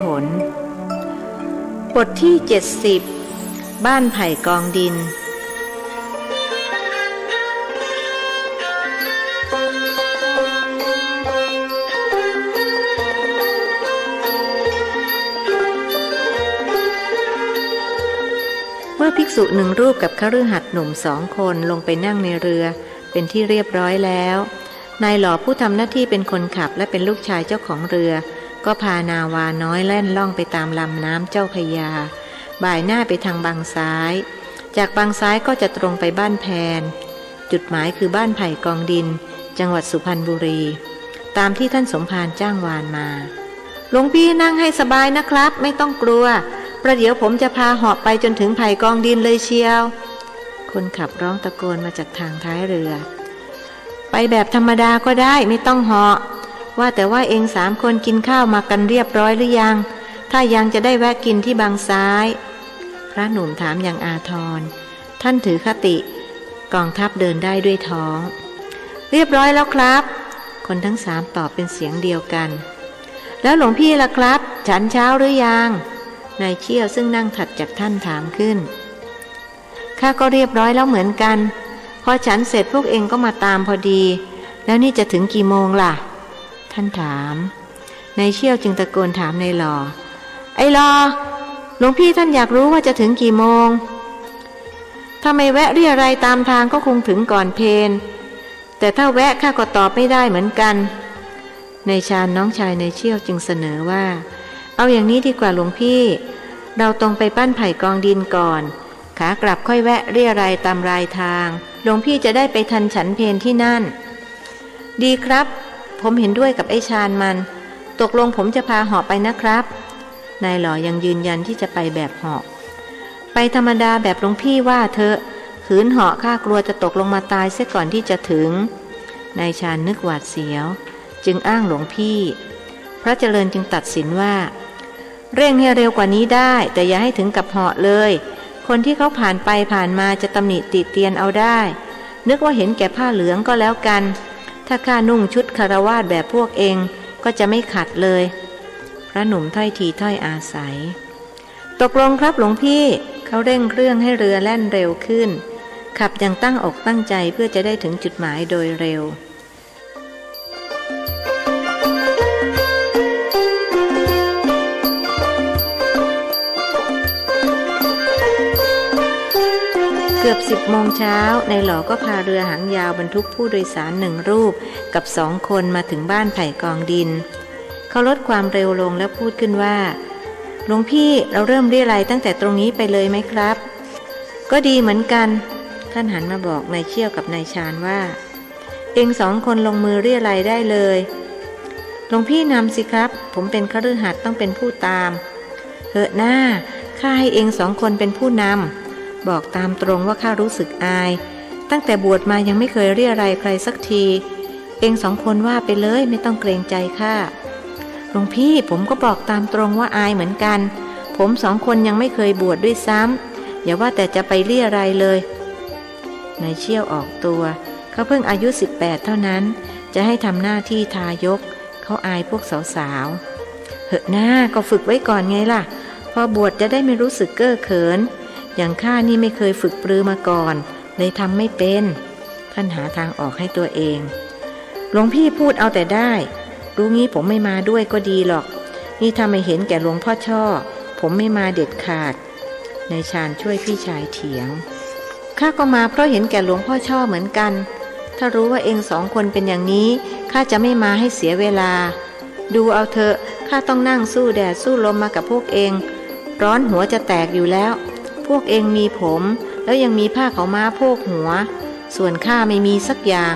ผลบทที่70บ้านไผ่กองดินเมื่อภิกษุหนึ่งรูปกับคฤหัสถ์หนุ่ม2 คนลงไปนั่งในเรือเป็นที่เรียบร้อยแล้วนายหล่อผู้ทำหน้าที่เป็นคนขับและเป็นลูกชายเจ้าของเรือก็พานาวาน้อยแล่นล่องไปตามลำน้ำเจ้าพระยาบ่ายหน้าไปทางบางซ้ายจากบางซ้ายก็จะตรงไปบ้านแพนจุดหมายคือบ้านไผ่กองดินจังหวัดสุพรรณบุรีตามที่ท่านสมภารจ้างวานมาหลวงพี่นั่งให้สบายนะครับไม่ต้องกลัวประเดี๋ยวผมจะพาเหาะไปจนถึงไผ่กองดินเลยเชียวคนขับร้องตะโกนมาจากทางท้ายเรือไปแบบธรรมดาก็ได้ไม่ต้องเหาะว่าแต่ว่าเอง3 คนกินข้าวมากันเรียบร้อยหรือยังถ้ายังจะได้แวะกินที่บางซ้ายพระหนุ่มถามอย่างอาทรท่านถือคติกองทัพเดินได้ด้วยท้องเรียบร้อยแล้วครับคนทั้ง3ตอบเป็นเสียงเดียวกันแล้วหลวงพี่ล่ะครับฉันเช้าหรือยังนายเชี่ยวซึ่งนั่งถัดจากท่านถามขึ้นข้าก็เรียบร้อยแล้วเหมือนกันพอฉันเสร็จพวกเองก็มาตามพอดีแล้วนี่จะถึงกี่โมงล่ะท่านถามนายเชี่ยวจึงตะโกนถามนายหล่อไอ้หล่อหลวงพี่ท่านอยากรู้ว่าจะถึงกี่โมงถ้าไม่แวะเรียอะไรตามทางก็คงถึงก่อนเพลแต่ถ้าแวะข้าก็ตอบไม่ได้เหมือนกันนายชาญน้องชายนายเชี่ยวจึงเสนอว่าเอาอย่างนี้ดีกว่าหลวงพี่เราตรงไปบ้านไผ่กองดินก่อนขากลับค่อยแวะเรียอะไรตามรายทางหลวงพี่จะได้ไปทันฉันเพลที่นั่นดีครับผมเห็นด้วยกับไอ้ชาญมันตกลงผมจะพาเหาะไปนะครับนายหล่อยังยืนยันที่จะไปแบบเหาะไปธรรมดาแบบหลวงพี่ว่าเถอะขืนเหาะข้ากลัวจะตกลงมาตายเสียก่อนที่จะถึงนายชาญนึกหวาดเสียวจึงอ้างหลวงพี่พระเจริญจึงตัดสินว่าเร่งให้เร็วกว่านี้ได้แต่อย่าให้ถึงกับเหาะเลยคนที่เขาผ่านไปผ่านมาจะตำหนิติเตียนเอาได้นึกว่าเห็นแก่ผ้าเหลืองก็แล้วกันถ้าข้านุ่งชุดคฤหัสถ์แบบพวกเองก็จะไม่ขัดเลยพระหนุ่มถ้อยทีถ้อยอาศัยตกลงครับหลวงพี่เขาเร่งเครื่องให้เรือแล่นเร็วขึ้นขับอย่างตั้งอกตั้งใจเพื่อจะได้ถึงจุดหมายโดยเร็วเกือบ10 โมงเช้านายหล่อก็พาเรือหางยาวบรรทุกผู้โดยสาร1 รูปกับ2 คนมาถึงบ้านไผ่กองดินเขาลดความเร็วลงและพูดขึ้นว่าหลวงพี่เราเริ่มเรียรัยตั้งแต่ตรงนี้ไปเลยไหมครับก็ดีเหมือนกันท่านหันมาบอกนายเชี่ยวกับนายชาญว่าเอง2 คนลงมือเรียรัยได้เลยหลวงพี่นำสิครับผมเป็นคฤหัสถ์ต้องเป็นผู้ตามเหอะหน้าข้าให้เอง2 คนเป็นผู้นำบอกตามตรงว่าข้ารู้สึกอายตั้งแต่บวชมายังไม่เคยเรียรัยใครสักทีเอง2 คนว่าไปเลยไม่ต้องเกรงใจข้าหลวงพี่ผมก็บอกตามตรงว่าอายเหมือนกันผม2 คนยังไม่เคยบวชด้วยซ้ำอย่าว่าแต่จะไปเรียรัยเลยนายเชี่ยวออกตัวเขาเพิ่งอายุ18เท่านั้นจะให้ทำหน้าที่ทายกเขาอายพวกสาวๆเหอะหน้าก็ฝึกไว้ก่อนไงล่ะพอบวชจะได้ไม่รู้สึกเก้อเขินอย่างข้านี่ไม่เคยฝึกปรือมาก่อนเลยทำไม่เป็นท่านหาทางออกให้ตัวเองหลวงพี่พูดเอาแต่ได้รู้งี้ผมไม่มาด้วยก็ดีหรอกนี่ถ้าไม่เห็นแก่หลวงพ่อช่อผมไม่มาเด็ดขาดนายชาญช่วยพี่ชายเถียงข้าก็มาเพราะเห็นแก่หลวงพ่อช่อเหมือนกันถ้ารู้ว่าเอง2 คนเป็นอย่างนี้ข้าจะไม่มาให้เสียเวลาดูเอาเถอะข้าต้องนั่งสู้แดดสู้ลมมากับพวกเองร้อนหัวจะแตกอยู่แล้วพวกเองมีผมแล้วยังมีผ้าขาวม้าโพกหัวส่วนข้าไม่มีสักอย่าง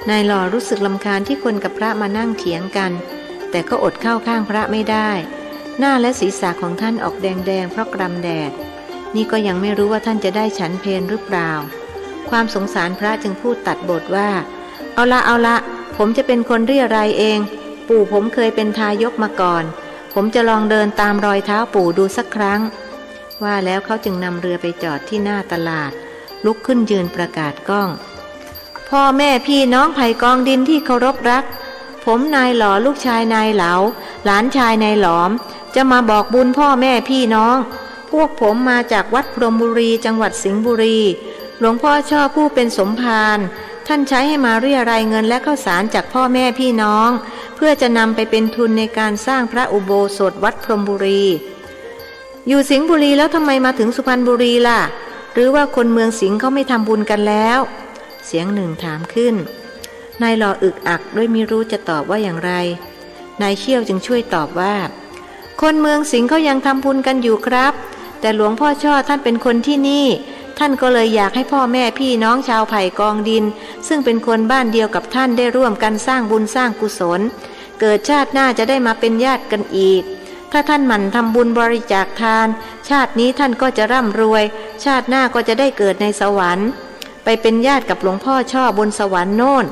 นายหล่อรู้สึกรำคาญที่คนกับพระมานั่งเถียงกันแต่ก็อดเข้าข้างพระไม่ได้หน้าและศีรษะของท่านออกแดงๆเพราะกรำแดดนี่ก็ยังไม่รู้ว่าท่านจะได้ฉันเพลหรือเปล่าความสงสารพระจึงพูดตัดบทว่าเอาละผมจะเป็นคนเรียรัยเองปู่ผมเคยเป็นทายกมาก่อนผมจะลองเดินตามรอยเท้าปู่ดูสักครั้งว่าแล้วเขาจึงนำเรือไปจอดที่หน้าตลาดลุกขึ้นยืนประกาศก้องพ่อแม่พี่น้องไผ่กองดินที่เคารพรักผมนายหล่อลูกชายนายเหลาหลานชายนายหลอม จะมาบอกบุญพ่อแม่พี่น้องพวกผมมาจากวัดพรหมบุรีจังหวัดสิงห์บุรีหลวงพ่อชอบผู้เป็นสมภารท่านใช้ให้มาเรียรายเงินและข้าวสารจากพ่อแม่พี่น้องเพื่อจะนำไปเป็นทุนในการสร้างพระอุโบสถวัดพรหมบุรีอยู่สิงห์บุรีแล้วทำไมมาถึงสุพรรณบุรีล่ะหรือว่าคนเมืองสิงห์เขาไม่ทำบุญกันแล้วเสียงหนึ่งถามขึ้นนายหล่ออึกอักด้วยไม่รู้จะตอบว่าอย่างไรนายเชี่ยวจึงช่วยตอบว่าคนเมืองสิงห์เขายังทำบุญกันอยู่ครับแต่หลวงพ่อช่อท่านเป็นคนที่นี่ท่านก็เลยอยากให้พ่อแม่พี่น้องชาวไผ่กองดินซึ่งเป็นคนบ้านเดียวกับท่านได้ร่วมกันสร้างบุญสร้างกุศลเกิดชาติหน้าจะได้มาเป็นญาติกันอีกถ้าท่านหมั่นทำบุญบริจาคทานชาตินี้ท่านก็จะร่ำรวยชาติหน้าก็จะได้เกิดในสวรรค์ไปเป็นญาติกับหลวงพ่อช่อบนสวรรค์โน่น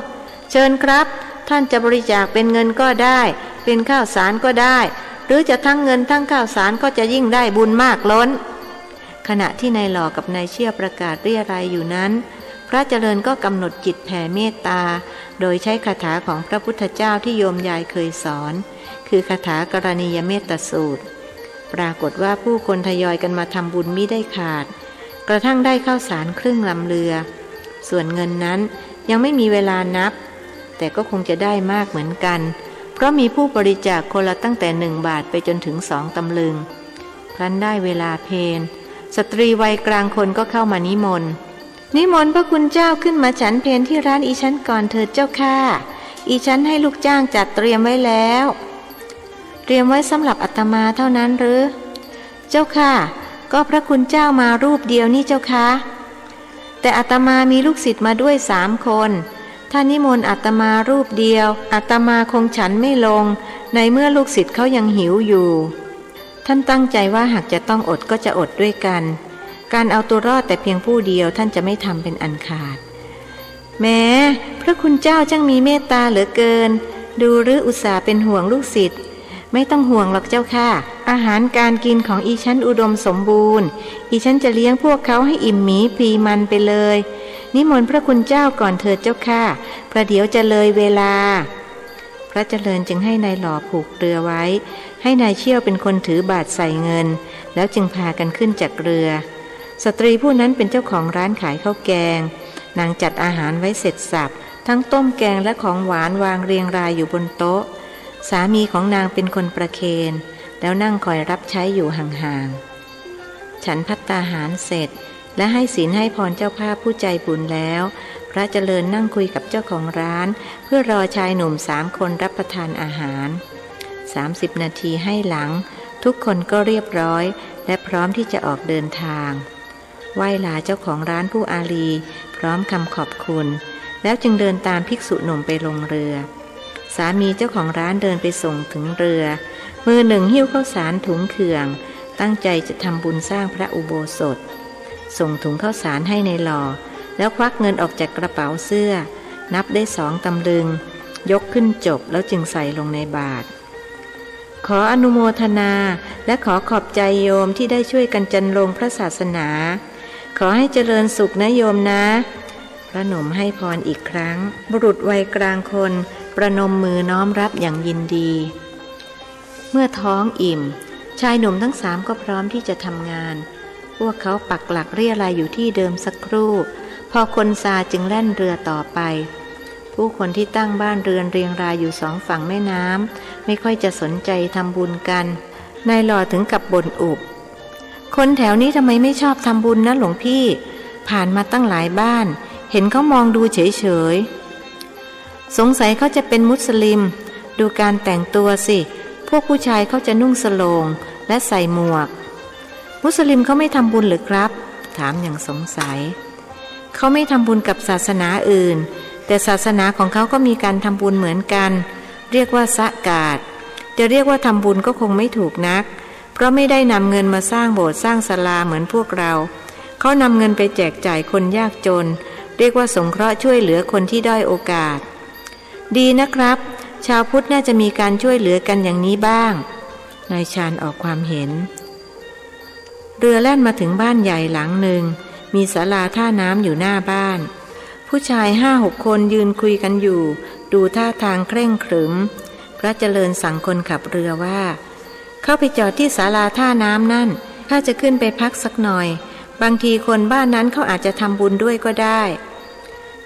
เชิญครับท่านจะบริจาคเป็นเงินก็ได้เป็นข้าวสารก็ได้หรือจะทั้งเงินทั้งข้าวสารก็จะยิ่งได้บุญมากล้นขณะที่นายหล่อกับนายเชี่ยวประกาศเรียรัยอยู่นั้นพระเจริญก็กำหนดจิตแผ่เมตตาโดยใช้คาถาของพระพุทธเจ้าที่โยมยายเคยสอนคือคาถากรณียเมตตาสูตรปรากฏว่าผู้คนทยอยกันมาทำบุญมิได้ขาดกระทั่งได้ข้าวสารครึ่งลำเรือส่วนเงินนั้นยังไม่มีเวลานับแต่ก็คงจะได้มากเหมือนกันเพราะมีผู้บริจาคคนละตั้งแต่1 บาทไปจนถึง2 ตำลึงครั้นได้เวลาเพลสตรีวัยกลางคนก็เข้ามานิมนต์พระคุณเจ้าขึ้นมาฉันเพลที่ร้านอีฉันก่อนเถิดเจ้าค่ะอีฉันให้ลูกจ้างจัดเตรียมไว้แล้วเตรียมไว้สำหรับอาตมาเท่านั้นหรือเจ้าค่ะก็พระคุณเจ้ามารูปเดียวนี่เจ้าค่ะแต่อาตมามีลูกศิษย์มาด้วย3 คนถ้านิมนต์อาตมารูปเดียวอาตมาคงฉันไม่ลงในเมื่อลูกศิษย์เขายังหิวอยู่ท่านตั้งใจว่าหากจะต้องอดก็จะอดด้วยกันการเอาตัวรอดแต่เพียงผู้เดียวท่านจะไม่ทำเป็นอันขาดแม้พระคุณเจ้าช่างมีเมตตาเหลือเกินดูหรืออุตส่าห์เป็นห่วงลูกศิษย์ไม่ต้องห่วงหรอกเจ้าค่ะอาหารการกินของอีฉันอุดมสมบูรณ์อีฉันจะเลี้ยงพวกเขาให้อิ่มหมีพีมันไปเลยนิมนต์พระคุณเจ้าก่อนเถิดเจ้าค่ะประเดี๋ยวจะเลยเวลาพระเจริญจึงให้นายหล่อผูกเรือไว้ให้นายเชี่ยวเป็นคนถือบาตรใส่เงินแล้วจึงพากันขึ้นจากเรือสตรีผู้นั้นเป็นเจ้าของร้านขายข้าวแกงนางจัดอาหารไว้เสร็จสรรพทั้งต้มแกงและของหวานวางเรียงรายอยู่บนโต๊ะสามีของนางเป็นคนประเคนแล้วนั่งคอยรับใช้อยู่ห่างๆฉันภัตตาหารเสร็จและให้ศีลให้พรเจ้าภาพผู้ใจบุญแล้วพระเจริญนั่งคุยกับเจ้าของร้านเพื่อรอชายหนุ่ม3 คนรับประทานอาหาร30 นาทีให้หลังทุกคนก็เรียบร้อยและพร้อมที่จะออกเดินทางไหว้ลาเจ้าของร้านผู้อารีพร้อมคำขอบคุณแล้วจึงเดินตามภิกษุหนุ่มไปลงเรือสามีเจ้าของร้านเดินไปส่งถึงเรือมือหนึ่งหิ้วข้าวสารถุงเขื่องตั้งใจจะทำบุญสร้างพระอุโบสถส่งถุงข้าวสารให้ในหล่อแล้วควักเงินออกจากกระเป๋าเสื้อนับได้2 ตำลึงยกขึ้นจบแล้วจึงใส่ลงในบาตรขออนุโมทนาและขอขอบใจโยมที่ได้ช่วยกันจันลงพระศาสนาขอให้เจริญสุขนะโยมนะพระหนุ่มให้พรอีกครั้งบุรุษวัยกลางคนประนมมือน้อมรับอย่างยินดีเมื่อท้องอิ่มชายหนุ่มทั้ง3ก็พร้อมที่จะทำงานพวกเขาปักหลักเรี่ยรายอยู่ที่เดิมสักครู่พอคนซาจึงแล่นเรือต่อไปผู้คนที่ตั้งบ้านเรือนเรียงรายอยู่2 ฝั่งแม่น้ำไม่ค่อยจะสนใจทำบุญกันนายหล่อถึงกับบ่นอุบคนแถวนี้ทำไมไม่ชอบทำบุญนะหลวงพี่ผ่านมาตั้งหลายบ้านเห็นเขามองดูเฉยๆสงสัยเขาจะเป็นมุสลิมดูการแต่งตัวสิพวกผู้ชายเขาจะนุ่งสโลงและใส่หมวกมุสลิมเขาไม่ทำบุญหรือครับถามอย่างสงสัยเขาไม่ทำบุญกับศาสนาอื่นแต่ศาสนาของเขาก็มีการทำบุญเหมือนกันเรียกว่าสะกาดจะเรียกว่าทำบุญก็คงไม่ถูกนักเพราะไม่ได้นำเงินมาสร้างโบสถ์สร้างศาลาเหมือนพวกเราเขานำเงินไปแจกจ่ายคนยากจนเรียกว่าสงเคราะห์ช่วยเหลือคนที่ด้อยโอกาสดีนะครับชาวพุทธน่าจะมีการช่วยเหลือกันอย่างนี้บ้างนายชาญออกความเห็นเรือแล่นมาถึงบ้านใหญ่หลังหนึ่งมีศาลาท่าน้ำอยู่หน้าบ้านผู้ชาย5-6 คนยืนคุยกันอยู่ดูท่าทางเคร่งขรึมพระเจริญสั่งคนขับเรือว่า เข้าไปจอดที่ศาลาท่าน้ำนั่นข้าจะขึ้นไปพักสักหน่อยบางทีคนบ้านนั้นเขาอาจจะทำบุญด้วยก็ได้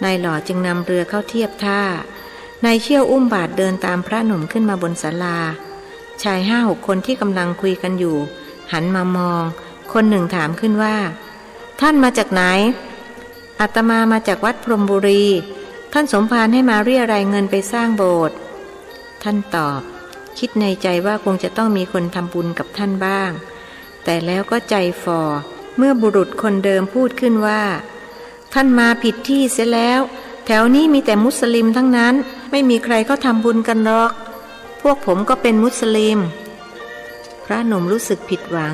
นายหล่อจึงนำเรือเข้าเทียบท่านายเชี่ยวอุ้มบาตรเดินตามพระหนุ่มขึ้นมาบนศาลาชาย5-6 คนที่กำลังคุยกันอยู่หันมามองคนหนึ่งถามขึ้นว่าท่านมาจากไหนอาตมาจากวัดพรหมบุรีท่านสมภารให้มาเรียรายเงินไปสร้างโบสถ์ท่านตอบคิดในใจว่าคงจะต้องมีคนทำบุญกับท่านบ้างแต่แล้วก็ใจฝ่อเมื่อบุรุษคนเดิมพูดขึ้นว่าท่านมาผิดที่เสียแล้วแถวนี้มีแต่มุสลิมทั้งนั้นไม่มีใครเขาทำบุญกันหรอกพวกผมก็เป็นมุสลิมพระหนุ่มรู้สึกผิดหวัง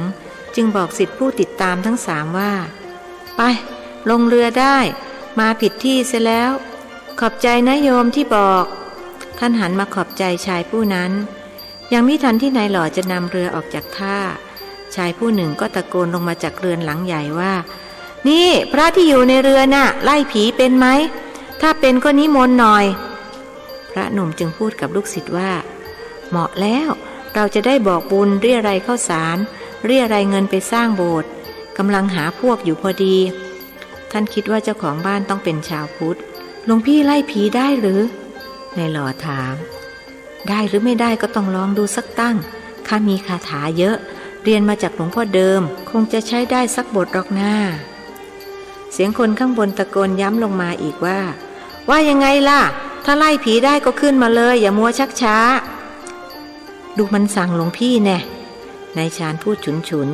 จึงบอกศิษย์ผู้ติดตามทั้ง3ว่าไปลงเรือได้มาผิดที่เสียแล้วขอบใจนะโยมที่บอกท่านหันมาขอบใจชายผู้นั้นยังมิทันที่นายหล่อจะนำเรือออกจากท่าชายผู้หนึ่งก็ตะโกนลงมาจากเรือนหลังใหญ่ว่านี่พระที่อยู่ในเรือน่ะไล่ผีเป็นไหมถ้าเป็นก็นิมนต์หน่อยพระหนุ่มจึงพูดกับลูกศิษย์ว่าเหมาะแล้วเราจะได้บอกบุญเรียรัยข้าวสารเรียรัยเงินไปสร้างโบสถ์กำลังหาพวกอยู่พอดีท่านคิดว่าเจ้าของบ้านต้องเป็นชาวพุทธหลวงพี่ไล่ผีได้หรือนายหล่อถามได้หรือไม่ได้ก็ต้องลองดูสักตั้งข้ามีคาถาเยอะเรียนมาจากหลวงพ่อเดิมคงจะใช้ได้สักบทหรอกหน้าเสียงคนข้างบนตะโกนย้ำลงมาอีกว่ายังไงล่ะถ้าไล่ผีได้ก็ขึ้นมาเลยอย่ามัวชักช้าดูมันสั่งหลวงพี่แน่นายชาญพูดฉุน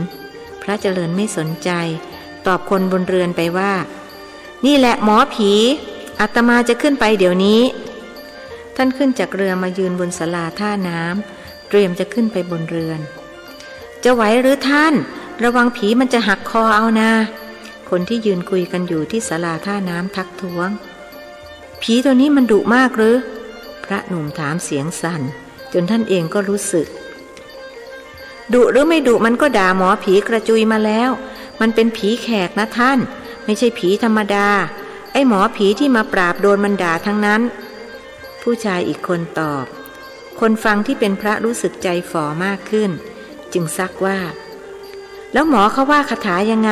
พระเจริญไม่สนใจตอบคนบนเรือนไปว่านี่แหละหมอผีอาตมาจะขึ้นไปเดี๋ยวนี้ท่านขึ้นจากเรือมายืนบนศาลาท่าน้ำเตรียมจะขึ้นไปบนเรือนจะไหวหรือท่านระวังผีมันจะหักคอเอานะคนที่ยืนคุยกันอยู่ที่ศาลาท่าน้ำทักท้วงผีตัวนี้มันดุมากหรือพระหนุ่มถามเสียงสั่นจนท่านเองก็รู้สึกดุหรือไม่ดุมันก็ด่าหมอผีกระจุยมาแล้วมันเป็นผีแขกนะท่านไม่ใช่ผีธรรมดาไอ้หมอผีที่มาปราบโดนมันด่าทั้งนั้นผู้ชายอีกคนตอบคนฟังที่เป็นพระรู้สึกใจฝ่อมากขึ้นจึงซักว่าแล้วหมอเขาว่าคาถายังไง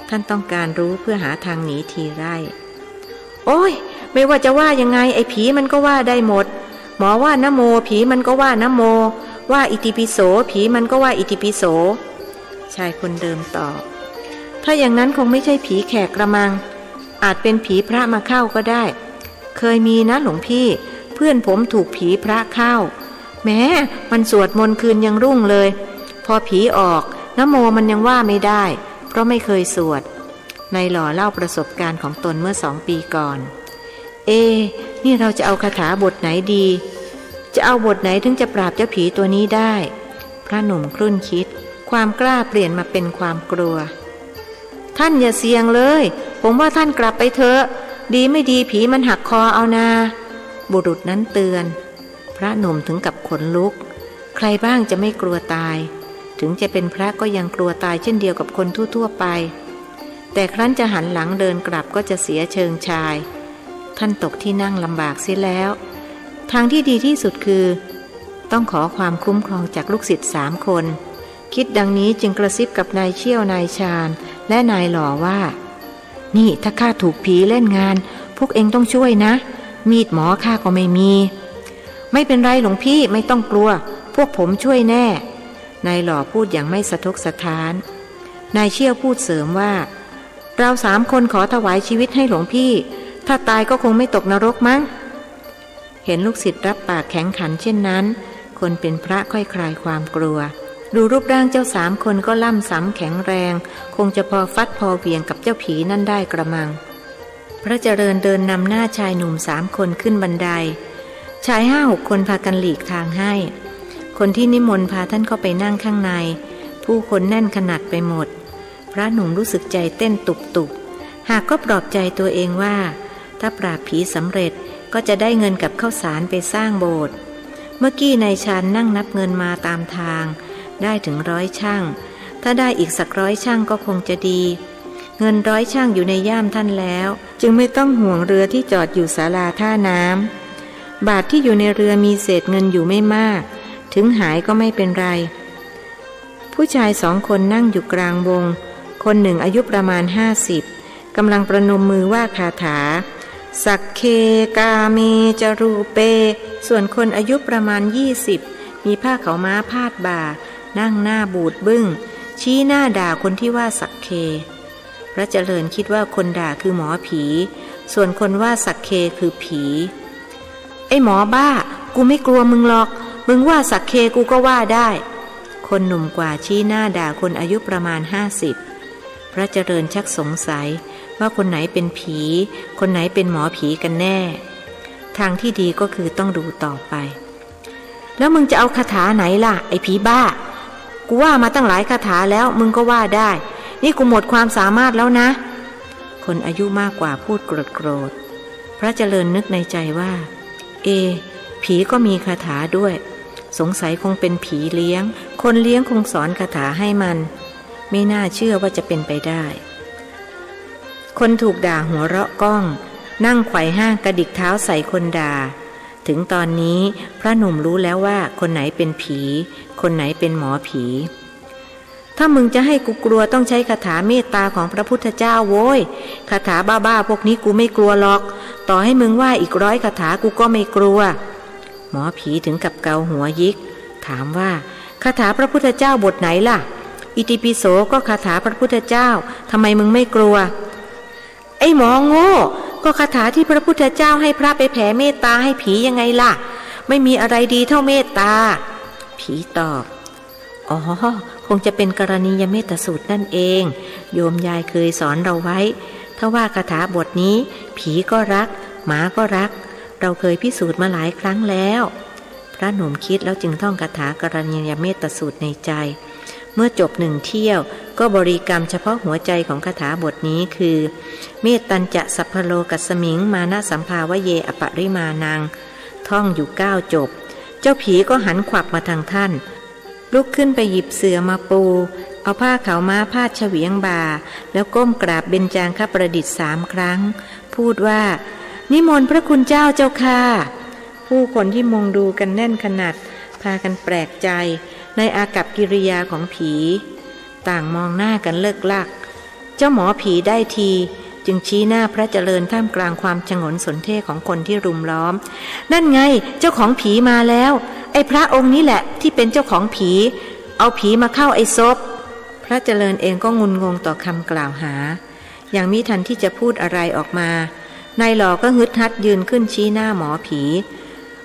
ท่านต้องการรู้เพื่อหาทางหนีทีไร่โอ้ยไม่ว่าจะว่ายังไงไอ้ผีมันก็ว่าได้หมดหมอว่านะโมผีมันก็ว่านะโมว่าอิติปิโสผีมันก็ว่าอิติปิโสชายคนเดิมตอบถ้าอย่างนั้นคงไม่ใช่ผีแขกกระมังอาจเป็นผีพระมาเข้าก็ได้เคยมีนะหลวงพี่เพื่อนผมถูกผีพระเข้าแม้มันสวดมนต์คืนยังรุ่งเลยพอผีออกนะโมมันยังว่าไม่ได้เพราะไม่เคยสวดนายหล่อเล่าประสบการณ์ของตนเมื่อ2 ปีก่อนนี่เราจะเอาคาถาบทไหนดีจะเอาบทไหนถึงจะปราบเจ้าผีตัวนี้ได้พระหนุ่มครุ่นคิดความกล้าเปลี่ยนมาเป็นความกลัวท่านอย่าเสี่ยงเลยผมว่าท่านกลับไปเถอะดีไม่ดีผีมันหักคอเอานาบุรุษนั้นเตือนพระหนุ่มถึงกับขนลุกใครบ้างจะไม่กลัวตายถึงจะเป็นพระก็ยังกลัวตายเช่นเดียวกับคนทั่วๆไปแต่ครั้นจะหันหลังเดินกลับก็จะเสียเชิงชายท่านตกที่นั่งลำบากเสียแล้วทางที่ดีที่สุดคือต้องขอความคุ้มครองจากลูกศิษย์3 คนคิดดังนี้จึงกระซิบกับนายเชี่ยวนายชาญและนายหล่อว่านี่ถ้าข้าถูกผีเล่นงานพวกเองต้องช่วยนะมีดหมอข้าก็ไม่มีไม่เป็นไรหลวงพี่ไม่ต้องกลัวพวกผมช่วยแน่นายหล่อพูดอย่างไม่สะทกสะท้านนายเชี่ยวพูดเสริมว่าเรา3 คนขอถวายชีวิตให้หลวงพี่ถ้าตายก็คงไม่ตกนรกมั้งเห็นลูกศิษย์รับปากแข็งขันเช่นนั้นคนเป็นพระค่อยคลายความกลัวดูรูปร่างเจ้า3 คนก็ล่ำซ้ำแข็งแรงคงจะพอฟัดพอเหวี่ยงกับเจ้าผีนั่นได้กระมังพระเจริญเดินนำหน้าชายหนุ่ม3 คนขึ้นบันไดชาย5-6 คนพากันหลีกทางให้คนที่นิมนต์พาท่านเข้าไปนั่งข้างในผู้คนแน่นขนาดไปหมดพระหนุ่มรู้สึกใจเต้นตุบๆหากก็ปลอบใจตัวเองว่าถ้าปราบผีสำเร็จก็จะได้เงินกับข้าวสารไปสร้างโบสถ์เมื่อกี้นายชาญนั่งนับเงินมาตามทางได้ถึง100 ชั่งถ้าได้อีกสัก100 ชั่งก็คงจะดีเงิน100 ชั่งอยู่ในย่ามท่านแล้วจึงไม่ต้องห่วงเรือที่จอดอยู่ศาลาท่าน้ำบาทที่อยู่ในเรือมีเศษเงินอยู่ไม่มาก ถึงหายก็ไม่เป็นไรผู้ชาย2 คนนั่งอยู่กลางวงคนหนึ่งอายุประมาณ50กำลังประนมมือว่าคาถาสักเคกาเมจรูเปส่วนคนอายุประมาณ20มีผ้าขาวม้าพาดบ่านั่งหน้าบูดบึ้งชี้หน้าด่าคนที่ว่าสักเคพระเจริญคิดว่าคนด่าคือหมอผีส่วนคนว่าสักเคคือผีไอ้หมอบ้ากูไม่กลัวมึงหรอกมึงว่าสักเคกูก็ว่าได้คนหนุ่มกว่าชี้หน้าด่าคนอายุประมาณ50พระเจริญชักสงสัยว่าคนไหนเป็นผีคนไหนเป็นหมอผีกันแน่ทางที่ดีก็คือต้องดูต่อไปแล้วมึงจะเอาคาถาไหนล่ะไอ้ผีบ้ากูว่ามาตั้งหลายคาถาแล้วมึงก็ว่าได้นี่กูหมดความสามารถแล้วนะคนอายุมากกว่าพูดโกรธพระเจริญนึกในใจว่าผีก็มีคาถาด้วยสงสัยคงเป็นผีเลี้ยงคนเลี้ยงคงสอนคาถาให้มันไม่น่าเชื่อว่าจะเป็นไปได้คนถูกด่าหัวเราะก้องนั่งไขว่ห้างกระดิกเท้าใส่คนด่าถึงตอนนี้พระหนุ่มรู้แล้วว่าคนไหนเป็นผีคนไหนเป็นหมอผีถ้ามึงจะให้กูกลัวต้องใช้คาถาเมตตาของพระพุทธเจ้าโว้ยคาถาบ้าๆพวกนี้กูไม่กลัวหรอกต่อให้มึงว่าอีก100คาถากูก็ไม่กลัวหมอผีถึงกับเกาหัวยิกถามว่าคาถาพระพุทธเจ้าบทไหนล่ะอิติปิโสก็คาถาพระพุทธเจ้าทำไมมึงไม่กลัวไอ้หมอโง่ก็คาถาที่พระพุทธเจ้าให้พระไปแผ่เมตตาให้ผียังไงล่ะไม่มีอะไรดีเท่าเมตตาผีตอบคงจะเป็นกรณียเมตสูตรนั่นเองโยมยายเคยสอนเราไว้ถ้าว่าคาถาบทนี้ผีก็รักหมาก็รักเราเคยพิสูจน์มาหลายครั้งแล้วพระหนุ่มคิดแล้วจึงท่องคาถากรณียเมตสูตรในใจเมื่อจบ1 เที่ยวก็บริกรรมเฉพาะหัวใจของคาถาบทนี้คือเมตตัญจะสัพพโลกัสมิงมานะสัมภาวะเยอปริมานังท่องอยู่9 จบเจ้าผีก็หันขวับมาทางท่านลุกขึ้นไปหยิบเสื่อมาปูเอาผ้าขาวม้าพาดเฉวียงบ่าแล้วก้มกราบเบญจางคประดิษฐ์3 ครั้งพูดว่านิมนต์พระคุณเจ้าเจ้าค่ะผู้คนที่มุงดูกันแน่นขนาดพากันแปลกใจในอากัปกิริยาของผีต่างมองหน้ากันเลิกลักเจ้าหมอผีได้ทีจึงชี้หน้าพระเจริญท่ามกลางความฉงนสนเท่ของคนที่รุมล้อมนั่นไงเจ้าของผีมาแล้วไอ้พระองค์นี้แหละที่เป็นเจ้าของผีเอาผีมาเข้าไอ้ศพพระเจริญเองก็งุนงงต่อคำกล่าวหาอย่างมิทันที่จะพูดอะไรออกมานายหล่อก็ฮึดฮัดยืนขึ้นชี้หน้าหมอผี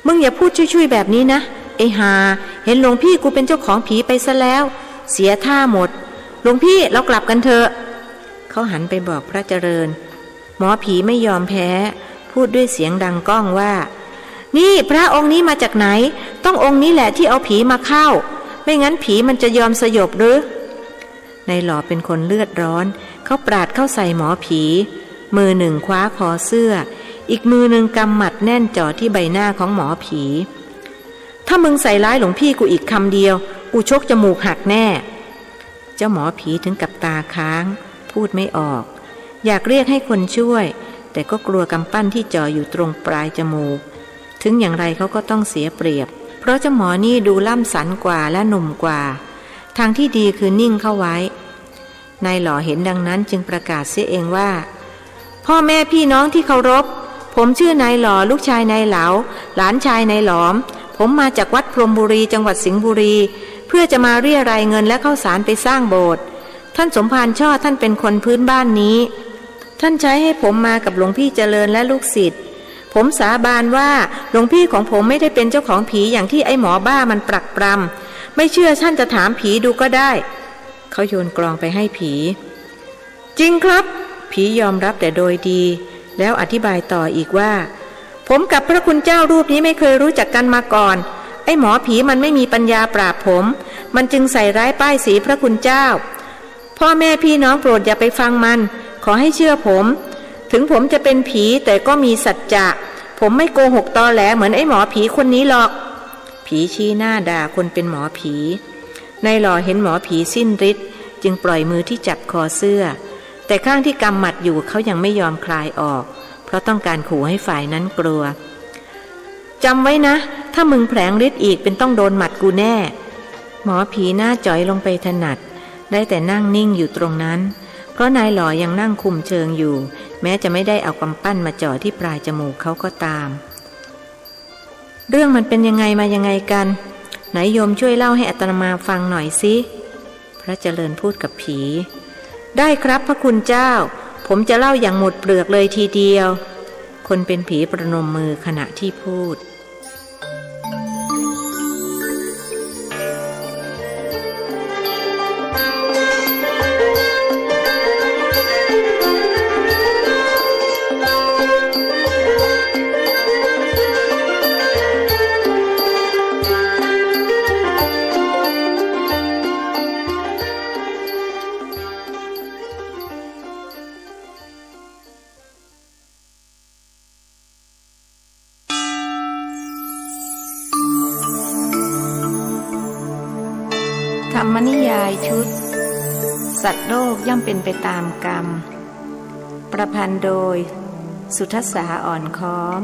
มึงอย่าพูดช่วยๆแบบนี้นะไอ้หาเห็นหลวงพี่กูเป็นเจ้าของผีไปซะแล้วเสียท่าหมดหลวงพี่เรากลับกันเถอะเขาหันไปบอกพระเจริญหมอผีไม่ยอมแพ้พูดด้วยเสียงดังก้องว่านี่พระองค์นี้มาจากไหนต้ององค์นี้แหละที่เอาผีมาเข้าไม่งั้นผีมันจะยอมสยบหรือนายหล่อเป็นคนเลือดร้อนเขาปราดเข้าใส่หมอผีมือหนึ่งคว้าคอเสื้ออีกมือหนึ่งกำหมัดแน่นจ่อที่ใบหน้าของหมอผีถ้ามึงใส่ร้ายหลวงพี่กูอีกคำเดียวกูชกจมูกหักแน่เจ้าหมอผีถึงกับตาค้างพูดไม่ออกอยากเรียกให้คนช่วยแต่ก็กลัวกำปั้นที่จ่ออยู่ตรงปลายจมูกถึงอย่างไรเขาก็ต้องเสียเปรียบเพราะเจ้าหมอนี่ดูล่ำสันกว่าและหนุ่มกว่าทางที่ดีคือนิ่งเข้าไว้นายหล่อเห็นดังนั้นจึงประกาศเสียเองว่าพ่อแม่พี่น้องที่เคารพผมชื่อนายหล่อลูกชายนายเหลาหลานชายนายหลอมผมมาจากวัดพรหมบุรีจังหวัดสิงห์บุรีเพื่อจะมาเรียรายเงินและข้าวสารไปสร้างโบสถ์ท่านสมภารช่อท่านเป็นคนพื้นบ้านนี้ท่านใช้ให้ผมมากับหลวงพี่เจริญและลูกศิษย์ผมสาบานว่าหลวงพี่ของผมไม่ได้เป็นเจ้าของผีอย่างที่ไอ้หมอบ้ามันปรักปรำไม่เชื่อท่านจะถามผีดูก็ได้เขาโยนกลองไปให้ผีจริงครับผียอมรับแต่โดยดีแล้วอธิบายต่ออีกว่าผมกับพระคุณเจ้ารูปนี้ไม่เคยรู้จักกันมาก่อนไอ้หมอผีมันไม่มีปัญญาปราบผมมันจึงใส่ร้ายป้ายสีพระคุณเจ้าพ่อแม่พี่น้องโปรดอย่าไปฟังมันขอให้เชื่อผมถึงผมจะเป็นผีแต่ก็มีสัจจะผมไม่โกหกตอแหลเหมือนไอ้หมอผีคนนี้หรอกผีชี้หน้าด่าคนเป็นหมอผีนายหล่อเห็นหมอผีสิ้นฤทธิ์จึงปล่อยมือที่จับคอเสื้อแต่ข้างที่กำหมัดอยู่เขายังไม่ยอมคลายออกเพราะต้องการขู่ให้ฝ่ายนั้นกลัวจำไว้นะ ถ้ามึงแผลงฤทธิ์อีกเป็นต้องโดนหมัดกูแน่หมอผีหน้าจ๋อยลงไปถนัดได้แต่นั่งนิ่งอยู่ตรงนั้นเพราะนายหล่อยังนั่งคุมเชิงอยู่แม้จะไม่ได้เอากำปั้นมาจ่อที่ปลายจมูกเขาก็ตามเรื่องมันเป็นยังไงมายังไงกันไหนโยมช่วยเล่าให้อาตมาฟังหน่อยสิพระเจริญพูดกับผีได้ครับพระคุณเจ้าผมจะเล่าอย่างหมดเปลือกเลยทีเดียวคนเป็นผีประนมมือขณะที่พูดธรรมนิยายชุดสัตว์โลกย่อมเป็นไปตามกรรมประพันธ์โดยสุทัสสาอ่อนค้อม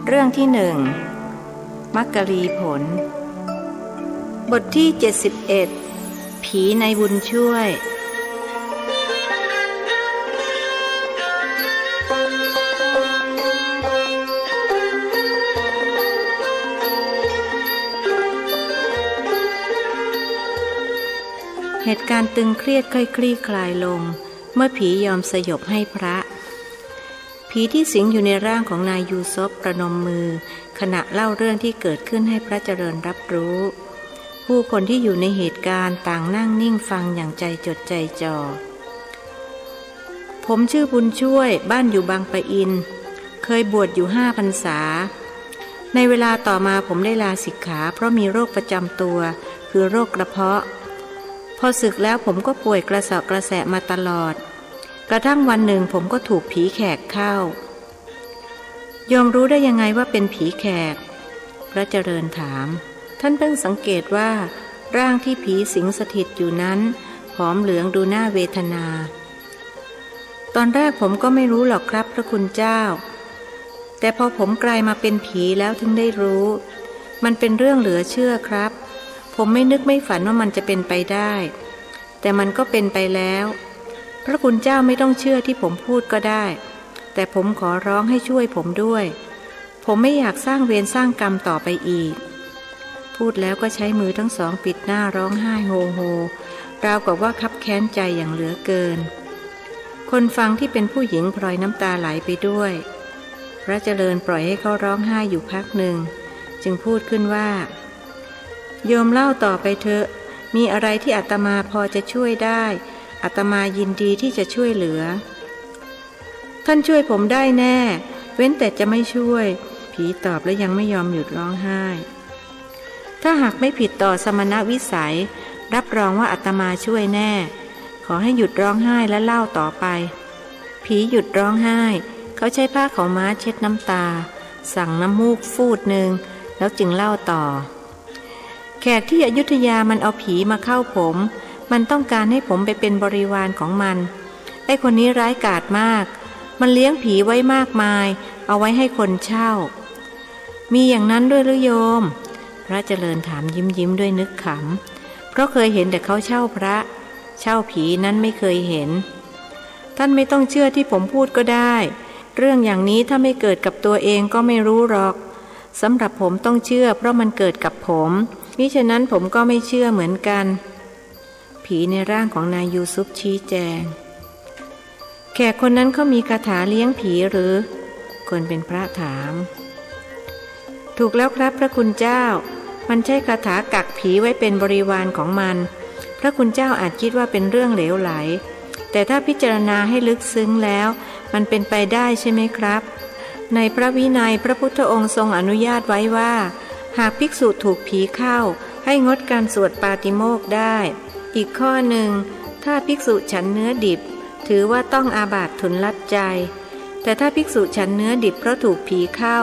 เรื่องที่หนึ่งมักกรีผลบทที่71ผีในบุญช่วยเหตุการณ์ตึงเครียดค่อยคลี่คลายลงเมื่อผียอมสยบให้พระผีที่สิงอยู่ในร่างของนายยูซฟประนมมือขณะเล่าเรื่องที่เกิดขึ้นให้พระเจริญรับรู้ผู้คนที่อยู่ในเหตุการณ์ต่างนั่งนิ่งฟังอย่างใจจดใจจ่อผมชื่อบุญช่วยบ้านอยู่บางปะอินเคยบวชอยู่5 พรรษาในเวลาต่อมาผมได้ลาสิกขาเพราะมีโรคประจำตัวคือโรคกระเพาะพอศึกแล้วผมก็ป่วยกระสอบกระแสะมาตลอดกระทั่งวันหนึ่งผมก็ถูกผีแขกเข้าโยมรู้ได้ยังไงว่าเป็นผีแขกพระเจริญถามท่านเพิ่งสังเกตว่าร่างที่ผีสิงสถิตอยู่นั้นผอมเหลืองดูน่าเวทนาตอนแรกผมก็ไม่รู้หรอกครับพระคุณเจ้าแต่พอผมกลายมาเป็นผีแล้วถึงได้รู้มันเป็นเรื่องเหลือเชื่อครับผมไม่นึกไม่ฝันว่ามันจะเป็นไปได้แต่มันก็เป็นไปแล้วพระคุณเจ้าไม่ต้องเชื่อที่ผมพูดก็ได้แต่ผมขอร้องให้ช่วยผมด้วยผมไม่อยากสร้างเวรสร้างกรรมต่อไปอีกพูดแล้วก็ใช้มือทั้งสองปิดหน้าร้องไห้โฮโฮราวกับว่าคับแค้นใจอย่างเหลือเกินคนฟังที่เป็นผู้หญิงพลอยน้ำตาไหลไปด้วยพระเจริญปล่อยให้เขาร้องไห้อยู่พักหนึ่งจึงพูดขึ้นว่าโยมเล่าต่อไปเถอะมีอะไรที่อาตมาพอจะช่วยได้อาตมายินดีที่จะช่วยเหลือท่านช่วยผมได้แน่เว้นแต่จะไม่ช่วยผีตอบและยังไม่ยอมหยุดร้องไห้ถ้าหากไม่ผิดต่อสมณวิสัยรับรองว่าอาตมาช่วยแน่ขอให้หยุดร้องไห้และเล่าต่อไปผีหยุดร้องไห้เขาใช้ผ้าขาวม้าเช็ดน้ำตาสั่งน้ำมูกฟูดหนึ่งแล้วจึงเล่าต่อแขกที่อยุธยามันเอาผีมาเข้าผมมันต้องการให้ผมไปเป็นบริวารของมันไอ้คนนี้ร้ายกาจมากมันเลี้ยงผีไว้มากมายเอาไว้ให้คนเช่ามีอย่างนั้นด้วยหรือโยมพระเจริญถามยิ้มด้วยนึกขำเพราะเคยเห็นแต่เขาเช่าพระเช่าผีนั้นไม่เคยเห็นท่านไม่ต้องเชื่อที่ผมพูดก็ได้เรื่องอย่างนี้ถ้าไม่เกิดกับตัวเองก็ไม่รู้หรอกสำหรับผมต้องเชื่อเพราะมันเกิดกับผมมิฉะนั้นผมก็ไม่เชื่อเหมือนกันผีในร่างของนายยูซุปชี้แจงแขกคนนั้นเขามีคาถาเลี้ยงผีหรือคนเป็นพระถามถูกแล้วครับพระคุณเจ้ามันใช้คาถากักผีไว้เป็นบริวารของมันพระคุณเจ้าอาจคิดว่าเป็นเรื่องเหลวไหลแต่ถ้าพิจารณาให้ลึกซึ้งแล้วมันเป็นไปได้ใช่ไหมครับในพระวินัยพระพุทธองค์ทรงอนุญาตไว้ว่าหากภิกษุถูกผีเข้าให้งดการสวดปาติโมกข์ได้อีกข้อหนึ่งถ้าภิกษุฉันเนื้อดิบถือว่าต้องอาบัติทุนลัดใจแต่ถ้าภิกษุฉันเนื้อดิบเพราะถูกผีเข้า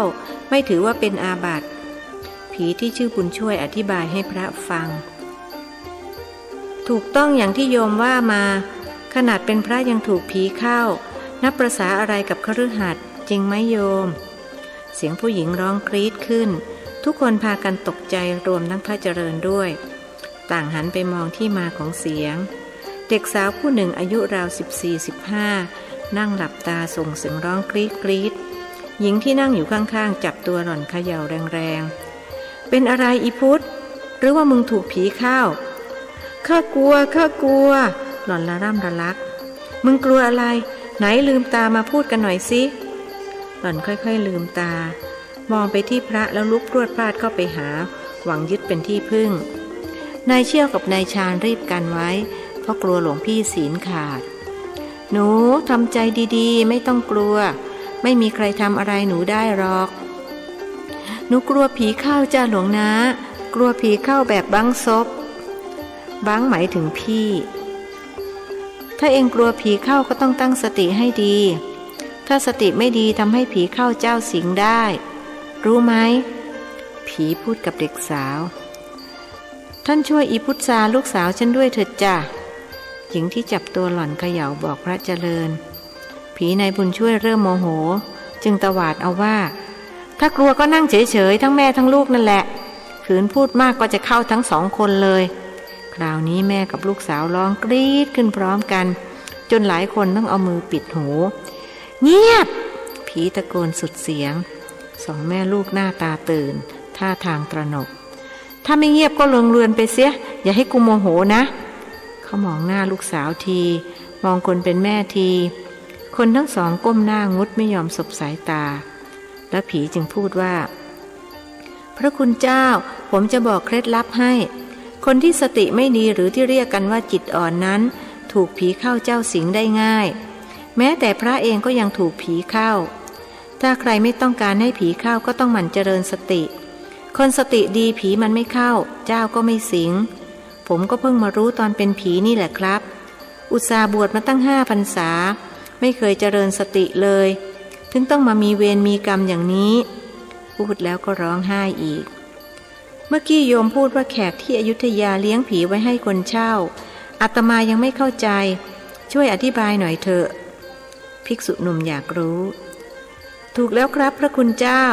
ไม่ถือว่าเป็นอาบัติผีที่ชื่อบุญช่วยอธิบายให้พระฟังถูกต้องอย่างที่โยมว่ามาขนาดเป็นพระยังถูกผีเข้านับประสาอะไรกับคฤหัสถ์จริงไหมโยมเสียงผู้หญิงร้องกรี๊ดขึ้น ทุกคนพากันตกใจรวมทั้งพระเจริญด้วยต่างหันไปมองที่มาของเสียงเด็กสาวผู้หนึ่งอายุราว14-15นั่งหลับตาส่งเสียงร้องกรี๊ดกรี๊ดหญิงที่นั่งอยู่ข้างๆจับตัวหล่อนเขย่าแรงๆเป็นอะไรอีพุทธหรือว่ามึงถูกผีเข้าข้ากลัวหล่อนละร่ำละลักมึงกลัวอะไรไหนลืมตามาพูดกันหน่อยสิหล่อนค่อยๆลืมตามองไปที่พระแล้วลุกพรวดพลาดเข้าไปหาหวังยึดเป็นที่พึ่งนายเชี่ยวกับนายชาญรีบกันไว้เพราะกลัวหลวงพี่ศีลขาดหนูทำใจดีๆไม่ต้องกลัวไม่มีใครทำอะไรหนูได้หรอกหนูกลัวผีเข้าจ้าหลวงนากลัวผีเข้าแบบบังซบบังหมายถึงพี่ถ้าเองกลัวผีเข้าก็ต้องตั้งสติให้ดีถ้าสติไม่ดีทำให้ผีเข้าเจ้าสิงได้รู้ไหมผีพูดกับเด็กสาวท่านช่วยอีพุทธาลูกสาวฉันด้วยเถิดจ้ะหญิงที่จับตัวหล่อนเขย่าบอกพระเจริญผีนายบุญช่วยเริ่มโมโหจึงตวาดเอาว่าถ้ากลัวก็นั่งเฉยๆทั้งแม่ทั้งลูกนั่นแหละขืนพูดมากก็จะเข้าทั้ง2 คนเลยคราวนี้แม่กับลูกสาวร้องกรี๊ดขึ้นพร้อมกันจนหลายคนต้องเอามือปิดหูเงียบผีตะโกนสุดเสียง2 แม่ลูกหน้าตาตื่นท่าทางตระหนกถ้าไม่เงียบก็เรือนไปเสียอย่าให้กูโมโหนะเขามองหน้าลูกสาวทีมองคนเป็นแม่ทีคนทั้ง2ก้มหน้างุดไม่ยอมสบสายตาและผีจึงพูดว่าพระคุณเจ้าผมจะบอกเคล็ดลับให้คนที่สติไม่ดีหรือที่เรียกกันว่าจิตอ่อนนั้นถูกผีเข้าเจ้าสิงได้ง่ายแม้แต่พระเองก็ยังถูกผีเข้าถ้าใครไม่ต้องการให้ผีเข้าก็ต้องหมั่นเจริญสติคนสติดีผีมันไม่เข้าเจ้าก็ไม่สิงผมก็เพิ่งมารู้ตอนเป็นผีนี่แหละครับอุตส่าห์บวชมาตั้ง5 พรรษาไม่เคยเจริญสติเลยถึงต้องมามีเวรมีกรรมอย่างนี้พูดแล้วก็ร้องไห้อีกเมื่อกี้โยมพูดว่าแขกที่อยุธยาเลี้ยงผีไว้ให้คนเช่าอาตมายังไม่เข้าใจช่วยอธิบายหน่อยเถอะภิกษุหนุ่มอยากรู้ถูกแล้วครับพระคุณเจ้า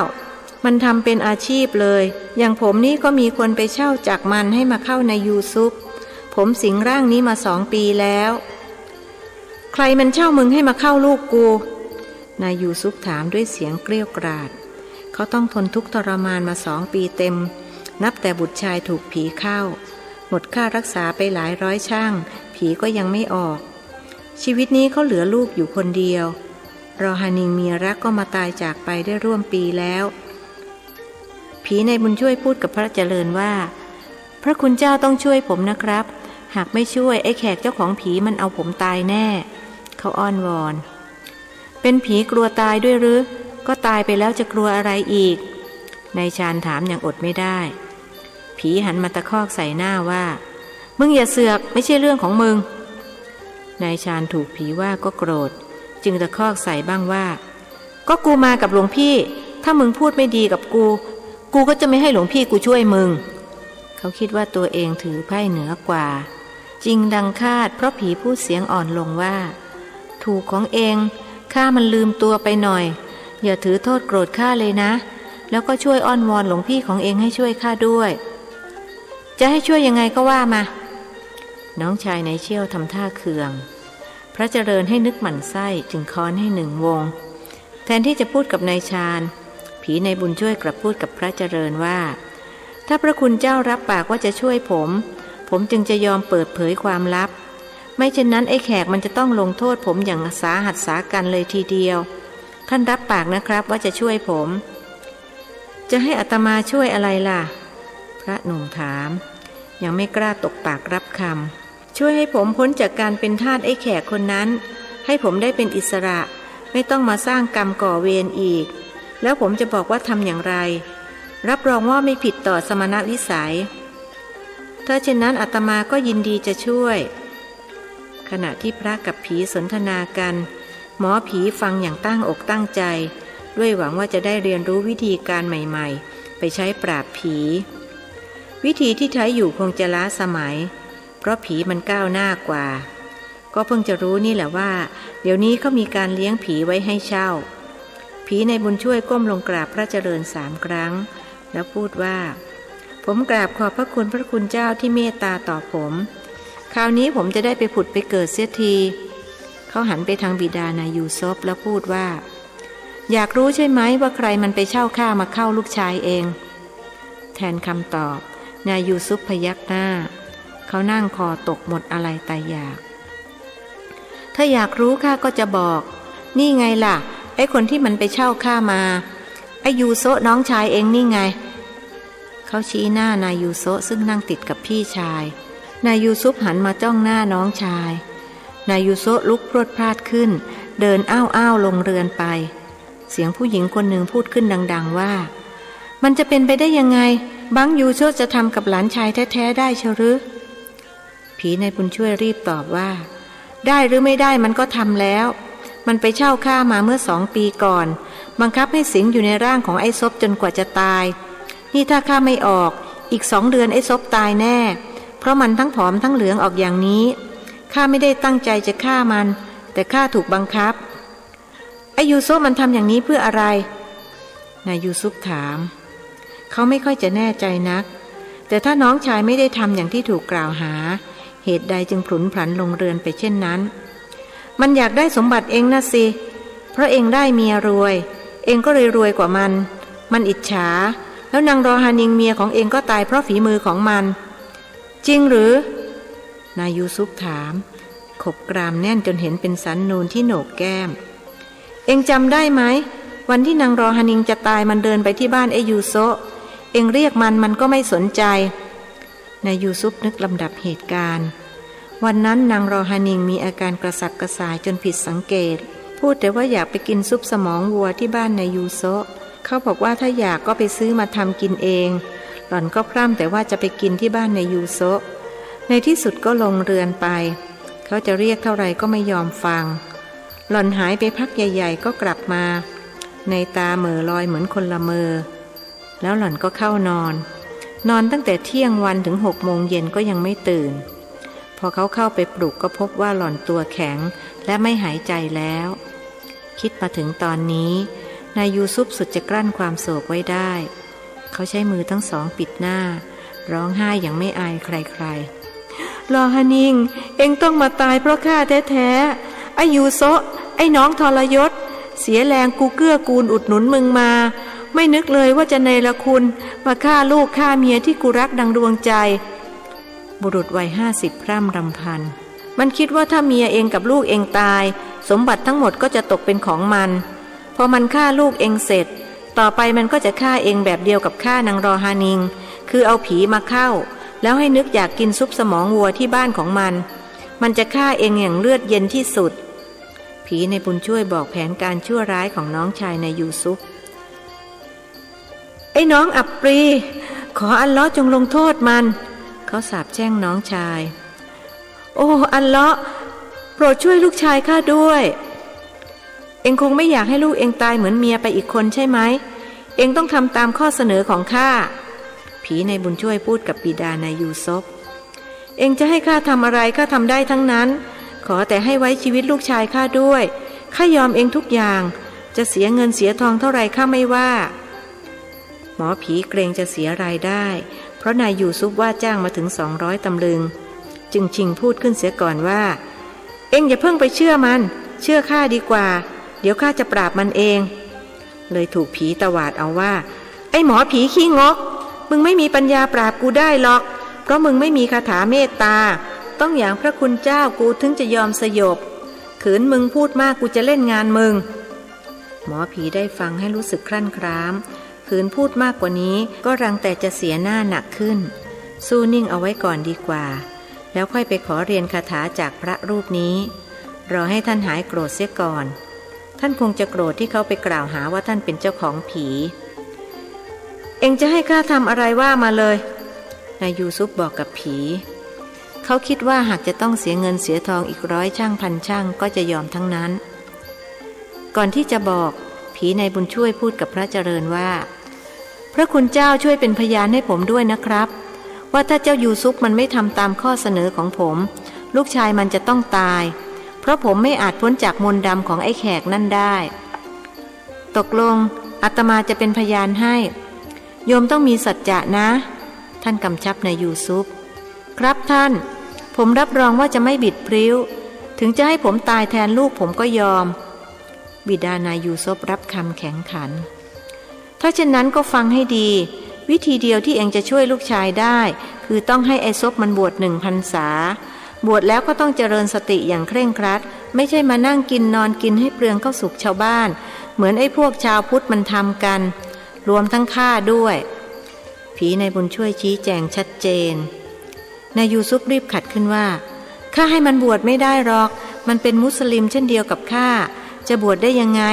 มันทำเป็นอาชีพเลยอย่างผมนี่ก็มีคนไปเช่าจากมันให้มาเข้าในยูซุปผมสิงร่างนี้มา2 ปีแล้วใครมันเช่ามึงให้มาเข้าลูกกูนายยูซุปถามด้วยเสียงเกรี้ยวกราดเขาต้องทนทุกข์ทรมานมา2 ปีเต็มนับแต่บุตรชายถูกผีเข้าหมดค่ารักษาไปหลายร้อยช่างผีก็ยังไม่ออกชีวิตนี้เขาเหลือลูกอยู่คนเดียวรอฮานิงเมียรักก็มาตายจากไปได้ร่วมปีแล้วผีในบุญช่วยพูดกับพระเจริญว่าพระคุณเจ้าต้องช่วยผมนะครับหากไม่ช่วยไอ้แขกเจ้าของผีมันเอาผมตายแน่เขาอ้อนวอนเป็นผีกลัวตายด้วยหรือก็ตายไปแล้วจะกลัวอะไรอีกนายชาญถามอย่างอดไม่ได้ผีหันมาตะคอกใส่หน้าว่ามึงอย่าเสือกไม่ใช่เรื่องของมึงนายชาญถูกผีว่าก็โกรธจึงตะคอกใส่บ้างว่าก็กูมากับหลวงพี่ถ้ามึงพูดไม่ดีกับกูก็จะไม่ให้หลวงพี่กูช่วยมึงเขาคิดว่าตัวเองถือไพ่เหนือกว่าจริงดังคาดเพราะผีพูดเสียงอ่อนลงว่าถูกของเองข้ามันลืมตัวไปหน่อยอย่าถือโทษโกรธข้าเลยนะแล้วก็ช่วยอ้อนวอนหลวงพี่ของเองให้ช่วยข้าด้วยจะให้ช่วยยังไงก็ว่ามาน้องชายนายเชี่ยวทำท่าเคืองพระเจริญให้นึกหมั่นไส้จึงค้อนให้1 วงแทนที่จะพูดกับนายชาญผีในบุญช่วยกลับพูดกับพระเจริญว่าถ้าพระคุณเจ้ารับปากว่าจะช่วยผมจึงจะยอมเปิดเผยความลับไม่เช่นนั้นไอ้แขกมันจะต้องลงโทษผมอย่างสาหัสสากันเลยทีเดียวท่านรับปากนะครับว่าจะช่วยผมจะให้อาตมาช่วยอะไรล่ะพระหนุ่มถามยังไม่กล้าตกปากรับคำช่วยให้ผมพ้นจากการเป็นทาสไอ้แขกคนนั้นให้ผมได้เป็นอิสระไม่ต้องมาสร้างกรรมก่อเวรอีกแล้วผมจะบอกว่าทำอย่างไรรับรองว่าไม่ผิดต่อสมณวิสัยถ้าเช่นนั้นอาตมาก็ยินดีจะช่วยขณะที่พระกับผีสนทนากันหมอผีฟังอย่างตั้งอกตั้งใจด้วยหวังว่าจะได้เรียนรู้วิธีการใหม่ๆไปใช้ปราบผีวิธีที่ใช้อยู่คงจะล้าสมัยเพราะผีมันก้าวหน้ากว่าก็เพิ่งจะรู้นี่แหละว่าเดี๋ยวนี้เขามีการเลี้ยงผีไว้ให้เช่าผีในบุญช่วยก้มลงกราบพระเจริญ3 ครั้ง แล้วพูดว่าผมกราบขอบพระคุณพระคุณเจ้าที่เมตตาต่อผมคราวนี้ผมจะได้ไปผุดไปเกิดเสียทีเขาหันไปทางบิดานายยูซุฟแล้วพูดว่าอยากรู้ใช่ไหมว่าใครมันไปเช่าข้ามาเข้าลูกชายเองแทนคำตอบนายยูซุฟพยักหน้าเขานั่งคอตกหมดอะไรตายอยากถ้าอยากรู้ข้าก็จะบอกนี่ไงล่ะไอ้คนที่มันไปเช่าข้ามาไอ้ยูโซะน้องชายเองนี่ไงเขาชี้หน้านายยูโซะซึ่งนั่งติดกับพี่ชายนายยูซุฟหันมาจ้องหน้าน้องชายนายยูโซะลุกพรวดพลาดขึ้นเดินอ้าวลงเรือนไปเสียงผู้หญิงคนหนึ่งพูดขึ้นดังๆว่ามันจะเป็นไปได้ยังไงบังยูโซะจะทำกับหลานชายแท้ๆได้เชียวหรือผีนายบุญช่วยรีบตอบว่าได้หรือไม่ได้มันก็ทำแล้วมันไปเช่าข้ามาเมื่อ2 ปีก่อนบังคับให้สิงอยู่ในร่างของไอ้ซบจนกว่าจะตายนี่ถ้าข้าไม่ออกอีก2 เดือนไอ้ซบตายแน่เพราะมันทั้งผอมทั้งเหลืองออกอย่างนี้ข้าไม่ได้ตั้งใจจะฆ่ามันแต่ข้าถูกบังคับไอ้ยูซุฟมันทำอย่างนี้เพื่ออะไรนายยูซุฟถามเขาไม่ค่อยจะแน่ใจนักแต่ถ้าน้องชายไม่ได้ทำอย่างที่ถูกกล่าวหาเหตุใดจึงผุนผันลงเรือนไปเช่นนั้นมันอยากได้สมบัติเองนะสิเพราะเองได้เมียรวยเองก็เลยรวยกว่ามันอิจฉาแล้วนางรอฮานิงเมียของเองก็ตายเพราะฝีมือของมันจริงหรือนายยูซุฟถามขบกรามแน่นจนเห็นเป็นสันนูนที่โหนกแก้มเองจำได้ไหมวันที่นางรอฮานิงจะตายมันเดินไปที่บ้านไอ้ยูโซะเองเรียกมันก็ไม่สนใจนายยูซุฟนึกลำดับเหตุการณ์วันนั้นนางรอฮานิงมีอาการกระสับกระส่ายจนผิดสังเกตพูดแต่ว่าอยากไปกินซุปสมองวัวที่บ้านนายยูโซะเขาบอกว่าถ้าอยากก็ไปซื้อมาทำกินเองหล่อนก็พร่ำแต่ว่าจะไปกินที่บ้านนายยูโซะในที่สุดก็ลงเรือนไปเขาจะเรียกเท่าไรก็ไม่ยอมฟังหล่อนหายไปพักใหญ่ๆก็กลับมาในตาเหม่อลอยเหมือนคนละเมอแล้วหล่อนก็เข้านอนตั้งแต่เที่ยงวันถึง6 โมงเย็นก็ยังไม่ตื่นพอเขาเข้าไปปลุกก็พบว่าหล่อนตัวแข็งและไม่หายใจแล้วคิดมาถึงตอนนี้นายยูซุฟสุดจะกลั้นความโศกไว้ได้เขาใช้มือทั้งสองปิดหน้าร้องไห้อย่างไม่อายใครๆรอฮานิงเอ็งต้องมาตายเพราะข้าแท้ๆไอ้ยูโซะไอ้น้องทรยศเสียแรงกูเกื้อกูลอุดหนุนมึงมาไม่นึกเลยว่าจะเนรคุณมาฆ่าลูกฆ่าเมียที่กูรักดังดวงใจบุรุษวัย50พร่ำรำพันมันคิดว่าถ้าเมียเองกับลูกเองตายสมบัติทั้งหมดก็จะตกเป็นของมันพอมันฆ่าลูกเองเสร็จต่อไปมันก็จะฆ่าเองแบบเดียวกับฆ่านางรอฮานิงคือเอาผีมาเข้าแล้วให้นึกอยากกินซุปสมองวัวที่บ้านของมันจะฆ่าเองอย่างเลือดเย็นที่สุดผีในบุญช่วยบอกแผนการชั่วร้ายของน้องชายนายยูซุฟไอ้น้องอับปรีขออัลเลาะห์จงลงโทษมันเขาสาปแช่งน้องชายโอ้อัลเลาะห์โปรดช่วยลูกชายข้าด้วยเองคงไม่อยากให้ลูกเองตายเหมือนเมียไปอีกคนใช่ไหมเองต้องทำตามข้อเสนอของข้าผีในบุญช่วยพูดกับบิดานายยูซุฟเองจะให้ข้าทำอะไรข้าทำได้ทั้งนั้นขอแต่ให้ไว้ชีวิตลูกชายข้าด้วยข้ายอมเองทุกอย่างจะเสียเงินเสียทองเท่าไรข้าไม่ว่าหมอผีเกรงจะเสียรายได้เพราะนายยูซุฟว่าจ้างมาถึง200 ตำลึงจึงชิงพูดขึ้นเสียก่อนว่าเอ็งอย่าเพิ่งไปเชื่อมันเชื่อข้าดีกว่าเดี๋ยวข้าจะปราบมันเองเลยถูกผีตวาดเอาว่าไอ้หมอผีขี้งกมึงไม่มีปัญญาปราบกูได้หรอกเพราะมึงไม่มีคาถาเมตตาต้องอย่างพระคุณเจ้ากูถึงจะยอมสยบขืนมึงพูดมากกูจะเล่นงานมึงหมอผีได้ฟังให้รู้สึกครั่นคร้ามขืนพูดมากกว่านี้ก็รังแต่จะเสียหน้าหนักขึ้นสู้นิ่งเอาไว้ก่อนดีกว่าแล้วค่อยไปขอเรียนคาถาจากพระรูปนี้รอให้ท่านหายโกรธเสียก่อนท่านคงจะโกรธที่เขาไปกล่าวหาว่าท่านเป็นเจ้าของผีเอ็งจะให้ข้าทำอะไรว่ามาเลยนายยูซุฟบอกกับผีเขาคิดว่าหากจะต้องเสียเงินเสียทองอีก100 ช่างพันช่างก็จะยอมทั้งนั้นก่อนที่จะบอกผีนายบุญช่วยพูดกับพระเจริญว่าพระคุณเจ้าช่วยเป็นพยานให้ผมด้วยนะครับว่าถ้าเจ้ายูซุฟมันไม่ทำตามข้อเสนอของผมลูกชายมันจะต้องตายเพราะผมไม่อาจพ้นจากมนต์ดำของไอ้แขกนั่นได้ตกลงอาตมาจะเป็นพยานให้ โยมต้องมีสัจจะนะท่านกำชับนายยูซุฟครับท่านผมรับรองว่าจะไม่บิดพริ้วถึงจะให้ผมตายแทนลูกผมก็ยอมบิดานายยูซุฟรับคำแข็งขันถ้าเช่นนั้นก็ฟังให้ดีวิธีเดียวที่เองจะช่วยลูกชายได้คือต้องให้ไอ้ซุฟมันบวช1 พรรษาบวชแล้วก็ต้องเจริญสติอย่างเคร่งครัดไม่ใช่มานั่งกินนอนกินให้เปลืองข้าวสุกชาวบ้านเหมือนไอ้พวกชาวพุทธมันทำกันรวมทั้งข้าด้วยผีนายบุญช่วยชี้แจงชัดเจนนายยูซุฟรีบขัดขึ้นว่าข้าให้มันบวชไม่ได้หรอกมันเป็นมุสลิมเช่นเดียวกับข้าจะบวชได้ยังไง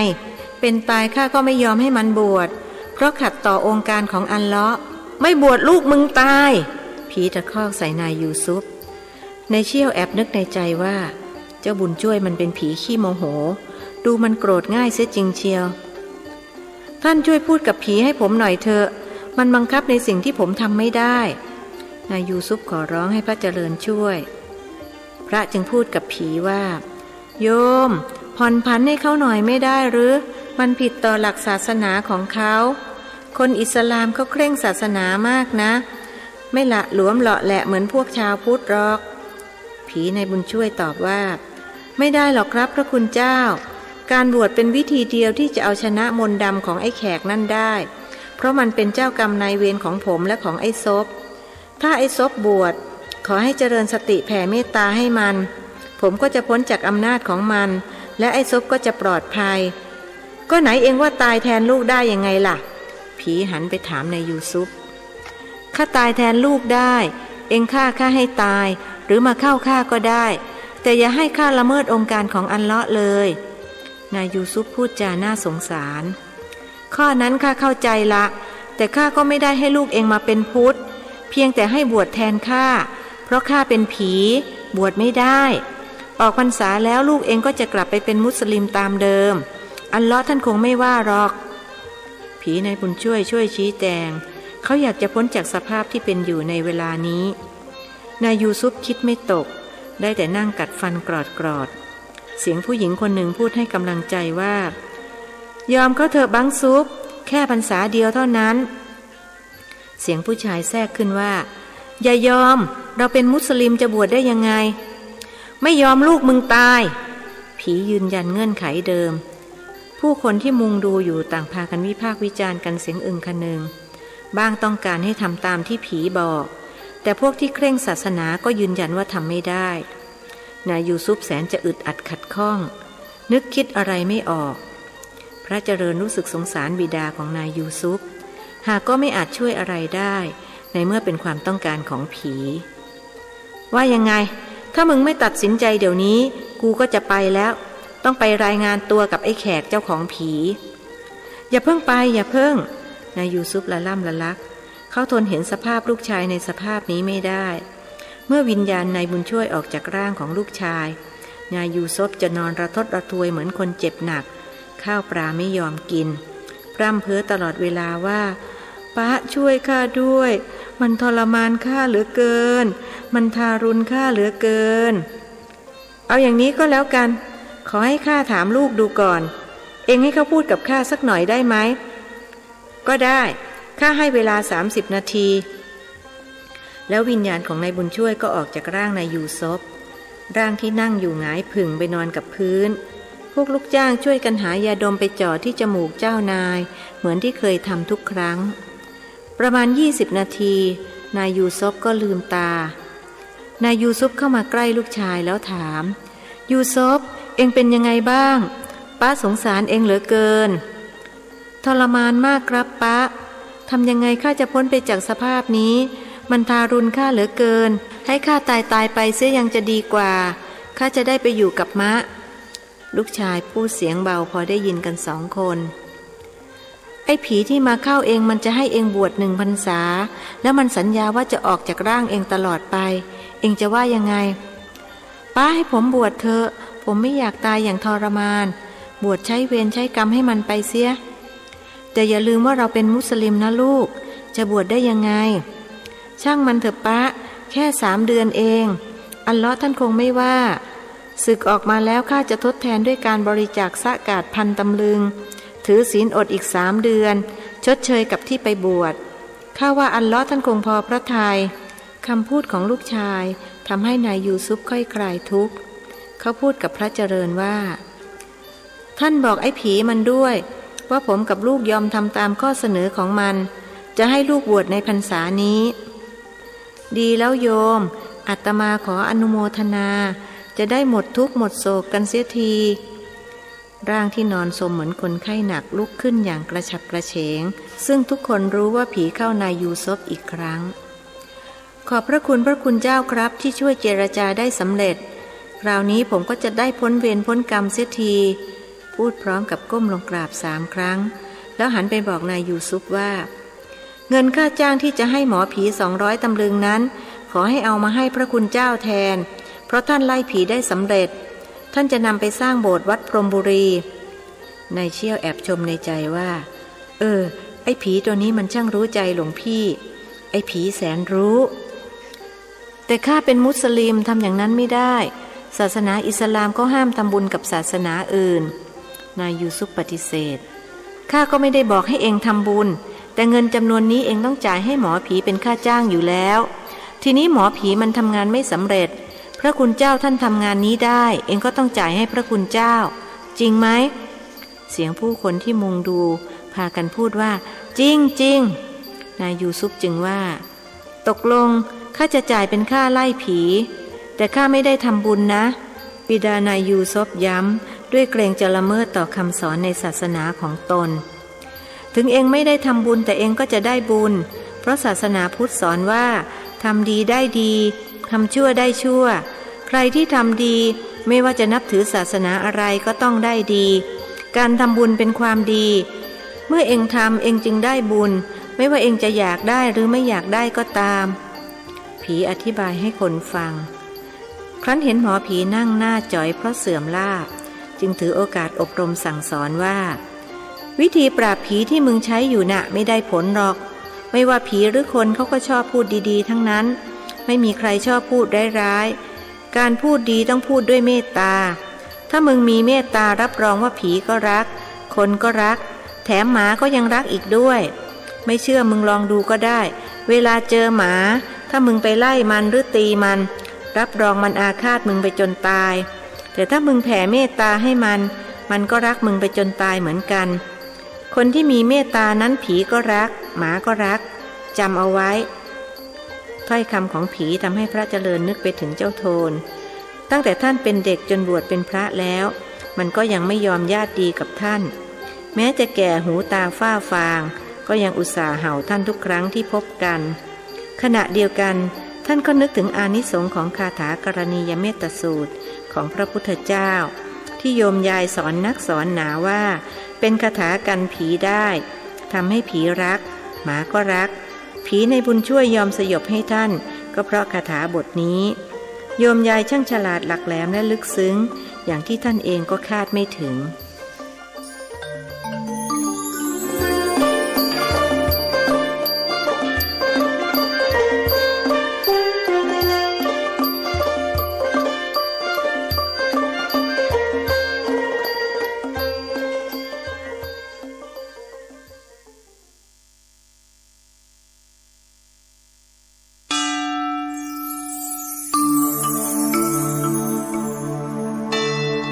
เป็นตายข้าก็ไม่ยอมให้มันบวชเพราะขัดต่อองค์การของอัลเลาะห์ไม่บวชลูกมึงตายผีตะคอกใส่นายยูซุฟนายเชี่ยวแอบนึกในใจว่าเจ้าบุญช่วยมันเป็นผีขี้โมโหดูมันโกรธง่ายเสียจริงเชียวท่านช่วยพูดกับผีให้ผมหน่อยเถอะมันบังคับในสิ่งที่ผมทำไม่ได้นายยูซุฟขอร้องให้พระเจริญช่วยพระจึงพูดกับผีว่าโยมผ่อนผันให้เขาหน่อยไม่ได้หรือมันผิดต่อหลักศาสนาของเขาคนอิสลามเขาเคร่งศาสนามากนะไม่ละหลวมเหลาะแหละเหมือนพวกชาวพุทธหรอกผีนายบุญช่วยตอบว่าไม่ได้หรอกครับพระคุณเจ้าการบวชเป็นวิธีเดียวที่จะเอาชนะมนต์ดำของไอ้แขกนั่นได้เพราะมันเป็นเจ้ากรรมนายเวรของผมและของไอ้ซบถ้าไอ้ซบบวชขอให้เจริญสติแผ่เมตตาให้มันผมก็จะพ้นจากอำนาจของมันและไอ้ซบก็จะปลอดภัยก็ไหนเองว่าตายแทนลูกได้ยังไงล่ะผีหันไปถามนายยูซุฟข้าตายแทนลูกได้เองฆ่าข้าให้ตายหรือมาเข้าข้าก็ได้แต่อย่าให้ข้าละเมิดองค์การของอัลเลาะห์เลยนายยูซุฟพูดจาน่าสงสารข้อนั้นข้าเข้าใจละแต่ข้าก็ไม่ได้ให้ลูกเองมาเป็นพุทธเพียงแต่ให้บวชแทนข้าเพราะข้าเป็นผีบวชไม่ได้ออกพรรษาแล้วลูกเองก็จะกลับไปเป็นมุสลิมตามเดิมอัลเลาะห์ท่านคงไม่ว่าหรอกผีนายบุญช่วยชี้แจงเขาอยากจะพ้นจากสภาพที่เป็นอยู่ในเวลานี้นายยูซุฟคิดไม่ตกได้แต่นั่งกัดฟันกรอดเสียงผู้หญิงคนหนึ่งพูดให้กำลังใจว่ายอมเขาเถอะบังซุฟแค่พรรษาเดียวเท่านั้นเสียงผู้ชายแทรกขึ้นว่าอย่ายอมเราเป็นมุสลิมจะบวชได้ยังไงไม่ยอมลูกมึงตายผียืนยันเงื่อนไขเดิมผู้คนที่มุงดูอยู่ต่างพากันวิพากษ์วิจารณ์กันเสียงอึงคนึงบ้างต้องการให้ทำตามที่ผีบอกแต่พวกที่เคร่งศาสนาก็ยืนยันว่าทำไม่ได้นายยูซุฟแสนจะอึดอัดขัดข้องนึกคิดอะไรไม่ออกพระเจริญรู้สึกสงสารบิดาของนายยูซุฟหากก็ไม่อาจช่วยอะไรได้ในเมื่อเป็นความต้องการของผีว่ายังไงถ้ามึงไม่ตัดสินใจเดี๋ยวนี้กูก็จะไปแล้วต้องไปรายงานตัวกับไอ้แขกเจ้าของผีอย่าเพิ่งไปอย่าเพิ่งนายยูซุฟละล่ำละลักเขาทนเห็นสภาพลูกชายในสภาพนี้ไม่ได้เมื่อวิญญาณนายบุญช่วยออกจากร่างของลูกชายนายยูซุฟจะนอนระทดระทวยเหมือนคนเจ็บหนักข้าวปลาไม่ยอมกินพร่ำเพ้อตลอดเวลาว่าป้าช่วยข้าด้วยมันทรมานข้าเหลือเกินมันทารุณข้าเหลือเกินเอาอย่างนี้ก็แล้วกันขอให้ข้าถามลูกดูก่อนเองให้เขาพูดกับข้าสักหน่อยได้ไหมก็ได้ข้าให้เวลา30 นาทีแล้ววิญญาณของนายบุญช่วยก็ออกจากร่างนายยูซุฟร่างที่นั่งอยู่หงายผึ่งไปนอนกับพื้นพวกลูกจ้างช่วยกันหายาดมไปจ่อที่จมูกเจ้านายเหมือนที่เคยทำทุกครั้งประมาณ20 นาทีนายยูซุฟก็ลืมตานายยูซุฟเข้ามาใกล้ลูกชายแล้วถามยูซุฟเอ็งเป็นยังไงบ้างป้าสงสารเอ็งเหลือเกินทรมานมากครับป้าทำยังไงข้าจะพ้นไปจากสภาพนี้มันทารุณข้าเหลือเกินให้ข้าตายไปเสียยังจะดีกว่าข้าจะได้ไปอยู่กับมะลูกชายพูดเสียงเบาพอได้ยินกัน2 คนไอ้ผีที่มาเข้าเองมันจะให้เองบวช1 พรรษาแล้วมันสัญญาว่าจะออกจากร่างเองตลอดไปเองจะว่ายังไงป้าให้ผมบวชเถอะผมไม่อยากตายอย่างทรมานบวชใช้เวรใช้กรรมให้มันไปเสียแต่อย่าลืมว่าเราเป็นมุสลิมนะลูกจะบวชได้ยังไงช่างมันเถอะป้าแค่3 เดือนเองอัลเลาะห์ท่านคงไม่ว่าศึกออกมาแล้วข้าจะทดแทนด้วยการบริจาคซะกาด1,000 ตำลึงถือศีลอดอีก3 เดือนชดเชยกับที่ไปบวช ข้าว่าอัลเลาะห์ท่านคงพอพระทัยคำพูดของลูกชายทำให้นายยูซุฟค่อยคลายทุกข์เขาพูดกับพระเจริญว่าท่านบอกไอ้ผีมันด้วยว่าผมกับลูกยอมทำตามข้อเสนอของมันจะให้ลูกบวชในพรรษานี้ดีแล้วโยมอาตมาขออนุโมทนาจะได้หมดทุกข์หมดโศกกันเสียทีร่างที่นอนสมเหมือนคนไข้หนักลุกขึ้นอย่างกระฉับกระเฉงซึ่งทุกคนรู้ว่าผีเข้านายยูซุฟอีกครั้งขอบพระคุณพระคุณเจ้าครับที่ช่วยเจรจาได้สำเร็จคราวนี้ผมก็จะได้พ้นเวรพ้นกรรมเสียทีพูดพร้อมกับก้มลงกราบ3 ครั้งแล้วหันไปบอกนายยูซุฟว่าเงินค่าจ้างที่จะให้หมอผี200 ตำลึงนั้นขอให้เอามาให้พระคุณเจ้าแทนเพราะท่านไล่ผีได้สำเร็จท่านจะนำไปสร้างโบสถ์วัดพรหมบุรีนายเชี่ยวแอบชมในใจว่าไอ้ผีตัวนี้มันช่างรู้ใจหลวงพี่ไอ้ผีแสนรู้แต่ข้าเป็นมุสลิมทำอย่างนั้นไม่ได้ศาสนาอิสลามก็ห้ามทำบุญกับศาสนาอื่นนายยูซุฟปฏิเสธข้าก็ไม่ได้บอกให้เองทำบุญแต่เงินจำนวนนี้เองต้องจ่ายให้หมอผีเป็นค่าจ้างอยู่แล้วทีนี้หมอผีมันทำงานไม่สำเร็จพระคุณเจ้าท่านทำงานนี้ได้เองก็ต้องจ่ายให้พระคุณเจ้าจริงไหมเสียงผู้คนที่มุงดูพากันพูดว่าจริงจริงนายยูซุฟจึงว่าตกลงข้าจะจ่ายเป็นค่าไล่ผีแต่ข้าไม่ได้ทำบุญนะบิดานายยูซุฟย้ำด้วยเกรงจะละเมิดต่อคำสอนในศาสนาของตนถึงเองไม่ได้ทำบุญแต่เองก็จะได้บุญเพราะศาสนาพุทธสอนว่าทำดีได้ดีทำชั่วได้ชั่วใครที่ทำดีไม่ว่าจะนับถือศาสนาอะไรก็ต้องได้ดีการทำบุญเป็นความดีเมื่อเองทำเองจึงได้บุญไม่ว่าเองจะอยากได้หรือไม่อยากได้ก็ตามผีอธิบายให้คนฟังครั้นเห็นหมอผีนั่งหน้าจ๋อยเพราะเสื่อมลาภจึงถือโอกาสอบรมสั่งสอนว่าวิธีปราบผีที่มึงใช้อยู่น่ะไม่ได้ผลหรอกไม่ว่าผีหรือคนเขาก็ชอบพูดดีๆทั้งนั้นไม่มีใครชอบพูดร้ายๆการพูดดีต้องพูดด้วยเมตตาถ้ามึงมีเมตตารับรองว่าผีก็รักคนก็รักแถมหมาก็ยังรักอีกด้วยไม่เชื่อมึงลองดูก็ได้เวลาเจอหมาถ้ามึงไปไล่มันหรือตีมันรับรองมันอาฆาตมึงไปจนตายแต่ถ้ามึงแผ่เมตตาให้มันก็รักมึงไปจนตายเหมือนกันคนที่มีเมตตานั้นผีก็รักหมาก็รักจำเอาไว้ถ้อยคำของผีทำให้พระเจริญนึกไปถึงเจ้าโทนตั้งแต่ท่านเป็นเด็กจนบวชเป็นพระแล้วมันก็ยังไม่ยอมญาติดีกับท่านแม้จะแก่หูตาฝ้าฟางก็ยังอุตส่าห์เห่าท่านทุกครั้งที่พบกันขณะเดียวกันท่านก็นึกถึงอานิสงส์ของคาถากรณียเมตสูตรของพระพุทธเจ้าที่โยมยายสอนนักสอนหนาว่าเป็นคาถากันผีได้ทำให้ผีรักหมาก็รักผีในบุญช่วยยอมสยบให้ท่านก็เพราะคาถาบทนี้โยมยายช่างฉลาดหลักแหลมและลึกซึ้งอย่างที่ท่านเองก็คาดไม่ถึง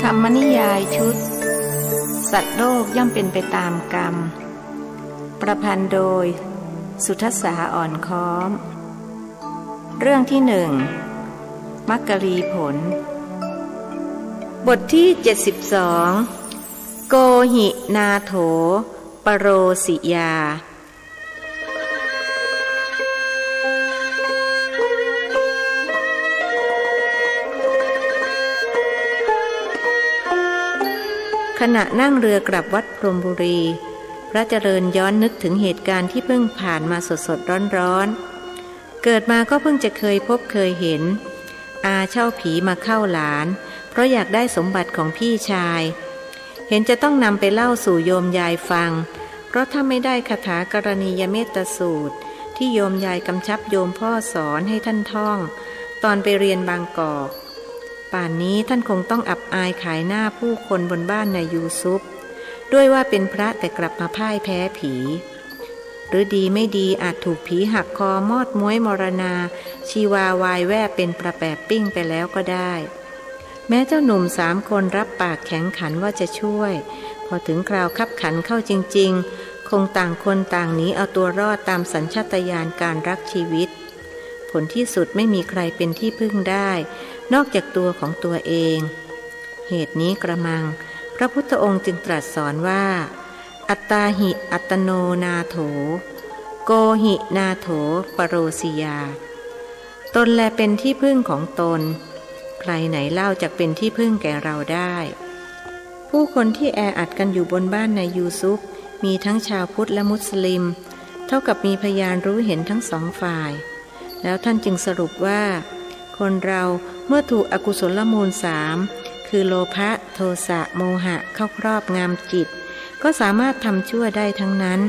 ธรรมนิยายชุดสัตว์โลกย่อมเป็นไปตามกรรมประพันธ์โดยสุทัสสาอ่อนค้อมเรื่องที่1มักกลีผลบทที่72โกหินาโถปโรสิยาขณะนั่งเรือกลับวัดพรหมบุรีพระเจริญย้อนนึกถึงเหตุการณ์ที่เพิ่งผ่านมาสดๆร้อนๆเกิดมาก็เพิ่งจะเคยพบเคยเห็นอาเช่าผีมาเข้าหลานเพราะอยากได้สมบัติของพี่ชายเห็นจะต้องนำไปเล่าสู่โยมยายฟังเพราะถ้าไม่ได้คาถากรณียเมตสูตรที่โยมยายกำชับโยมพ่อสอนให้ท่านท่องตอนไปเรียนบางกอกป่านนี้ท่านคงต้องอับอายขายหน้าผู้คนบนบ้านนายยูซุฟด้วยว่าเป็นพระแต่กลับมาพ่ายแพ้ผี หรือดีไม่ดีอาจถูกผีหักคอมอดม้วยมรณาชีวาวายแว่เป็นประแปบปิ้งไปแล้วก็ได้แม้เจ้าหนุ่ม3 คนรับปากแข็งขันว่าจะช่วยพอถึงคราวคับขันเข้าจริงๆคงต่างคนต่างหนีเอาตัวรอดตามสัญชาตญาณการรักชีวิตผลที่สุดไม่มีใครเป็นที่พึ่งได้นอกจากตัวของตัวเองเหตุนี้กระมังพระพุทธองค์จึงตรัสสอนว่าอัตตาหิอัตโนนาโถโกหินาโถปโรสิยาตนแลเป็นที่พึ่งของตนใครไหนเล่าจะเป็นที่พึ่งแก่เราได้ผู้คนที่แออัดกันอยู่บนบ้านนายยูซุฟมีทั้งชาวพุทธและมุสลิมเท่ากับมีพยานรู้เห็นทั้งสองฝ่ายแล้วท่านจึงสรุปว่าคนเราเมื่อถูกอกุศลมูล3คือโลภะโทสะโมหะเข้าครอบงำจิตก็สามารถทำชั่วได้ทั้งนั้น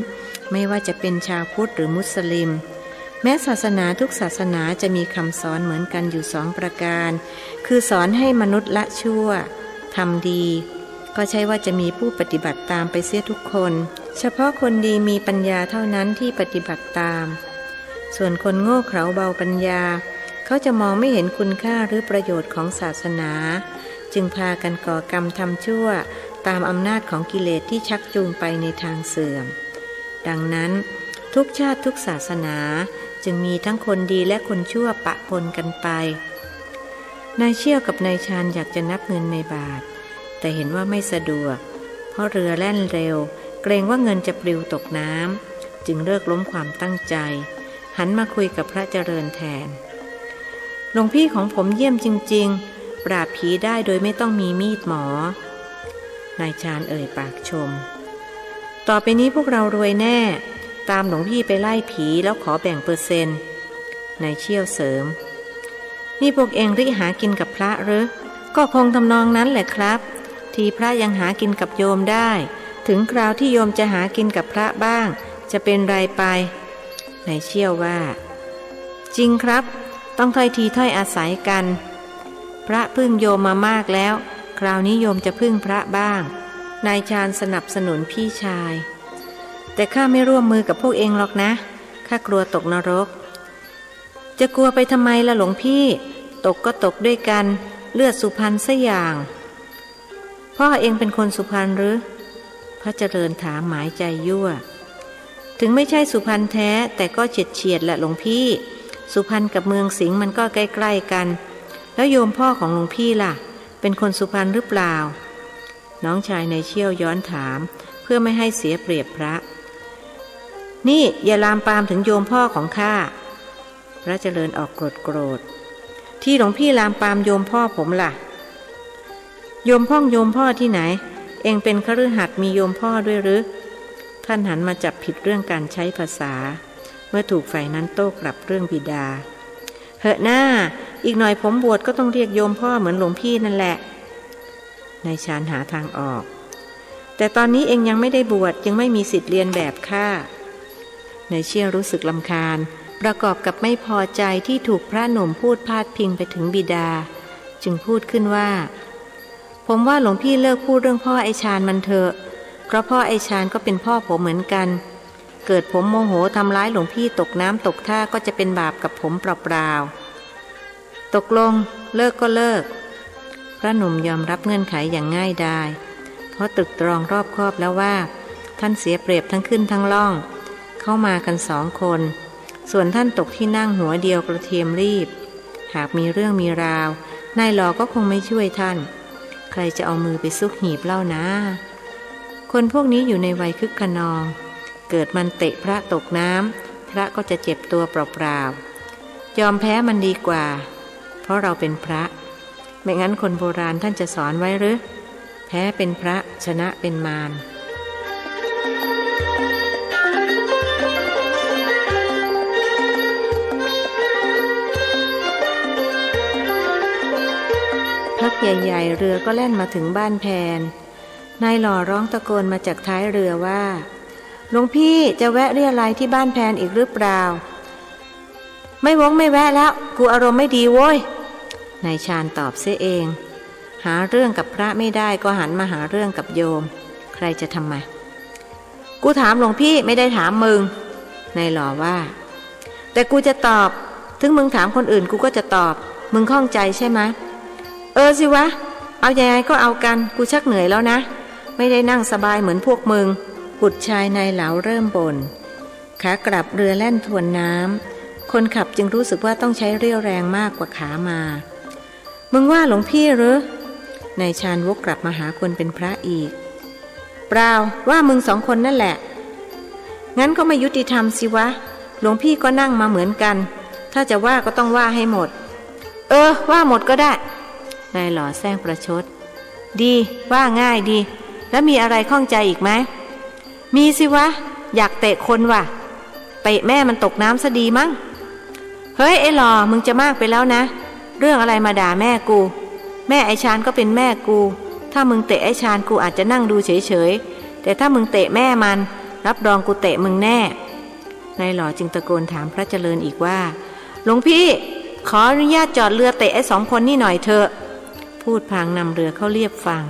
ไม่ว่าจะเป็นชาวพุทธหรือมุสลิมแม้ศาสนาทุกศาสนาจะมีคำสอนเหมือนกันอยู่2 ประการคือสอนให้มนุษย์ละชั่วทำดีก็ใช่ว่าจะมีผู้ปฏิบัติตามไปเสียทุกคนเฉพาะคนดีมีปัญญาเท่านั้นที่ปฏิบัติตามส่วนคนโง่เขลาเบาปัญญาเขาจะมองไม่เห็นคุณค่าหรือประโยชน์ของศาสนาจึงพากันก่อกรรมทำชั่วตามอำนาจของกิเลสที่ชักจูงไปในทางเสื่อมดังนั้นทุกชาติทุกศาสนาจึงมีทั้งคนดีและคนชั่วปะปนกันไปนายเชี่ยวกับนายชาญอยากจะนับเงินในบาทแต่เห็นว่าไม่สะดวกเพราะเรือแล่นเร็วเกรงว่าเงินจะปลิวตกน้ำจึงเลิกล้มความตั้งใจหันมาคุยกับพระเจริญแทนหลวงพี่ของผมเยี่ยมจริงๆปราบผีได้โดยไม่ต้องมีมีดหมอนายชาญเอ่ยปากชมต่อไปนี้พวกเรารวยแน่ตามหลวงพี่ไปไล่ผีแล้วขอแบ่งเปอร์เซ็นต์นายเชี่ยวเสริมนี่พวกเองริหากินกับพระหรือก็คงทำนองนั้นแหละครับทีพระยังหากินกับโยมได้ถึงคราวที่โยมจะหากินกับพระบ้างจะเป็นไรไปนายเชี่ยวว่าจริงครับต้องถ้อยทีถ้อยอาศัยกันพระพึ่งโยมมามากแล้วคราวนี้โยมจะพึ่งพระบ้างนายชาญสนับสนุนพี่ชายแต่ข้าไม่ร่วมมือกับพวกเองหรอกนะข้ากลัวตกนรกจะกลัวไปทำไมล่ะหลวงพี่ตกก็ตกด้วยกันเลือดสุพรรณซะอย่างพ่อเองเป็นคนสุพรรณหรือพระเจริญถามหมายใจยั่วถึงไม่ใช่สุพรรณแท้แต่ก็เฉียดแหละหลวงพี่สุพรรณกับเมืองสิงห์มันก็ใกล้ๆกันแล้วโยมพ่อของหลวงพี่ล่ะเป็นคนสุพรรณหรือเปล่าน้องชายในเชี่ยวย้อนถามเพื่อไม่ให้เสียเปรียบพระนี่อย่าลามปามถึงโยมพ่อของข้าพระเจริญออกโกรธที่หลวงพี่ลามปามโยมพ่อผมล่ะโยมพ่อที่ไหนเองเป็นคฤหัสถ์มีโยมพ่อด้วยหรือท่านหันมาจับผิดเรื่องการใช้ภาษาเมื่อถูกฝ่ายนั้นโต้กลับเรื่องบิดาเหอะหน้าอีกหน่อยผมบวชก็ต้องเรียกโยมพ่อเหมือนหลวงพี่นั่นแหละนายชาญหาทางออกแต่ตอนนี้เองยังไม่ได้บวชจึงไม่มีสิทธิ์เรียนแบบข้านายเชี่ยวรู้สึกรำคาญประกอบกับไม่พอใจที่ถูกพระหนุ่มพูดพาดพิงไปถึงบิดาจึงพูดขึ้นว่าผมว่าหลวงพี่เลิกพูดเรื่องพ่อไอชาญมันเถอะเพราะพ่อไอชาญก็เป็นพ่อผมเหมือนกันเกิดผมโมโหทำร้ายหลวงพี่ตกน้ำตกท่าก็จะเป็นบาปกับผมเปล่าๆตกลงเลิกก็เลิกพระหนุ่มยอมรับเงื่อนไขอย่างง่ายดายเพราะตรึกตรองรอบคอบแล้วว่าท่านเสียเปรียบทั้งขึ้นทั้งล่องเข้ามากัน2 คนส่วนท่านตกที่นั่งหัวเดียวกระเทียมรีบหากมีเรื่องมีราวนายหลอก็คงไม่ช่วยท่านใครจะเอามือไปซุกหีบเล่านะคนพวกนี้อยู่ในวัยคึกขนองเกิดมันเตะพระตกน้ำพระก็จะเจ็บตัวเปล่าๆยอมแพ้มันดีกว่าเพราะเราเป็นพระไม่งั้นคนโบราณท่านจะสอนไว้หรือแพ้เป็นพระชนะเป็นมารพักใหญ่ๆเรือก็แล่นมาถึงบ้านแพนนายหล่อร้องตะโกนมาจากท้ายเรือว่าหลวงพี่จะแวะเรียรัยที่บ้านแพนอีกหรือเปล่าไม่แวะแล้วกูอารมณ์ไม่ดีโว้ยนายชาญตอบเสียเองหาเรื่องกับพระไม่ได้ก็หันมาหาเรื่องกับโยมใครจะทำไมกูถามหลวงพี่ไม่ได้ถามมึง นายหล่อว่าแต่กูจะตอบถึงมึงถามคนอื่นกูก็จะตอบมึงข้องใจใช่ไหมสิวะเอายังไงก็เอากันกูชักเหนื่อยแล้วนะไม่ได้นั่งสบายเหมือนพวกมึงบุตรชายนายเหลาเริ่มบ่นขากลับเรือแล่นทวนน้ำคนขับจึงรู้สึกว่าต้องใช้เรี่ยวแรงมากกว่าขามามึงว่าหลวงพี่หรือนายชาญวกกลับมาหาคนเป็นพระอีกเปล่าว่ามึงสองคนนั่นแหละงั้นก็ไม่ยุติธรรมสิวะหลวงพี่ก็นั่งมาเหมือนกันถ้าจะว่าก็ต้องว่าให้หมดว่าหมดก็ได้นายหล่อแซงประชดดีว่าง่ายดีแล้วมีอะไรข้องใจอีกไหมมีสิวะอยากเตะคนว่ะเตะแม่มันตกน้ำซะดีมั้งเฮ้ยไอ้หล่อมึงจะมากไปแล้วนะเรื่องอะไรมาด่าแม่กูแม่ไอ้ชาญก็เป็นแม่กูถ้ามึงเตะไอ้ชาญกูอาจจะนั่งดูเฉยๆแต่ถ้ามึงเตะแม่มันรับรองกูเตะมึงแน่นายหล่อจึงตะโกนถามพระเจริญอีกว่าหลวงพี่ขออนุญาตจอดเรือเตะไอ้สองคนนี่หน่อยเถอะพูดพลางนำเรือเข้าเรียบฝั่ง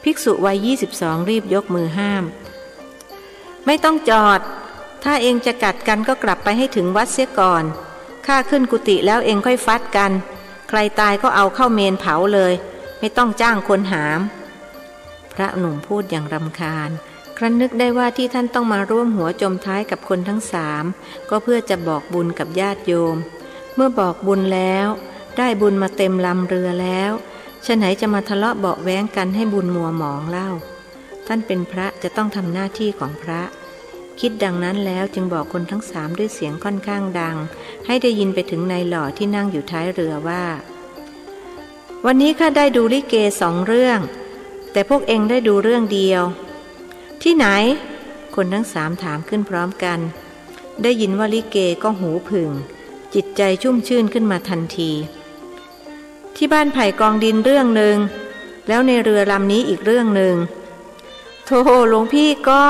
ภิกษุวัย22รีบยกมือห้ามไม่ต้องจอดถ้าเองจะกัดกันก็กลับไปให้ถึงวัดเสียก่อนข้าขึ้นกุฏิแล้วเองค่อยฟัดกันใครตายก็เอาเข้าเมนเผาเลยไม่ต้องจ้างคนหามพระหนุ่มพูดอย่างรำคาญครั้นนึกได้ว่าที่ท่านต้องมาร่วมหัวจมท้ายกับคนทั้ง3ก็เพื่อจะบอกบุญกับญาติโยมเมื่อบอกบุญแล้วได้บุญมาเต็มลำเรือแล้วฉะไหนจะมาทะเลาะเบาะแว้งกันให้บุญมัวหมองเล่าท่านเป็นพระจะต้องทำหน้าที่ของพระคิดดังนั้นแล้วจึงบอกคนทั้ง3ด้วยเสียงค่อนข้างดังให้ได้ยินไปถึงนายหล่อที่นั่งอยู่ท้ายเรือว่าวันนี้ข้าได้ดูลิเก2 เรื่องแต่พวกเองได้ดูเรื่องเดียวที่ไหนคนทั้ง3ถามขึ้นพร้อมกันได้ยินว่าลิเกก็หูผึ่งจิตใจชุ่มชื่นขึ้นมาทันทีที่บ้านไผ่กองดินเรื่องหนึ่งแล้วในเรือลำนี้อีกเรื่องหนึ่งโธ่หลวงพี่ก็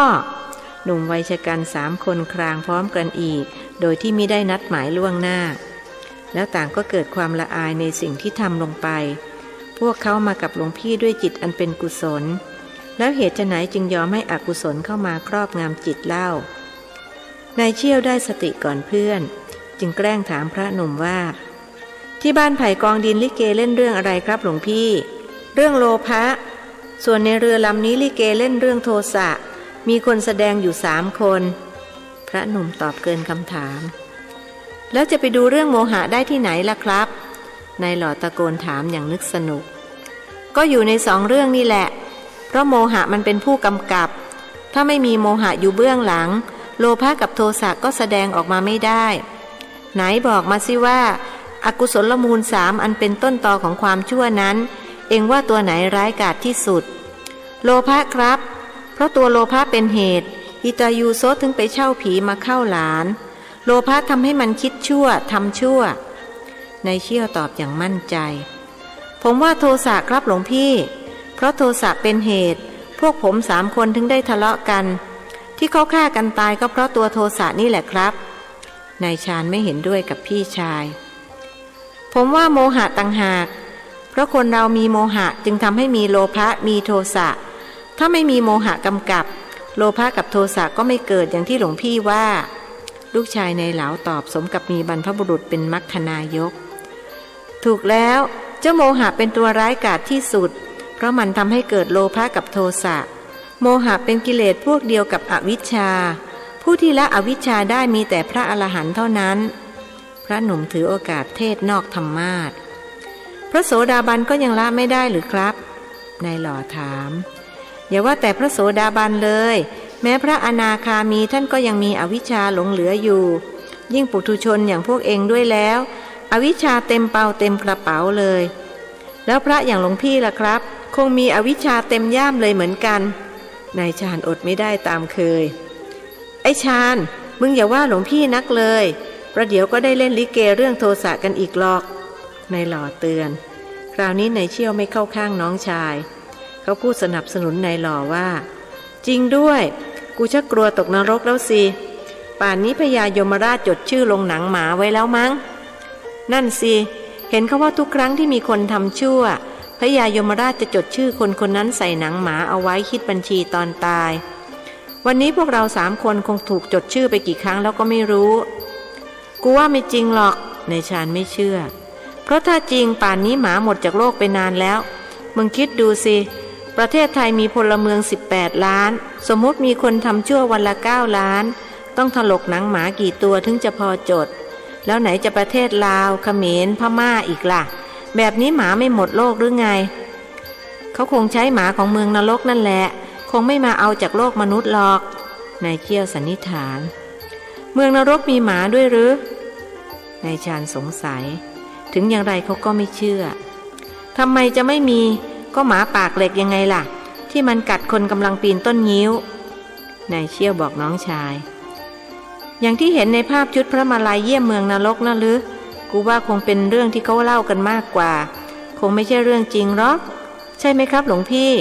หนุ่มวัยชกัน3 คนครางพร้อมกันอีกโดยที่มิได้นัดหมายล่วงหน้าแล้วต่างก็เกิดความละอายในสิ่งที่ทำลงไปพวกเขามากับหลวงพี่ด้วยจิตอันเป็นกุศลแล้วเหตุไฉนจึงยอมให้อกุศลเข้ามาครอบงำจิตเล่านายเชี่ยวได้สติก่อนเพื่อนจึงแกล้งถามพระหนุ่มว่าที่บ้านไผ่กองดินลิเกเล่นเรื่องอะไรครับหลวงพี่เรื่องโลภะส่วนในเรือลำนี้ลิเกเล่นเรื่องโทสะมีคนแสดงอยู่3 คนพระหนุ่มตอบเกินคำถามแล้วจะไปดูเรื่องโมหะได้ที่ไหนล่ะครับนายหล่อตะโกนถามอย่างนึกสนุกก็อยู่ใน2 เรื่องนี่แหละเพราะโมหะมันเป็นผู้กำกับถ้าไม่มีโมหะอยู่เบื้องหลังโลภะกับโทสะก็แสดงออกมาไม่ได้ไหนบอกมาสิว่าอกุศลมูล3อันเป็นต้นตอของความชั่วนั้นเองว่าตัวไหนร้ายกาจที่สุดโลภะครับเพราะตัวโลภะเป็นเหตุอิตายูโซถึงไปเช่าผีมาเข้าหลานโลภะทำให้มันคิดชั่วทำชั่วนายเชี่ยวตอบอย่างมั่นใจผมว่าโทสะครับหลวงพี่เพราะโทสะเป็นเหตุพวกผม3 คนถึงได้ทะเลาะกันที่เขาฆ่ากันตายก็เพราะตัวโทสะนี่แหละครับนายชาญไม่เห็นด้วยกับพี่ชายผมว่าโมหะต่างหากเพราะคนเรามีโมหะจึงทำให้มีโลภะมีโทสะถ้าไม่มีโมหะกำกับโลภะกับโทสะก็ไม่เกิดอย่างที่หลวงพี่ว่าลูกชายนายเหลาตอบสมกับมีบรรพบุรุษเป็นมัคคณายกถูกแล้วเจ้าโมหะเป็นตัวร้ายกาจที่สุดเพราะมันทำให้เกิดโลภะกับโทสะโมหะเป็นกิเลสพวกเดียวกับอวิชชาผู้ที่ละอวิชชาได้มีแต่พระอรหันต์เท่านั้นพระหนุ่มถือโอกาสเทศนอกธรรมาสน์พระโสดาบันก็ยังละไม่ได้หรือครับนายหล่อถามอย่าว่าแต่พระโสดาบันเลยแม้พระอนาคามีท่านก็ยังมีอวิชชาหลงเหลืออยู่ยิ่งปุถุชนอย่างพวกเองด้วยแล้วอวิชชาเต็มเป่าเต็มกระเป๋าเลยแล้วพระอย่างหลวงพี่ล่ะครับคงมีอวิชชาเต็มย่ามเลยเหมือนกันนายชาญอดไม่ได้ตามเคยไอ้ชาญมึงอย่าว่าหลวงพี่นักเลยประเดี๋ยวก็ได้เล่นลิเกเรื่องโทสะกันอีกหรอกนายหล่อเตือนคราวนี้นายเชี่ยวไม่เข้าข้างน้องชายเขาพูดสนับสนุนนายหล่อว่าจริงด้วยกูชักกลัวตกนรกแล้วสิป่านนี้พญายมราชจดชื่อลงหนังหมาไว้แล้วมั้งนั่นสิเห็นเขาว่าทุกครั้งที่มีคนทำชั่วพญายมราชจะจดชื่อคนคนนั้นใส่หนังหมาเอาไว้คิดบัญชีตอนตาย วันนี้พวกเรา3 คนคงถูกจดชื่อไปกี่ครั้งแล้วก็ไม่รู้กูว่าไม่จริงหรอกนายชาญไม่เชื่อเพราะถ้าจริงป่านนี้หมาหมดจากโลกไปนานแล้วมึงคิดดูสิประเทศไทยมีพลเมือง18 ล้านสมมติมีคนทำชั่ววันละ9 ล้านต้องถลกหนังหมากี่ตัวถึงจะพอจดแล้วไหนจะประเทศลาวเขมรพม่าอีกล่ะแบบนี้หมาไม่หมดโลกหรือไงเขาคงใช้หมาของเมืองนรกนั่นแหละคงไม่มาเอาจากโลกมนุษย์หรอกนายเจี้ยวสันนิษฐานเมืองนรกมีหมาด้วยหรือนายชาญสงสัยถึงอย่างไรเขาก็ไม่เชื่อทำไมจะไม่มีก็หมาปากเหล็กยังไงล่ะที่มันกัดคนกำลังปีนต้นงิ้วนายเชี่ยวบอกน้องชายอย่างที่เห็นในภาพชุดพระมาลัยเยี่ยมเมืองนรกนะหรือกูว่าคงเป็นเรื่องที่เขาเล่ากันมากกว่าคงไม่ใช่เรื่องจริงหรอกใช่ไหมครับหลวงพี่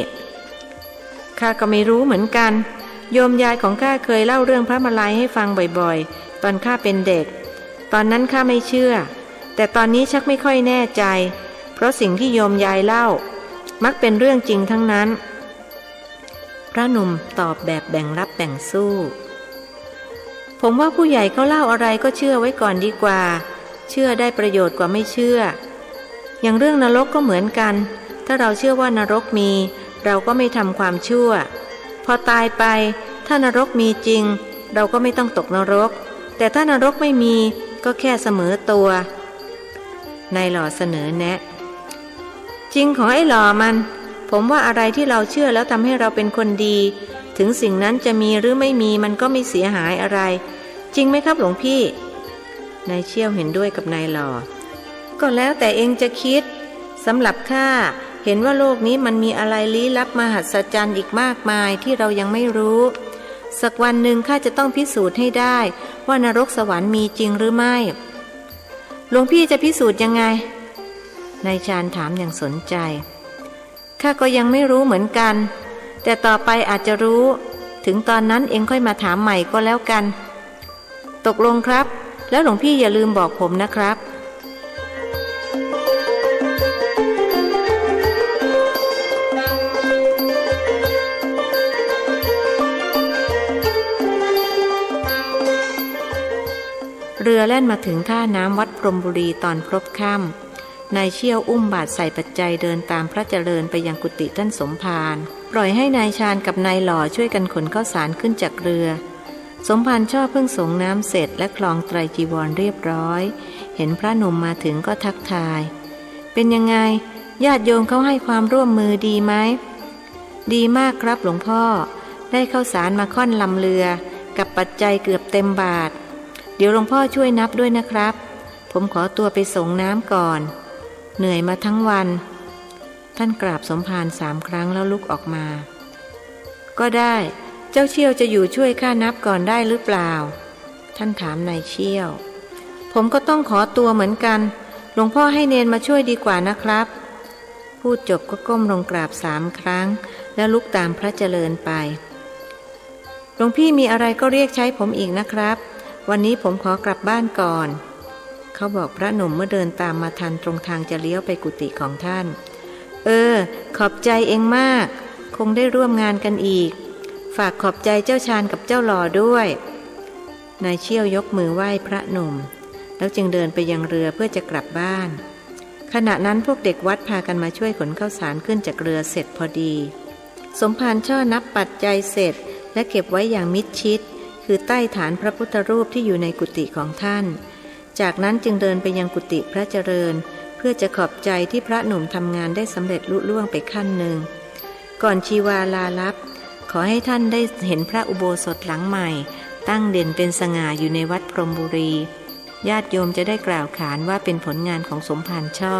ข้าก็ไม่รู้เหมือนกันโยมยายของข้าเคยเล่าเรื่องพระมาลัยให้ฟังบ่อยๆตอนข้าเป็นเด็กตอนนั้นข้าไม่เชื่อแต่ตอนนี้ชักไม่ค่อยแน่ใจเพราะสิ่งที่โยมยายเล่ามักเป็นเรื่องจริงทั้งนั้นพระหนุ่มตอบแบบแบ่งรับแบ่งสู้ผมว่าผู้ใหญ่เขาเล่าอะไรก็เชื่อไว้ก่อนดีกว่าเชื่อได้ประโยชน์กว่าไม่เชื่ออย่างเรื่องนรกก็เหมือนกันถ้าเราเชื่อว่านรกมีเราก็ไม่ทำความชั่วพอตายไปถ้านรกมีจริงเราก็ไม่ต้องตกนรกแต่ถ้านรกไม่มีก็แค่เสมอตัวนายหล่อเสนอแนะจริงของไอ้หล่อมันผมว่าอะไรที่เราเชื่อแล้วทำให้เราเป็นคนดีถึงสิ่งนั้นจะมีหรือไม่มีมันก็ไม่เสียหายอะไรจริงไหมครับหลวงพี่นายเชี่ยวเห็นด้วยกับนายหล่อก็แล้วแต่เองจะคิดสำหรับข้าเห็นว่าโลกนี้มันมีอะไรลี้ลับมหัศจรรย์อีกมากมายที่เรายังไม่รู้สักวันหนึ่งข้าจะต้องพิสูจน์ให้ได้ว่านรกสวรรค์มีจริงหรือไม่หลวงพี่จะพิสูจน์ยังไงนายชาญถามอย่างสนใจข้าก็ยังไม่รู้เหมือนกันแต่ต่อไปอาจจะรู้ถึงตอนนั้นเองค่อยมาถามใหม่ก็แล้วกันตกลงครับแล้วหลวงพี่อย่าลืมบอกผมนะครับเรือแล่นมาถึงท่าน้ำวัดพรหมบุรีตอนพลบค่ำนายเชี่ยวอุ้มบาตรใส่ปัจจัยเดินตามพระเจริญไปยังกุฏิท่านสมภารปล่อยให้นายชาญกับนายหล่อช่วยกันขนข้าวสารขึ้นจากเรือสมภารชอบเพิ่งสงน้ำเสร็จและคลองไตรจีวรเรียบร้อยเห็นพระหนุ่มมาถึงก็ทักทายเป็นยังไงญาติโยมเขาให้ความร่วมมือดีไหมดีมากครับหลวงพ่อได้ข้าวสารมาค่อนลำเรือกับปัจจัยเกือบเต็มบาตรเดี๋ยวหลวงพ่อช่วยนับด้วยนะครับผมขอตัวไปส่งน้ำก่อนเหนื่อยมาทั้งวันท่านกราบสมภาร3 ครั้งแล้วลุกออกมาก็ได้เจ้าเชี่ยวจะอยู่ช่วยข้านับก่อนได้หรือเปล่าท่านถามนายเชี่ยวผมก็ต้องขอตัวเหมือนกันหลวงพ่อให้เนนมาช่วยดีกว่านะครับพูดจบก็ก้มลงกราบ3 ครั้งแล้วลุกตามพระเจริญไปหลวงพี่มีอะไรก็เรียกใช้ผมอีกนะครับวันนี้ผมขอกลับบ้านก่อนเขาบอกพระหนุ่มเมื่อเดินตามมาทันตรงทางจะเลี้ยวไปกุฏิของท่านขอบใจเองมากคงได้ร่วมงานกันอีกฝากขอบใจเจ้าชาญกับเจ้าหล่อด้วยนายเชี่ยวยกมือไหว้พระหนุ่มแล้วจึงเดินไปยังเรือเพื่อจะกลับบ้านขณะนั้นพวกเด็กวัดพากันมาช่วยขนข้าวสารขึ้นจากเรือเสร็จพอดีสมภารช่อนับปัจจัยเสร็จและเก็บไว้อย่างมิดชิดคือใต้ฐานพระพุทธรูปที่อยู่ในกุฏิของท่านจากนั้นจึงเดินไปยังกุฏิพระเจริญเพื่อจะขอบใจที่พระหนุ่มทำงานได้สำเร็จลุล่วงไปขั้นหนึ่งก่อนชีวาลาลับขอให้ท่านได้เห็นพระอุโบสถหลังใหม่ตั้งเด่นเป็นสง่าอยู่ในวัดพรหมบุรีญาติโยมจะได้กล่าวขานว่าเป็นผลงานของสมภารช่อ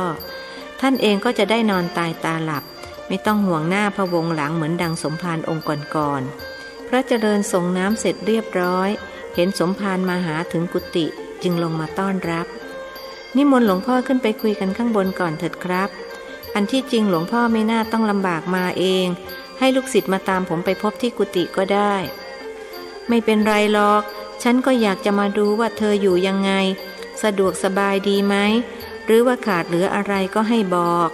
ท่านเองก็จะได้นอนตายตาหลับไม่ต้องห่วงหน้าพะวงหลังเหมือนดังสมภารองค์ก่อนๆพระเจริญส่งน้ำเสร็จเรียบร้อยเห็นสมภารมาหาถึงกุฏิจึงลงมาต้อนรับนิมนต์หลวงพ่อขึ้นไปคุยกันข้างบนก่อนเถิดครับอันที่จริงหลวงพ่อไม่น่าต้องลำบากมาเองให้ลูกศิษย์มาตามผมไปพบที่กุฏิก็ได้ไม่เป็นไรหรอกฉันก็อยากจะมาดูว่าเธออยู่ยังไงสะดวกสบายดีไหมหรือว่าขาดเหลืออะไรก็ให้บอก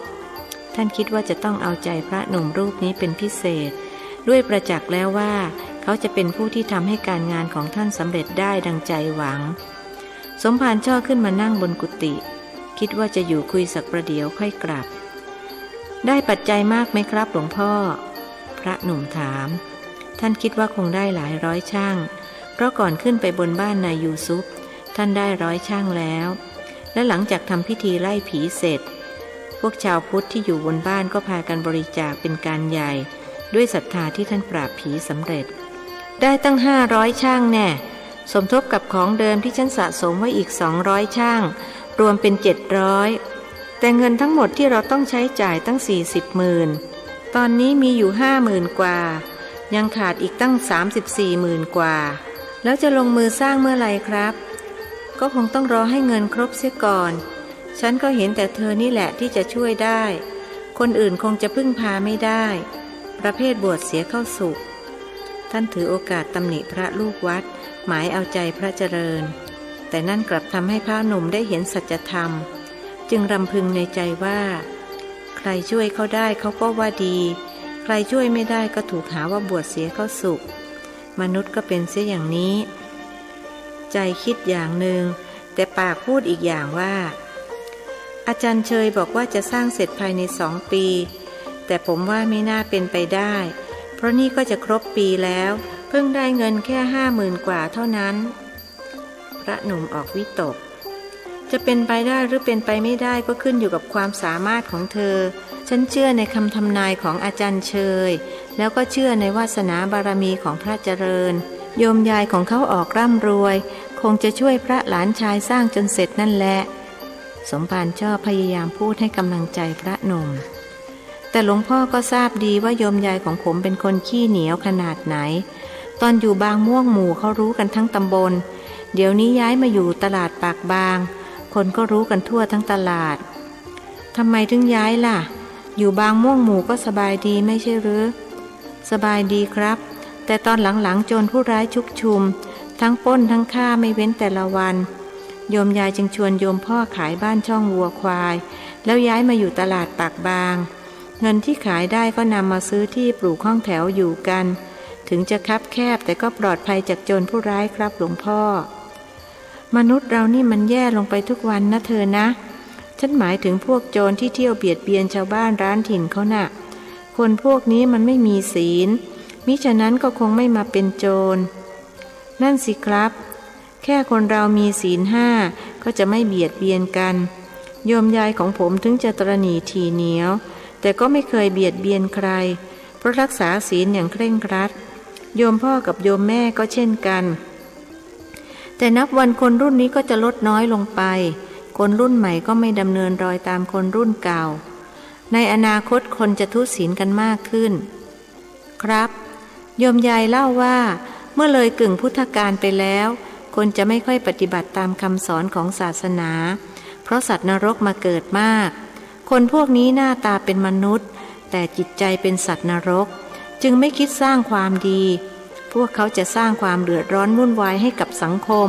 ท่านคิดว่าจะต้องเอาใจพระหนุ่มรูปนี้เป็นพิเศษด้วยประจักษ์แล้วว่า เขาจะเป็นผู้ที่ทำให้การงานของท่านสำเร็จได้ดังใจหวังสมภารช่อขึ้นมานั่งบนกุฏิคิดว่าจะอยู่คุยสักประเดี๋ยวค่อยกลับได้ปัจจัยมากไหมครับหลวงพ่อพระหนุ่มถามท่านคิดว่าคงได้หลายร้อยช่างเพราะก่อนขึ้นไปบนบ้านนายยูซุปท่านได้100ช่างแล้วและหลังจากทำพิธีไล่ผีเสร็จพวกชาวพุทธที่อยู่บนบ้านก็พากันบริจาคเป็นการใหญ่ด้วยศรัทธาที่ท่านปราบผีสำเร็จได้ตั้ง500ช่างแน่สมทบกับของเดิมที่ฉันสะสมไว้อีก200ช่างรวมเป็น700แต่เงินทั้งหมดที่เราต้องใช้จ่ายตั้ง40,000ตอนนี้มีอยู่50,000กว่ายังขาดอีกตั้ง34,000กว่าแล้วจะลงมือสร้างเมื่อไหร่ครับก็คงต้องรอให้เงินครบเสียก่อนฉันก็เห็นแต่เธอนี่แหละที่จะช่วยได้คนอื่นคงจะพึ่งพาไม่ได้ประเภทบวชเสียเข้าสุขท่านถือโอกาสตำหนิพระลูกวัดหมายเอาใจพระเจริญแต่นั่นกลับทำให้พระหนุ่มได้เห็นสัจธรรมจึงรำพึงในใจว่าใครช่วยเขาได้เขาก็ว่าดีใครช่วยไม่ได้ก็ถูกหาว่าบวชเสียเข้าสุขมนุษย์ก็เป็นเสียอย่างนี้ใจคิดอย่างหนึ่งแต่ปากพูดอีกอย่างว่าอาจารย์เชยบอกว่าจะสร้างเสร็จภายใน2 ปีแต่ผมว่าไม่น่าเป็นไปได้เพราะนี่ก็จะครบปีแล้วเพิ่งได้เงินแค่50,000กว่าเท่านั้นพระหนุ่มออกวิตกจะเป็นไปได้หรือเป็นไปไม่ได้ก็ขึ้นอยู่กับความสามารถของเธอฉันเชื่อในคำทำนายของอาจารย์เชยแล้วก็เชื่อในวาสนาบารมีของพระเจริญโยมยายของเขาออกร่ำรวยคงจะช่วยพระหลานชายสร้างจนเสร็จนั่นแหละสมภารชอบพยายามพูดให้กำลังใจพระหนุ่มแต่หลวงพ่อก็ทราบดีว่าโยมยายของผมเป็นคนขี้เหนียวขนาดไหนตอนอยู่บางม่วงหมู่เขารู้กันทั้งตำบลเดี๋ยวนี้ย้ายมาอยู่ตลาดปากบางคนก็รู้กันทั่วทั้งตลาดทำไมถึงย้ายล่ะอยู่บางม่วงหมู่ก็สบายดีไม่ใช่หรือสบายดีครับแต่ตอนหลังๆโจรผู้ร้ายชุกชุมทั้งปล้นทั้งฆ่าไม่เว้นแต่ละวันโยมยายจึงชวนโยมพ่อขายบ้านช่องวัวควายแล้วย้ายมาอยู่ตลาดปากบางเงินที่ขายได้ก็นำมาซื้อที่ปลูกห้องแถวอยู่กันถึงจะคับแคบแต่ก็ปลอดภัยจากโจรผู้ร้ายครับหลวงพ่อมนุษย์เรานี่มันแย่ลงไปทุกวันนะเธอนะฉันหมายถึงพวกโจรที่เที่ยวเบียดเบียนชาวบ้านร้านถิ่นเขาน่ะคนพวกนี้มันไม่มีศีลมิฉะนั้นก็คงไม่มาเป็นโจรนั่นสิครับแค่คนเรามีศีล5ก็จะไม่เบียดเบียนกันโยมยายของผมถึงจะตระหนี่ถี่เหนียวแต่ก็ไม่เคยเบียดเบียนใครเพราะรักษาศีลอย่างเคร่งครัดโยมพ่อกับโยมแม่ก็เช่นกันแต่นับวันคนรุ่นนี้ก็จะลดน้อยลงไปคนรุ่นใหม่ก็ไม่ดำเนินรอยตามคนรุ่นเก่าในอนาคตคนจะทุศีลกันมากขึ้นครับโยมยายเล่าว่าเมื่อเลยกึ่งพุทธกาลไปแล้วคนจะไม่ค่อยปฏิบัติตามคำสอนของศาสนาเพราะสัตว์นรกมาเกิดมากคนพวกนี้หน้าตาเป็นมนุษย์แต่จิตใจเป็นสัตว์นรกจึงไม่คิดสร้างความดีพวกเขาจะสร้างความเดือดร้อนวุ่นวายให้กับสังคม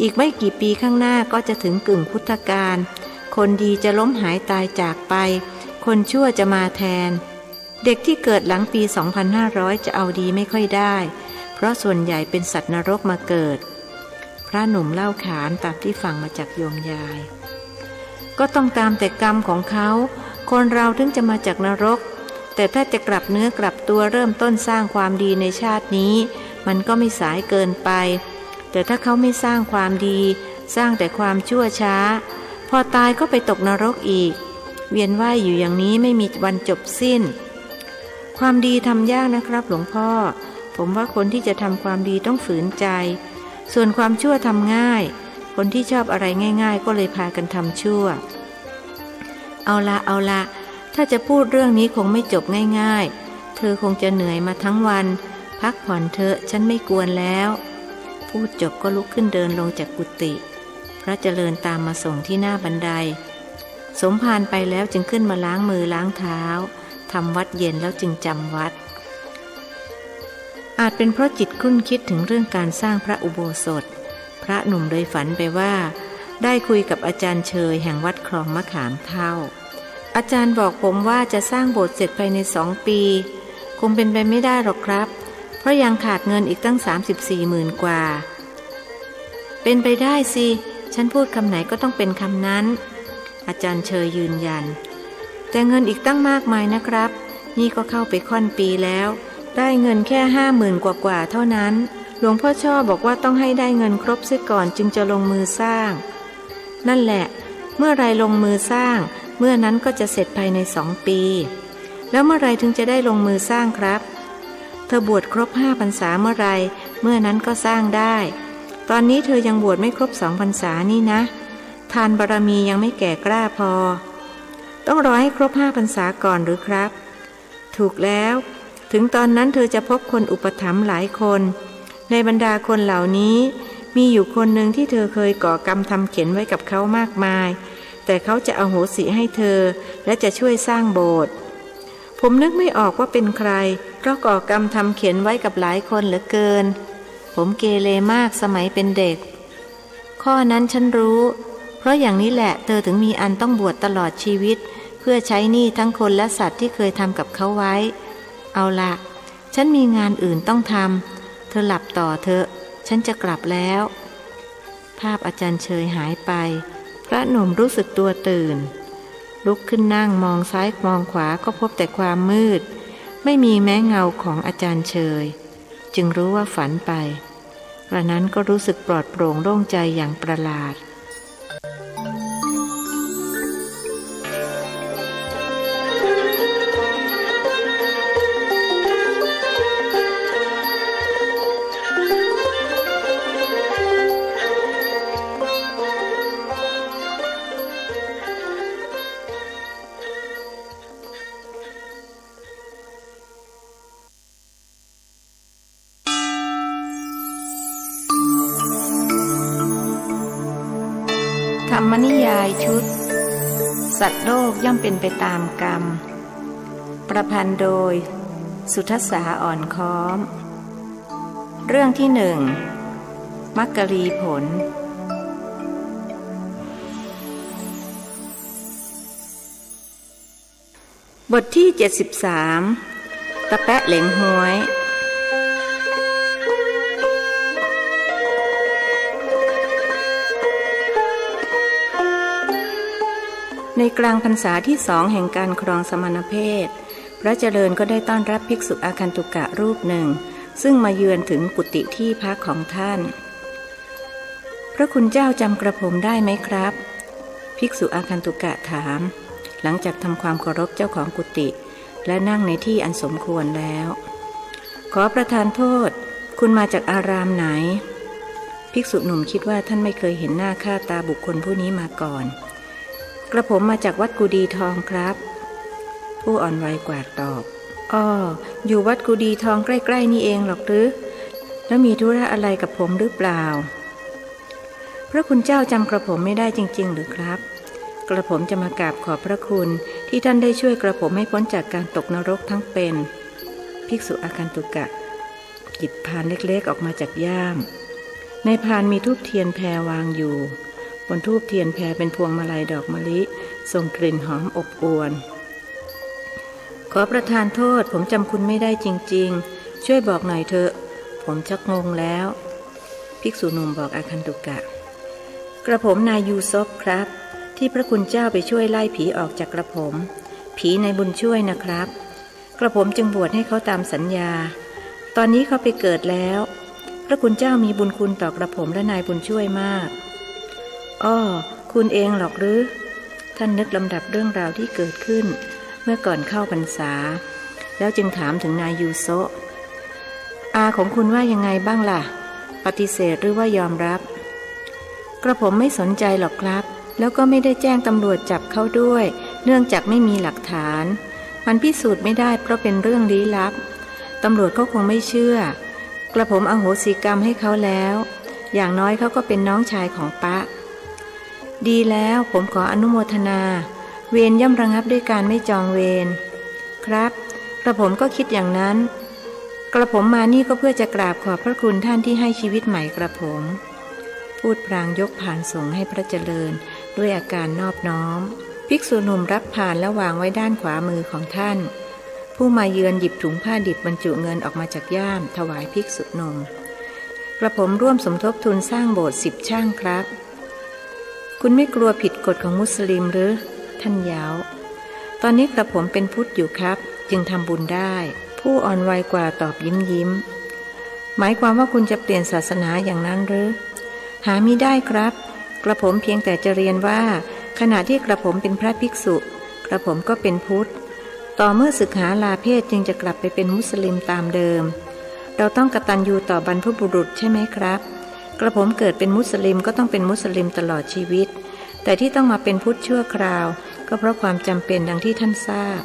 อีกไม่กี่ปีข้างหน้าก็จะถึงกึ่งพุทธกาลคนดีจะล้มหายตายจากไปคนชั่วจะมาแทนเด็กที่เกิดหลังปี 2500 จะเอาดีไม่ค่อยได้เพราะส่วนใหญ่เป็นสัตว์นรกมาเกิดพระหนุ่มเล่าขานตามที่ฟังมาจากโยมยายก็ต้องตามแต่กรรมของเขาคนเราถึงจะมาจากนรกแต่ถ้าจะกลับเนื้อกลับตัวเริ่มต้นสร้างความดีในชาตินี้มันก็ไม่สายเกินไปแต่ถ้าเขาไม่สร้างความดีสร้างแต่ความชั่วช้าพอตายก็ไปตกนรกอีกเวียนว่ายอยู่อย่างนี้ไม่มีวันจบสิ้นความดีทำยากนะครับหลวงพ่อผมว่าคนที่จะทำความดีต้องฝืนใจส่วนความชั่วทำง่ายคนที่ชอบอะไรง่ายๆก็เลยพากันทำชั่วเอาละถ้าจะพูดเรื่องนี้คงไม่จบง่ายๆเธอคงจะเหนื่อยมาทั้งวันพักผ่อนเถอะฉันไม่กวนแล้วพูดจบก็ลุกขึ้นเดินลงจากกุฏิพระเจริญตามมาส่งที่หน้าบันไดสมภารไปแล้วจึงขึ้นมาล้างมือล้างเท้าทำวัดเย็นแล้วจึงจำวัดอาจเป็นเพราะจิตคุ้นคิดถึงเรื่องการสร้างพระอุโบสถพระหนุ่มเลยฝันไปว่าได้คุยกับอาจารย์เชยแห่งวัดคลองมะขามเท่าอาจารย์บอกผมว่าจะสร้างโบสถ์เสร็จภายใน2 ปีคงเป็นไปไม่ได้หรอกครับผ ราะยังขาดเงินอีกตั้ง34,000 กว่าเป็นไปได้สิฉันพูดคำไหนก็ต้องเป็นคำนั้นอาจารย์เชยยืนยันแต่เงินอีกตั้งมากมายนะครับนี่ก็เข้าไปค่อนปีแล้วได้เงินแค่50,000 กว่าเท่านั้นหลวงพ่อช่อบอกว่าต้องให้ได้เงินครบเสียก่อนจึงจะลงมือสร้างนั่นแหละเมื่อไรลงมือสร้างเมื่อนั้นก็จะเสร็จภายใน2 ปีแล้วเมื่อไรถึงจะได้ลงมือสร้างครับเธอบวชครบ5 พรรษาเมื่อไรเมื่อนั้นก็สร้างได้ตอนนี้เธอยังบวชไม่ครบ2 พรรษานี่นะทานบารมียังไม่แก่กล้าพอต้องรอให้ครบ5 พรรษาก่อนหรือครับถูกแล้วถึงตอนนั้นเธอจะพบคนอุปถัมภ์หลายคนในบรรดาคนเหล่านี้มีอยู่คนหนึ่งที่เธอเคยก่อกรรมทำเข็ญไว้กับเขามากมายแต่เขาจะอโหสิให้เธอและจะช่วยสร้างโบสถ์ผมนึกไม่ออกว่าเป็นใครเพราะก่อกรรมทำเข็ญไว้กับหลายคนเหลือเกินผมเกเรมากสมัยเป็นเด็กข้อนั้นฉันรู้เพราะอย่างนี้แหละเธอถึงมีอันต้องบวชตลอดชีวิตเพื่อใช้หนี้ทั้งคนและสัตว์ที่เคยทำกับเขาไว้เอาล่ะฉันมีงานอื่นต้องทำเธอหลับต่อเถอะฉันจะกลับแล้วภาพอาจารย์เชยหายไปพระหนุ่มรู้สึกตัวตื่นลุกขึ้นนั่งมองซ้ายมองขวาก็พบแต่ความมืดไม่มีแม้เงาของอาจารย์เชยจึงรู้ว่าฝันไปกระนั้นก็รู้สึกปลอดโปร่งโล่งใจอย่างประหลาดธรรมนิยายชุดสัตว์โลกย่อมเป็นไปตามกรรมประพันธ์โดยสุทัสสาอ่อนค้อมเรื่องที่1มักกรีผลบทที่73ตะแปะเหลงหวยในกลางพรรษาที่2แห่งการครองสมณเพศพระเจริญก็ได้ต้อนรับภิกษุอาคันตุกะรูปหนึ่งซึ่งมาเยือนถึงกุฏิที่พักของท่านพระคุณเจ้าจำกระผมได้ไหมครับภิกษุอาคันตุกะถามหลังจากทำความเคารพเจ้าของกุฏิและนั่งในที่อันสมควรแล้วขอประทานโทษคุณมาจากอารามไหนภิกษุหนุ่มคิดว่าท่านไม่เคยเห็นหน้าค่าตาบุคคลผู้นี้มาก่อนกระผมมาจากวัดกุดีทองครับผู้อ่อนวัยกว่าตอบอ้ออยู่วัดกุดีทองใกล้ๆนี่เองหรอกหรือแล้วมีธุระอะไรกับผมหรือเปล่าพระคุณเจ้าจำกระผมไม่ได้จริงๆหรือครับกระผมจะมากราบขอบพระคุณที่ท่านได้ช่วยกระผมให้พ้นจากการตกนรกทั้งเป็นภิกษุอาคันตุกะหยิบพานเล็กๆออกมาจากย่ามในพานมีธูปเทียนแพรวางอยู่บนธูปเทียนแพรเป็นพวงมาลัยดอกมะลิส่งกลิ่นหอมอบอวลขอประทานโทษผมจำคุณไม่ได้จริงๆช่วยบอกหน่อยเถอะผมชักงงแล้วภิกษุหนุ่มบอกอาคันตุกะกระผมนายยูซฟครับที่พระคุณเจ้าไปช่วยไล่ผีออกจากกระผมผีในบุญช่วยนะครับกระผมจึงบวชให้เขาตามสัญญาตอนนี้เขาไปเกิดแล้วพระคุณเจ้ามีบุญคุณต่อกระผมและนายบุญช่วยมากอ้อคุณเองหรอกหรือท่านนึกลำดับเรื่องราวที่เกิดขึ้นเมื่อก่อนเข้าพรรษาแล้วจึงถามถึงนายยูโซะอาของคุณว่ายังไงบ้างล่ะปฏิเสธหรือว่ายอมรับกระผมไม่สนใจหรอกครับแล้วก็ไม่ได้แจ้งตำรวจจับเขาด้วยเนื่องจากไม่มีหลักฐานมันพิสูจน์ไม่ได้เพราะเป็นเรื่องลี้ลับตำรวจก็คงไม่เชื่อกระผมอโหสิกรรมให้เขาแล้วอย่างน้อยเขาก็เป็นน้องชายของป๊ะดีแล้วผมขออนุโมทนาเวรย่อมระงับด้วยการไม่จองเวรครับกระผมก็คิดอย่างนั้นกระผมมานี่ก็เพื่อจะกราบขอบพระคุณท่านที่ให้ชีวิตใหม่กระผมพูดพลางยกพานส่งให้พระเจริญด้วยอาการนอบน้อมภิกษุหนุ่มรับพานแล้ววางไว้ด้านขวามือของท่าน ผู้มาเยือนหยิบถุงผ้าดิบบรรจุเงินออกมาจากย่ามถวายภิกษุหนุ่มกระผมร่วมสมทบทุนสร้างโบสถ์10 ช่างครับคุณไม่กลัวผิดกฎของมุสลิมหรือท่านยาวตอนนี้กระผมเป็นพุทธอยู่ครับจึงทำบุญได้ผู้อ่อนวัยกว่าตอบยิ้มหมายความว่าคุณจะเปลี่ยนศาสนาอย่างนั้นหรือหามิได้ครับกระผมเพียงแต่จะเรียนว่าขณะที่กระผมเป็นพระภิกษุกระผมก็เป็นพุทธต่อเมื่อศึกษาลาเพศจึงจะกลับไปเป็นมุสลิมตามเดิมเราต้องกตัญญูต่อบรรพบุรุษใช่ไหมครับกระผมเกิดเป็นมุสลิมก็ต้องเป็นมุสลิมตลอดชีวิตแต่ที่ต้องมาเป็นพุทธชั่วคราวก็เพราะความจำเป็นดังที่ท่านทราบ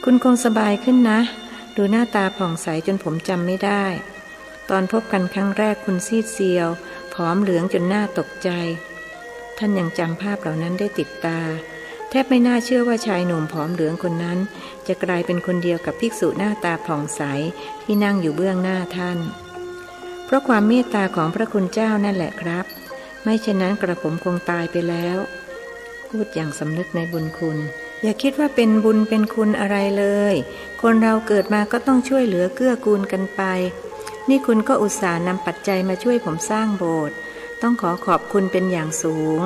คุณคงสบายขึ้นนะดูหน้าตาผ่องใสจนผมจำไม่ได้ตอนพบกันครั้งแรกคุณซีดเซียวผอมเหลืองจนหน้าตกใจท่านยังจำภาพเหล่านั้นได้ติดตาแทบไม่น่าเชื่อว่าชายหนุ่มผอมเหลืองคนนั้นจะกลายเป็นคนเดียวกับภิกษุหน้าตาผ่องใสที่นั่งอยู่เบื้องหน้าท่านเพราะความเมตตาของพระคุณเจ้านั่นแหละครับไม่เช่นนั้นกระผมคงตายไปแล้วพูดอย่างสำนึกในบุญคุณอย่าคิดว่าเป็นบุญเป็นคุณอะไรเลยคนเราเกิดมาก็ต้องช่วยเหลือเกื้อกูลกันไปนี่คุณก็อุตส่าห์นำปัจจัยมาช่วยผมสร้างโบสถ์ต้องขอขอบคุณเป็นอย่างสูง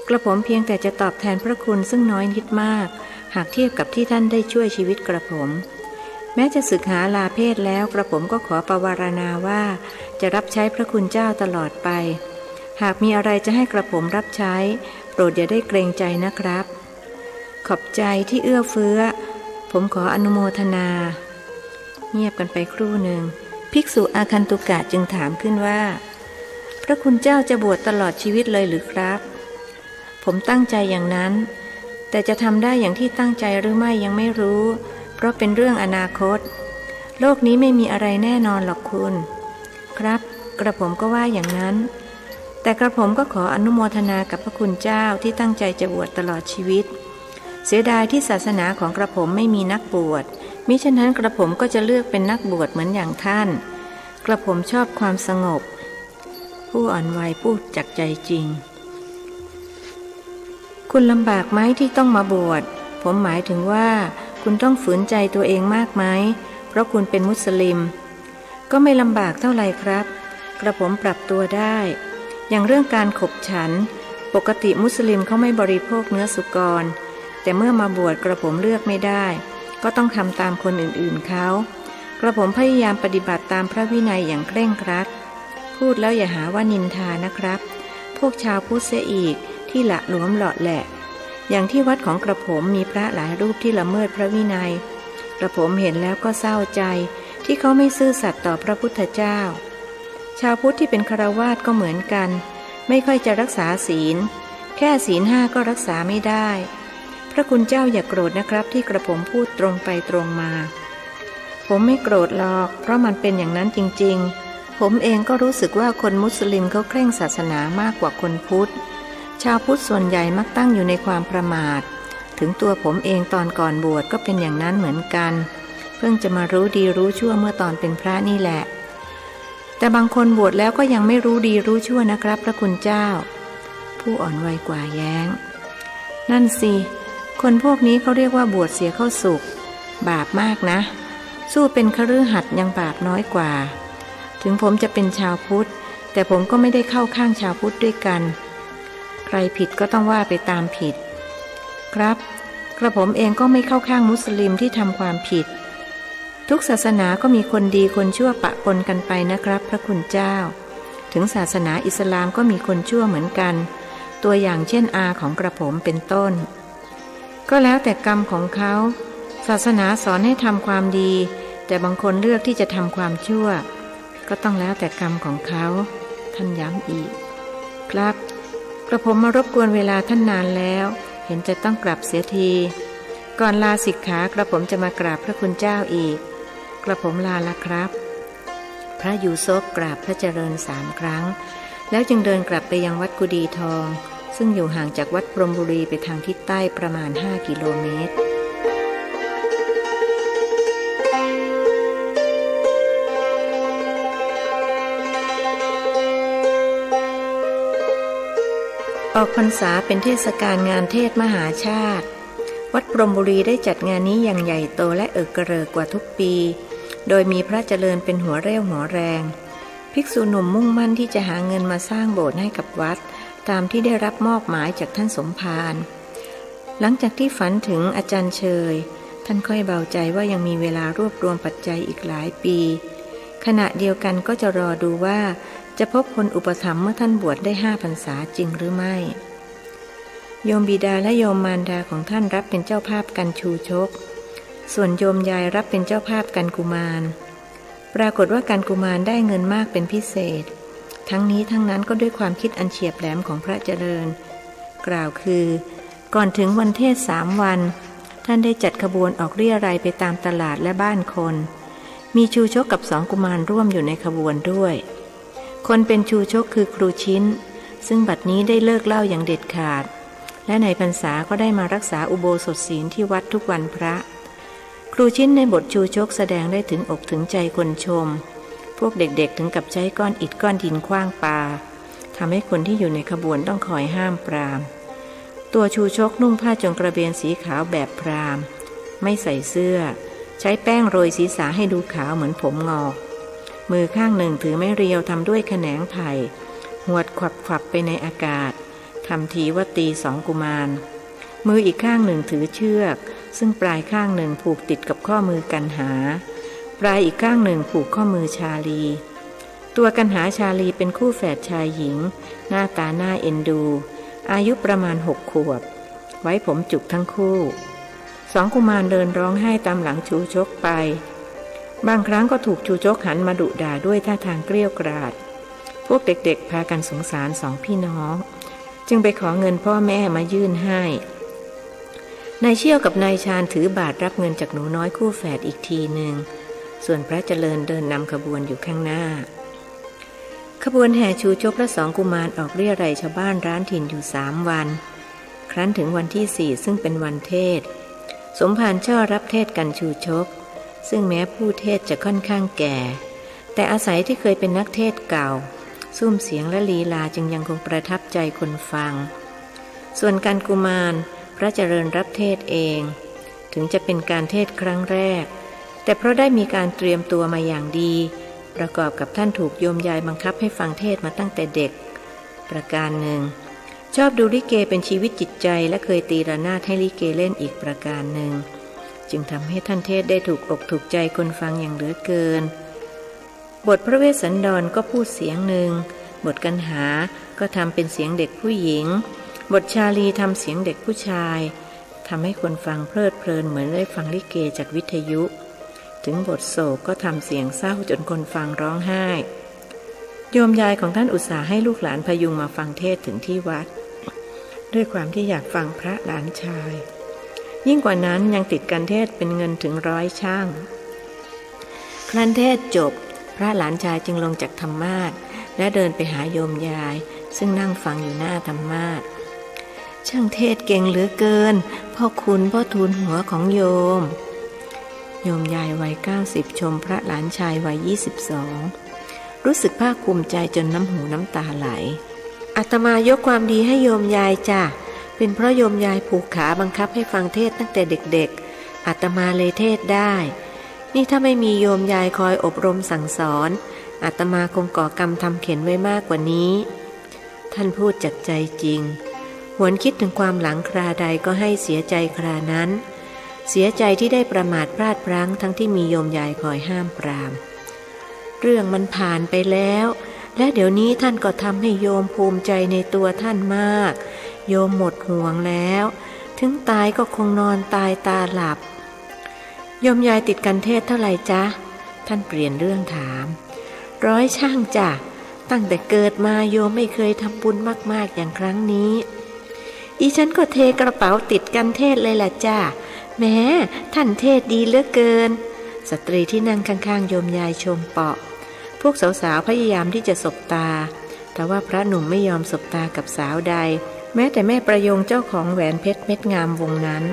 กระผมเพียงแต่จะตอบแทนพระคุณซึ่งน้อยนิดมากหากเทียบกับที่ท่านได้ช่วยชีวิตกระผมแม้จะศึกษาลาเพศแล้วกระผมก็ขอประวารณาว่าจะรับใช้พระคุณเจ้าตลอดไปหากมีอะไรจะให้กระผมรับใช้โปรดอย่าได้เกรงใจนะครับขอบใจที่เอื้อเฟื้อผมขออนุโมทนาเงียบกันไปครู่หนึ่งภิกษุอาคันตุกะจึงถามขึ้นว่าพระคุณเจ้าจะบวชตลอดชีวิตเลยหรือครับผมตั้งใจอย่างนั้นแต่จะทำได้อย่างที่ตั้งใจหรือไม่ยังไม่รู้เพราะเป็นเรื่องอนาคตโลกนี้ไม่มีอะไรแน่นอนหรอกคุณครับกระผมก็ว่าอย่างนั้นแต่กระผมก็ขออนุโมทนากับพระคุณเจ้าที่ตั้งใจจะบวชตลอดชีวิตเสียดายที่ศาสนาของกระผมไม่มีนักบวชมิฉะนั้นกระผมก็จะเลือกเป็นนักบวชเหมือนอย่างท่านกระผมชอบความสงบผู้อ่อนวัยพูดจากใจจริงคุณลำบากไหมที่ต้องมาบวชผมหมายถึงว่าคุณต้องฝืนใจตัวเองมากไหมเพราะคุณเป็นมุสลิมก็ไม่ลำบากเท่าไหร่ครับกระผมปรับตัวได้อย่างเรื่องการขบฉันปกติมุสลิมเขาไม่บริโภคเนื้อสุกรแต่เมื่อมาบวชกระผมเลือกไม่ได้ก็ต้องทำตามคนอื่นๆเขากระผมพยายามปฏิบัติตามพระวินัยอย่างเคร่งครัดพูดแล้วอย่าหาว่านินทานะครับพวกชาวพุทธเสียอีกที่ละหลวมหลอดแหละอย่างที่วัดของกระผมมีพระหลายรูปที่ละเมิดพระวินัยกระผมเห็นแล้วก็เศร้าใจที่เขาไม่ซื่อสัตย์ต่อพระพุทธเจ้าชาวพุทธที่เป็นฆราวาสก็เหมือนกันไม่ค่อยจะรักษาศีลแค่ศีล5ก็รักษาไม่ได้พระคุณเจ้าอย่าโกรธนะครับที่กระผมพูดตรงไปตรงมาผมไม่โกรธหรอกเพราะมันเป็นอย่างนั้นจริงๆผมเองก็รู้สึกว่าคนมุสลิมเขาเคร่งศาสนามากกว่าคนพุทธชาวพุทธส่วนใหญ่มักตั้งอยู่ในความประมาทถึงตัวผมเองตอนก่อนบวชก็เป็นอย่างนั้นเหมือนกันเพิ่งจะมารู้ดีรู้ชั่วเมื่อตอนเป็นพระนี่แหละแต่บางคนบวชแล้วก็ยังไม่รู้ดีรู้ชั่วนะครับพระคุณเจ้าผู้อ่อนวัยกว่าแย้งนั่นสิคนพวกนี้เขาเรียกว่าบวชเสียเข้าสุขบาปมากนะสู้เป็นคฤหัสถ์ยังบาปน้อยกว่าถึงผมจะเป็นชาวพุทธแต่ผมก็ไม่ได้เข้าข้างชาวพุทธด้วยกันใครผิดก็ต้องว่าไปตามผิดครับกระผมเองก็ไม่เข้าข้างมุสลิมที่ทำความผิดทุกศาสนาก็มีคนดีคนชั่วปะปนกันไปนะครับพระคุณเจ้าถึงศาสนาอิสลามก็มีคนชั่วเหมือนกันตัวอย่างเช่นอาของกระผมเป็นต้นก็แล้วแต่กรรมของเขาศาสนาสอนให้ทำความดีแต่บางคนเลือกที่จะทำความชั่วก็ต้องแล้วแต่กรรมของเขาท่านย้ำอีกครับกระผมมารบกวนเวลาท่านนานแล้วเห็นจะต้องกลับเสียทีก่อนลาสิกขากระผมจะมากราบพระคุณเจ้าอีกกระผมลาละครับพระยูซฟกราบพระเจริญ3 ครั้งแล้วจึงเดินกลับไปยังวัดกุดีทองซึ่งอยู่ห่างจากวัดพรหมบุรีไปทางทิศใต้ประมาณ5 กิโลเมตรออกพรรษาเป็นเทศกาลงานเทศมหาชาติ วัดพรหมบุรีได้จัดงานนี้อย่างใหญ่โตและเอิกกระเริกกว่าทุกปีโดยมีพระเจริญเป็นหัวเรี่ยวหัวแรงภิกษุหนุ่มมุ่งมั่นที่จะหาเงินมาสร้างโบสถ์ให้กับวัดตามที่ได้รับมอบหมายจากท่านสมภารหลังจากที่ฝันถึงอาจารย์เชยท่านค่อยเบาใจว่ายังมีเวลารวบรวมปัจจัยอีกหลายปีขณะเดียวกันก็จะรอดูว่าจะพบคนอุปถัมภ์เมื่อท่านบวชได้5 พรรษาจริงหรือไม่โยมบิดาและโยมมารดาของท่านรับเป็นเจ้าภาพกันชูชกส่วนโยมยายรับเป็นเจ้าภาพกันกุมารปรากฏว่ากันกุมารได้เงินมากเป็นพิเศษทั้งนี้ทั้งนั้นก็ด้วยความคิดอันเฉียบแหลมของพระเจริญกล่าวคือก่อนถึงวันเทศ3 วันท่านได้จัดขบวนออกเรี่ยไรไปตามตลาดและบ้านคนมีชูชกกับ2 กุมารร่วมอยู่ในขบวนด้วยคนเป็นชูชกคือครูชิ้นซึ่งบัดนี้ได้เลิกเหล้าอย่างเด็ดขาดและในพรรษาก็ได้มารักษาอุโบสถศีลที่วัดทุกวันพระครูชิ้นในบทชูชกแสดงได้ถึงอกถึงใจคนชมพวกเด็กๆถึงกับใช้ก้อนอิฐก้อนดินขว้างปาทำให้คนที่อยู่ในขบวนต้องคอยห้ามปรามตัวชูชกนุ่งผ้าจงกระเบนสีขาวแบบพราหมณ์ไม่ใส่เสื้อใช้แป้งโรยศีรษะให้ดูขาวเหมือนผมงอกมือข้างหนึ่งถือไม้เรียวทำด้วยแขนงไผ่หวดขวับๆไปในอากาศทำทีว่าตี2 กุมารมืออีกข้างหนึ่งถือเชือกซึ่งปลายข้างหนึ่งผูกติดกับข้อมือกันหาปลายอีกข้างหนึ่งผูกข้อมือชาลีตัวกันหาชาลีเป็นคู่แฝดชายหญิงหน้าตาน่าเอ็นดูอายุประมาณ6 ขวบไว้ผมจุกทั้งคู่2 กุมารเดินร้องไห้ตามหลังชูชกไปบางครั้งก็ถูกชูชกหันมาดุด่าด้วยท่าทางเกรี้ยวกราดพวกเด็กๆพากันสงสาร2 พี่น้องจึงไปขอเงินพ่อแม่มายื่นให้นายเชี่ยวกับนายชาญถือบาตรรับเงินจากหนูน้อยคู่แฝดอีกทีหนึ่งส่วนพระเจริญเดินนำขบวนอยู่ข้างหน้าขบวนแห่ชูชกและ2 กุมารออกเรี่ยไรชาวบ้านร้านถิ่นอยู่3 วันครั้นถึงวันที่4ซึ่งเป็นวันเทศสมภารช่อรับเทศกันชูชกซึ่งแม้ผู้เทศจะค่อนข้างแก่แต่อาศัยที่เคยเป็นนักเทศเก่าซุ้มเสียงและลีลาจึงยังคงประทับใจคนฟังส่วนกันกุมารพระเจริญรับเทศเองถึงจะเป็นการเทศครั้งแรกแต่เพราะได้มีการเตรียมตัวมาอย่างดีประกอบกับท่านถูกโยมยายบังคับให้ฟังเทศมาตั้งแต่เด็กประการหนึ่งชอบดูลิเกเป็นชีวิตจิตใจและเคยตีระนาดให้ลิเกเล่นอีกประการหนึ่งจึงทำให้ท่านเทศได้ถูกอกถูกใจคนฟังอย่างเหลือเกินบทพระเวสสันดรก็พูดเสียงหนึ่งบทกันหาก็ทำเป็นเสียงเด็กผู้หญิงบทชาลีทำเสียงเด็กผู้ชายทำให้คนฟังเพลิดเพลินเหมือนได้ฟังลิเกจากวิทยุถึงบทโศกก็ทำเสียงเศร้าจนคนฟังร้องไห้โยมยายของท่านอุตส่าห์ให้ลูกหลานพยุงมาฟังเทศถึงที่วัดด้วยความที่อยากฟังพระหลานชายยิ่งกว่านั้นยังติดการเทศเป็นเงินถึง100 ช่างครั้นเทศจบพระหลานชายจึงลงจากธรรมาสน์และเดินไปหาโยมยายซึ่งนั่งฟังอยู่หน้าธรรมาสน์ช่างเทศเก่งเหลือเกินพ่อคุณพ่อทูลหัวของโยมยายวัย90ชมพระหลานชายวัย22รู้สึกภาคภูมิใจจนน้ำหูน้ำตาไหลอาตมายกความดีให้โยมยายจ้ะเป็นเพราะโยมยายผูกขาบังคับให้ฟังเทศตั้งแต่เด็กๆอาตมาเลยเทศได้นี่ถ้าไม่มีโยมยายคอยอบรมสั่งสอนอาตมาคงก่อกรรมทำเข็ญไว้มากกว่านี้ท่านพูดจากใจจริงหวนคิดถึงความหลังคราใดก็ให้เสียใจครานั้นเสียใจที่ได้ประมาทพลาดพลั้งทั้งที่มีโยมยายคอยห้ามปรามเรื่องมันผ่านไปแล้วและเดี๋ยวนี้ท่านก็ทำให้โยมภูมิใจในตัวท่านมากโยมหมดห่วงแล้วถึงตายก็คงนอนตายตาหลับโยมยายติดกันเทศเท่าไหร่จ๊ะท่านเปลี่ยนเรื่องถาม100 ช่างจ้ะตั้งแต่เกิดมาโยมไม่เคยทำบุญมากๆอย่างครั้งนี้อีฉันก็เทกระเป๋าติดกันเทศเลยแหละจ้ะแม้ท่านเทศดีเหลือเกินสตรีที่นั่งข้างๆโยมยายชมเปาะพวกสาวๆพยายามที่จะสบตาแต่ว่าพระหนุ่มไม่ยอมสบตากับสาวใดแม้แต่แม่ประยงเจ้าของแหวนเพชรเม็ดงามวงนั้น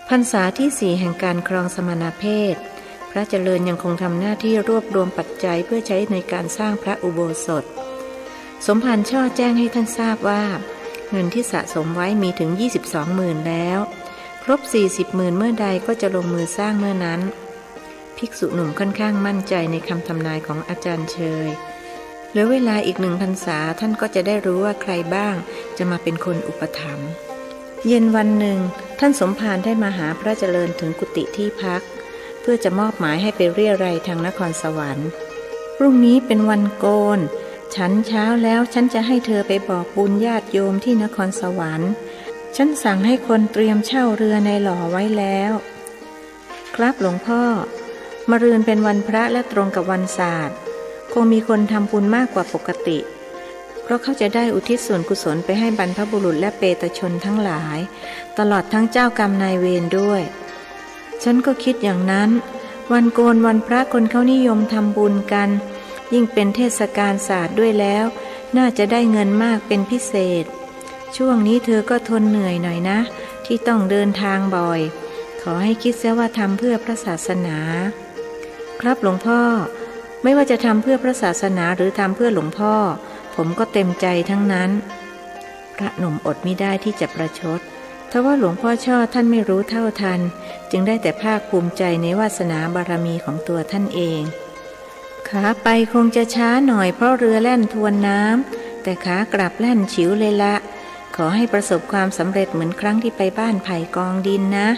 พรรษาที่4แห่งการครองสมณเพศ พระเจริญยังคงทำหน้าที่รวบรวมปัจจัยเพื่อใช้ในการสร้างพระอุโบสถสมภารช่อแจ้งให้ท่านทราบว่าเงินที่สะสมไว้มีถึง 22,000 แล้วครบ 40,000 เมื่อใดก็จะลงมือสร้างเมื่อนั้นภิกษุหนุ่มค่อนข้างมั่นใจในคำทำนายของอาจารย์เชยเหลือเวลาอีก1 พรรษาท่านก็จะได้รู้ว่าใครบ้างจะมาเป็นคนอุปถัมภ์เย็นวันหนึ่งท่านสมภารได้มาหาพระเจริญถึงกุฏิที่พักเพื่อจะมอบหมายให้ไปเรี่ยไรทางนครสวรรค์พรุ่งนี้เป็นวันโกนฉันเช้าแล้วฉันจะให้เธอไปบอกบุญญาติโยมที่นครสวรรค์ฉันสั่งให้คนเตรียมเช่าเรือในหล่อไว้แล้วครับหลวงพ่อมะรืนเป็นวันพระและตรงกับวันศาสตร์คงมีคนทำบุญมากกว่าปกติเพราะเขาจะได้อุทิศส่วนกุศลไปให้บรรพบุรุษและเปตชนทั้งหลายตลอดทั้งเจ้ากรรมนายเวรด้วยฉันก็คิดอย่างนั้นวันโกนวันพระคนเขานิยมทำบุญกันยิ่งเป็นเทศกาลศาสตร์ด้วยแล้วน่าจะได้เงินมากเป็นพิเศษช่วงนี้เธอก็ทนเหนื่อยหน่อยนะที่ต้องเดินทางบ่อยขอให้คิดเสียว่าทำเพื่อพระศาสนาครับหลวงพ่อไม่ว่าจะทำเพื่อพระศาสนาหรือทำเพื่อหลวงพ่อผมก็เต็มใจทั้งนั้นพระหนุ่มอดมิได้ที่จะประชดทว่าหลวงพ่อช่อท่านไม่รู้เท่าทันจึงได้แต่ภาคภูมิใจในวาสนาบารมีของตัวท่านเองขาไปคงจะช้าหน่อยเพราะเรือแล่นทวนน้ำแต่ขากลับแล่นฉิวเลยละขอให้ประสบความสำเร็จเหมือนครั้งที่ไปบ้านไผ่กองดินนะ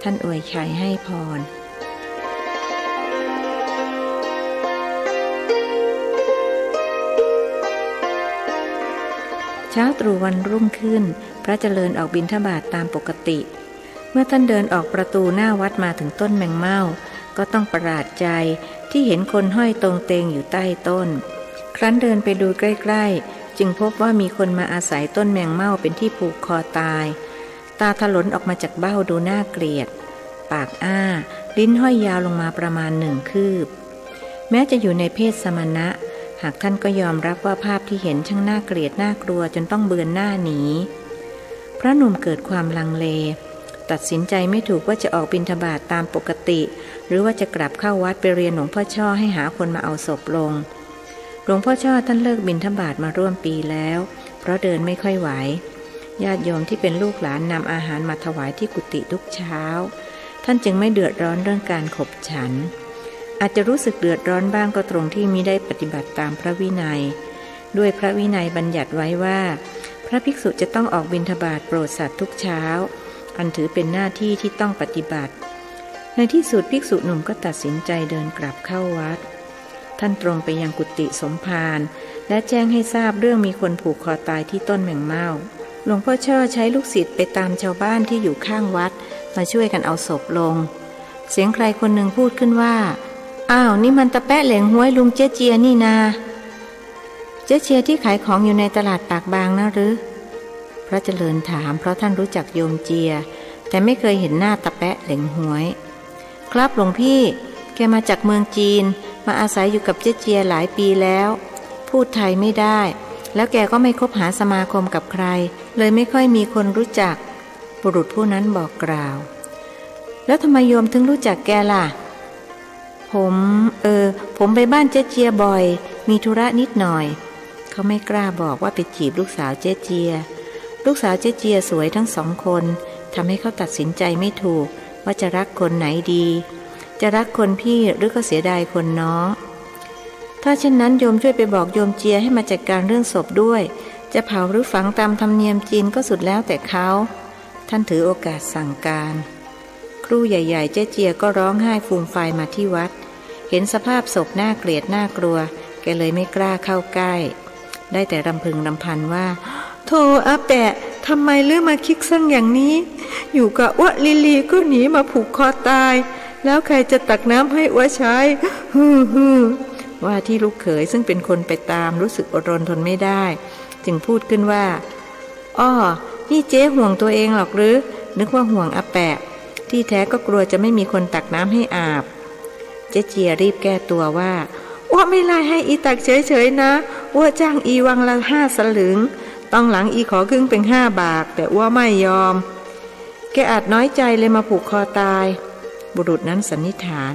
ท่านอวยชัยให้พรเช้าตรู่วันรุ่งขึ้นพระเจริญออกบิณฑบาตตามปกติเมื่อท่านเดินออกประตูหน้าวัดมาถึงต้นแมงเม่าก็ต้องประหลาดใจที่เห็นคนห้อยตรงเตงอยู่ใต้ต้นครั้นเดินไปดูใกล้ๆจึงพบว่ามีคนมาอาศัยต้นแมงเม่าเป็นที่ผูกคอตายตาถลนออกมาจากเบ้าดูน่าเกลียดปากอ้าลิ้นห้อยยาวลงมาประมาณ1 คืบแม้จะอยู่ในเพศสมณะหากท่านก็ยอมรับว่าภาพที่เห็นช่างน่าเกลียดน่ากลัวจนต้องเบือนหน้าหนีพระหนุ่มเกิดความลังเลตัดสินใจไม่ถูกว่าจะออกบิณฑบาตตามปกติหรือว่าจะกลับเข้าวัดไปเรียนหลวงพ่อช่อให้หาคนมาเอาศพลงหลวงพ่อช่อท่านเลิกบิณฑบาตมาร่วมปีแล้วเพราะเดินไม่ค่อยไหวญาติโยมที่เป็นลูกหลานนำอาหารมาถวายที่กุฏิทุกเช้าท่านจึงไม่เดือดร้อนเรื่องการขบฉันอาจจะรู้สึกเดือดร้อนบ้างก็ตรงที่มิได้ปฏิบัติตามพระวินัยด้วยพระวินัยบัญญัติไว้ว่าพระภิกษุจะต้องออกบิณฑบาตโปรดสัตว์ทุกเช้าอันถือเป็นหน้าที่ที่ต้องปฏิบัติในที่สุดภิกษุหนุ่มก็ตัดสินใจเดินกลับเข้าวัดท่านตรงไปยังกุฏิสมภารและแจ้งให้ทราบเรื่องมีคนผูกคอตายที่ต้นแมงเม่าหลวงพ่อช่อใช้ลูกศิษย์ไปตามชาวบ้านที่อยู่ข้างวัดมาช่วยกันเอาศพลงเสียงใครคนหนึ่งพูดขึ้นว่าอ้าวนี่มันตะแปะเหลงห้วยลุงเจ๊เจียนี่นาเจ๊เจียที่ขายของอยู่ในตลาดปากบางนะหรือพระเจริญถามเพราะท่านรู้จักโยมเจียแต่ไม่เคยเห็นหน้าตะแปะเหลงห้วยครับหลวงพี่แกมาจากเมืองจีนมาอาศัยอยู่กับเจ๊เจียหลายปีแล้วพูดไทยไม่ได้แล้วแกก็ไม่คบหาสมาคมกับใครเลยไม่ค่อยมีคนรู้จักบุรุษผู้นั้นบอกกล่าวแล้วทำไมโยมถึงรู้จักแกล่ะผมไปบ้านเจ๊เจียบ่อยมีธุระนิดหน่อยเขาไม่กล้าบอกว่าไปจีบลูกสาวเจ๊เจียลูกสาวเจ๊เจียสวยทั้ง2 คนทำให้เขาตัดสินใจไม่ถูกว่าจะรักคนไหนดีจะรักคนพี่หรือก็เสียดายคนน้องถ้าเช่นนั้นโยมช่วยไปบอกโยมเจียให้มาจัดการเรื่องศพด้วยจะเผาหรือฝังตามธรรมเนียมจีนก็สุดแล้วแต่เขาท่านถือโอกาสสั่งการครู่ใหญ่ๆเจ๊เจียก็ร้องไห้ฟูมฟายมาที่วัดเห็นสภาพศพน่าเกลียดน่ากลัวแกเลยไม่กล้าเข้าใกล้ได้แต่รำพึงรำพันว่าโธ่อาแปะทำไมเลือกมาคิกซั่งอย่างนี้อยู่กับอ้วลิลีก็หนีมาผูกคอตายแล้วใครจะตักน้ำให้อ้วใช้ว่าที่ลูกเขยซึ่งเป็นคนไปตามรู้สึกอดรนทนไม่ได้จึงพูดขึ้นว่าอ้อนี่เจ๊ห่วงตัวเองหรอกหรือนึกว่าห่วงอาแปะที่แท้ก็กลัวจะไม่มีคนตักน้ำให้อาบเจ๊เจียรีบแก้ตัวว่าอ้วไม่ไล่ให้อีตักเฉยๆนะอ้วจ้างอีวังละ5 สลึงต้องหลังอีขอครึ่งเป็น5 บาทแต่อ้วไม่ยอมแกอาจน้อยใจเลยมาผูกคอตายบุรุษนั้นสันนิษฐาน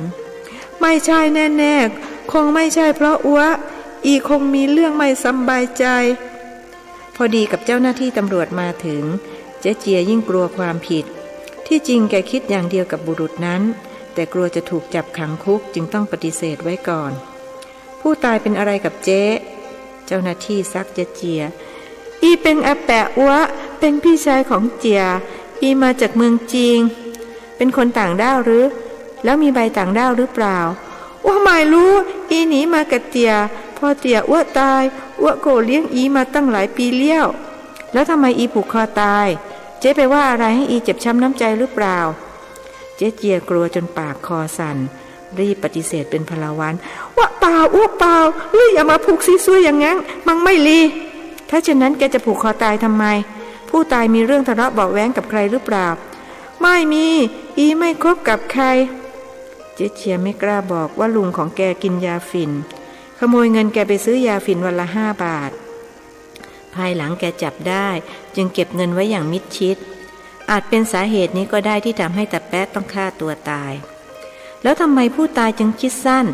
ไม่ใช่แน่ๆคงไม่ใช่เพราะอัวอีคงมีเรื่องไม่สบายใจพอดีกับเจ้าหน้าที่ตำรวจมาถึงเจ๊เจียยิ่งกลัวความผิดที่จริงแกคิดอย่างเดียวกับบุรุษนั้นแต่กลัวจะถูกจับขังคุกจึงต้องปฏิเสธไว้ก่อนผู้ตายเป็นอะไรกับเจ๊เจ้าหน้าที่ซักเจ๊เจียอีเป็นอาแปะอัวเป็นพี่ชายของเจียอีมาจากเมืองจีนเป็นคนต่างด้าวหรือแล้วมีใบต่างด้าวหรือเปล่าอ้วไม่รู้อีหนีมากับเตียพอเตียอ้วตายอ้วก็เลี้ยงอีมาตั้งหลายปีเลี้ยวแล้วทำไมอีผูกคอตายเจ๊ไปว่าอะไรให้อีเจ็บช้ำน้ำใจหรือเปล่าเจ๊เจียกลัวจนปากคอสั่นรีบปฏิเสธเป็นพลวันว่าเปล่าอ้วเปล่าลี่อย่ามาผูกซีซัวอย่างงั้นมังไม่ลีถ้าเช่นนั้นแกจะผูกคอตายทำไมผู้ตายมีเรื่องทะเลาะเบาะแว้งกับใครหรือเปล่าไม่มีอีไม่คบกับใครเจ๊เจียไม่กล้าบอกว่าลุงของแกกินยาฝิ่นขโมยเงินแกไปซื้อยาฝิ่นวันละ5 บาทภายหลังแกจับได้จึงเก็บเงินไว้อย่างมิดชิดอาจเป็นสาเหตุนี้ก็ได้ที่ทำให้ตาแป๊ะต้องฆ่าตัวตายแล้วทำไมผู้ตายจึงคิดสั้น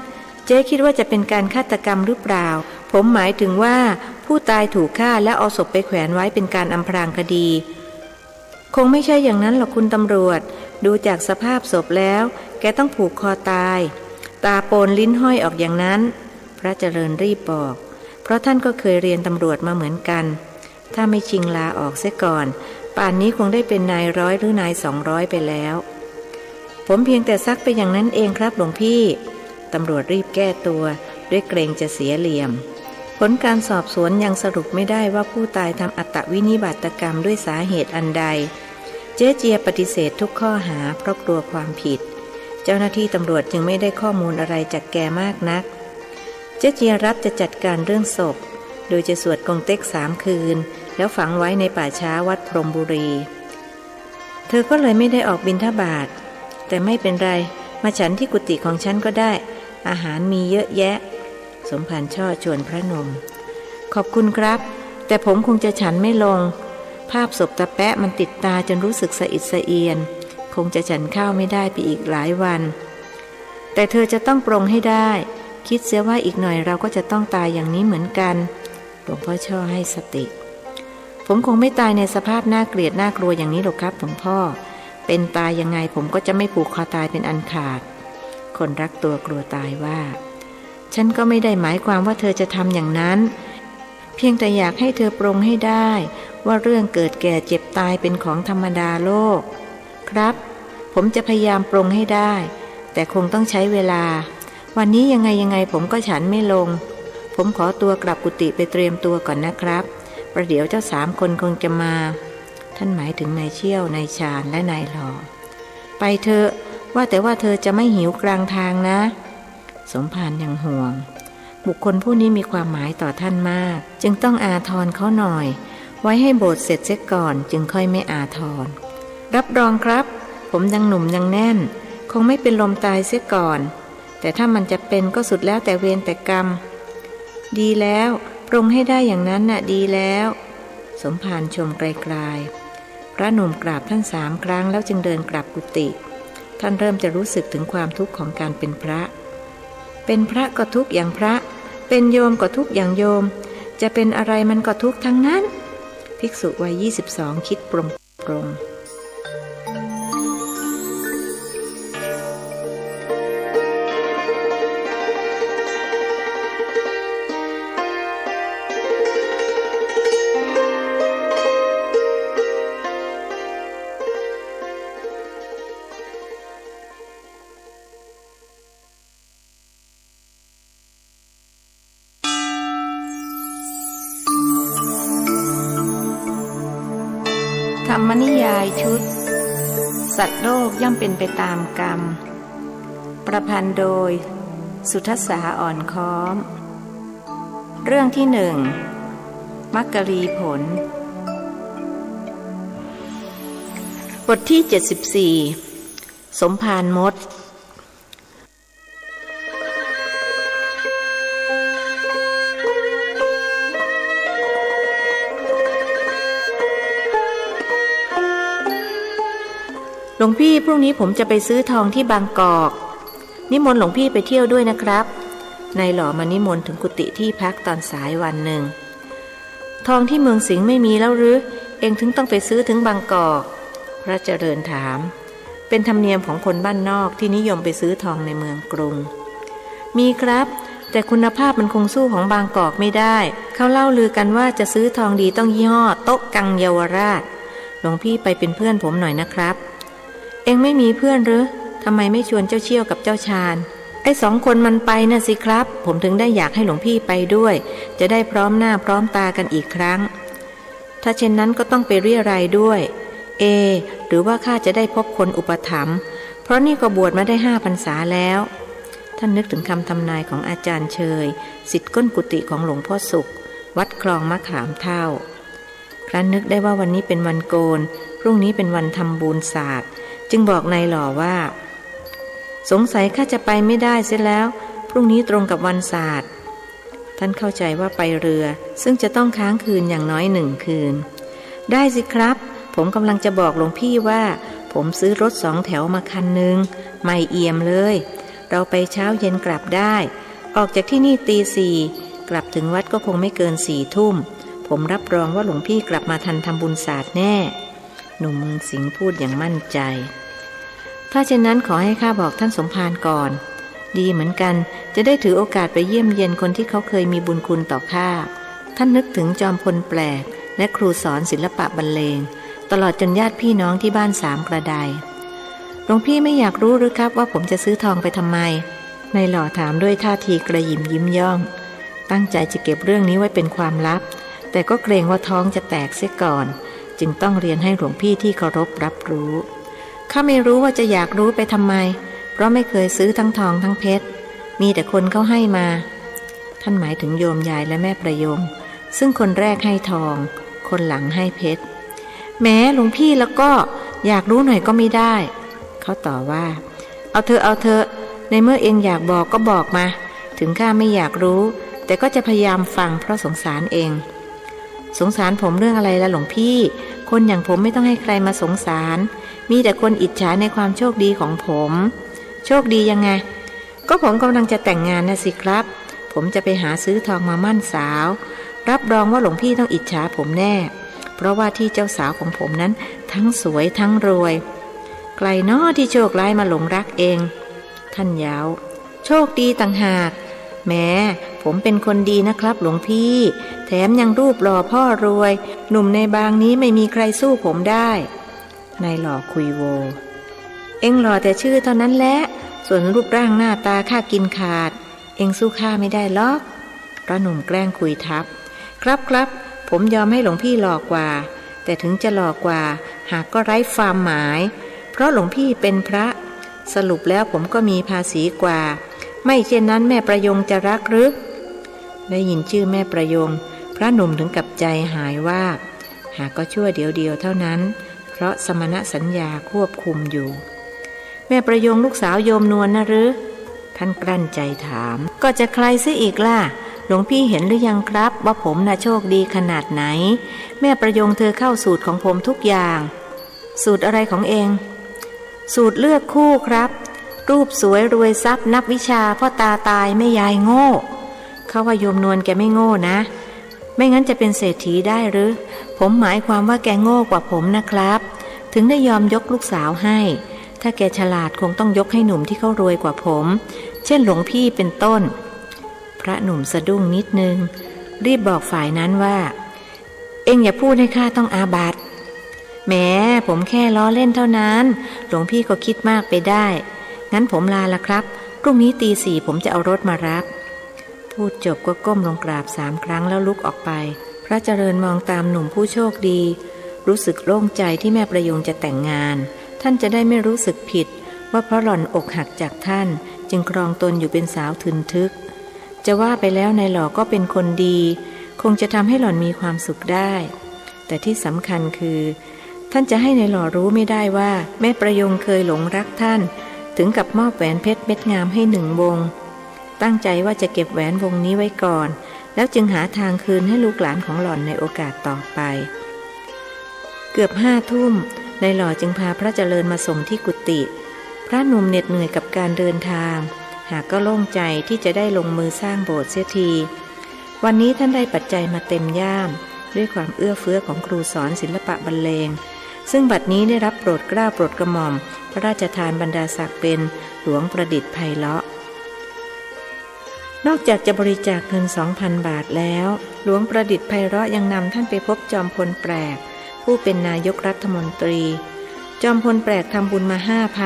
เจ๊คิดว่าจะเป็นการฆาตกรรมหรือเปล่าผมหมายถึงว่าผู้ตายถูกฆ่าแล้วเอาศพไปแขวนไว้เป็นการอำพรางคดีคงไม่ใช่อย่างนั้นหรอกคุณตำรวจดูจากสภาพศพแล้วแกต้องผูกคอตายตาโปนลิ้นห้อยออกอย่างนั้นพระเจริญรีบบอกเพราะท่านก็เคยเรียนตำรวจมาเหมือนกันถ้าไม่ชิงลาออกเสียก่อนป่านนี้คงได้เป็นนายร้อยหรือนาย200ไปแล้วผมเพียงแต่ซักไปอย่างนั้นเองครับหลวงพี่ตำรวจรีบแก้ตัวด้วยเกรงจะเสียเหลี่ยมผลการสอบสวนยังสรุปไม่ได้ว่าผู้ตายทำอัตวินิบาตกรรมด้วยสาเหตุอันใดเจ๊เจียปฏิเสธทุกข้อหาเพราะกลัวความผิดเจ้าหน้าที่ตำรวจจึงไม่ได้ข้อมูลอะไรจากแกมากนักเจ๊เจียรับจะจัดการเรื่องศพโดยจะสวดกงเต็ก3 คืนแล้วฝังไว้ในป่าช้าวัดพรหมบุรีเธอก็เลยไม่ได้ออกบิณฑบาตแต่ไม่เป็นไรมาฉันที่กุฏิของฉันก็ได้อาหารมีเยอะแยะสมภารช่อชวนพระนมขอบคุณครับแต่ผมคงจะฉันไม่ลงภาพศพตาแปะมันติดตาจนรู้สึกสะอิดสะเอียนคงจะฉันข้าวไม่ได้ไปอีกหลายวันแต่เธอจะต้องปรงให้ได้คิดเสียว่าอีกหน่อยเราก็จะต้องตายอย่างนี้เหมือนกันหลวงพ่อช่อให้สติผมคงไม่ตายในสภาพน่าเกลียดน่ากลัวอย่างนี้หรอกครับหลวงพ่อเป็นตายยังไงผมก็จะไม่ผูกคอตายเป็นอันขาดคนรักตัวกลัวตายว่าฉันก็ไม่ได้หมายความว่าเธอจะทำอย่างนั้นเพียงแต่อยากให้เธอปรงให้ได้ว่าเรื่องเกิดแก่เจ็บตายเป็นของธรรมดาโลกครับผมจะพยายามปรงให้ได้แต่คงต้องใช้เวลาวันนี้ยังไงผมก็ฉันไม่ลงผมขอตัวกลับกุฏิไปเตรียมตัวก่อนนะครับประเดี๋ยวเจ้า3 คนคงจะมาท่านหมายถึงนายเชี่ยวนายชาญและนายหล่อไปเถอะว่าแต่ว่าเธอจะไม่หิวกลางทางนะสมภารยังห่วงบุคคลผู้นี้มีความหมายต่อท่านมากจึงต้องอาทรเขาหน่อยไว้ให้โบสถ์เสร็จเสียก่อนจึงค่อยไม่อาทรรับรองครับผมยังหนุ่มยังแน่นคงไม่เป็นลมตายเสียก่อนแต่ถ้ามันจะเป็นก็สุดแล้วแต่เวรแต่กรรมดีแล้วปรงให้ได้อย่างนั้นน่ะดีแล้วสมภารชมไกลๆพระหนุ่มกราบท่าน3 ครั้งแล้วจึงเดินกลับกุฏิท่านเริ่มจะรู้สึกถึงความทุกข์ของการเป็นพระก็ทุกข์อย่างพระเป็นโยมก็ทุกข์อย่างโยมจะเป็นอะไรมันก็ทุกข์ทั้งนั้นภิกษุวัย22คิดปรงธรรมนิยายชุดสัตว์โลกย่อมเป็นไปตามกรรมประพันธ์โดยสุทัสสาอ่อนค้อมเรื่องที่1มักกรีผลบทที่74สมภารมดหลวงพี่พรุ่งนี้ผมจะไปซื้อทองที่บางกอก นิมนต์หลวงพี่ไปเที่ยวด้วยนะครับนายหล่อมานิมนต์ถึงกุฏิที่พักตอนสายวันหนึ่งทองที่เมืองสิงห์ไม่มีแล้วหรือเองถึงต้องไปซื้อถึงบางกอกพระเจริญถามเป็นธรรมเนียมของคนบ้านนอกที่นิยมไปซื้อทองในเมืองกรุงมีครับแต่คุณภาพมันคงสู้ของบางกอกไม่ได้เขาเล่าลือกันว่าจะซื้อทองดีต้องยี่ห้อโต๊ะกังเยาวราชหลวงพี่ไปเป็นเพื่อนผมหน่อยนะครับเองไม่มีเพื่อนหรือทำไมไม่ชวนเจ้าเชี่ยวกับเจ้าชาญไอ้สองคนมันไปน่ะสิครับผมถึงได้อยากให้หลวงพี่ไปด้วยจะได้พร้อมหน้าพร้อมตากันอีกครั้งถ้าเช่นนั้นก็ต้องไปเรียรัยด้วยหรือว่าข้าจะได้พบคนอุปถัมภ์เพราะนี่ก็บวชมาได้5 พรรษาแล้วท่านนึกถึงคำทำนายของอาจารย์เชยศิษย์ก้นกุฏิของหลวงพ่อสุขวัดคลองมะขามเท่าครั้นนึกได้ว่าวันนี้เป็นวันโกนพรุ่งนี้เป็นวันทำบุญศาสตร์จึงบอกนายหล่อว่าสงสัยข้าจะไปไม่ได้เสียแล้วพรุ่งนี้ตรงกับวันศาสตร์ท่านเข้าใจว่าไปเรือซึ่งจะต้องค้างคืนอย่างน้อย1 คืนได้สิครับผมกำลังจะบอกหลวงพี่ว่าผมซื้อรถ2 แถวมาคันหนึ่งใหม่เอี่ยมเลยเราไปเช้าเย็นกลับได้ออกจากที่นี่ตี 4กลับถึงวัดก็คงไม่เกิน4 ทุ่มผมรับรองว่าหลวงพี่กลับมาทันทำบุญศาสตร์แน่หนุ่มเมืองสิงห์พูดอย่างมั่นใจถ้าเช่นนั้นขอให้ข้าบอกท่านสมภารก่อนดีเหมือนกันจะได้ถือโอกาสไปเยี่ยมเยียนคนที่เขาเคยมีบุญคุณต่อข้าท่านนึกถึงจอมพลแปลกและครูสอนศิลปะบรรเลงตลอดจนญาติพี่น้องที่บ้าน3 กระไดหลวงพี่ไม่อยากรู้หรือครับว่าผมจะซื้อทองไปทำไมนายหล่อถามด้วยท่าทีกระหยิมยิ้มย่องตั้งใจจะเก็บเรื่องนี้ไว้เป็นความลับแต่ก็เกรงว่าท้องจะแตกเสียก่อนจึงต้องเรียนให้หลวงพี่ที่เคารพรับรู้ข้าไม่รู้ว่าจะอยากรู้ไปทำไมเพราะไม่เคยซื้อทั้งทองทั้งเพชรมีแต่คนเขาให้มาท่านหมายถึงโยมยายและแม่ประยงซึ่งคนแรกให้ทองคนหลังให้เพชรแม้หลวงพี่แล้วก็อยากรู้หน่อยก็ไม่ได้เขาต่อว่าเอาเถอะในเมื่อเองอยากบอกก็บอกมาถึงข้าไม่อยากรู้แต่ก็จะพยายามฟังเพราะสงสารเองสงสารผมเรื่องอะไรล่ะหลวงพี่คนอย่างผมไม่ต้องให้ใครมาสงสารมีแต่คนอิจฉาในความโชคดีของผมโชคดียังไงก็ผมกำลังจะแต่งงานนะสิครับผมจะไปหาซื้อทองมามั่นสาวรับรองว่าหลวงพี่ต้องอิจฉาผมแน่เพราะว่าที่เจ้าสาวของผมนั้นทั้งสวยทั้งรวยใครน้อที่โชคร้ายมาหลงรักเองท่านย้าวโชคดีต่างหากแม้ผมเป็นคนดีนะครับหลวงพี่แถมยังรูปหล่อพ่อรวยหนุ่มในบางนี้ไม่มีใครสู้ผมได้นายหล่อคุยโวเอ็งหล่อแต่ชื่อเท่านั้นแหละส่วนรูปร่างหน้าตาข้ากินขาดเอ็งสู้ข้าไม่ได้หรอกเพราะหนุ่มแกล้งคุยทับครับผมยอมให้หลวงพี่หล่อกว่าแต่ถึงจะหล่อกว่าหากก็ไร้ความหมายเพราะหลวงพี่เป็นพระสรุปแล้วผมก็มีภาษีกว่าไม่เช่นนั้นแม่ประยงจะรักหรือได้ยินชื่อแม่ประยงพระหนุ่มถึงกับใจหายว่าหากก็ชั่วเดียวเท่านั้นเพราะสมณสัญญาควบคุมอยู่แม่ประยงลูกสาวโยมนวลนะหรือท่านกลั้นใจถามก็จะใครซะอีกล่ะหลวงพี่เห็นหรือยังครับว่าผมน่ะโชคดีขนาดไหนแม่ประยงเธอเข้าสูตรของผมทุกอย่างสูตรอะไรของเองสูตรเลือกคู่ครับรูปสวยรวยทรัพย์นับวิชาพ่อตาตายแม่ยายโง่เขาว่าโยมนวลแกไม่โง่นะไม่งั้นจะเป็นเศรษฐีได้หรือผมหมายความว่าแกโง่กว่าผมนะครับถึงได้ยอมยกลูกสาวให้ถ้าแกฉลาดคงต้องยกให้หนุ่มที่เขารวยกว่าผมเช่นหลวงพี่เป็นต้นพระหนุ่มสะดุ้งนิดนึงรีบบอกฝ่ายนั้นว่าเอ็งอย่าพูดให้ข้าต้องอาบัติแหมผมแค่ล้อเล่นเท่านั้นหลวงพี่ก็คิดมากไปได้งั้นผมลาละครับพรุ่งนี้ตี 4ผมจะเอารถมารับพูดจบก็ก้มลงกราบ3 ครั้งแล้วลุกออกไปพระเจริญมองตามหนุ่มผู้โชคดีรู้สึกโล่งใจที่แม่ประยงจะแต่งงานท่านจะได้ไม่รู้สึกผิดว่าเพราะหล่อนอกหักจากท่านจึงครองตนอยู่เป็นสาวทึนทึกจะว่าไปแล้วนายหล่อก็เป็นคนดีคงจะทำให้หล่อนมีความสุขได้แต่ที่สำคัญคือท่านจะให้นายหล่อรู้ไม่ได้ว่าแม่ประยงเคยหลงรักท่านถึงกับมอบแหวนเพชรเม็ดงามให้1 วงตั้งใจว่าจะเก็บแหวนวงนี้ไว้ก่อนแล้วจึงหาทางคืนให้ลูกหลานของหล่อนในโอกาสต่อไปเกือบ5 ทุ่มนายหล่อจึงพาพระเจริญมาส่งที่กุฏิ พระหนุ่มเหน็ดเหนื่อยกับการเดินทางหากก็โล่งใจที่จะได้ลงมือสร้างโบสถ์เสียทีวันนี้ท่านได้ปัจจัยมาเต็มย่ามด้วยความเอื้อเฟื้อของครูสอนศิลปะบรรเลงซึ่งบัดนี้ได้รับโปรดเกล้าโปรดกระหม่อมพระราชทานบรรดาศักดิ์เป็นหลวงประดิษฐ์ไพเราะนอกจากจะบริจาคเงิน 2,000 บาทแล้วหลวงประดิษฐ์ไพเราะยังนำท่านไปพบจอมพลแปลกผู้เป็นนายกรัฐมนตรีจอมพลแปลกทำบุญมา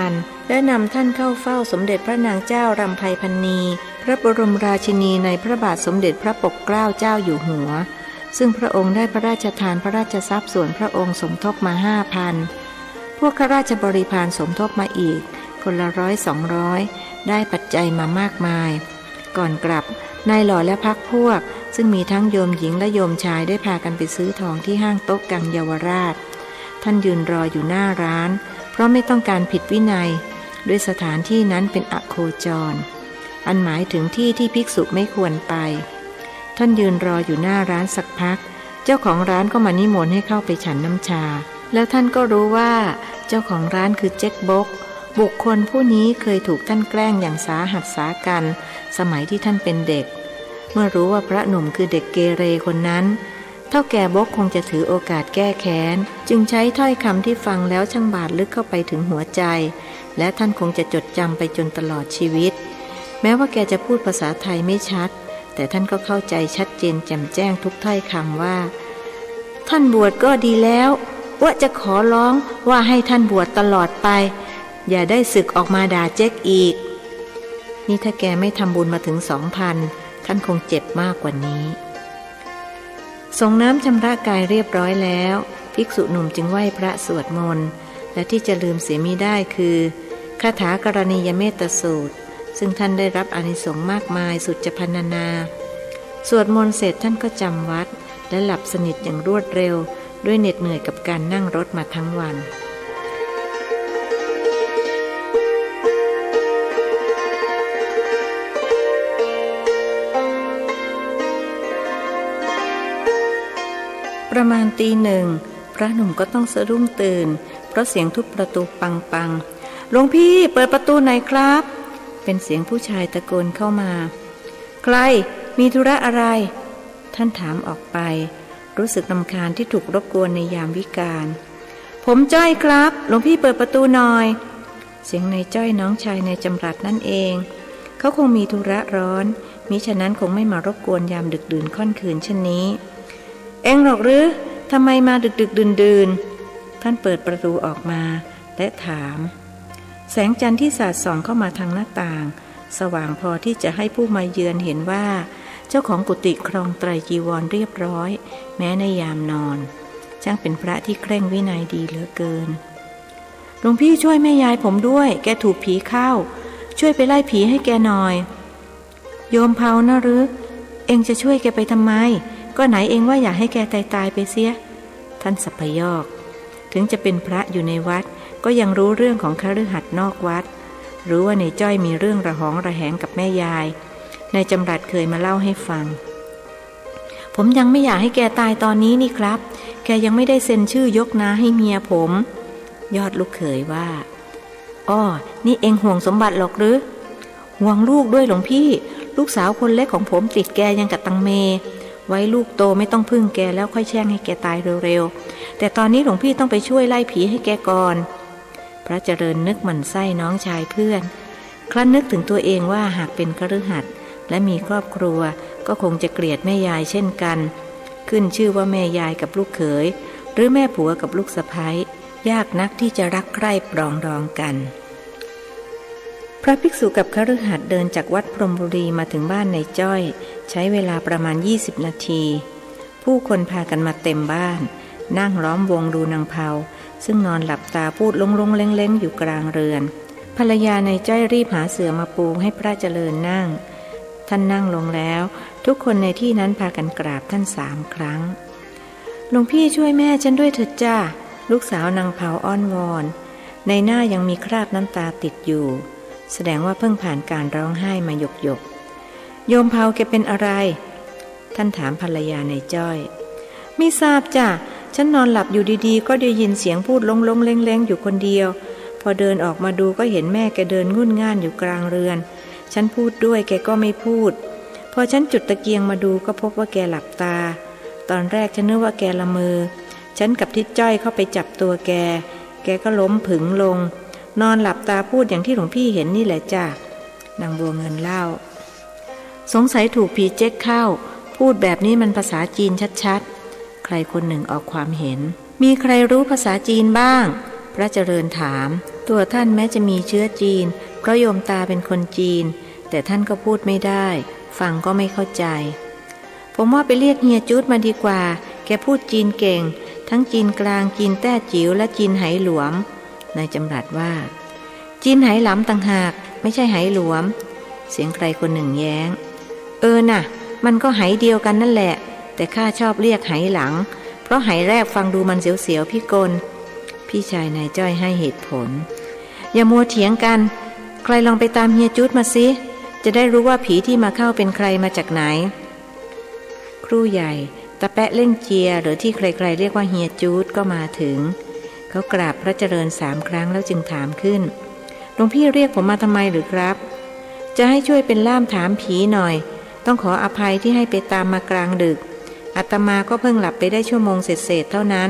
5,000 และนำท่านเข้าเฝ้าสมเด็จพระนางเจ้ารำไพพรรณีพระบรมราชินีในพระบาทสมเด็จพระปกเกล้าเจ้าอยู่หัวซึ่งพระองค์ได้พระราชทานพระราชทรัพย์ส่วนพระองค์สมทบมา 5,000 พวกข้าราชบริพารสมทบมาอีกคนละ100-200ได้ปัจจัยมามากมายก่อนกลับนายหล่อและพรรคพวกซึ่งมีทั้งโยมหญิงและโยมชายได้พากันไปซื้อทองที่ห้างโต๊ะกังเยาวราชท่านยืนรออยู่หน้าร้านเพราะไม่ต้องการผิดวินัยด้วยสถานที่นั้นเป็นอโคจรอันหมายถึงที่ที่ภิกษุไม่ควรไปท่านยืนรออยู่หน้าร้านสักพักเจ้าของร้านก็มานิมนต์ให้เข้าไปฉันน้ำชาแล้วท่านก็รู้ว่าเจ้าของร้านคือเจ๊กบกบุคคลผู้นี้เคยถูกท่านแกล้งอย่างสาหัสสากันสมัยที่ท่านเป็นเด็กเมื่อรู้ว่าพระหนุ่มคือเด็กเกเรคนนั้นเท่าแก่บกคงจะถือโอกาสแก้แค้นจึงใช้ถ้อยคำที่ฟังแล้วช่างบาดลึกเข้าไปถึงหัวใจและท่านคงจะจดจำไปจนตลอดชีวิตแม้ว่าแกจะพูดภาษาไทยไม่ชัดแต่ท่านก็เข้าใจชัดเจนแจ่มแจ้งทุกถ้อยคำว่าท่านบวชก็ดีแล้วว่าจะขอร้องว่าให้ท่านบวชตลอดไปอย่าได้สึกออกมาด่าเจ๊กอีกนี่ถ้าแกไม่ทำบุญมาถึง 2,000 ท่านคงเจ็บมากกว่านี้ส่งน้ำชำระกายเรียบร้อยแล้วภิกษุหนุ่มจึงไหว้พระสวดมนต์และที่จะลืมเสียมิได้คือคาถากรณียเมตสูตรซึ่งท่านได้รับอานิสงส์มากมายสุดจะพรรณนาสวดมนต์เสร็จท่านก็จำวัดและหลับสนิทอย่างรวดเร็วด้วยเหน็ดเหนื่อยกับการนั่งรถมาทั้งวันประมาณตีหนึ่งพระหนุ่มก็ต้องสะดุ้งตื่นเพราะเสียงทุบประตูปังๆหลวงพี่เปิดประตูหน่อยครับเป็นเสียงผู้ชายตะโกนเข้ามาใครมีธุระอะไรท่านถามออกไปรู้สึกรำคาญที่ถูกรบกวนในยามวิกาลผมจ้อยครับหลวงพี่เปิดประตูหน่อยเสียงนายจ้อยน้องชายในจำรัดนั่นเองเขาคงมีธุระร้อนมิฉะนั้นคงไม่มารบกวนยามดึกดื่นค่ำคืนเช่นนี้เอ็งหรอกหรือทำไมมาดึกดื่นท่านเปิดประตูออกมาและถามแสงจันทร์ที่สาดส่องเข้ามาทางหน้าต่างสว่างพอที่จะให้ผู้มาเยือนเห็นว่าเจ้าของกุฏิครองไตรจีวรเรียบร้อยแม้ในยามนอนช่างเป็นพระที่เคร่งวินัยดีเหลือเกินหลวงพี่ช่วยแม่ยายผมด้วยแกถูกผีเข้าช่วยไปไล่ผีให้แกหน่อยโยมเผานะหรือเอ็งจะช่วยแกไปทำไมก็ไหนเองว่าอยากให้แกตายไปเสียท่านสัพพยอกถึงจะเป็นพระอยู่ในวัดก็ยังรู้เรื่องของคฤหัสถ์นอกวัดรู้ว่าในจ้อยมีเรื่องระหองระแหงกับแม่ยายในจำรัดเคยมาเล่าให้ฟังผมยังไม่อยากให้แกตายตอนนี้นี่ครับแกยังไม่ได้เซ็นชื่อยกนาให้เมียผมยอดลูกเขยว่าอ้อนี่เองห่วงสมบัติหรอกหรือห่วงลูกด้วยหลวงพี่ลูกสาวคนเล็กของผมติดแกยังกับตังเมไว้ลูกโตไม่ต้องพึ่งแกแล้วค่อยแช่งให้แกตายเร็วๆแต่ตอนนี้หลวงพี่ต้องไปช่วยไล่ผีให้แกก่อนพระเจริญนึกหมั่นไส้น้องชายเพื่อนครั้นนึกถึงตัวเองว่าหากเป็นคฤหัสถ์และมีครอบครัวก็คงจะเกลียดแม่ยายเช่นกันขึ้นชื่อว่าแม่ยายกับลูกเขยหรือแม่ผัวกับลูกสะใภ้ยากนักที่จะรักใคร่ปรองดองกันพระภิกษุกับคฤหัสถ์เดินจากวัดพรหมบุรีมาถึงบ้านในจ้อยใช้เวลาประมาณ20 นาทีผู้คนพากันมาเต็มบ้านนั่งล้อมวงดูนางเผาซึ่งนอนหลับตาพูดลงๆเล้งๆอยู่กลางเรือนภรรยาในจ้อยรีบหาเสื่อมาปูให้พระเจริญนั่งท่านนั่งลงแล้วทุกคนในที่นั้นพากันกราบท่าน3 ครั้งหลวงพี่ช่วยแม่ฉันด้วยเถิดจ้าลูกสาวนางเผาอ้อนวอนในหน้ายังมีคราบน้ำตาติดอยู่แสดงว่าเพิ่งผ่านการร้องไห้มาหยกโยมเผาแกเป็นอะไรท่านถามภรรยาในจ้อยไม่ทราบจ้ะฉันนอนหลับอยู่ดีๆก็ได้ยินเสียงพูดลงๆเล้งๆอยู่คนเดียว พอเดินออกมาดูก็เห็นแม่แกเดินงุ่นง่านอยู่กลางเรือนฉันพูดด้วยแกก็ไม่พูดพอฉันจุดตะเกียงมาดูก็พบว่าแกหลับตาตอนแรกฉันนึกว่าแกละเมอฉันกับทิดจ้อยเข้าไปจับตัวแกก็ล้มผึ่งลงนอนหลับตาพูดอย่างที่หลวงพี่เห็นนี่แหละจ้ะนางบัวเงินเล่าสงสัยถูกผีเจ๊กเข้าพูดแบบนี้มันภาษาจีนชัดๆใครคนหนึ่งออกความเห็นมีใครรู้ภาษาจีนบ้างพระเจริญถามตัวท่านแม้จะมีเชื้อจีนเพราะโยมตาเป็นคนจีนแต่ท่านก็พูดไม่ได้ฟังก็ไม่เข้าใจผมว่าไปเรียกเฮียจูดมาดีกว่าแกพูดจีนเก่งทั้งจีนกลางจีนแต้จิ๋วและจีนไหหลวมนายจำรัดว่าจีนไหหลำต่างหากไม่ใช่ไหหลวมเสียงใครคนหนึ่งแย้งน่ะมันก็ไหเดียวกันนั่นแหละแต่ข้าชอบเรียกไหหลังเพราะไหแรกฟังดูมันเสียวๆพี่กลพี่ชายนายจ้อยให้เหตุผลอย่ามัวเถียงกันใครลองไปตามเฮียจูดมาสิจะได้รู้ว่าผีที่มาเข้าเป็นใครมาจากไหนครูใหญ่ตะแปะเล่งเจียหรือที่ใครๆเรียกว่าเฮียจูดก็มาถึงเขากราบพระเจริญ3 ครั้งแล้วจึงถามขึ้นหลวงพี่เรียกผมมาทำไมหรือครับจะให้ช่วยเป็นล่ามถามผีหน่อยต้องขออภัยที่ให้ไปตามมากลางดึกอาตมาก็เพิ่งหลับไปได้ชั่วโมงเศษๆเท่านั้น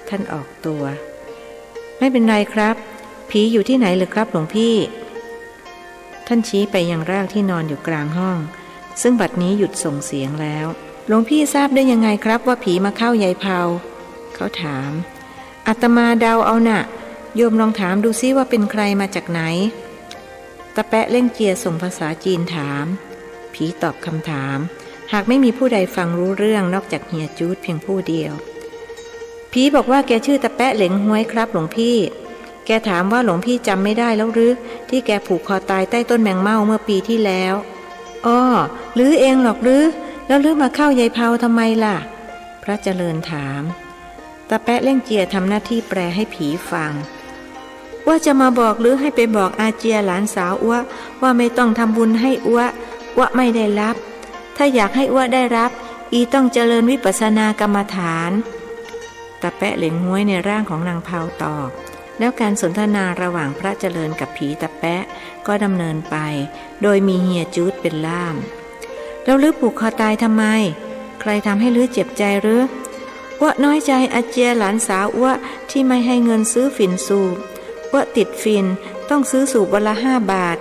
ท่านออกตัวไม่เป็นไรครับผีอยู่ที่ไหนหรือครับหลวงพี่ท่านชี้ไปยังร่างที่นอนอยู่กลางห้องซึ่งบัดนี้หยุดส่งเสียงแล้วหลวงพี่ทราบได้ยังไงครับว่าผีมาเข้ายายเผาเขาถามอาตมาเดาเอาน่ะโยมลองถามดูซิว่าเป็นใครมาจากไหนตะแปะเล่งเจียส่งภาษาจีนถามผีตอบคำถามหากไม่มีผู้ใดฟังรู้เรื่องนอกจากเฮียจูดเพียงผู้เดียวผีบอกว่าแกชื่อตะแปะเหลงห้วยครับหลวงพี่แกถามว่าหลวงพี่จำไม่ได้แล้วหรือที่แกผูกคอตายใต้ต้นแมงเม่าเมื่อปีที่แล้วอ้อหรือเองหรอกหรือแล้วลือมาเข้ายายเผาทำไมล่ะพระเจริญถามตะแปะเล่งเจียทำหน้าที่แปลให้ผีฟังว่าจะมาบอกหรือให้ไปบอกอาเจียหลานสาวอ้วว่าไม่ต้องทำบุญให้อ้วไม่ได้รับถ้าอยากให้อ้วได้รับอีต้องเจริญวิปัสสนากรรมฐานตะแปะเหลงห้วยในร่างของนางเผาตอบแล้วการสนทนาระหว่างพระเจริญกับผีตะแปะก็ดำเนินไปโดยมีเฮียจูดเป็นล่ามแล้วลือผูกคอตายทำไมใครทำให้ลือเจ็บใจหรืออ้วน้อยใจอาเจียหลานสาวอ้วที่ไม่ให้เงินซื้อฝิ่นสูบอ้วติดฝิ่นต้องซื้อสูบวันละ5 บาท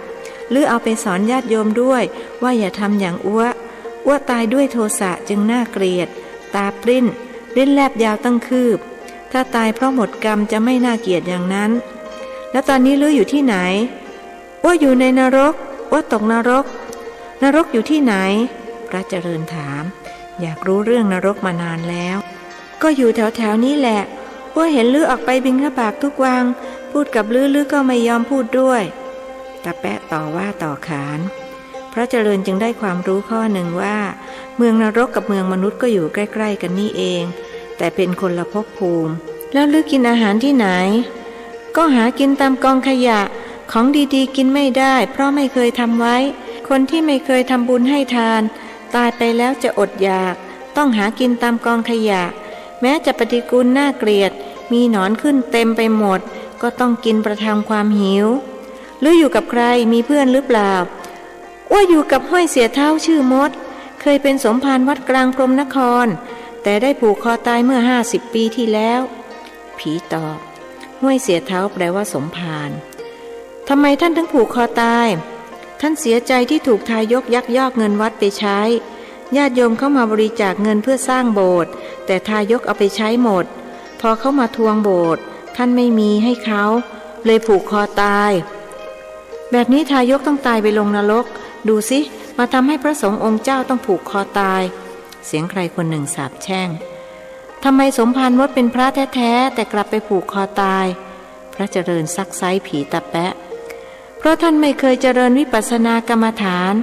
หรือเอาไปสอนญาติโยมด้วยว่าอย่าทำอย่างอ้วตายด้วยโทสะจึงน่าเกลียดตาปริ้นลิ้นแลบยาวตั้งคืบถ้าตายเพราะหมดกรรมจะไม่น่าเกลียดอย่างนั้นแล้วตอนนี้ลืออยู่ที่ไหนอ้วอยู่ในนรกอ้วตกนรกอยู่ที่ไหนพระเจริญถามอยากรู้เรื่องนรกมานานแล้วก็อยู่แถวนี้แหละอ้วเห็นลือออกไปบิณฑบาตทุกวันพูดกับลือก็ไม่ยอมพูดด้วยตาแปะต่อว่าต่อขานพระเจริญจึงได้ความรู้ข้อหนึ่งว่าเมืองนรกกับเมืองมนุษย์ก็อยู่ใกล้ๆกันนี่เองแต่เป็นคนละภพภูมิแล้วลือกินอาหารที่ไหนก็หากินตามกองขยะของดีๆกินไม่ได้เพราะไม่เคยทำไว้คนที่ไม่เคยทำบุญให้ทานตายไปแล้วจะอดอยากต้องหากินตามกองขยะแม้จะปฏิกูลน่าเกลียดมีหนอนขึ้นเต็มไปหมดก็ต้องกินประทังความหิวหรืออยู่กับใครมีเพื่อนหรือเปล่าว่าอยู่กับห้อยเสียเท้าชื่อมดเคยเป็นสมภารวัดกลางพรหมนครแต่ได้ผูกคอตายเมื่อ50 ปีที่แล้วผีตอบห้วยเสียเท้าแปลว่าสมภารทำไมท่านถึงผูกคอตายท่านเสียใจที่ถูกทายกยักยอกเงินวัดไปใช้ญาติโยมเข้ามาบริจาคเงินเพื่อสร้างโบสถ์แต่ทายกเอาไปใช้หมดพอเขามาทวงโบสถ์ท่านไม่มีให้เขาเลยผูกคอตายแบบนี้ทายกต้องตายไปลงนรกดูสิมาทำให้พระสงฆ์องค์เจ้าต้องผูกคอตายเสียงใครคนหนึ่งสาปแช่งทำไมสมภารวัดเป็นพระแท้ๆแต่กลับไปผูกคอตายพระเจริญซักไซผีตะแปะเพราะท่านไม่เคยเจริญวิปัสสนากรรมฐาน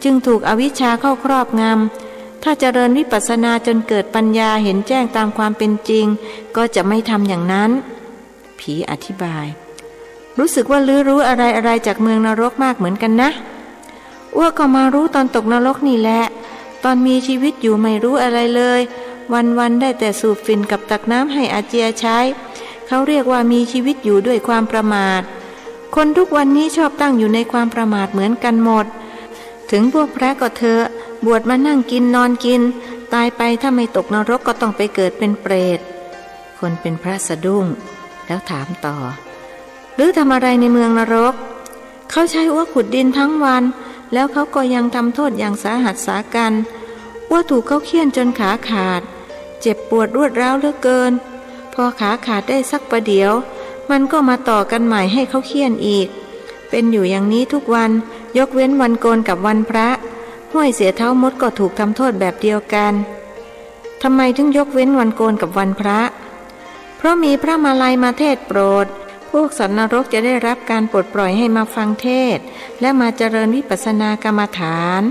จึงถูกอวิชชาเข้าครอบงำถ้าเจริญวิปัสสนาจนเกิดปัญญาเห็นแจ้งตามความเป็นจริงก็จะไม่ทำอย่างนั้นผีอธิบายรู้สึกว่ารู้อะไรจากเมืองนรกมากเหมือนกันนะอ้วก็มารู้ตอนตกนรกนี่แหละตอนมีชีวิตอยู่ไม่รู้อะไรเลยวันๆได้แต่สูบฝิ่นกับตักน้ำให้อาเจียใช้ เขาเรียกว่ามีชีวิตอยู่ด้วยความประมาทคนทุกวันนี้ชอบตั้งอยู่ในความประมาทเหมือนกันหมดถึงพวกพระก็เถอะบวชมานั่งกินนอนกินตายไปถ้าไม่ตกนรกก็ต้องไปเกิดเป็นเปรตคนเป็นพระสะดุ้งแล้วถามต่อหรือทำอะไรในเมืองนรกเขาใช้อ้วขุดดินทั้งวันแล้วเขาก็ยังทำโทษอย่างสาหัสสากันอ้วถูกเขาเฆี่ยนจนขาขาดเจ็บปวดรวดร้าวเหลือเกินพอขาขาดได้สักประเดี๋ยวมันก็มาต่อกันใหม่ให้เขาเฆี่ยนอีกเป็นอยู่อย่างนี้ทุกวันยกเว้นวันโกนกับวันพระห้วยเสียเท้ามดก็ถูกทำโทษแบบเดียวกันทำไมถึงยกเว้นวันโกนกับวันพระเพราะมีพระมาลัยมาเทศโปรดพวกสัตว์นรกจะได้รับการปลดปล่อยให้มาฟังเทศและมาเจริญวิปัสสนากรรมฐาน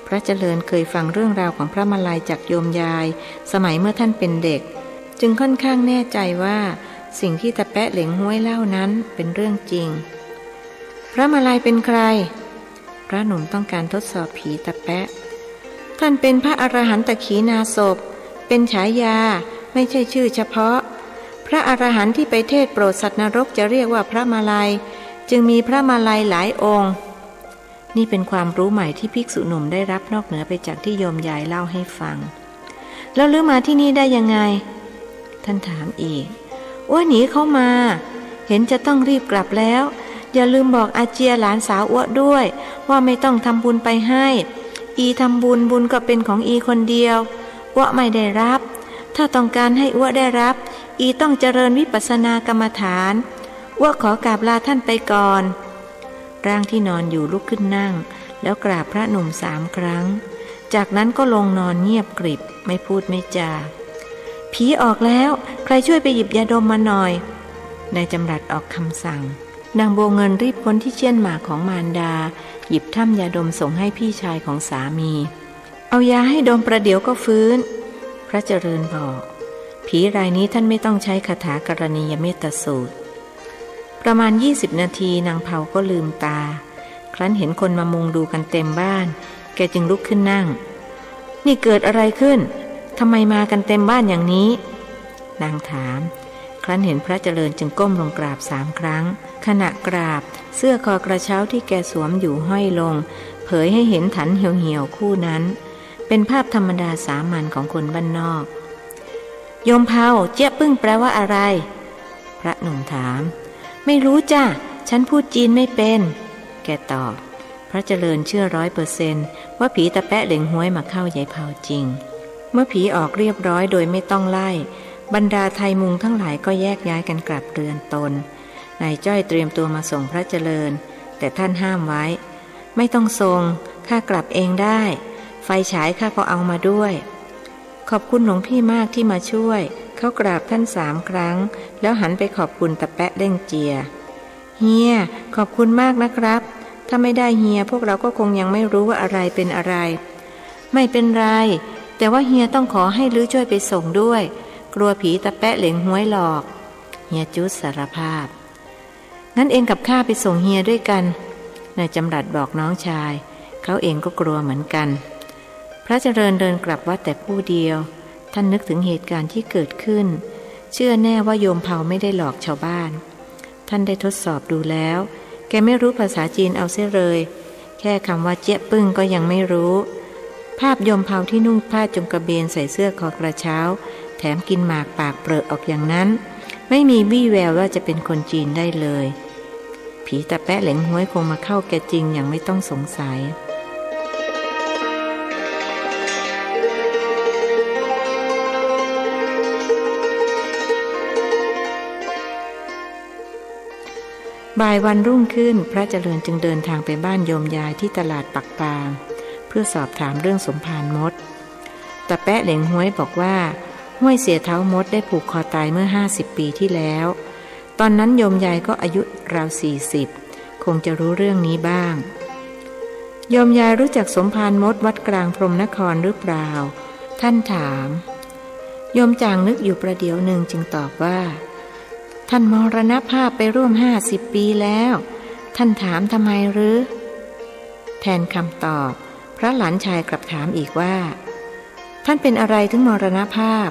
พระเจริญเคยฟังเรื่องราวของพระมาลัยจากโยมยายสมัยเมื่อท่านเป็นเด็กจึงค่อนข้างแน่ใจว่าสิ่งที่ตะแปะเหลงห้วยเล่านั้นเป็นเรื่องจริงพระมาลัยเป็นใครพระหนุ่มต้องการทดสอบผีตะแปะท่านเป็นพระอรหันตขีณาสพเป็นฉายาไม่ใช่ชื่อเฉพาะพระอรหันต์ที่ไปเทศโปรดสัตว์นรกจะเรียกว่าพระมาลัยจึงมีพระมาลัยหลายองค์นี่เป็นความรู้ใหม่ที่ภิกษุหนุ่มได้รับนอกเหนือไปจากที่โยมยายเล่าให้ฟังแล้วลือมาที่นี่ได้ยังไงท่านถามอีกอ้วหนีเข้ามาเห็นจะต้องรีบกลับแล้วอย่าลืมบอกอาเจียหลานสาวอ้วด้วยว่าไม่ต้องทำบุญไปให้อีทำบุญบุญก็เป็นของอีคนเดียวอ้วไม่ได้รับถ้าต้องการให้อ้วได้รับอีต้องเจริญวิปัสสนากรรมฐานอ้วขอกราบลาท่านไปก่อนร่างที่นอนอยู่ลุกขึ้นนั่งแล้วกราบพระหนุ่ม3 ครั้งจากนั้นก็ลงนอนเงียบกริบไม่พูดไม่จาผีออกแล้วใครช่วยไปหยิบยาดมมาหน่อยนายจำรัดออกคำสั่งนางบัวเงินรีบพ้นที่เชี่ยนหมากของมารดาหยิบถ้ำยาดมส่งให้พี่ชายของสามีเอายาให้ดมประเดี๋ยวก็ฟื้นพระเจริญบอกผีรายนี้ท่านไม่ต้องใช้คาถากรณียเมตสูตรประมาณ20 นาทีนางเผาก็ลืมตาครั้นเห็นคนมามุงดูกันเต็มบ้านแกจึงลุกขึ้นนั่งนี่เกิดอะไรขึ้นทำไมมากันเต็มบ้านอย่างนี้นางถามครั้นเห็นพระเจริญจึงก้มลงกราบ3 ครั้งขณะกราบเสื้อคอกระเช้าที่แกสวมอยู่ห้อยลงเผยให้เห็นฐานเหี่ยวๆคู่นั้นเป็นภาพธรรมดาสามัญของคนบ้านนอกโยมเผาเจี๊ยบปึ้งแปลว่าอะไรพระหนุ่มถามไม่รู้จ้ะฉันพูดจีนไม่เป็นแกตอบพระเจริญเชื่อ100%ว่าผีตะแปะเหลงห้วยมาเข้ายายเผาจริงเมื่อผีออกเรียบร้อยโดยไม่ต้องไล่บรรดาไทยมุงทั้งหลายก็แยกย้ายกันกลับเรือนตนนายจ้อยเตรียมตัวมาส่งพระเจริญแต่ท่านห้ามไว้ไม่ต้องส่งข้ากลับเองได้ไฟฉายข้าก็เอามาด้วยขอบคุณหลวงพี่มากที่มาช่วยเขากราบท่าน3 ครั้งแล้วหันไปขอบคุณตะแปะเด้งเจียเฮียขอบคุณมากนะครับถ้าไม่ได้เฮียพวกเราก็คงยังไม่รู้ว่าอะไรเป็นอะไรไม่เป็นไรแต่ว่าเฮียต้องขอให้ลื้อช่วยไปส่งด้วยกลัวผีตะแปะเหลงห้วยหลอกเฮียจุ๊ดสารภาพงั้นเองกับข้าไปส่งเฮียด้วยกันนายจำรัดบอกน้องชายเขาเองก็กลัวเหมือนกันพระเจริญเดินกลับวัดแต่ผู้เดียวท่านนึกถึงเหตุการณ์ที่เกิดขึ้นเชื่อแน่ว่าโยมเผาไม่ได้หลอกชาวบ้านท่านได้ทดสอบดูแล้วแกไม่รู้ภาษาจีนเอาเสียเลยแค่คำว่าเจี๊ยปึ้งก็ยังไม่รู้ภาพโยมเผาที่นุ่งผ้าจงกระเบนใส่เสื้อคอกระเช้าแถมกินหมากปากเปรอะออกอย่างนั้นไม่มีวี่แววว่าจะเป็นคนจีนได้เลยผีตะแปะเหลงห้วยคงมาเข้าแกจริงอย่างไม่ต้องสงสัยบ่ายวันรุ่งขึ้นพระเจริญจึงเดินทางไปบ้านโยมยายที่ตลาดปักปางเพื่อสอบถามเรื่องสมภารมดตะแปะเหลงห้วยบอกว่าห้วยเสียเท้ามดได้ผูกคอตายเมื่อ50 ปีที่แล้วตอนนั้นโยมยายก็อายุราว40คงจะรู้เรื่องนี้บ้างโยมยายรู้จักสมภารมดวัดกลางพรหมนครหรือเปล่าท่านถามโยมจางนึกอยู่ประเดี๋ยวหนึ่งจึงตอบว่าท่านมรณภาพไปร่วม50 ปีแล้วท่านถามทำไมหรือแทนคำตอบพระหลานชายกลับถามอีกว่าท่านเป็นอะไรถึงมรณภาพ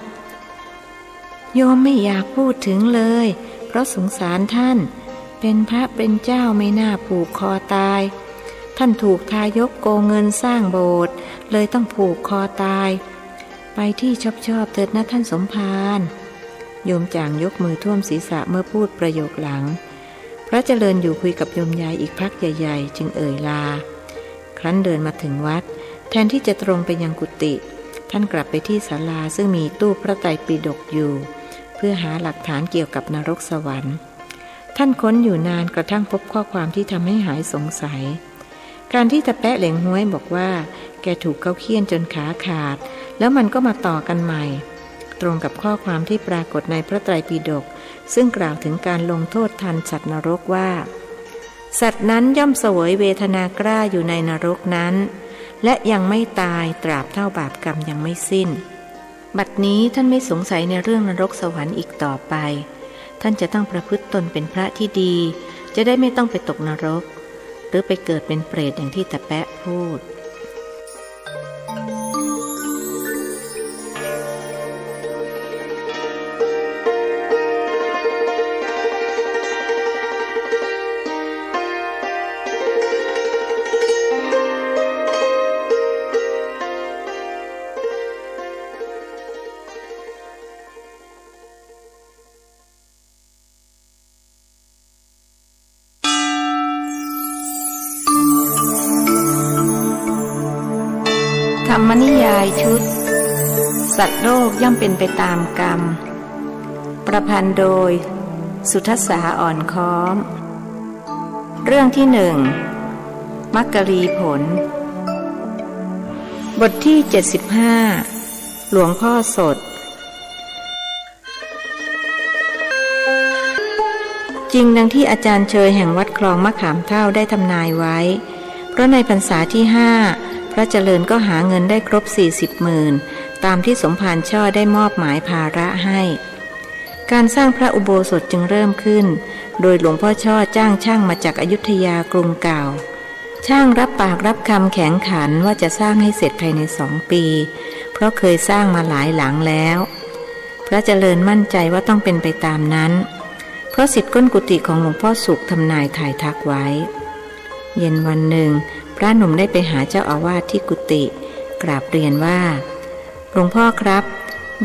โยมไม่อยากพูดถึงเลยเพราะสงสารท่านเป็นพระเป็นเจ้าไม่น่าผูกคอตายท่านถูกทายกโกงเงินสร้างโบสถ์เลยต้องผูกคอตายไปที่ชอบเถิดนะท่านสมภารโยมจ่างยกมือท่วมศีรษะเมื่อพูดประโยคหลังพระเจริญอยู่คุยกับโยมยายอีกพักใหญ่ๆจึงเอ่ยลาครั้นเดินมาถึงวัดแทนที่จะตรงไปยังกุฏิท่านกลับไปที่ศาลาซึ่งมีตู้พระไตรปิฎกอยู่เพื่อหาหลักฐานเกี่ยวกับนรกสวรรค์ท่านค้นอยู่นานกระทั่งพบข้อความที่ทำให้หายสงสัยการที่ตะแปะเหลงห้วยบอกว่าแกถูกเขาเฆี่ยนจนขาขาดแล้วมันก็มาต่อกันใหม่ตรงกับข้อความที่ปรากฏในพระไตรปิฎกซึ่งกล่าวถึงการลงโทษทันสัตว์นรกว่าสัตว์นั้นย่อมเสวยเวทนากล้าอยู่ในนรกนั้นและยังไม่ตายตราบเท่าบาปกรรมยังไม่สิ้นบัดนี้ท่านไม่สงสัยในเรื่องนรกสวรรค์อีกต่อไปท่านจะต้องประพฤติตนเป็นพระที่ดีจะได้ไม่ต้องไปตกนรกหรือไปเกิดเป็นเปรตอย่างที่ตะแปะพูดธรรมนิยายชุดสัตว์โลกย่อมเป็นไปตามกรรมประพันธ์โดยสุทัสสาอ่อนค้อมเรื่องที่หนึ่งมักกรีผลบทที่75หลวงพ่อสดจริงดังที่อาจารย์เชยแห่งวัดคลองมะขามเฒ่าได้ทำนายไว้เพราะในพรรษาที่5พระเจริญก็หาเงินได้ครบ40,000ตามที่สมภารช่อได้มอบหมายภาระให้การสร้างพระอุโบสถจึงเริ่มขึ้นโดยหลวงพ่อช่อจ้างช่างมาจากอยุธยากรุงเก่าช่างรับปากรับคำแข็งขันว่าจะสร้างให้เสร็จภายใน2 ปีเพราะเคยสร้างมาหลายหลังแล้วพระเจริญมั่นใจว่าต้องเป็นไปตามนั้นเพราะศิษย์ก้นกุฏิของหลวงพ่อสุขทำนายถ่ายทักไว้เย็นวันหนึ่งพระหนุ่มได้ไปหาเจ้าอาวาสที่กุฏิกราบเรียนว่าหลวงพ่อครับ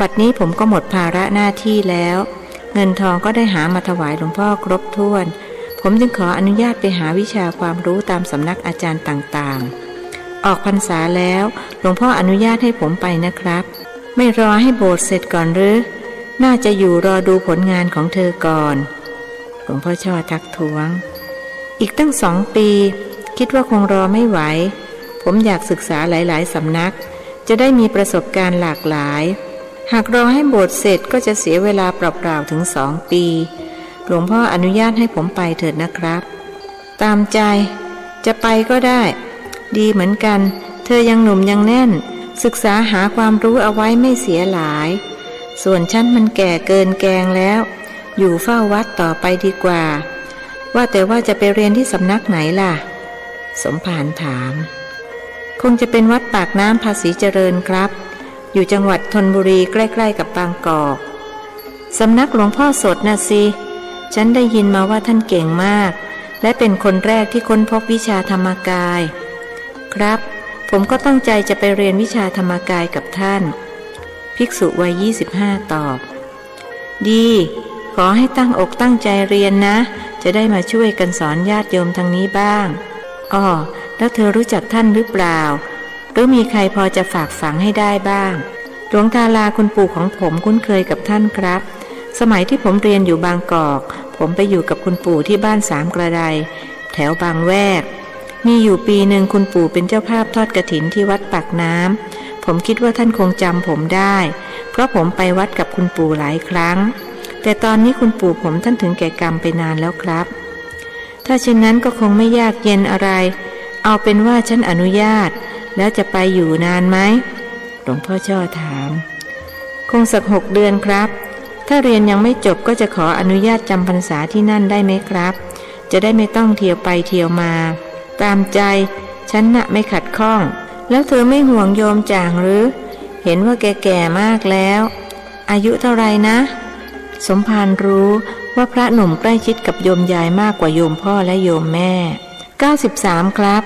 บัดนี้ผมก็หมดภาระหน้าที่แล้วเงินทองก็ได้หามาถวายหลวงพ่อครบถ้วนผมจึงขออนุญาตไปหาวิชาความรู้ตามสำนักอาจารย์ต่างๆออกพรรษาแล้วหลวงพ่ออนุญาตให้ผมไปนะครับไม่รอให้โบสถ์เสร็จก่อนหรือน่าจะอยู่รอดูผลงานของเธอก่อนหลวงพ่อช่อทักท้วงอีกตั้ง2 ปีคิดว่าคงรอไม่ไหวผมอยากศึกษาหลายๆสำนักจะได้มีประสบการณ์หลากหลายหากรอให้โบสถ์เสร็จก็จะเสียเวลาเปล่าๆถึง2 ปีหลวงพ่ออนุญาตให้ผมไปเถิดนะครับตามใจจะไปก็ได้ดีเหมือนกันเธอยังหนุ่มยังแน่นศึกษาหาความรู้เอาไว้ไม่เสียหลายส่วนฉันมันแก่เกินแกงแล้วอยู่เฝ้าวัดต่อไปดีกว่าว่าแต่ว่าจะไปเรียนที่สำนักไหนล่ะสมภารถามคงจะเป็นวัดปากน้ำภาษีเจริญครับอยู่จังหวัดธนบุรีใกล้ๆกับบางกอกสำนักหลวงพ่อสดน่ะสิฉันได้ยินมาว่าท่านเก่งมากและเป็นคนแรกที่ค้นพบวิชาธรรมกายครับผมก็ตั้งใจจะไปเรียนวิชาธรรมกายกับท่านภิกษุวัย25ตอบดีขอให้ตั้งอกตั้งใจเรียนนะจะได้มาช่วยกันสอนญาติโยมทางนี้บ้างอ้อแล้วเธอรู้จักท่านหรือเปล่าหรือมีใครพอจะฝากฝังให้ได้บ้างหลวงตาลาคุณปู่ของผมคุ้นเคยกับท่านครับสมัยที่ผมเรียนอยู่บางกอกผมไปอยู่กับคุณปู่ที่บ้าน3 กระไดแถวบางแวกมีอยู่ปีหนึ่งคุณปู่เป็นเจ้าภาพทอดกฐินที่วัดปากน้ำผมคิดว่าท่านคงจำผมได้เพราะผมไปวัดกับคุณปู่หลายครั้งแต่ตอนนี้คุณปู่ผมท่านถึงแก่กรรมไปนานแล้วครับถ้าเช่นนั้นก็คงไม่ยากเย็นอะไรเอาเป็นว่าฉันอนุญาตแล้วจะไปอยู่นานไหมหลวงพ่อช่อถามคงสัก6 เดือนครับถ้าเรียนยังไม่จบก็จะขออนุญาตจำพรรษาที่นั่นได้ไหมครับจะได้ไม่ต้องเที่ยวไปเที่ยวมาตามใจฉันน่ะไม่ขัดข้องแล้วเธอไม่ห่วงโยมจ่างหรือเห็นว่าแก่ๆมากแล้วอายุเท่าไรนะ สมภารรู้ว่าพระหนุ่มใกล้ชิดกับโยมยายมากกว่าโยมพ่อและโยมแม่93ครับ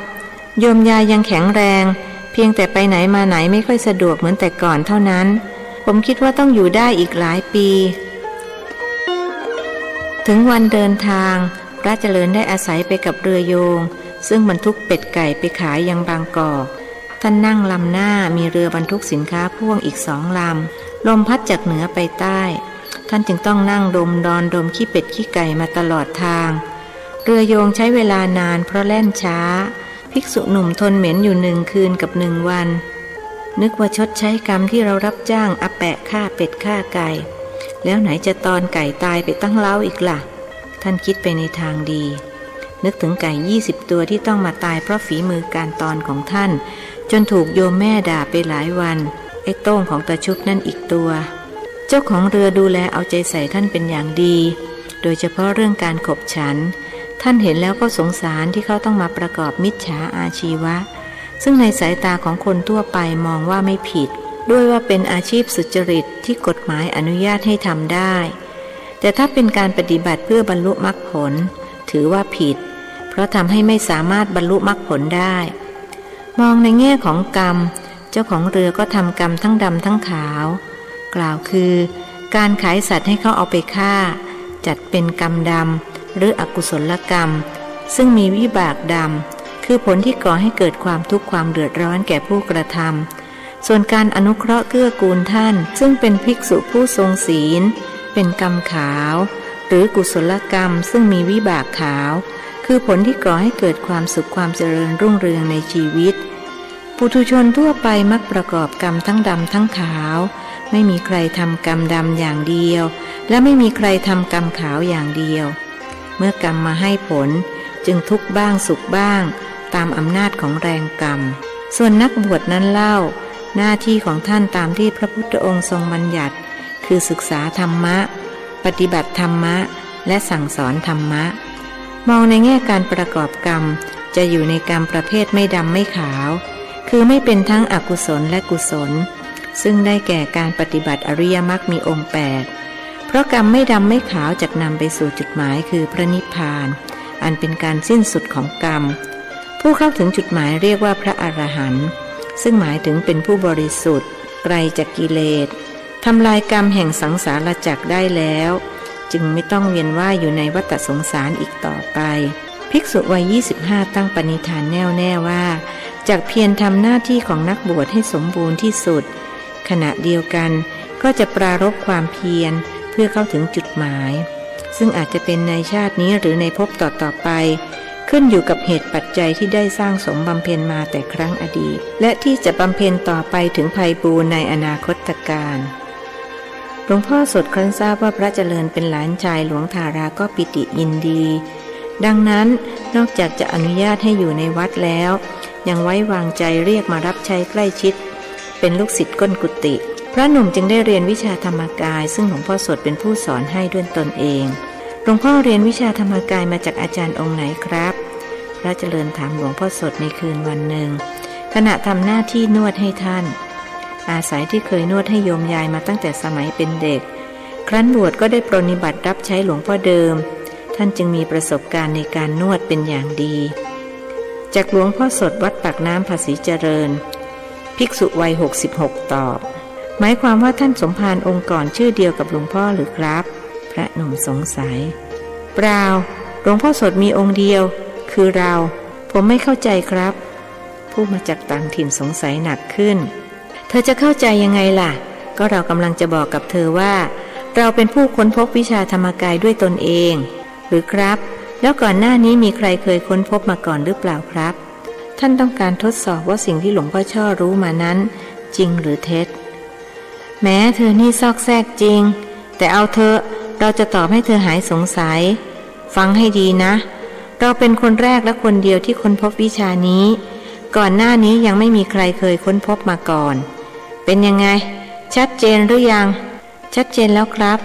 โยมยายยังแข็งแรงเพียงแต่ไปไหนมาไหนไม่ค่อยสะดวกเหมือนแต่ก่อนเท่านั้นผมคิดว่าต้องอยู่ได้อีกหลายปีถึงวันเดินทางพระเจริญได้อาศัยไปกับเรือโยงซึ่งบรรทุกเป็ดไก่ไปขายยังบางกอกท่านนั่งลำหน้ามีเรือบรรทุกสินค้าพ่วงอีก2 ลำลมพัดจากเหนือไปใต้ท่านจึงต้องนั่งดมขี้เป็ดขี้ไก่มาตลอดทางเรือโยงใช้เวลานานเพราะแล่นช้าภิกษุหนุ่มทนเหม็นอยู่1 คืนกับ1 วันนึกว่าชดใช้กรรมที่เรารับจ้างอาแปะฆ่าเป็ดฆ่าไก่แล้วไหนจะตอนไก่ตายไปตั้งเล้าอีกล่ะท่านคิดไปในทางดีนึกถึงไก่20 ตัวที่ต้องมาตายเพราะฝีมือการตอนของท่านจนถูกโยมแม่ด่าไปหลายวันไอ้โต้งของตาชุบนั่นอีกตัวเจ้าของเรือดูแลเอาใจใส่ท่านเป็นอย่างดีโดยเฉพาะเรื่องการขบฉันท่านเห็นแล้วก็สงสารที่เขาต้องมาประกอบมิจฉาอาชีวะซึ่งในสายตาของคนทั่วไปมองว่าไม่ผิดด้วยว่าเป็นอาชีพสุจริตที่กฎหมายอนุญาตให้ทำได้แต่ถ้าเป็นการปฏิบัติเพื่อบรรลุมรรคผลถือว่าผิดเพราะทำให้ไม่สามารถบรรลุมรรคผลได้มองในแง่ของกรรมเจ้าของเรือก็ทำกรรมทั้งดำทั้งขาวกล่าวคือการขายสัตว์ให้เขาเอาไปฆ่าจัดเป็นกรรมดำหรืออกุศลกรรมซึ่งมีวิบากดำคือผลที่ก่อให้เกิดความทุกข์ความเดือดร้อนแก่ผู้กระทำส่วนการอนุเคราะห์เกื้อกูลท่านซึ่งเป็นภิกษุผู้ทรงศีลเป็นกรรมขาวหรือกุศลกรรมซึ่งมีวิบากขาวคือผลที่ก่อให้เกิดความสุขความเจริญรุ่งเรืองในชีวิตปุถุชนทั่วไปมักประกอบกรรมทั้งดำทั้งขาวไม่มีใครทำกรรมดำอย่างเดียวและไม่มีใครทำกรรมขาวอย่างเดียวเมื่อกรรมมาให้ผลจึงทุกข์บ้างสุขบ้างตามอำนาจของแรงกรรมส่วนนักบวชนั้นเล่าหน้าที่ของท่านตามที่พระพุทธองค์ทรงบัญญัติคือศึกษาธรรมะปฏิบัติธรรมะและสั่งสอนธรรมะมองในแง่การประกอบกรรมจะอยู่ในกรรมประเภทไม่ดำไม่ขาวคือไม่เป็นทั้งอกุศลและกุศลซึ่งได้แก่การปฏิบัติอริยมรรคมีองค์8เพราะกรรมไม่ดำไม่ขาวจะนำไปสู่จุดหมายคือพระนิพพานอันเป็นการสิ้นสุดของกรรมผู้เข้าถึงจุดหมายเรียกว่าพระอรหันต์ซึ่งหมายถึงเป็นผู้บริสุทธิ์ไกลจากกิเลสทำลายกรรมแห่งสังสารวัฏได้แล้วจึงไม่ต้องเวียนว่ายอยู่ในวัฏสงสารอีกต่อไปภิกษุวัย25ตั้งปณิธานแน่วแน่ว่าจากเพียรทำหน้าที่ของนักบวชให้สมบูรณ์ที่สุดขณะเดียวกันก็จะปรารภความเพียรเพื่อเข้าถึงจุดหมายซึ่งอาจจะเป็นในชาตินี้หรือในภพต่อไปขึ้นอยู่กับเหตุปัจจัยที่ได้สร้างสมบำเพ็ญมาแต่ครั้งอดีตและที่จะบำเพ็ญต่อไปถึงไพบูลย์ในอนาคตการหลวงพ่อสดครั้นทราบว่าพระเจริญเป็นหลานชายหลวงทาราก็ปิติยินดีดังนั้นนอกจากจะอนุญาตให้อยู่ในวัดแล้วยังไว้วางใจเรียกมารับใช้ใกล้ชิดเป็นลูกศิษย์ก้นกุฏิพระหนุ่มจึงได้เรียนวิชาธรรมกายซึ่งหลวงพ่อสดเป็นผู้สอนให้ด้วยตนเองหลวงพ่อเรียนวิชาธรรมกายมาจากอาจารย์องค์ไหนครับพระเจริญถามหลวงพ่อสดในคืนวันหนึ่งขณะทำหน้าที่นวดให้ท่านอาศัยที่เคยนวดให้โยมยายมาตั้งแต่สมัยเป็นเด็กครั้นบวชก็ได้ปรนนิบัติรับใช้หลวงพ่อเดิมท่านจึงมีประสบการณ์ในการนวดเป็นอย่างดีจากหลวงพ่อสดวัดปากน้ำภาษีเจริญภิกษุวัย66ตอบหมายความว่าท่านสมภารองค์ก่อนชื่อเดียวกับหลวงพ่อหรือครับพระหนุ่มสงสัยเปล่าหลวงพ่อสดมีองค์เดียวคือเราผมไม่เข้าใจครับผู้มาจากต่างถิ่นสงสัยหนักขึ้นเธอจะเข้าใจยังไงล่ะก็เรากำลังจะบอกกับเธอว่าเราเป็นผู้ค้นพบวิชาธรรมกายด้วยตนเองหรือครับแล้วก่อนหน้านี้มีใครเคยค้นพบมาก่อนหรือเปล่าครับท่านต้องการทดสอบว่าสิ่งที่หลวงพ่อช่อรู้มานั้นจริงหรือเท็จแม้เธอนี่ซอกแซกจริงแต่เอาเธอเราจะตอบให้เธอหายสงสัยฟังให้ดีนะเราเป็นคนแรกและคนเดียวที่ค้นพบวิชานี้ก่อนหน้านี้ยังไม่มีใครเคยค้นพบมาก่อนเป็นยังไงชัดเจนหรือยังชัดเจนแล้วครับ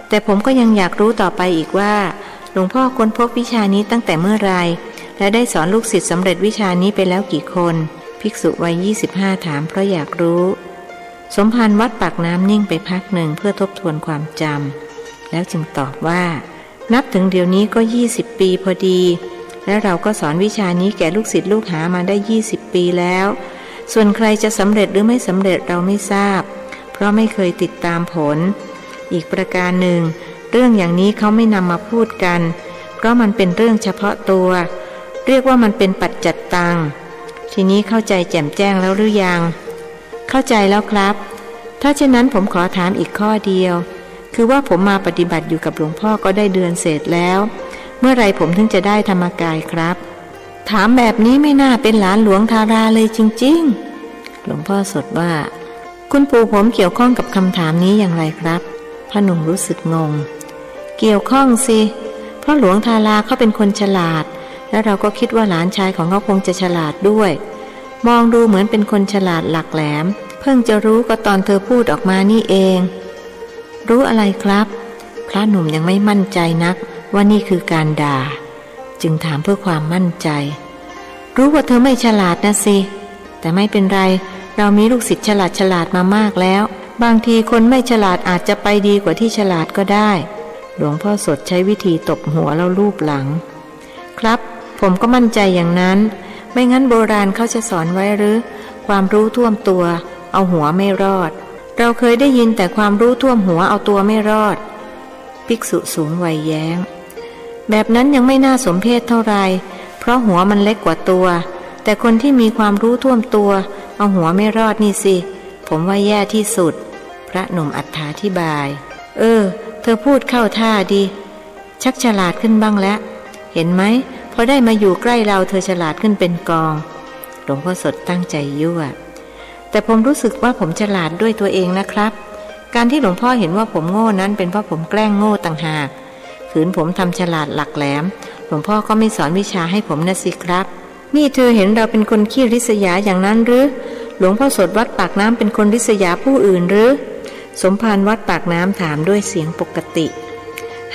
แต่ผมก็ยังอยากรู้ต่อไปอีกว่าหลวงพ่อค้นพบวิชานี้ตั้งแต่เมื่อไรและได้สอนลูกศิษย์สำเร็จวิชานี้ไปแล้วกี่คนภิกษุวัย25ถามเพราะอยากรู้สมภารวัดปากน้ำนิ่งไปพักหนึ่งเพื่อทบทวนความจ แล้วจึงตอบว่านับถึงเดี๋ยวนี้ก็20 ปีพอดีและเราก็สอนวิชานี้แก่ลูกศิษย์ลูกหามาได้20 ปีแล้วส่วนใครจะสำเร็จหรือไม่สำเร็จเราไม่ทราบเพราะไม่เคยติดตามผลอีกประการหนึ่งเรื่องอย่างนี้เขาไม่นำมาพูดกันเพราะมันเป็นเรื่องเฉพาะตัวเรียกว่ามันเป็นปัจจัตตังทีนี้เข้าใจแจ่มแจ้งแล้วหรือยังเข้าใจแล้วครับถ้าเช่นนั้นผมขอถามอีกข้อเดียวคือว่าผมมาปฏิบัติอยู่กับหลวงพ่อก็ได้เดือนเศษแล้วเมื่อไรผมถึงจะได้ธรรมกายครับถามแบบนี้ไม่น่าเป็นหลานหลวงทาราเลยจริงๆหลวงพ่อสดว่าคุณปู่ผมเกี่ยวข้องกับคำถามนี้อย่างไรครับพ่อหนุ่มรู้สึกงงเกี่ยวข้องสิเพราะหลวงทาราเขาเป็นคนฉลาดและเราก็คิดว่าหลานชายของเขาคงจะฉลาดด้วยมองดูเหมือนเป็นคนฉลาดหลักแหลมเพิ่งจะรู้ก็ตอนเธอพูดออกมานี่เองรู้อะไรครับพระหนุ่มยังไม่มั่นใจนักว่านี่คือการด่าจึงถามเพื่อความมั่นใจรู้ว่าเธอไม่ฉลาดนะสิแต่ไม่เป็นไรเรามีลูกศิษย์ฉลาดมามากแล้วบางทีคนไม่ฉลาดอาจจะไปดีกว่าที่ฉลาดก็ได้หลวงพ่อสดใช้วิธีตบหัวแล้วลูบหลังครับผมก็มั่นใจอย่างนั้นไม่งั้นโบราณเขาจะสอนไว้หรือความรู้ท่วมตัวเอาหัวไม่รอดเราเคยได้ยินแต่ความรู้ท่วมหัวเอาตัวไม่รอดภิกษุสูงวัยแย้งแบบนั้นยังไม่น่าสมเพชเท่าไรเพราะหัวมันเล็กกว่าตัวแต่คนที่มีความรู้ท่วมตัวเอาหัวไม่รอดนี่สิผมว่าแย่ที่สุดพระหนุ่มอธิบายเธอพูดเข้าท่าดีชักฉลาดขึ้นบ้างแล้วเห็นไหมพอได้มาอยู่ใกล้เราเธอฉลาดขึ้นเป็นกองหลวงพ่อสดตั้งใจยั่วแต่ผมรู้สึกว่าผมฉลาดด้วยตัวเองนะครับการที่หลวงพ่อเห็นว่าผมโง่นั้นเป็นเพราะผมแกล้งโง่ต่างหากขืนผมทำฉลาดหลักแหลมหลวงพ่อก็ไม่สอนวิชาให้ผมนะสิครับนี่เธอเห็นเราเป็นคนขี้ริษยาอย่างนั้นหรือหลวงพ่อสดวัดปากน้ำเป็นคนริษยาผู้อื่นหรือสมภารวัดปากน้ำถามด้วยเสียงปกติ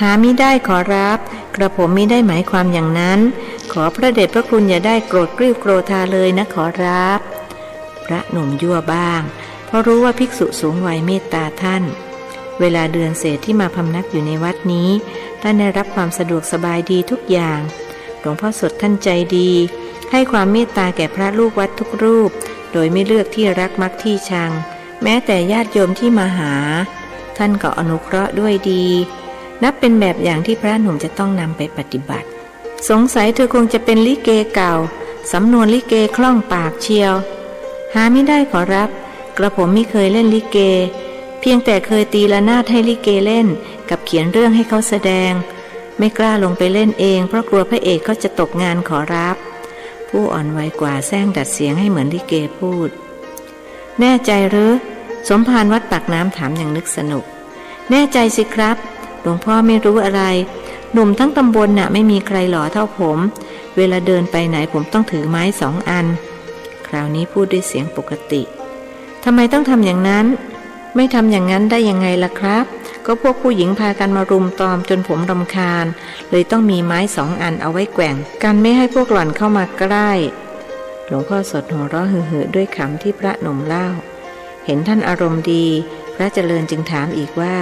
หามิได้ขอรับกระผมมิได้หมายความอย่างนั้นขอพระเดชพระคุณอย่าได้โกรธกริ้วโกรธาเลยนะขอรับพระหนุ่มยั่วบ้างเพราะรู้ว่าภิกษุสูงวัยเมตตาท่านเวลาเดือนเศษที่มาพำนักอยู่ในวัดนี้ท่านได้รับความสะดวกสบายดีทุกอย่างหลวงพ่อสดท่านใจดีให้ความเมตตาแก่พระลูกวัดทุกรูปโดยไม่เลือกที่รักมักที่ชังแม้แต่ญาติโยมที่มาหาท่านก็อนุเคราะห์ด้วยดีนับเป็นแบบอย่างที่พระหนุ่มจะต้องนำไปปฏิบัติสงสัยเธอคงจะเป็นลิเกเก่าสำนวนลิเกคล่องปากเชียวหาไม่ได้ขอรับกระผมไม่เคยเล่นลิเกเพียงแต่เคยตีระนาดให้ลิเกเล่นกับเขียนเรื่องให้เขาแสดงไม่กล้าลงไปเล่นเองเพราะกลัวพระเอกเขาจะตกงานขอรับผู้อ่อนวัยกว่าแซงดัดเสียงให้เหมือนลิเกพูดแน่ใจหรือสมภารวัดปากน้ำถามอย่างนึกสนุกแน่ใจสิครับหลวงพ่อไม่รู้อะไรหนุ่มทั้งตำบลน่ะไม่มีใครหล่อเท่าผมเวลาเดินไปไหนผมต้องถือไม้2 อันคราวนี้พูดด้วยเสียงปกติทำไมต้องทำอย่างนั้นไม่ทำอย่างนั้นได้ยังไงล่ะครับก็พวกผู้หญิงพากันมารุมตอมจนผมรำคาญเลยต้องมีไม้2 อันเอาไว้แกว่งกันไม่ให้พวกหล่อนเข้ามาใกล้หลวงพ่อสดหัวเราะหึ่ๆด้วยคำที่พระหนุ่มเล่าเห็นท่านอารมณ์ดีพระเจริญจึงถามอีกว่า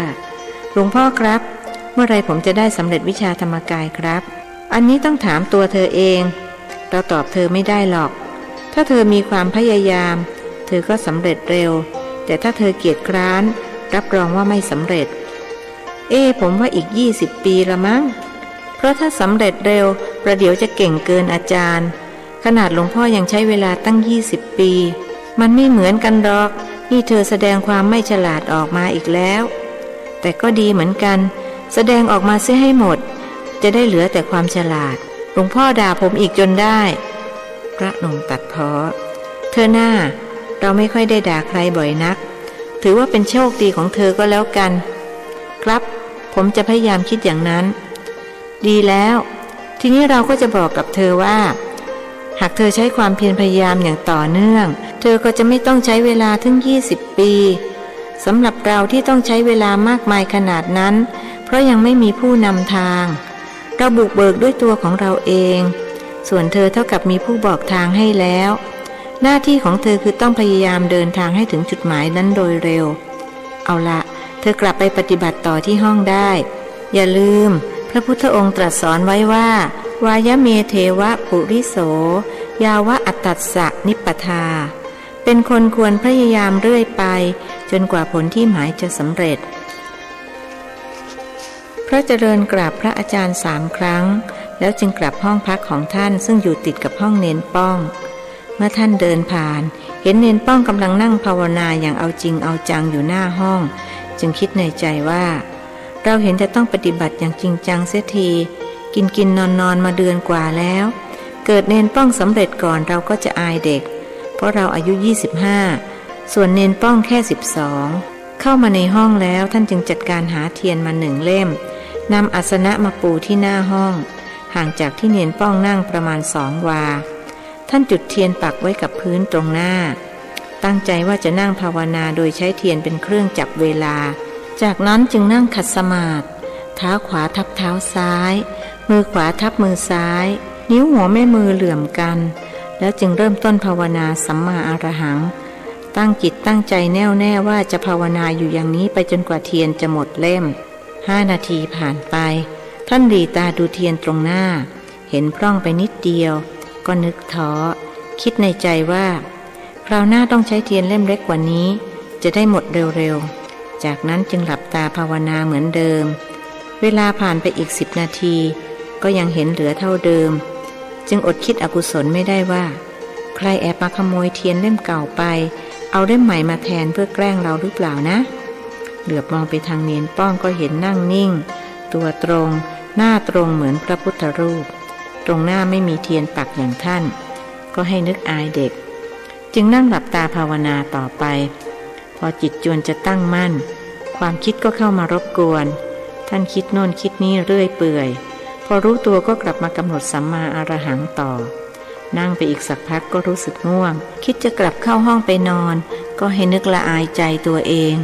หลวงพ่อครับเมื่อไรผมจะได้สำเร็จวิชาธรรมกายครับอันนี้ต้องถามตัวเธอเองเราตอบเธอไม่ได้หรอกถ้าเธอมีความพยายามเธอก็สำเร็จเร็วแต่ถ้าเธอเกียจคร้านรับรองว่าไม่สำเร็จผมว่าอีก20 ปีละมั้งเพราะถ้าสำเร็จเร็วประเดี๋ยวจะเก่งเกินอาจารย์ขนาดหลวงพ่อยังใช้เวลาตั้ง20 ปีมันไม่เหมือนกันหรอกนี่เธอแสดงความไม่ฉลาดออกมาอีกแล้วแต่ก็ดีเหมือนกันแสดงออกมาเสียให้หมดจะได้เหลือแต่ความฉลาดหลวงพ่อด่าผมอีกจนได้พระหนุ่มตัดพ้อเธอหน้าเราไม่ค่อยได้ด่าใครบ่อยนักถือว่าเป็นโชคดีของเธอก็แล้วกันครับผมจะพยายามคิดอย่างนั้นดีแล้วทีนี้เราก็จะบอกกับเธอว่าหากเธอใช้ความเพียรพยายามอย่างต่อเนื่องเธอก็จะไม่ต้องใช้เวลาถึง20 ปีสำหรับเราที่ต้องใช้เวลามากมายขนาดนั้นเพราะยังไม่มีผู้นำทางเราบุกเบิกด้วยตัวของเราเองส่วนเธอเท่ากับมีผู้บอกทางให้แล้วหน้าที่ของเธอคือต้องพยายามเดินทางให้ถึงจุดหมายนั้นโดยเร็วเอาละเธอกลับไปปฏิบัติต่อที่ห้องได้ อย่าลืมพระพุทธองค์ตรัสสอนไว้ว่าวายเมเทวะปุริโสยาวะอัตตัสสะนิปปทาเป็นคนควรพยายามเรื่อยไปจนกว่าผลที่หมายจะสำเร็จพระเจริญกราบพระอาจารย์3 ครั้งแล้วจึงกลับห้องพักของท่านซึ่งอยู่ติดกับห้องเนนป้องเมื่อท่านเดินผ่านเห็นเนนป้องกำลังนั่งภาวนาอย่างเอาจริงเอาจังอยู่หน้าห้องจึงคิดในใจว่าเราเห็นจะต้องปฏิบัติอย่างจริงจังเสียทีกินนอนมาเดือนกว่าแล้วเกิดเนนป้องสำเร็จก่อนเราก็จะอายเด็กเพราะเราอายุ25ส่วนเนนป้องแค่12เข้ามาในห้องแล้วท่านจึงจัดการหาเทียนมา1 เล่มนำอาสนะมาปูที่หน้าห้องห่างจากที่เนนป้องนั่งประมาณ2 วาท่านจุดเทียนปักไว้กับพื้นตรงหน้าตั้งใจว่าจะนั่งภาวนาโดยใช้เทียนเป็นเครื่องจับเวลาจากนั้นจึงนั่งขัดสมาธิเท้าขวาทับเท้าซ้ายมือขวาทับมือซ้ายนิ้วหัวแม่มือเหลื่อมกันแล้วจึงเริ่มต้นภาวนาสัมมาอรหังตั้งจิตตั้งใจแน่วแน่ว่าจะภาวนาอยู่อย่างนี้ไปจนกว่าเทียนจะหมดเล่ม5 นาทีผ่านไปท่านหลีตาดูเทียนตรงหน้าเห็นพร่องไปนิดเดียวก็นึกท้อคิดในใจว่าคราวหน้าต้องใช้เทียนเล่มเล็กกว่านี้จะได้หมดเร็วๆจากนั้นจึงหลับตาภาวนาเหมือนเดิมเวลาผ่านไปอีก10 นาทีก็ยังเห็นเหลือเท่าเดิมจึงอดคิดอกุศลไม่ได้ว่าใครแอบมาขโมยเทียนเล่มเก่าไปเอาเล่มใหม่มาแทนเพื่อแกล้งเราหรือเปล่านะเหลือบมองไปทางเนนป้องก็เห็นนั่งนิ่งตัวตรงหน้าตรงเหมือนพระพุทธรูปตรงหน้าไม่มีเทียนปักอย่างท่านก็ให้นึกอายเด็กจึงนั่งหลับตาภาวนาต่อไปพอจิตจวนจะตั้งมั่นความคิดก็เข้ามารบกวนท่านคิดโน่นคิดนี่เรื่อยเปื่อยพอรู้ตัวก็กลับมากำหนดสัมมาอรหังต่อนั่งไปอีกสักพักก็รู้สึกง่วงคิดจะกลับเข้าห้องไปนอนก็ให้นึกละอายใจตัวเอง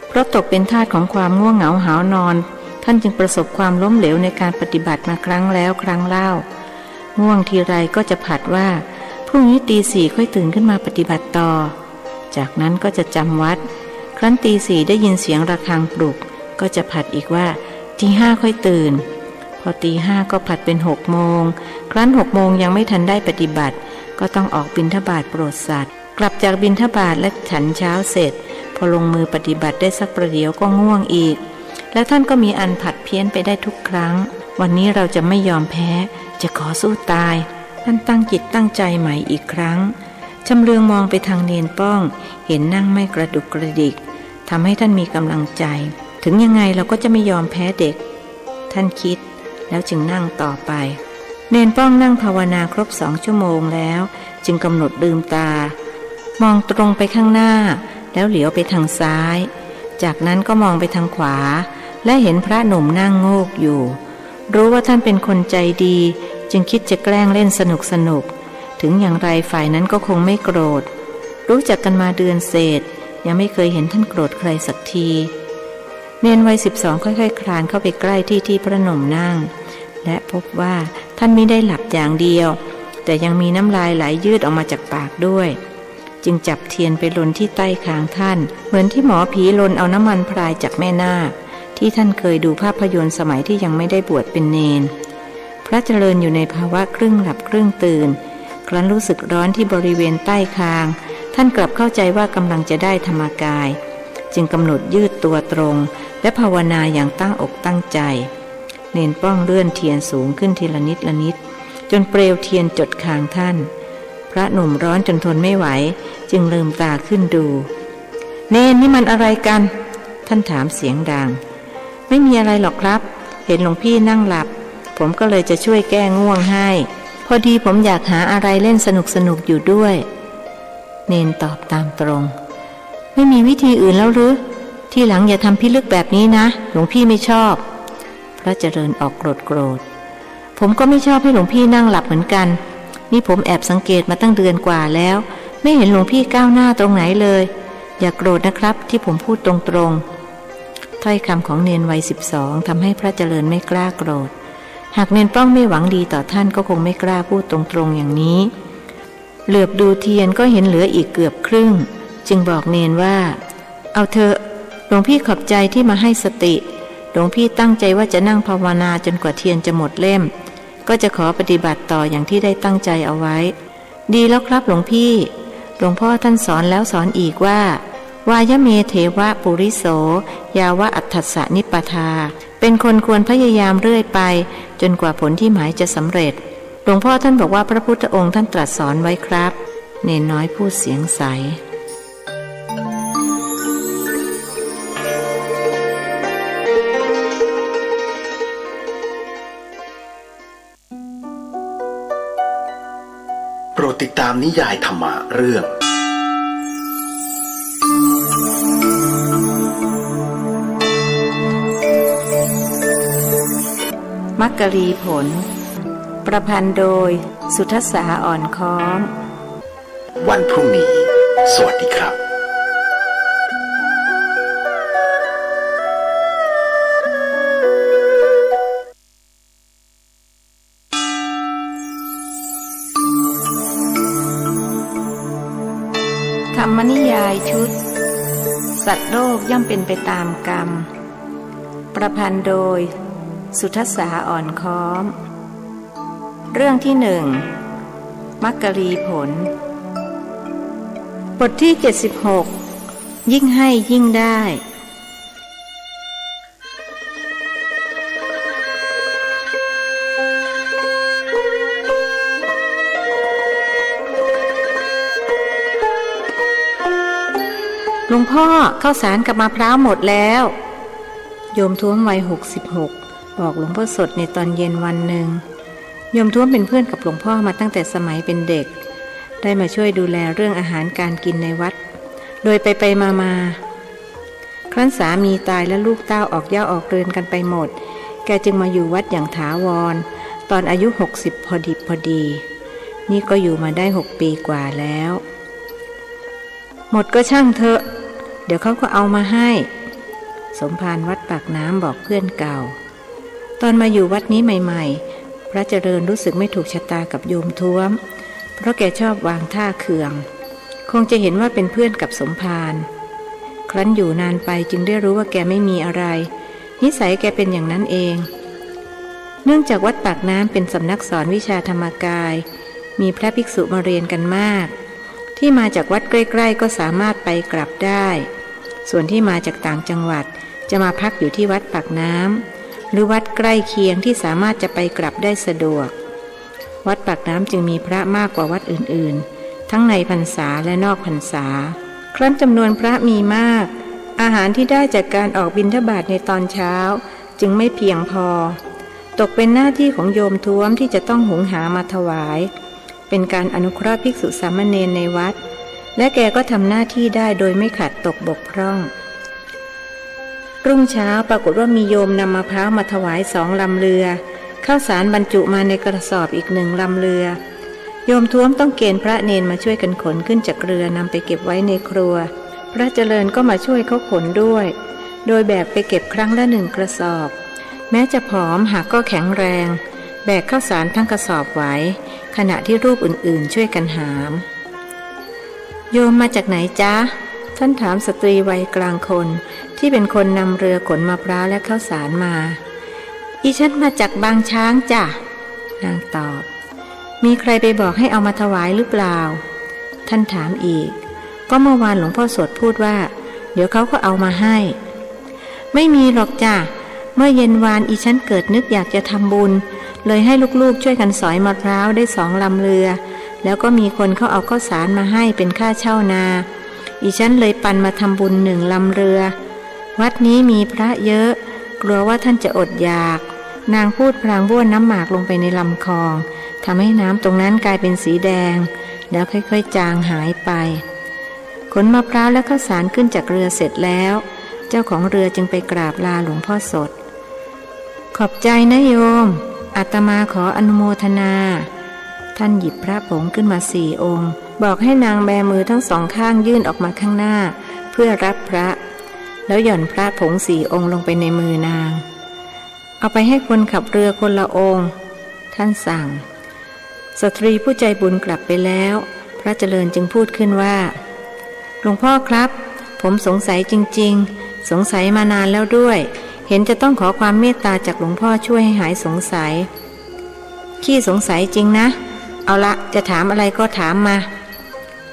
เพราะตกเป็นทาสของความง่วงเหงาหาวนอนท่านจึงประสบความล้มเหลวในการปฏิบัติมาครั้งแล้วครั้งเล่าง่วงทีไรก็จะผัดว่าพรุ่งนี้ตี 4ค่อยตื่นขึ้นมาปฏิบัติต่อจากนั้นก็จะจำวัดครั้นตี 4ได้ยินเสียงระฆังปลุกก็จะผัดอีกว่าตี 5ค่อยตื่นพอตี 5ก็ผัดเป็น6 โมงครั้น6 โมงยังไม่ทันได้ปฏิบัติก็ต้องออกบิณฑบาตโปรดสัตว์กลับจากบิณฑบาตและฉันเช้าเสร็จพอลงมือปฏิบัติได้สักประเดี๋ยวก็ง่วงอีกและท่านก็มีอันผัดเพี้ยนไปได้ทุกครั้งวันนี้เราจะไม่ยอมแพ้จะขอสู้ตายท่านตั้งจิตตั้งใจใหม่อีกครั้งชำเลืองมองไปทางเนนป้องเห็นนั่งไม่กระดุกกระดิกทำให้ท่านมีกำลังใจถึงยังไงเราก็จะไม่ยอมแพ้เด็กท่านคิดแล้วจึงนั่งต่อไปเนนป้องนั่งภาวนาครบ2 ชั่วโมงแล้วจึงกำหนดลืมตามองตรงไปข้างหน้าแล้วเหลียวไปทางซ้ายจากนั้นก็มองไปทางขวาและเห็นพระหนุ่มนั่งโงกอยู่รู้ว่าท่านเป็นคนใจดีจึงคิดจะแกล้งเล่นสนุกถึงอย่างไรฝ่ายนั้นก็คงไม่โกรธรู้จักกันมาเดือนเศษยังไม่เคยเห็นท่านโกรธใครสักทีเนนวัย12ค่อยๆคลานเข้าไปใกล้ที่พระหนุ่มนั่งและพบว่าท่านไม่ได้หลับอย่างเดียวแต่ยังมีน้ำลายไหลยืดออกมาจากปากด้วยจึงจับเทียนไปลนที่ใต้คางท่านเหมือนที่หมอผีลนเอาน้ำมันพรายจากแม่นาคที่ท่านเคยดูภาพยนตร์สมัยที่ยังไม่ได้บวชเป็นเนนพระเจริญอยู่ในภาวะครึ่งหลับครึ่งตื่นครั้นรู้สึกร้อนที่บริเวณใต้คางท่านกลับเข้าใจว่ากำลังจะได้ธรรมกายจึงกำหนดยืดตัวตรงและภาวนาอย่างตั้งอกตั้งใจเนนป้องเลื่อนเทียนสูงขึ้นทีละนิดละนิดจนเปลวเทียนจดคางท่านพระหนุ่มร้อนจนทนไม่ไหวจึงลืมตาขึ้นดูเนนนี่มันอะไรกันท่านถามเสียงดังไม่มีอะไรหรอกครับเห็นหลวงพี่นั่งหลับผมก็เลยจะช่วยแก้ง่วงให้พอดีผมอยากหาอะไรเล่นสนุกอยู่ด้วยเนนตอบตามตรงไม่มีวิธีอื่นแล้วหรือที่หลังอย่าทำพิลึกแบบนี้นะหลวงพี่ไม่ชอบพระเจริญออกโกรธผมก็ไม่ชอบให้หลวงพี่นั่งหลับเหมือนกันนี่ผมแอบสังเกตมาตั้งเดือนกว่าแล้วไม่เห็นหลวงพี่ก้าวหน้าตรงไหนเลยอย่าโกรธนะครับที่ผมพูดตรงๆถ้อยคำของเนนวัย12ทำให้พระเจริญไม่กล้าโกรธหากเนนป้องไม่หวังดีต่อท่านก็คงไม่กล้าพูดตรงๆอย่างนี้เหลือบดูเทียนก็เห็นเหลืออีกเกือบครึ่งจึงบอกเนนว่าเอาเถอะหลวงพี่ขอบใจที่มาให้สติ หลวงพี่ตั้งใจว่าจะนั่งภาวนาจนกว่าเทียนจะหมดเล่มก็จะขอปฏิบัติต่ออย่างที่ได้ตั้งใจเอาไว้ดีแล้วครับหลวงพี่หลวงพ่อท่านสอนแล้วสอนอีกว่าวายเมเทวะปุริโสยาวะอัตถัสสะนิปทาเป็นคนควรพยายามเรื่อยไปจนกว่าผลที่หมายจะสำเร็จหลวงพ่อท่านบอกว่าพระพุทธองค์ท่านตรัสสอนไว้ครับเนนน้อยพูดเสียงใสโปรดติดตามนิยายธรรมะเรื่องมักกรีผลประพันธ์โดยสุทัสสาอ่อนค้อมวันพรุ่งนี้สวัสดีครับธรรมนิยายชุดสัตว์โลกย่อมเป็นไปตามกรรมประพันธ์โดยสุทัสสาอ่อนค้อมเรื่องที่หนึ่งมักกรีผลบทที่76ยิ่งให้ยิ่งได้หลวงพ่อข้าวสารกับมะพร้าวหมดแล้วโยมท้วมวัย66บอกหลวงพ่อสดในตอนเย็นวันหนึ่งโยมท้วมเป็นเพื่อนกับหลวงพ่อมาตั้งแต่สมัยเป็นเด็กได้มาช่วยดูแลเรื่องอาหารการกินในวัดโดยไปมาครั้นสามีตายและลูกเต้าออกย่าออกเรือนกันไปหมดแกจึงมาอยู่วัดอย่างถาวรตอนอายุ60พอดีนี่ก็อยู่มาได้6 ปีกว่าแล้วหมดก็ช่างเถอะเดี๋ยวเขาก็เอามาให้สมภารวัดปากน้ำบอกเพื่อนเก่าตอนมาอยู่วัดนี้ใหม่ๆพระเจริญรู้สึกไม่ถูกชะตากับโยมท้วมเพราะแกชอบวางท่าเคืองคงจะเห็นว่าเป็นเพื่อนกับสมภารครั้นอยู่นานไปจึงได้รู้ว่าแกไม่มีอะไรนิสัยแกเป็นอย่างนั้นเองเนื่องจากวัดปากน้ำเป็นสำนักสอนวิชาธรรมกายมีพระภิกษุมาเรียนกันมากที่มาจากวัดใกล้ๆก็สามารถไปกลับได้ส่วนที่มาจากต่างจังหวัดจะมาพักอยู่ที่วัดปากน้ำหรือวัดใกล้เคียงที่สามารถจะไปกลับได้สะดวกวัดปากน้ำจึงมีพระมากกว่าวัดอื่นๆทั้งในพรรษาและนอกพรรษาครั้นจำนวนพระมีมากอาหารที่ได้จากการออกบิณฑบาตในตอนเช้าจึงไม่เพียงพอตกเป็นหน้าที่ของโยมท้วมที่จะต้องหุงหามาถวายเป็นการอนุเคราะห์ภิกษุสามเณรในวัดและแกก็ทำหน้าที่ได้โดยไม่ขาดตกบกพร่องรุ่งเช้าปรากฏว่ามีโยมนำมะพร้าวมาถวาย2 ลำเรือข้าวสารบรรจุมาในกระสอบอีก1 ลำเรือโยมท้วมต้องเกณฑ์พระเนนมาช่วยกันขนขึ้นจากเรือนำไปเก็บไว้ในครัวพระเจริญก็มาช่วยเขาขนด้วยโดยแบกไปเก็บครั้งละ1 กระสอบแม้จะผอมหากก็แข็งแรงแบกข้าวสารทั้งกระสอบไว้ขณะที่รูปอื่นๆช่วยกันหามโยมมาจากไหนจ๊ะท่านถามสตรีวัยกลางคนที่เป็นคนนำเรือขนมะพร้าวและข้าวสารมาอีฉันมาจากบางช้างจ้ะนางตอบมีใครไปบอกให้เอามาถวายหรือเปล่าท่านถามอีกก็เมื่อวานหลวงพ่อสดพูดว่าเดี๋ยวเขาก็เอามาให้ไม่มีหรอกจ้ะเมื่อเย็นวานอีฉันเกิดนึกอยากจะทำบุญเลยให้ลูกๆช่วยกันสอยมะพร้าวได้2 ลำเรือแล้วก็มีคนเขาเอาข้าวสารมาให้เป็นค่าเช่านาอีฉันเลยปันมาทำบุญ1 ลำเรือวัดนี้มีพระเยอะกลัวว่าท่านจะอดอยากนางพูดพลางบ้วนน้ำหมากลงไปในลำคลองทำให้น้ำตรงนั้นกลายเป็นสีแดงแล้วค่อยๆจางหายไปขนมะพร้าวและข้าวสารขึ้นจากเรือเสร็จแล้วเจ้าของเรือจึงไปกราบลาหลวงพ่อสดขอบใจนะโยมอาตมาขออนุโมทนาท่านหยิบพระผงขึ้นมา4 องค์บอกให้นางแบมือทั้ง2 ข้างยื่นออกมาข้างหน้าเพื่อรับพระแล้วหย่อนพระผง4 องค์ลงไปในมือนางเอาไปให้คนขับเรือคนละองค์ท่านสั่งสตรีผู้ใจบุญกลับไปแล้วพระเจริญจึงพูดขึ้นว่าหลวงพ่อครับผมสงสัยจริงๆสงสัยมานานแล้วด้วยเห ห็นจะต้องขอความเมตตาจากหลวงพ่อช่วยให้หายสงสัยขี้สงสัยจริงนะเอาละจะถามอะไรก็ถามมา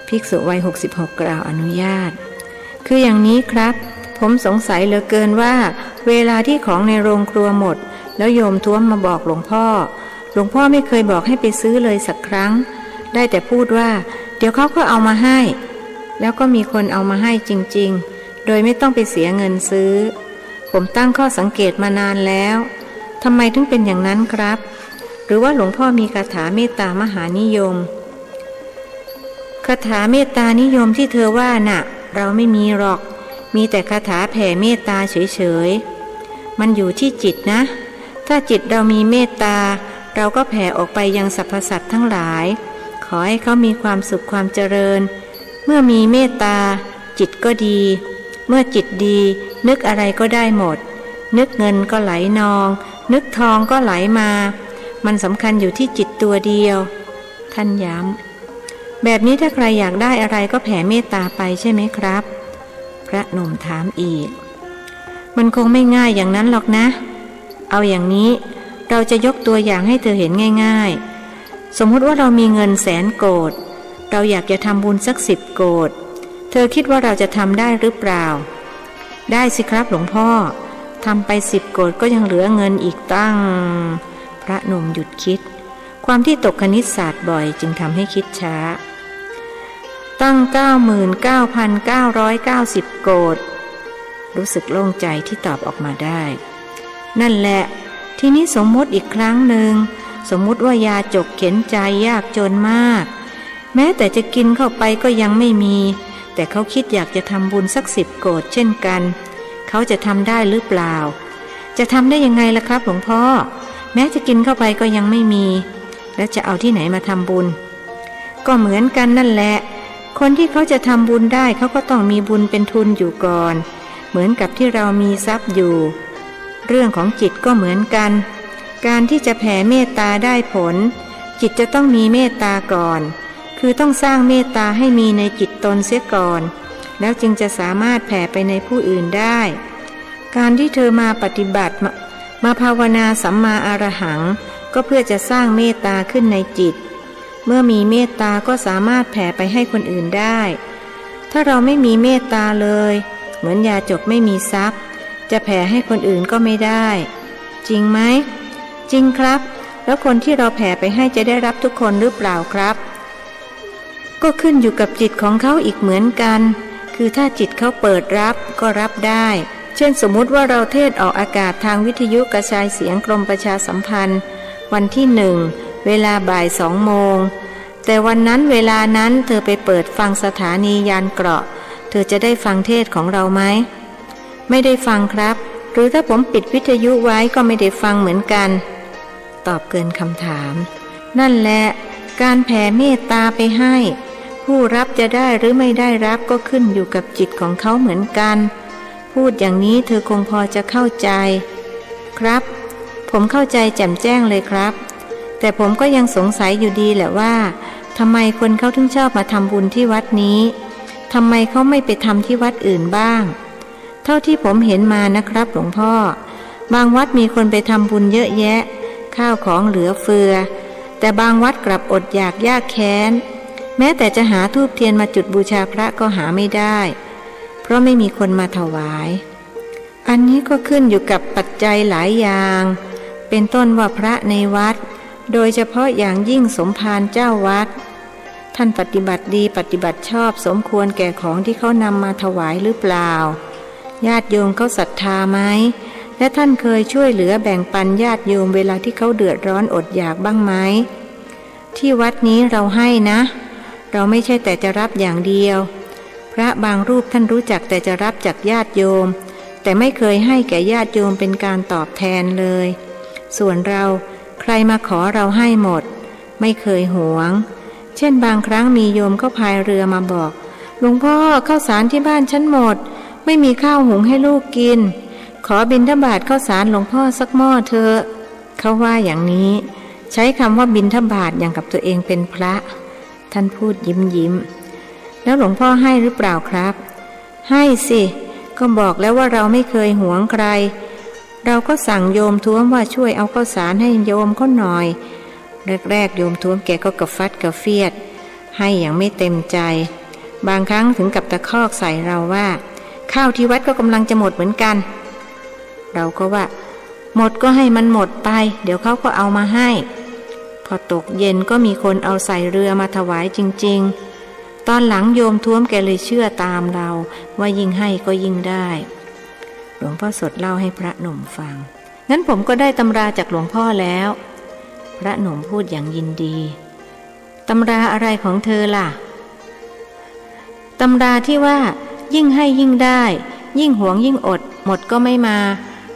ภิกษุวัย66กล่าวอนุญาตคืออย่างนี้ครับผมสงสัยเหลือเกินว่าเวลาที่ของในโรงครัวหมดแล้วโยมท้วมมาบอกหลวงพ่อไม่เคยบอกให้ไปซื้อเลยสักครั้งได้แต่พูดว่าเดี๋ยวเขาก็เอามาให้แล้วก็มีคนเอามาให้จริงๆโดยไม่ต้องไปเสียเงินซื้อผมตั้งข้อสังเกตมานานแล้วทำไมถึงเป็นอย่างนั้นครับหรือว่าหลวงพ่อมีคาถาเมตตามหานิยมคาถาเมตตานิยมที่เธอว่าน่ะเราไม่มีหรอกมีแต่คาถาแผ่เมตตาเฉยๆมันอยู่ที่จิตนะถ้าจิตเรามีเมตตาเราก็แผ่ออกไปยังสรรพสัตว์ทั้งหลายขอให้เขามีความสุขความเจริญเมื่อมีเมตตาจิตก็ดีเมื่อจิตดีนึกอะไรก็ได้หมดนึกเงินก็ไหลนองนึกทองก็ไหลมามันสำคัญอยู่ที่จิตตัวเดียวท่านย้ำแบบนี้ถ้าใครอยากได้อะไรก็แผ่เมตตาไปใช่ไหมครับพระหนุ่มถามอีกมันคงไม่ง่ายอย่างนั้นหรอกนะเอาอย่างนี้เราจะยกตัวอย่างให้เธอเห็นง่ายๆสมมติว่าเรามีเงิน100,000 โกฏเราอยากจะทำบุญสัก10 โกฏเธอคิดว่าเราจะทำได้หรือเปล่าได้สิครับหลวงพ่อทำไป10 โกฏก็ยังเหลือเงินอีกตั้งพระหนุ่มหยุดคิดความที่ตกคณิตศาสตร์บ่อยจึงทำให้คิดช้าตั้ง 99,990 โกฏรู้สึกโล่งใจที่ตอบออกมาได้นั่นแหละทีนี้สมมติอีกครั้งหนึ่งสมมติว่ายาจกเข็นใจยากจนมากแม้แต่จะกินเข้าไปก็ยังไม่มีแต่เขาคิดอยากจะทำบุญสัก10 โกฏเช่นกันเขาจะทำได้หรือเปล่าจะทำได้ยังไงล่ะครับหลวงพ่อแม้จะกินเข้าไปก็ยังไม่มีแล้วจะเอาที่ไหนมาทำบุญก็เหมือนกันนั่นแหละคนที่เขาจะทำบุญได้เขาก็ต้องมีบุญเป็นทุนอยู่ก่อนเหมือนกับที่เรามีทรัพย์อยู่เรื่องของจิตก็เหมือนกันการที่จะแผ่เมตตาได้ผลจิตจะต้องมีเมตตาก่อนคือต้องสร้างเมตตาให้มีในจิตตนเสียก่อนแล้วจึงจะสามารถแผ่ไปในผู้อื่นได้การที่เธอมาปฏิบัติมาภาวนาสัมมาอรหังก็เพื่อจะสร้างเมตตาขึ้นในจิตเมื่อมีเมตตาก็สามารถแผ่ไปให้คนอื่นได้ถ้าเราไม่มีเมตตาเลยเหมือนยาจกไม่มีทรัพย์จะแผ่ให้คนอื่นก็ไม่ได้จริงไหมจริงครับแล้วคนที่เราแผ่ไปให้จะได้รับทุกคนหรือเปล่าครับก็ขึ้นอยู่กับจิตของเขาอีกเหมือนกันคือถ้าจิตเขาเปิดรับก็รับได้เช่นสมมุติว่าเราเทศออกอากาศทางวิทยุกระจายเสียงกรมประชาสัมพันธ์วันที่1เวลาบ่าย2 โมงแต่วันนั้นเวลานั้นเธอไปเปิดฟังสถานียานเกราะเธอจะได้ฟังเทศของเราไหมไม่ได้ฟังครับหรือถ้าผมปิดวิทยุไว้ก็ไม่ได้ฟังเหมือนกันตอบเกินคำถามนั่นแหละการแผ่เมตตาไปให้ผู้รับจะได้หรือไม่ได้รับก็ขึ้นอยู่กับจิตของเขาเหมือนกันพูดอย่างนี้เธอคงพอจะเข้าใจครับผมเข้าใจแจ่มแจ้งเลยครับแต่ผมก็ยังสงสัยอยู่ดีแหละว่าทำไมคนเขาถึงชอบมาทำบุญที่วัดนี้ทำไมเขาไม่ไปทำที่วัดอื่นบ้างเท่าที่ผมเห็นมานะครับหลวงพ่อบางวัดมีคนไปทำบุญเยอะแยะข้าวของเหลือเฟือแต่บางวัดกลับอดอยากยากแค้นแม้แต่จะหาธูปเทียนมาจุดบูชาพระก็หาไม่ได้เพราะไม่มีคนมาถวายอันนี้ก็ขึ้นอยู่กับปัจจัยหลายอย่างเป็นต้นว่าพระในวัดโดยเฉพาะอย่างยิ่งสมภารเจ้าวัดท่านปฏิบัติดีปฏิบัติชอบสมควรแก่ของที่เขานำมาถวายหรือเปล่าญาติโยมเขาศรัทธาไหมและท่านเคยช่วยเหลือแบ่งปันญาติโยมเวลาที่เขาเดือดร้อนอดอยากบ้างไหมที่วัดนี้เราให้นะเราไม่ใช่แต่จะรับอย่างเดียวพระบางรูปท่านรู้จักแต่จะรับจากญาติโยมแต่ไม่เคยให้แก่ญาติโยมเป็นการตอบแทนเลยส่วนเราใครมาขอเราให้หมดไม่เคยหวงเช่นบางครั้งมีโยมเขาพายเรือมาบอกหลวงพ่อข้าวสารที่บ้านฉันหมดไม่มีข้าวหุงให้ลูกกินขอบิณฑบาตข้าวสารหลวงพ่อสักหม้อเถอะเขาว่าอย่างนี้ใช้คำว่าบิณฑบาตอย่างกับตัวเองเป็นพระท่านพูดยิ้มแล้วหลวงพ่อให้หรือเปล่าครับให้สิก็บอกแล้วว่าเราไม่เคยหวงใคร เราก็สั่งโยมท้วมว่าช่วยเอาข้าวสารให้โยมเขาหน่อยแรกๆโยมท้วมแกก็กระฟัดกระเฟียดให้อย่างไม่เต็มใจบางครั้งถึงกับตะคอกใส่เราว่าข้าวที่วัดก็กำลังจะหมดเหมือนกันเราก็ว่าหมดก็ให้มันหมดไปเดี๋ยวเขาก็เอามาให้พอตกเย็นก็มีคนเอาใส่เรือมาถวายจริงๆตอนหลังโยมท้วมแกเลยเชื่อตามเราว่ายิ่งให้ก็ยิ่งได้หลวงพ่อสดเล่าให้พระหนุ่มฟังงั้นผมก็ได้ตำราจากหลวงพ่อแล้วพระหนุ่มพูดอย่างยินดีตำราอะไรของเธอล่ะตำราที่ว่ายิ่งให้ยิ่งได้ยิ่งหวงยิ่งอดหมดก็ไม่มา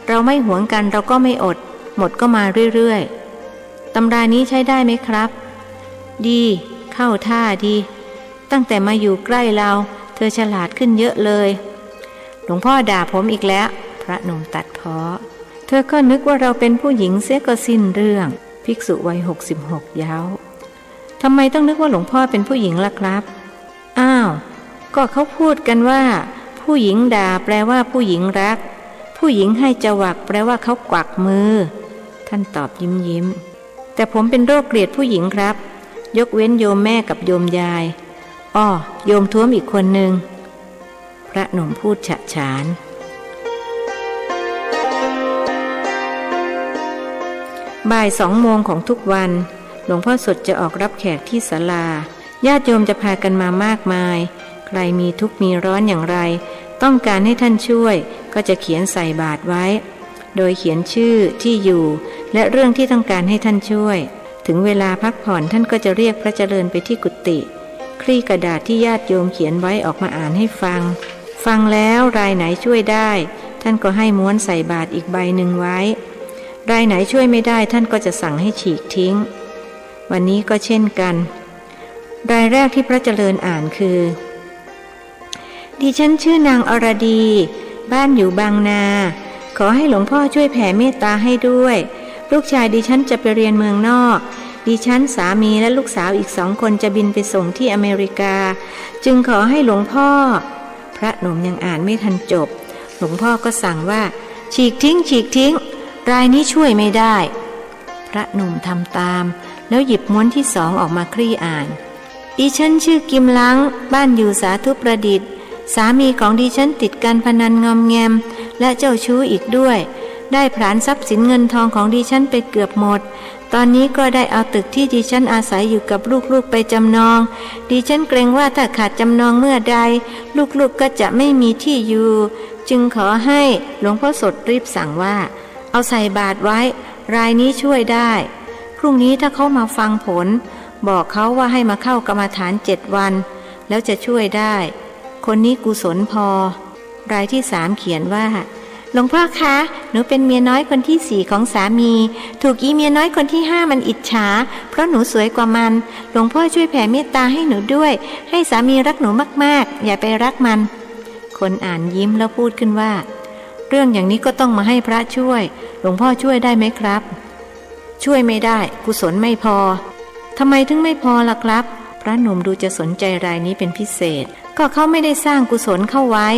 เราไม่หวงกันเราก็ไม่อดหมดก็มาเรื่อยๆตำรานี้ใช้ได้ไหมครับดีเข้าท่าดีตั้งแต่มาอยู่ใกล้เราเธอฉลาดขึ้นเยอะเลยหลวงพ่อด่าผมอีกแล้วพระหนุ่มตัดพ้อเธอก็นึกว่าเราเป็นผู้หญิงเสียก็สิ้นเรื่องภิกษุวัย66เย้าทำไมต้องนึกว่าหลวงพ่อเป็นผู้หญิงล่ะครับอ้าวก็เขาพูดกันว่าผู้หญิงด่าแปลว่าผู้หญิงรักผู้หญิงให้จวักแปลว่าเขากวักมือท่านตอบยิ้มแต่ผมเป็นโรคเกลียดผู้หญิงครับยกเว้นโยมแม่กับโยมยายอ้อโยมท้วมอีกคนนึงพระหนุ่มพูดฉะฉานบ่าย2 โมงของทุกวันหลวงพ่อสดจะออกรับแขกที่ศาลาญาติโยมจะพากันมามากมายใครมีทุกข์มีร้อนอย่างไรต้องการให้ท่านช่วยก็จะเขียนใส่บาตรไว้โดยเขียนชื่อที่อยู่และเรื่องที่ต้องการให้ท่านช่วยถึงเวลาพักผ่อนท่านก็จะเรียกพระเจริญไปที่กุฏิคลี่กระดาษที่ญาติโยมเขียนไว้ออกมาอ่านให้ฟังแล้วรายไหนช่วยได้ท่านก็ให้ม้วนใส่บาตรอีกใบหนึ่งไว้รายไหนช่วยไม่ได้ท่านก็จะสั่งให้ฉีกทิ้งวันนี้ก็เช่นกันรายแรกที่พระเจริญอ่านคือดิฉันชื่อนางอรดีบ้านอยู่บางนาขอให้หลวงพ่อช่วยแผ่เมตตาให้ด้วยลูกชายดิฉันจะไปเรียนเมืองนอกดิฉันสามีและลูกสาวอีก2 คนจะบินไปส่งที่อเมริกาจึงขอให้หลวงพ่อพระหนุ่มยังอ่านไม่ทันจบหลวงพ่อก็สั่งว่าฉีกทิ้งรายนี้ช่วยไม่ได้พระหนุ่มทำตามแล้วหยิบม้วนที่ 2ออกมาคลี่อ่านดิฉันชื่อกิมลังบ้านอยู่สาธุประดิษฐ์สามีของดิฉันติดการพนันงอมแงมและเจ้าชู้อีกด้วยได้ผลาญทรัพย์สินเงินทองของดิฉันไปเกือบหมดตอนนี้ก็ได้เอาตึกที่ดิฉันอาศัยอยู่กับลูกๆไปจำนองดิฉันเกรงว่าถ้าขาดจำนองเมื่อใดลูกก็จะไม่มีที่อยู่จึงขอให้หลวงพ่อสดรีบสั่งว่าเอาใส่บาตรไว้รายนี้ช่วยได้พรุ่งนี้ถ้าเขามาฟังผลบอกเขาว่าให้มาเข้ากรรมฐาน7 วันแล้วจะช่วยได้คนนี้กุศลพอรายที่3เขียนว่าหลวงพ่อคะหนูเป็นเมียน้อยคนที่4ของสามีถูกอีเมียน้อยคนที่5มันอิจฉาเพราะหนูสวยกว่ามันหลวงพ่อช่วยแผ่เมตตาให้หนูด้วยให้สามีรักหนูมากๆอย่าไปรักมันคนอ่านยิ้มแล้วพูดขึ้นว่าเรื่องอย่างนี้ก็ต้องมาให้พระช่วยหลวงพ่อช่วยได้ไหมครับช่วยไม่ได้กุศลไม่พอทำไมถึงไม่พอล่ะครับพระหนุ่มดูจะสนใจรายนี้เป็นพิเศษก็เขาไม่ได้สร้างกุศลเข้าไว้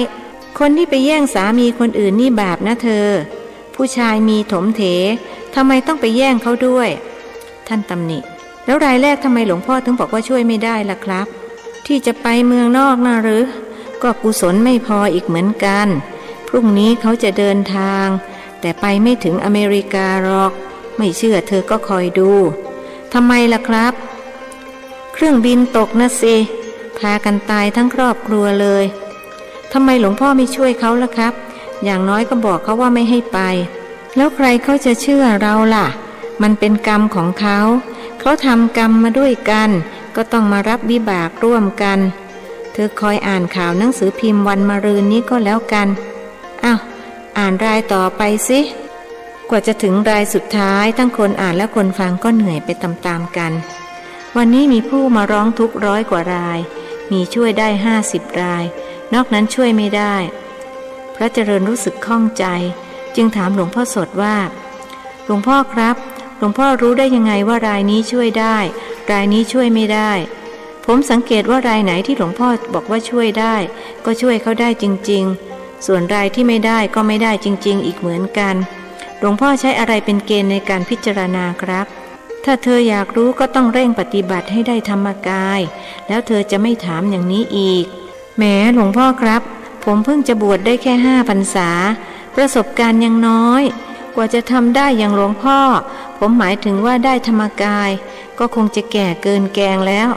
คนที่ไปแย่งสามีคนอื่นนี่บาปนะเธอผู้ชายมีถมเถทำไมต้องไปแย่งเขาด้วยท่านตำหนิแล้วรายแรกทำไมหลวงพ่อถึงบอกว่าช่วยไม่ได้ล่ะครับที่จะไปเมืองนอกนะหรือก็กุศลไม่พออีกเหมือนกันพรุ่งนี้เขาจะเดินทางแต่ไปไม่ถึงอเมริกาหรอกไม่เชื่อเธอก็คอยดูทำไมล่ะครับเครื่องบินตกนะสิพากันตายทั้งครอบครัวเลยทำไมหลวงพ่อไม่ช่วยเขาล่ะครับอย่างน้อยก็บอกเขาว่าไม่ให้ไปแล้วใครเขาจะเชื่อเราล่ะมันเป็นกรรมของเขาทำกรรมมาด้วยกันก็ต้องมารับวิบากร่วมกันเธอคอยอ่านข่าวหนังสือพิมพ์วันมะรืนนี้ก็แล้วกันอ้าวอ่านรายต่อไปสิกว่าจะถึงรายสุดท้ายทั้งคนอ่านและคนฟังก็เหนื่อยไปตามๆกันวันนี้มีผู้มาร้องทุกข์100 กว่ารายมีช่วยได้50 รายนอกนั้นช่วยไม่ได้พระเจริญรู้สึกข้องใจจึงถามหลวงพ่อสดว่าหลวงพ่อครับหลวงพ่อรู้ได้ยังไงว่ารายนี้ช่วยได้รายนี้ช่วยไม่ได้ผมสังเกตว่ารายไหนที่หลวงพ่อบอกว่าช่วยได้ก็ช่วยเขาได้จริงๆส่วนรายที่ไม่ได้ก็ไม่ได้จริงๆอีกเหมือนกัน หลวงพ่อใช้อะไรเป็นเกณฑ์ในการพิจารณาครับถ้าเธออยากรู้ก็ต้องเร่งปฏิบัติให้ได้ธรรมกายแล้วเธอจะไม่ถามอย่างนี้อีกแหมหลวงพ่อครับผมเพิ่งจะบวชได้แค่5 พรรษาประสบการณ์ยังน้อยกว่าจะทำได้อย่างหลวงพ่อผมหมายถึงว่าได้ธรรมกายก็คงจะแก่เกินแกงแล้ว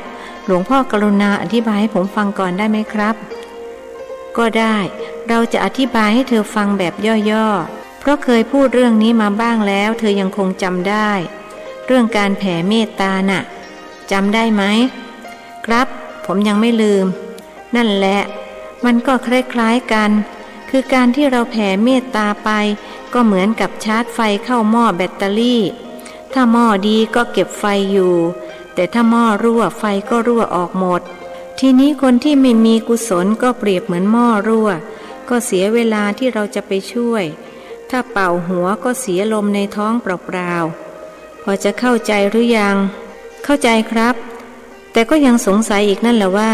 หลวงพ่อกรุณาอธิบายให้ผมฟังก่อนได้ไหมครับก็ได้เราจะอธิบายให้เธอฟังแบบย่อๆเพราะเคยพูดเรื่องนี้มาบ้างแล้วเธอยังคงจำได้เรื่องการแผ่เมตตาน่ะจำได้ไหมครับผมยังไม่ลืมนั่นแหละมันก็คล้ายๆกันคือการที่เราแผ่เมตตาไปก็เหมือนกับชาร์จไฟเข้าหม้อแบตเตอรี่ถ้าหม้อดีก็เก็บไฟอยู่แต่ถ้าหม้อรั่วไฟก็รั่วออกหมดทีนี้คนที่ไม่มีกุศลก็เปรียบเหมือนหม้อรั่วก็เสียเวลาที่เราจะไปช่วยถ้าเป่าหัวก็เสียลมในท้องเปล่าๆพอจะเข้าใจหรือยังเข้าใจครับแต่ก็ยังสงสัยอีกนั่นแหละว่า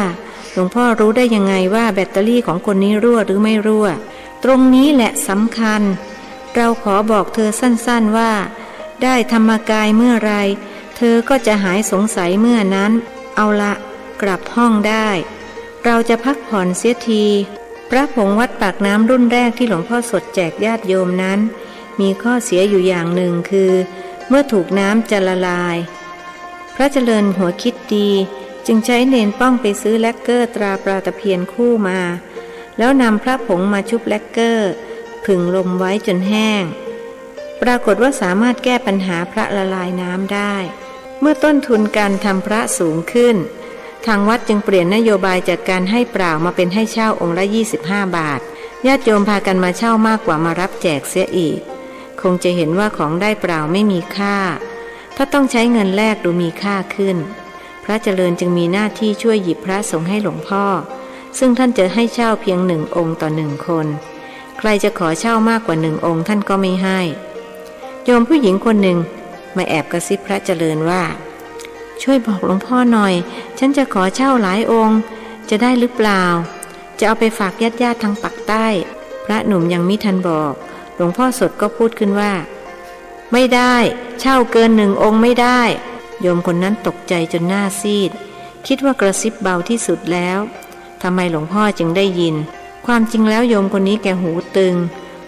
หลวงพ่อรู้ได้ยังไงว่าแบตเตอรี่ของคนนี้รั่วหรือไม่รั่วตรงนี้แหละสำคัญเราขอบอกเธอสั้นๆว่าได้ธรรมกายเมื่อไรเธอก็จะหายสงสัยเมื่อนั้นเอาละกลับห้องได้เราจะพักผ่อนเสียทีพระผงวัดปากน้ำรุ่นแรกที่หลวงพ่อสดแจกญาติโยมนั้นมีข้อเสียอยู่อย่างหนึ่งคือเมื่อถูกน้ำจะละลายพระเจริญหัวคิดดีจึงใช้เนนป้องไปซื้อแลกเกอร์ตราปลาตะเพียนคู่มาแล้วนำพระผงมาชุบแลกเกอร์ผึ่งลมไว้จนแห้งปรากฏว่าสามารถแก้ปัญหาพระละลายน้ำได้เมื่อต้นทุนการทำพระสูงขึ้นทางวัดจึงเปลี่ยนนโยบายจากการให้เปล่ามาเป็นให้เช่าองค์ละ25 บาทญาติโยมพากันมาเช่ามากกว่ามารับแจกเสียอีกคงจะเห็นว่าของได้เปล่าไม่มีค่าถ้าต้องใช้เงินแลกดูมีค่าขึ้นพระเจริญจึงมีหน้าที่ช่วยหยิบพระส่งให้หลวงพ่อซึ่งท่านจะให้เช่าเพียง1 องค์ต่อ1 คนใครจะขอเช่ามากกว่า1 องค์ท่านก็ไม่ให้โยมผู้หญิงคนหนึ่งมาแอบกระซิบพระเจริญว่าช่วยบอกหลวงพ่อหน่อยฉันจะขอเช่าหลายองค์จะได้หรือเปล่าจะเอาไปฝากญาติๆทางปากใต้พระหนุ่มยังมิทันบอกหลวงพ่อสดก็พูดขึ้นว่าไม่ได้เช่าเกิน1 องค์ไม่ได้โยมคนนั้นตกใจจนหน้าซีดคิดว่ากระซิบเบาที่สุดแล้วทำไมหลวงพ่อจึงได้ยินความจริงแล้วโยมคนนี้แกหูตึง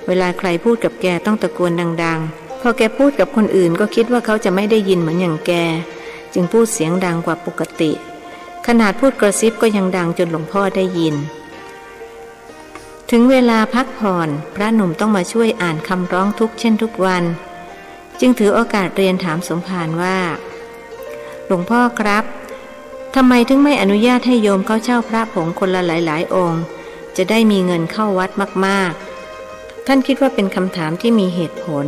เวลาใครพูดกับแกต้องตะโกนดังๆพอแกพูดกับคนอื่นก็คิดว่าเขาจะไม่ได้ยินเหมือนอย่างแกจึงพูดเสียงดังกว่าปกติขนาดพูดกระซิบก็ยังดังจนหลวงพ่อได้ยินถึงเวลาพักผ่อนพระหนุ่มต้องมาช่วยอ่านคำร้องทุกข์เช่นทุกวันจึงถือโอกาสเรียนถามสมภารว่าหลวงพ่อครับทำไมถึงไม่อนุญาตให้โยมเขาเช่าพระผงคนละหลายๆองค์จะได้มีเงินเข้าวัดมากๆท่านคิดว่าเป็นคำถามที่มีเหตุผล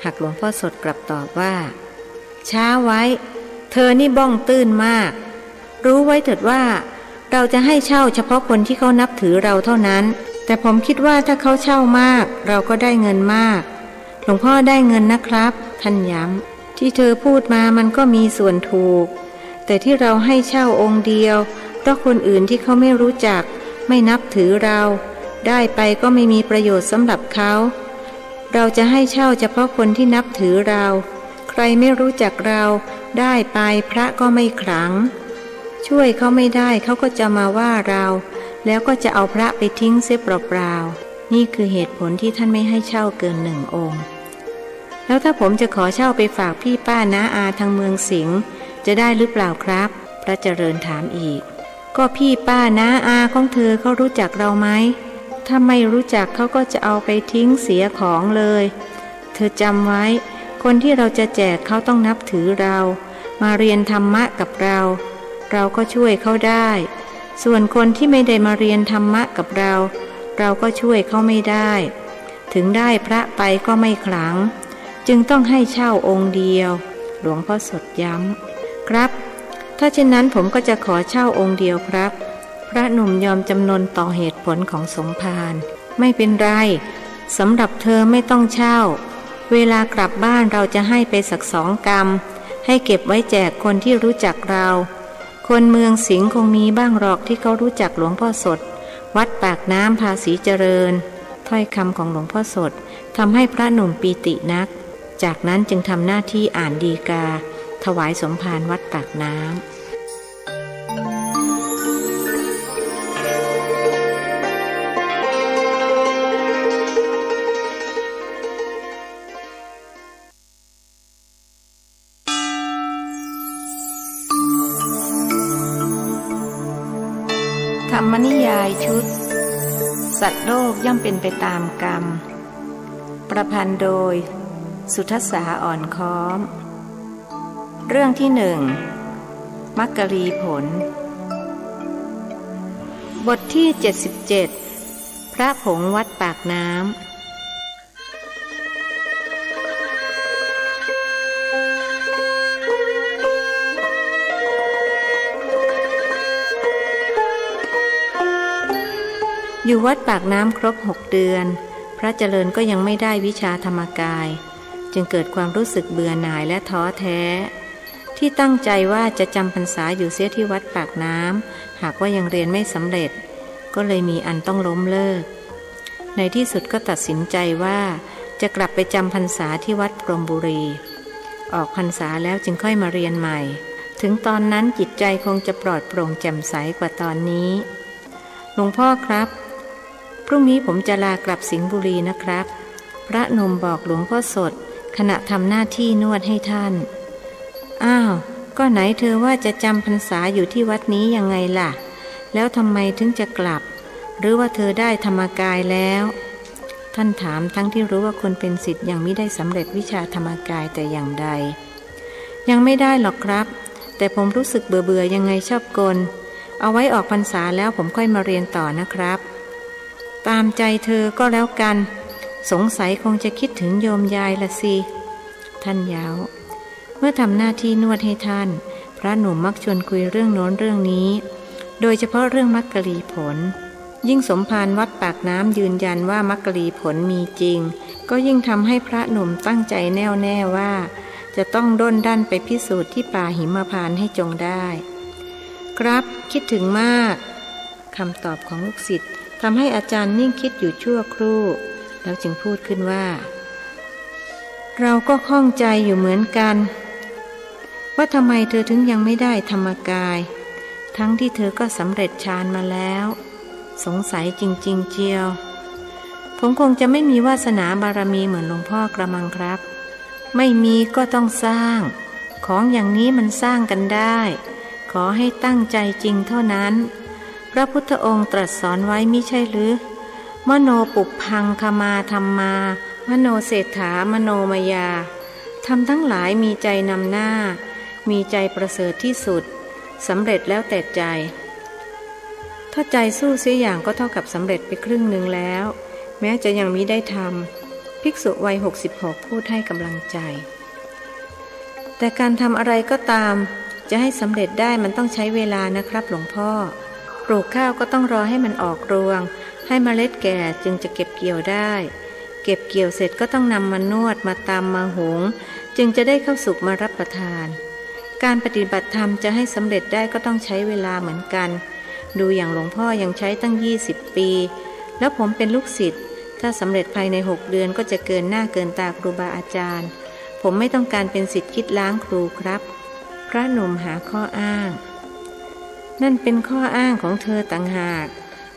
หากหลวงพ่อสดกลับตอบว่าช้าไว้เธอนี่บ้องตื้นมากรู้ไว้เถิดว่าเราจะให้เช่าเฉพาะคนที่เขานับถือเราเท่านั้นแต่ผมคิดว่าถ้าเขาเช่ามากเราก็ได้เงินมากหลวงพ่อได้เงินนะครับท่านย้ำที่เธอพูดมามันก็มีส่วนถูกแต่ที่เราให้เช่าองค์เดียวเพราะคนอื่นที่เขาไม่รู้จักไม่นับถือเราได้ไปก็ไม่มีประโยชน์สำหรับเขาเราจะให้เช่าเฉพาะคนที่นับถือเราใครไม่รู้จักเราได้ไปพระก็ไม่ขลังช่วยเขาไม่ได้เขาก็จะมาว่าเราแล้วก็จะเอาพระไปทิ้งเสียเปล่าๆนี่คือเหตุผลที่ท่านไม่ให้เช่าเกิน1 องค์แล้วถ้าผมจะขอเช่าไปฝากพี่ป้าน้าอาทางเมืองสิงห์จะได้หรือเปล่าครับพระเจริญถามอีกก็พี่ป้าน้าอาของเธอเขารู้จักเราไหมถ้าไม่รู้จักเขาก็จะเอาไปทิ้งเสียของเลยเธอจำไว้คนที่เราจะแจกเขาต้องนับถือเรามาเรียนธรรมะกับเราเราก็ช่วยเขาได้ส่วนคนที่ไม่ได้มาเรียนธรรมะกับเราเราก็ช่วยเขาไม่ได้ถึงได้พระไปก็ไม่ขลังจึงต้องให้เช่าองค์เดียวหลวงพ่อสดย้ำครับถ้าเช่นนั้นผมก็จะขอเช่าองค์เดียวครับพระหนุ่มยอมจำนนต่อเหตุผลของสมภารไม่เป็นไรสำหรับเธอไม่ต้องเช่าเวลากลับบ้านเราจะให้ไปสัก2 กรัมให้เก็บไว้แจกคนที่รู้จักเราคนเมืองสิงห์คงมีบ้างหรอกที่เขารู้จักหลวงพ่อสดวัดปากน้ำภาษีเจริญถ้อยคำของหลวงพ่อสด ทำให้พระหนุ่มปีตินักจากนั้นจึงทำหน้าที่อ่านฎีกาถวายสมภารวัดปากน้ำธรรมนิยายชุดสัตว์โลกย่อมเป็นไปตามกรรมประพันธ์โดยสุทัสสาอ่อนค้อมเรื่องที่หนึ่งมักกรีผลบทที่77พระผงวัดปากน้ำอยู่วัดปากน้ำครบ6 เดือนพระเจริญก็ยังไม่ได้วิชาธรรมกายจึงเกิดความรู้สึกเบื่อหน่ายและท้อแท้ที่ตั้งใจว่าจะจำพรรษาอยู่เสียที่วัดปากน้ำหากว่ายังเรียนไม่สำเร็จก็เลยมีอันต้องล้มเลิกในที่สุดก็ตัดสินใจว่าจะกลับไปจำพรรษาที่วัดพรหมบุรีออกพรรษาแล้วจึงค่อยมาเรียนใหม่ถึงตอนนั้นจิตใจคงจะปลอดโปร่งแจ่มใสกว่าตอนนี้หลวงพ่อครับพรุ่งนี้ผมจะลากลับสิงห์บุรีนะครับพระหนุ่มบอกหลวงพ่อสดขณะทำหน้าที่นวดให้ท่านอ้าวก็ไหนเธอว่าจะจำพรรษาอยู่ที่วัดนี้ยังไงล่ะแล้วทำไมถึงจะกลับหรือว่าเธอได้ธรรมกายแล้วท่านถามทั้งที่รู้ว่าคนเป็นศิษย์ยังไม่ได้สำเร็จวิชาธรรมกายแต่อย่างใดยังไม่ได้หรอกครับแต่ผมรู้สึกเบื่อยังไงชอบกลเอาไว้ออกพรรษาแล้วผมค่อยมาเรียนต่อนะครับตามใจเธอก็แล้วกันสงสัยคงจะคิดถึงโยมยายละสิท่านย้ำเมื่อทำหน้าที่นวดให้ท่านพระหนุ่มมักชวนคุยเรื่องโน้นเรื่องนี้โดยเฉพาะเรื่องมักกรีผลยิ่งสมภารวัดปากน้ำยืนยันว่ามักกรีผลมีจริงก็ยิ่งทำให้พระหนุ่มตั้งใจแน่วแน่ว่าจะต้องด้นดันไปพิสูจน์ที่ป่าหิมพานต์ให้จงได้ครับคิดถึงมากคำตอบของลูกศิษย์ทำให้อาจารย์นิ่งคิดอยู่ชั่วครู่แล้วจึงพูดขึ้นว่าเราก็ข้องใจอยู่เหมือนกันว่าทำไมเธอถึงยังไม่ได้ธรรมกายทั้งที่เธอก็สำเร็จฌานมาแล้วสงสัยจริงๆเจียวผมคงจะไม่มีวาสนาบารมีเหมือนหลวงพ่อกระมังครับไม่มีก็ต้องสร้างของอย่างนี้มันสร้างกันได้ขอให้ตั้งใจจริงเท่านั้นพระพุทธองค์ตรัสสอนไว้มิใช่หรือมโนปุพพังคมาธัมมามโนเศรษฐามโนมยาทำทั้งหลายมีใจนำหน้ามีใจประเสริฐที่สุดสำเร็จแล้วแต่ใจถ้าใจสู้เสียอย่างก็เท่ากับสำเร็จไปครึ่งหนึ่งแล้วแม้จะยังมิได้ทำภิกษุวัย66พูดให้กำลังใจแต่การทำอะไรก็ตามจะให้สำเร็จได้มันต้องใช้เวลานะครับหลวงพ่อปลูกข้าวก็ต้องรอให้มันออกรวงให้เมล็ดแก่จึงจะเก็บเกี่ยวได้เก็บเกี่ยวเสร็จก็ต้องนำมานวดมาตำมาหุงจึงจะได้ข้าวสุกมารับประทานการปฏิบัติธรรมจะให้สำเร็จได้ก็ต้องใช้เวลาเหมือนกันดูอย่างหลวงพ่อยังใช้ตั้ง20 ปีแล้วผมเป็นลูกศิษย์ถ้าสำเร็จภายใน6 เดือนก็จะเกินหน้าเกินตาครูบาอาจารย์ผมไม่ต้องการเป็นศิษย์คิดล้างครูครับพระหนุ่มหาข้ออ้างนั่นเป็นข้ออ้างของเธอต่างหาก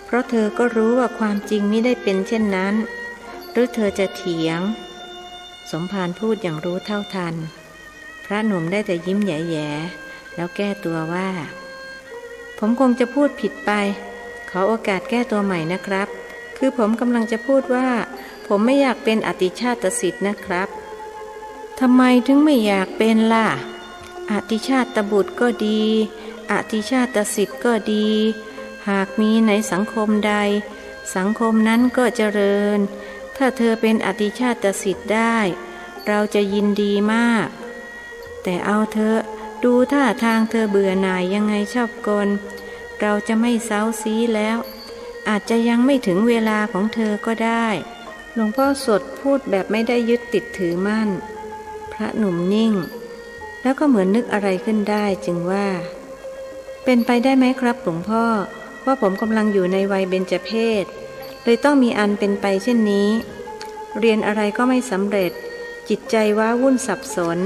เพราะเธอก็รู้ว่าความจริงมิได้เป็นเช่นนั้นหรือเธอจะเถียงสมภารพูดอย่างรู้เท่าทันพระหนุ่มได้แต่ยิ้มแย่ๆแล้วแก้ตัวว่าผมคงจะพูดผิดไปขอโอกาสแก้ตัวใหม่นะครับคือผมกำลังจะพูดว่าผมไม่อยากเป็นอติชาตศิษย์นะครับทำไมถึงไม่อยากเป็นล่ะอติชาตบุตรก็ดีอติชาตศิษย์ก็ดีหากมีในสังคมใดสังคมนั้นก็เจริญถ้าเธอเป็นอติชาตศิษย์ได้เราจะยินดีมากแต่เอาเธอดูท่าทางเธอเบื่อหน่ายยังไงชอบกลเราจะไม่เซ้าซีแล้วอาจจะยังไม่ถึงเวลาของเธอก็ได้หลวงพ่อสดพูดแบบไม่ได้ยึดติดถือมั่นพระหนุ่มนิ่งแล้วก็เหมือนนึกอะไรขึ้นได้จึงว่าเป็นไปได้ไหมครับหลวงพ่อว่าผมกำลังอยู่ในวัยเบญจเพสเลยต้องมีอันเป็นไปเช่นนี้ เรียนอะไรก็ไม่สำเร็จจิตใจว้าวุ่นสับสน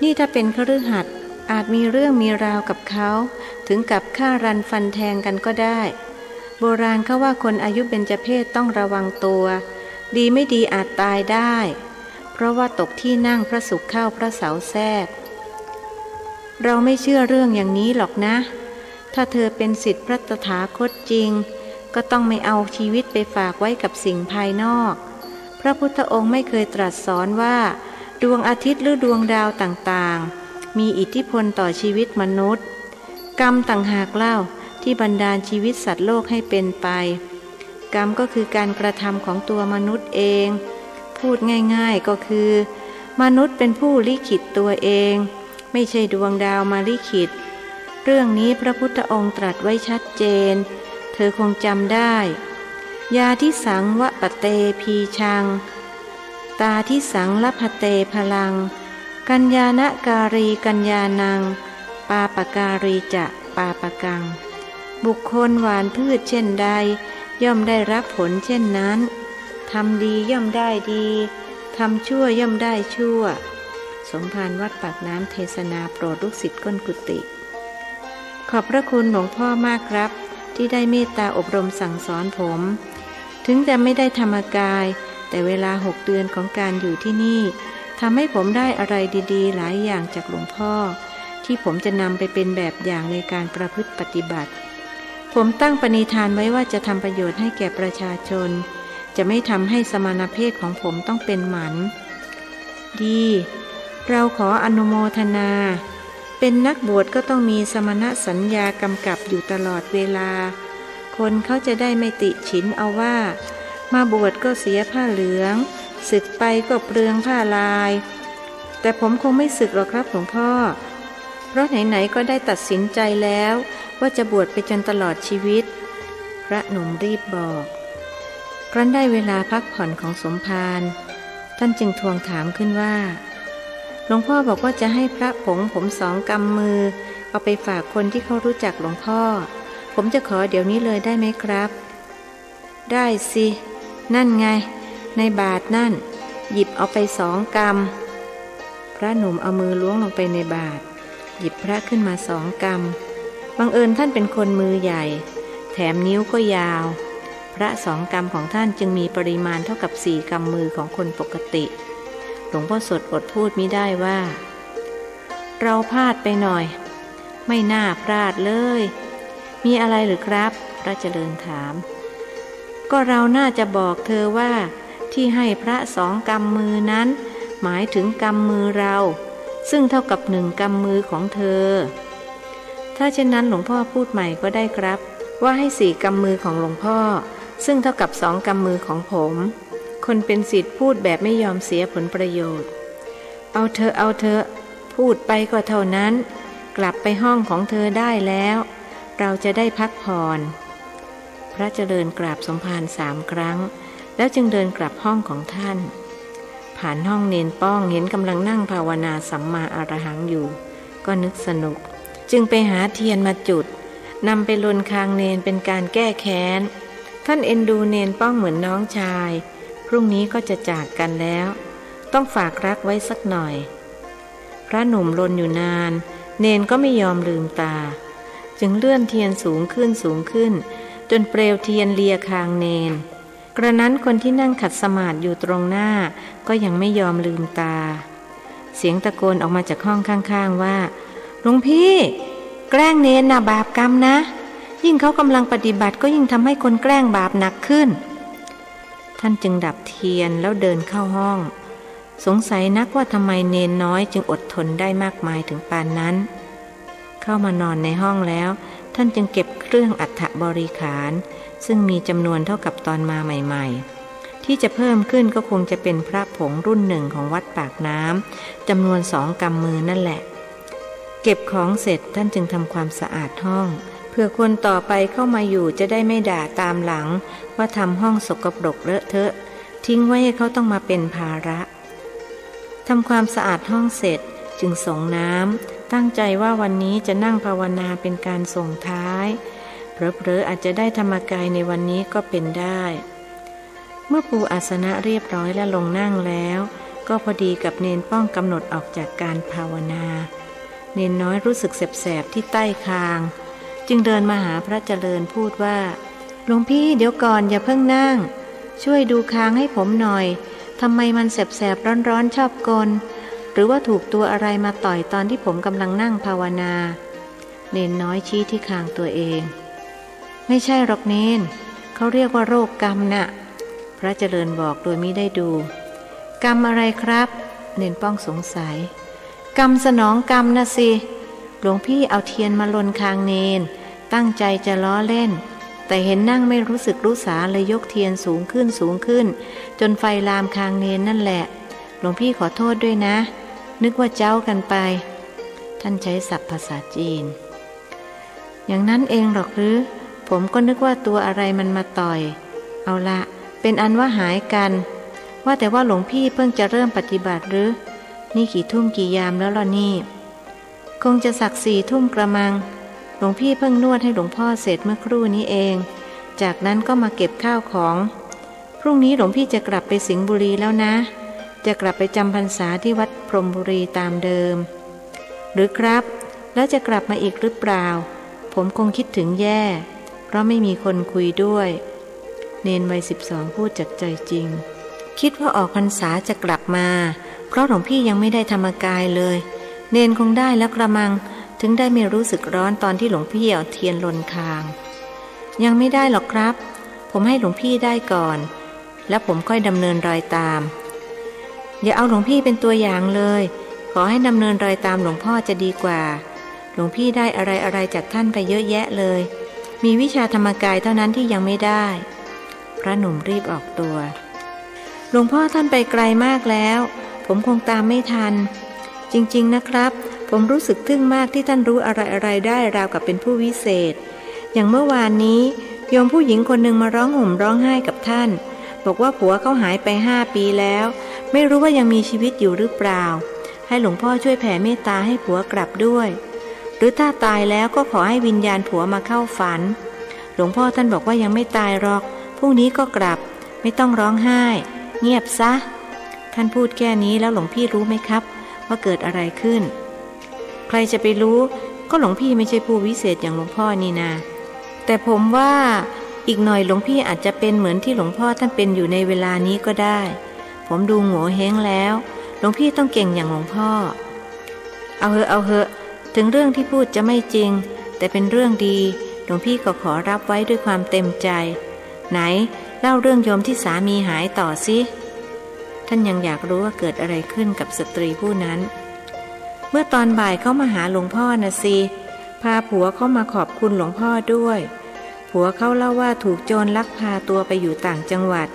นี่ถ้าเป็นคฤหัสถ์อาจมีเรื่องมีราวกับเขาถึงกับฆ่ารันฟันแทงกันก็ได้โบราณเขาว่าคนอายุเบญจเพสต้องระวังตัวดีไม่ดีอาจตายได้เพราะว่าตกที่นั่งพระศุกร์เข้าพระเสาร์แทรกเราไม่เชื่อเรื่องอย่างนี้หรอกนะถ้าเธอเป็นศิษย์พระตถาคตจริงก็ต้องไม่เอาชีวิตไปฝากไว้กับสิ่งภายนอกพระพุทธองค์ไม่เคยตรัสสอนว่าดวงอาทิตย์หรือดวงดาวต่างๆมีอิทธิพลต่อชีวิตมนุษย์กรรมต่างหากเล่าที่บันดาลชีวิตสัตว์โลกให้เป็นไปกรรมก็คือการกระทำของตัวมนุษย์เองพูดง่ายๆก็คือมนุษย์เป็นผู้ลิขิตตัวเองไม่ใช่ดวงดาวมาลิขิตเรื่องนี้พระพุทธองค์ตรัสไว้ชัดเจนเธอคงจำได้ยาทิสังวะปะเตพีชังตาทิสังละพะเตพลังกัญญาณการีกัญญานังปาปการีจะปาปกังบุคคลหว่านพืชเช่นใดย่อมได้รับผลเช่นนั้นทำดีย่อมได้ดีทำชั่วย่อมได้ชั่วสมภารวัดปากน้ำเทศนาโปรดลูกศิษย์ก้นกุฏิขอบพระคุณหลวงพ่อมากครับที่ได้เมตตาอบรมสั่งสอนผมถึงจะไม่ได้ธรรมกายแต่เวลา6 เดือนของการอยู่ที่นี่ทำให้ผมได้อะไรดีๆหลายอย่างจากหลวงพ่อที่ผมจะนำไปเป็นแบบอย่างในการประพฤติปฏิบัติผมตั้งปณิธานไว้ว่าจะทำประโยชน์ให้แก่ประชาชนจะไม่ทำให้สมณเพศของผมต้องเป็นหมันดีเราขออนุโมทนาเป็นนักบวชก็ต้องมีสมณสัญญากำกับอยู่ตลอดเวลาคนเขาจะได้ไม่ติฉินเอาว่ามาบวชก็เสียผ้าเหลืองสึกไปก็เปลืองผ้าลายแต่ผมคงไม่สึกหรอกครับหลวงพ่อเพราะไหนๆก็ได้ตัดสินใจแล้วว่าจะบวชไปจนตลอดชีวิตพระหนุ่มรีบบอกครั้นได้เวลาพักผ่อนของสมภารท่านจึงทวงถามขึ้นว่าหลวงพ่อบอกว่าจะให้พระผงผม2 กำมือเอาไปฝากคนที่เขารู้จักหลวงพ่อผมจะขอเดี๋ยวนี้เลยได้ไหมครับได้สินั่นไงในบาทนั่นหยิบเอาไป2 กำพระหนุ่มเอามือล้วงลงไปในบาทหยิบพระขึ้นมา2 กำบังเอิญท่านเป็นคนมือใหญ่แถมนิ้วก็ยาวพระ2 กำของท่านจึงมีปริมาณเท่ากับ4 กำมือของคนปกติหลวงพ่อสดอดพูดมิได้ว่าเราพลาดไปหน่อยไม่น่าพลาดเลยมีอะไรหรือครับพระเจริญถามก็เราน่าจะบอกเธอว่าที่ให้พระ2 กำมือนั้นหมายถึงกำมือเราซึ่งเท่ากับ1 กำมือของเธอถ้าเช่นนั้นหลวงพ่อพูดใหม่ก็ได้ครับว่าให้4 กำมือของหลวงพ่อซึ่งเท่ากับ2 กำมือของผมคนเป็นศิษย์พูดแบบไม่ยอมเสียผลประโยชน์เอาเธอพูดไปก็เท่านั้นกลับไปห้องของเธอได้แล้วเราจะได้พักผ่อนพระเจริญกราบสมภาร3 ครั้งแล้วจึงเดินกลับห้องของท่านผ่านห้องเนนป้องเห็นกำลังนั่งภาวนาสัมมาอรหังอยู่ก็นึกสนุกจึงไปหาเทียนมาจุดนำไปลนคางเนนเป็นการแก้แค้นท่านเอ็นดูเนนป้องเหมือนน้องชายพรุ่งนี้ก็จะจากกันแล้วต้องฝากรักไว้สักหน่อยพระหนุ่มลนอยู่นานเนนก็ไม่ยอมลืมตาจึงเลื่อนเทียนสูงขึ้นจนเปลวเทียนเลียคางเนนกระนั้นคนที่นั่งขัดสมาธิอยู่ตรงหน้าก็ยังไม่ยอมลืมตาเสียงตะโกนออกมาจากห้องข้างๆว่าหลวงพี่แกล้งเนนน่ะบาปกรรมนะยิ่งเขากำลังปฏิบัติก็ยิ่งทำให้คนแกล้งบาปหนักขึ้นท่านจึงดับเทียนแล้วเดินเข้าห้องสงสัยนักว่าทำไมเนนน้อยจึงอดทนได้มากมายถึงปานนั้นเข้ามานอนในห้องแล้วท่านจึงเก็บเครื่องอัฐบริขารซึ่งมีจำนวนเท่ากับตอนมาใหม่ๆที่จะเพิ่มขึ้นก็คงจะเป็นพระผงรุ่นหนึ่งของวัดปากน้ำจำนวน2 กำมือนั่นแหละเก็บของเสร็จท่านจึงทำความสะอาดห้องเพื่อคนต่อไปเข้ามาอยู่จะได้ไม่ด่าตามหลังว่าทำห้องสกปรกเลอะเทอะทิ้งไว้ให้เขาต้องมาเป็นภาระทำความสะอาดห้องเสร็จจึงส่งน้ำตั้งใจว่าวันนี้จะนั่งภาวนาเป็นการส่งท้ายเผลอๆอาจจะได้ธรรมกายในวันนี้ก็เป็นได้ มื่อปูอาสนะเรียบร้อยและลงนั่งแล้วก็พอดีกับเนนป้องกำหนดออกจากการภาวนาเนนน้อยรู้สึกแสบๆที่ใต้คางจึงเดินมาหาพระเจริญพูดว่าหลวงพี่เดี๋ยวก่อนอย่าเพิ่งนั่งช่วยดูคางให้ผมหน่อยทำไมมันแสบๆร้อนๆชอบกลหรือว่าถูกตัวอะไรมาต่อยตอนที่ผมกำลังนั่งภาวนาเนนน้อยชี้ที่คางตัวเองไม่ใช่หรอกเนนเขาเรียกว่าโรคกรรมน่ะพระเจริญบอกโดยมิได้ดูกรรมอะไรครับเนนป้องสงสัยกรรมสนองกรรมนะสิหลวงพี่เอาเทียนมาลนคางเนนตั้งใจจะล้อเล่นแต่เห็นนั่งไม่รู้สึกรู้สาเลยยกเทียนสูงขึ้นจนไฟลามคางเนนนั่นแหละหลวงพี่ขอโทษด้วยนะนึกว่าเจ้ากันไปท่านใช้ศัพท์ภาษาจีนอย่างนั้นเองหรอกหรือผมก็นึกว่าตัวอะไรมันมาต่อยเอาละเป็นอันว่าหายกันว่าแต่ว่าหลวงพี่เพิ่งจะเริ่มปฏิบัติหรือนี่กี่ทุ่มกี่ยามแล้วล่ะนี่คงจะสัก4 ทุ่มกระมังหลวงพี่เพิ่งนวดให้หลวงพ่อเสร็จเมื่อครู่นี้เองจากนั้นก็มาเก็บข้าวของพรุ่งนี้หลวงพี่จะกลับไปสิงห์บุรีแล้วนะจะกลับไปจำพรรษาที่วัดพรหมบุรีตามเดิมหรือครับแล้วจะกลับมาอีกหรือเปล่าผมคงคิดถึงแย่เพราะไม่มีคนคุยด้วยเนนวัย12พูดจากใจจริงคิดว่าออกพรรษาจะกลับมาเพราะหลวงพี่ยังไม่ได้ธรรมกายเลยเนนคงได้แล้วกระมังถึงได้ไม่รู้สึกร้อนตอนที่หลวงพี่เอาเทียนลนคางยังไม่ได้หรอกครับผมให้หลวงพี่ได้ก่อนแล้วผมค่อยดำเนินรอยตามอย่าเอาหลวงพี่เป็นตัวอย่างเลยขอให้ดำเนินรอยตามหลวงพ่อจะดีกว่าหลวงพี่ได้อะไรจากท่านไปเยอะแยะเลยมีวิชาธรรมกายเท่านั้นที่ยังไม่ได้พระหนุ่มรีบออกตัวหลวงพ่อท่านไปไกลมากแล้วผมคงตามไม่ทันจริงๆนะครับผมรู้สึกทึ่งมากที่ท่านรู้อะไรได้ราวกับเป็นผู้วิเศษอย่างเมื่อวานนี้โยมผู้หญิงคนหนึ่งมาร้องห่มร้องไห้กับท่านบอกว่าผัวเขาหายไป5 ปีแล้วไม่รู้ว่ายังมีชีวิตอยู่หรือเปล่าให้หลวงพ่อช่วยแผ่เมตตาให้ผัวกลับด้วยหรือถ้าตายแล้วก็ขอให้วิญญาณผัวมาเข้าฝันหลวงพ่อท่านบอกว่ายังไม่ตายหรอกพรุ่งนี้ก็กลับไม่ต้องร้องไห้เงียบซะท่านพูดแค่นี้แล้วหลวงพี่รู้ไหมครับว่าเกิดอะไรขึ้นใครจะไปรู้ก็หลวงพี่ไม่ใช่ผู้วิเศษอย่างหลวงพ่อนี่นาแต่ผมว่าอีกหน่อยหลวงพี่อาจจะเป็นเหมือนที่หลวงพ่อท่านเป็นอยู่ในเวลานี้ก็ได้ผมดูโง่เฮงแล้วหลวงพี่ต้องเก่งอย่างหลวงพ่อเอาเหอะถึงเรื่องที่พูดจะไม่จริงแต่เป็นเรื่องดีหลวงพี่ก็ขอรับไว้ด้วยความเต็มใจไหนเล่าเรื่องโยมที่สามีหายต่อสิท่านยังอยากรู้ว่าเกิดอะไรขึ้นกับสตรีผู้นั้นเมื่อตอนบ่ายเขามาหาหลวงพ่อนะสิพาผัวเขามาขอบคุณหลวงพ่อด้วยผัวเขาเล่าว่าถูกโจรลักพาตัวไปอยู่ต่างจังหวัด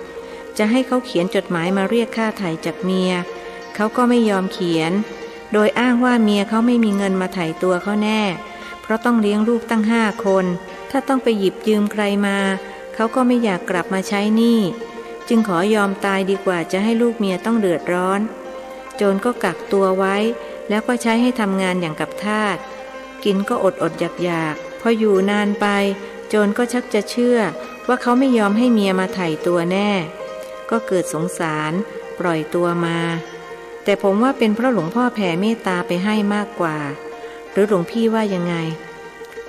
จะให้เขาเขียนจดหมายมาเรียกค่าไถ่จากเมียเขาก็ไม่ยอมเขียนโดยอ้างว่าเมียเขาไม่มีเงินมาไถ่ตัวเขาแน่เพราะต้องเลี้ยงลูกตั้ง5 คนถ้าต้องไปหยิบยืมใครมาเขาก็ไม่อยากกลับมาใช้หนี้จึงขอยอมตายดีกว่าจะให้ลูกเมียต้องเดือดร้อนโจรก็กักตัวไว้แล้วก็ใช้ให้ทำงานอย่างกับทาสกินก็อดอยากพออยู่นานไปโจรก็ชักจะเชื่อว่าเขาไม่ยอมให้เมียมาไถ่ตัวแน่ก็เกิดสงสารปล่อยตัวมาแต่ผมว่าเป็นเพราะหลวงพ่อแผ่เมตตาไปให้มากกว่าหรือหลวงพี่ว่ายังไง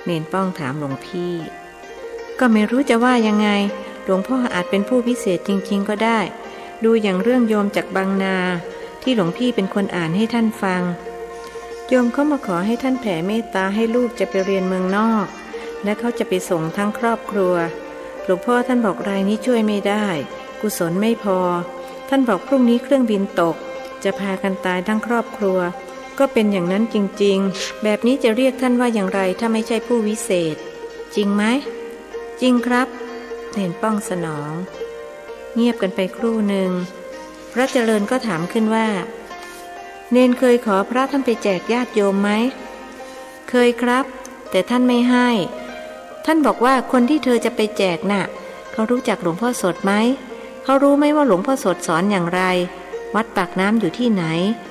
เนนป้องถามหลวงพี่ก็ไม่รู้จะว่ายังไงหลวงพ่ออาจเป็นผู้พิเศษจริงๆก็ได้ดูอย่างเรื่องโยมจากบางนาที่หลวงพี่เป็นคนอ่านให้ท่านฟังโยมเขามาขอให้ท่านแผ่เมตตาให้ลูกจะไปเรียนเมืองนอกและเขาจะไปส่งทั้งครอบครัวหลวงพ่อท่านบอกรายนี้ช่วยไม่ได้กุศลไม่พอท่านบอกพรุ่งนี้เครื่องบินตกจะพากันตายทั้งครอบครัวก็เป็นอย่างนั้นจริงๆแบบนี้จะเรียกท่านว่าอย่างไรถ้าไม่ใช่ผู้วิเศษจริงไหมจริงครับเนนป้องสนองเงียบกันไปครู่หนึ่งพระเจริญก็ถามขึ้นว่าเนนเคยขอพระท่านไปแจกญาติโยมไหมเคยครับแต่ท่านไม่ให้ท่านบอกว่าคนที่เธอจะไปแจกน่ะเขารู้จักหลวงพ่อสดไหมเขารู้ไหมว่าหลวงพ่อสดสอนอย่างไรวัดปากน้ำอยู่ที่ไหน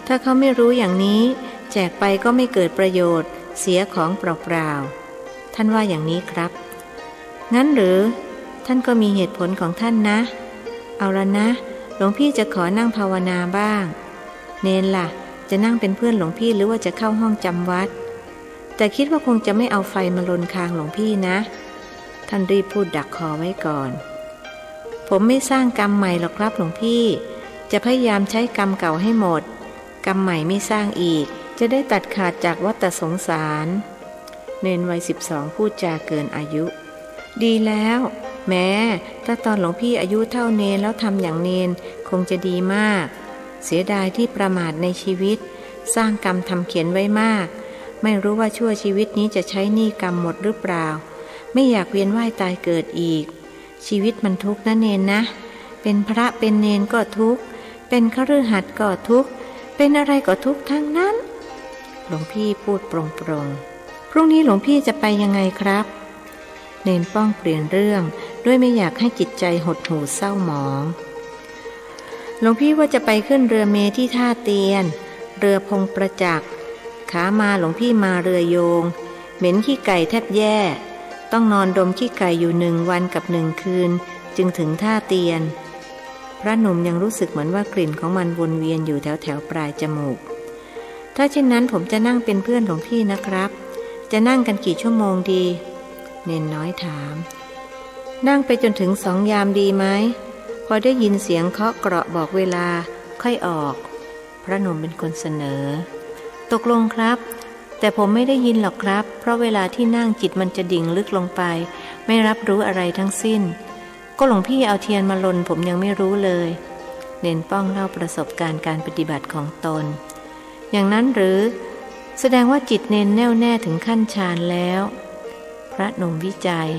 ถ้าเขาไม่รู้อย่างนี้แจกไปก็ไม่เกิดประโยชน์เสียของเปล่าๆท่านว่าอย่างนี้ครับงั้นหรือท่านก็มีเหตุผลของท่านนะ เอาละนะหลวงพี่จะขอนั่งภาวนาบ้างเนนล่ะจะนั่งเป็นเพื่อนหลวงพี่หรือว่าจะเข้าห้องจำวัดแต่คิดว่าคงจะไม่เอาไฟมาลนคางหลวงพี่นะท่านรีบพูดดักคอไว้ก่อนผมไม่สร้างกรรมใหม่หรอกครับหลวงพี่จะพยายามใช้กรรมเก่าให้หมดกรรมใหม่ไม่สร้างอีกจะได้ตัดขาดจากวัฏสงสารเนนวัย12พูดจาเกินอายุดีแล้วแม้ถ้าตอนหลวงพี่อายุเท่าเนนแล้วทำอย่างเนนคงจะดีมากเสียดายที่ประมาทในชีวิตสร้างกรรมทำเขียนไว้มากไม่รู้ว่าชั่วชีวิตนี้จะใช้หนี้กรรมหมดหรือเปล่าไม่อยากเวียนว่ายตายเกิดอีกชีวิตมันทุกข์นะเนนนะเป็นพระเป็นเนนก็ทุกข์เป็นคฤหัสถ์ก็ทุกข์เป็นอะไรก็ทุกข์ทั้งนั้นหลวงพี่พูดโปร่งๆพรุ่งนี้หลวงพี่จะไปยังไงครับเนนป้องเปลี่ยนเรื่องด้วยไม่อยากให้จิตใจหดหู่เศร้าหมองหลวงพี่ว่าจะไปขึ้นเรือเมที่ท่าเตียนเรือพงประจักษ์ขามาหลวงพี่มาเรือโยงเหม็นขี้ไก่แทบแย่ต้องนอนดมขี้ไก่อยู่1 วันกับ1 คืนจึงถึงท่าเตียนพระหนุ่มยังรู้สึกเหมือนว่ากลิ่นของมันวนเวียนอยู่แถวปลายจมูกถ้าเช่นนั้นผมจะนั่งเป็นเพื่อนหลวงพี่นะครับจะนั่งกันกี่ชั่วโมงดีเนนน้อยถามนั่งไปจนถึง2 ยามดีไหมพอได้ยินเสียงเคาะเกราะบอกเวลาค่อยออกพระหนุ่มเป็นคนเสนอตกลงครับแต่ผมไม่ได้ยินหรอกครับเพราะเวลาที่นั่งจิตมันจะดิ่งลึกลงไปไม่รับรู้อะไรทั้งสิ้นก็หลวงพี่เอาเทียนมาลนผมยังไม่รู้เลยเนนป้องเล่าประสบการณ์การปฏิบัติของตนอย่างนั้นหรือแสดงว่าจิตเนนแน่วแน่ถึงขั้นฌานแล้วพระหนุ่มวิจัย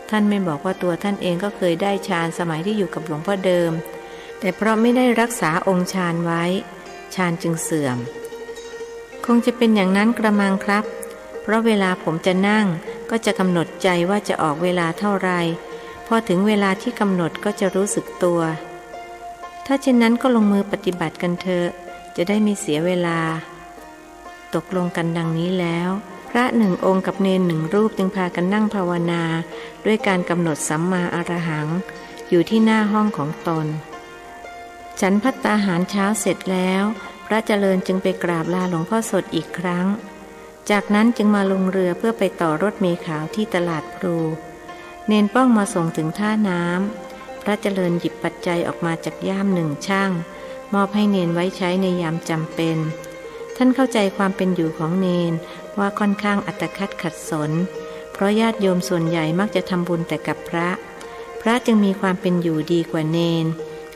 ท่านไม่บอกว่าตัวท่านเองก็เคยได้ฌานสมัยที่อยู่กับหลวงพ่อเดิมแต่เพราะไม่ได้รักษาองค์ฌานไว้ฌานจึงเสื่อมคงจะเป็นอย่างนั้นกระมังครับเพราะเวลาผมจะนั่งก็จะกำหนดใจว่าจะออกเวลาเท่าไรพอถึงเวลาที่กำหนดก็จะรู้สึกตัวถ้าเช่นนั้นก็ลงมือปฏิบัติกันเถอะจะได้ไม่เสียเวลาตกลงกันดังนี้แล้วพระ1 องค์กับเนน1 รูปจึงพากันนั่งภาวนาด้วยการกำหนดสัมมาอรหังอยู่ที่หน้าห้องของตนฉันภัตตาหารเช้าเสร็จแล้วพระเจริญจึงไปกราบลาหลวงพ่อสดอีกครั้งจากนั้นจึงมาลงเรือเพื่อไปต่อรถเมล์ขาวที่ตลาดพลูเนนป้องมาส่งถึงท่าน้ำพระเจริญหยิบปัจจัยออกมาจากย่าม1 ช่างมอบให้เนนไว้ใช้ในยามจำเป็นท่านเข้าใจความเป็นอยู่ของเนนว่าค่อนข้างอัตคัดขัดสนเพราะญาติโยมส่วนใหญ่มักจะทำบุญแต่กับพระจึงมีความเป็นอยู่ดีกว่าเนน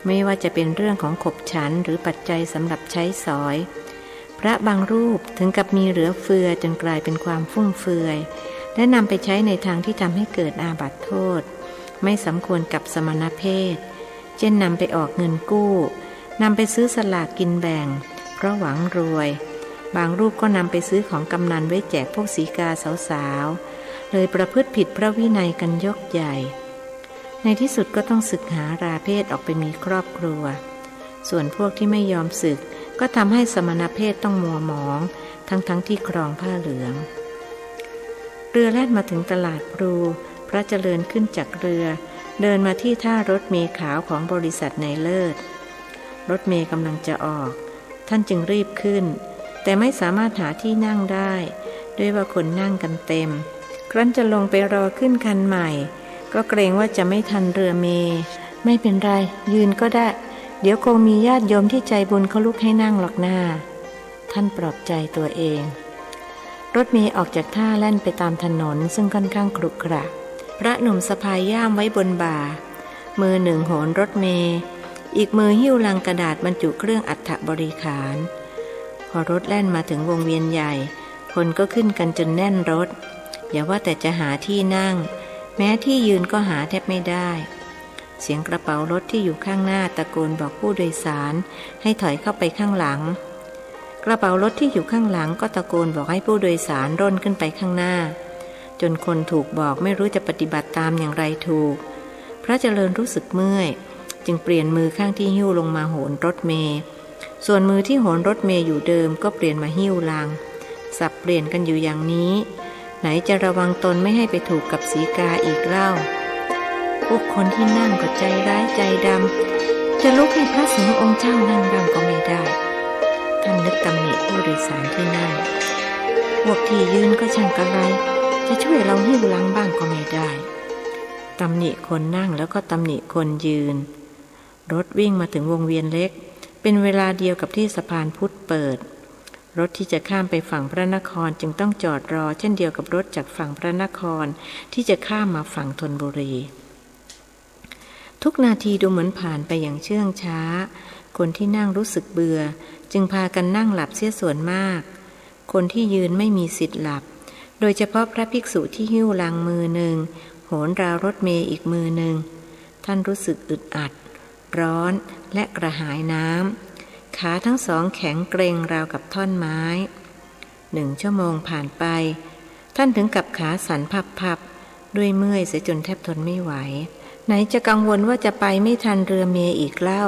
ไม่ว่าจะเป็นเรื่องของขบฉันหรือปัจจัยสำหรับใช้สอยพระบางรูปถึงกับมีเหลือเฟือจนกลายเป็นความฟุ่มเฟือยและนำไปใช้ในทางที่ทำให้เกิดอาบัติโทษไม่สมควรกับสมณเพศเช่นนำไปออกเงินกู้นำไปซื้อสลากกินแบ่งเพราะหวังรวยบางรูปก็นำไปซื้อของกำนันไว้แจกพวกสีกาสาวๆเลยประพฤติผิดพระวินัยกันยกใหญ่ในที่สุดก็ต้องสึกหาราเพศออกไปมีครอบครัวส่วนพวกที่ไม่ยอมสึกก็ทำให้สมณเพศต้องมัวหมองทั้งที่ครองผ้าเหลืองเรือแล่นมาถึงตลาดพลูพระเจริญขึ้นจากเรือเดินมาที่ท่ารถเมล์ขาวของบริษัทในเลิศรถเมล์กำลังจะออกท่านจึงรีบขึ้นแต่ไม่สามารถหาที่นั่งได้ด้วยว่าคนนั่งกันเต็มครั้นจะลงไปรอขึ้นคันใหม่ก็เกรงว่าจะไม่ทันเรือเมล์ไม่เป็นไรยืนก็ได้เดี๋ยวคงมีญาติโยมที่ใจบุญเขาลุกให้นั่งหรอกหน้าท่านปลอบใจตัวเองรถเมล์ออกจากท่าแล่นไปตามถนนซึ่งค่อนข้างขรุขระพระหนุ่มสะพายย่ามไว้บนบ่ามือหนึ่งโหนรถเมล์อีกมือหิ้วลังกระดาษบรรจุเครื่องอัฐบริขารพอรถแล่นมาถึงวงเวียนใหญ่คนก็ขึ้นกันจนแน่นรถอย่าว่าแต่จะหาที่นั่งแม้ที่ยืนก็หาแทบไม่ได้เสียงกระเป๋ารถที่อยู่ข้างหน้าตะโกนบอกผู้โดยสารให้ถอยเข้าไปข้างหลังกระเป๋ารถที่อยู่ข้างหลังก็ตะโกนบอกให้ผู้โดยสารร่นขึ้นไปข้างหน้าจนคนถูกบอกไม่รู้จะปฏิบัติตามอย่างไรถูกพระเจริญรู้สึกเมื่อยจึงเปลี่ยนมือข้างที่หิ้วลงมาโหนรถเมล์ส่วนมือที่โหนรถเมล์อยู่เดิมก็เปลี่ยนมาหิ้วลังสับเปลี่ยนกันอยู่อย่างนี้ไหนจะระวังตนไม่ให้ไปถูกกับสีกาอีกเล่า พวกคนที่นั่งก็ใจร้ายใจดำจะลุกให้พระสงฆ์องค์เจ้านั่งบ้างก็ไม่ได้ท่านนึกตำหนิผู้โดยสารที่นั่งพวกที่ยืนก็ช่างกระไรจะช่วยเราหิ้วลังบ้างก็ไม่ได้ตำหนิคนนั่งแล้วก็ตำหนิคนยืนรถวิ่งมาถึงวงเวียนเล็กเป็นเวลาเดียวกับที่สะพานพุทธเปิดรถที่จะข้ามไปฝั่งพระนครจึงต้องจอดรอเช่นเดียวกับรถจากฝั่งพระนครที่จะข้ามมาฝั่งธนบุรีทุกนาทีดูเหมือนผ่านไปอย่างเชื่องช้าคนที่นั่งรู้สึกเบื่อจึงพากันนั่งหลับเสียส่วนมากคนที่ยืนไม่มีสิทธิ์หลับโดยเฉพาะพระภิกษุที่หิ้วลังมือหนึ่งโหนราวรถเมล์อีกมือหนึ่งท่านรู้สึกอึดอัดร้อนและกระหายน้ำขาทั้งสองแข็งเกร็งราวกับท่อนไม้1 ชั่วโมงผ่านไปท่านถึงกับขาสั่นพับๆด้วยเมื่อยเสียจนแทบทนไม่ไหวไหนจะกังวลว่าจะไปไม่ทันเรือเมล์อีกเล่า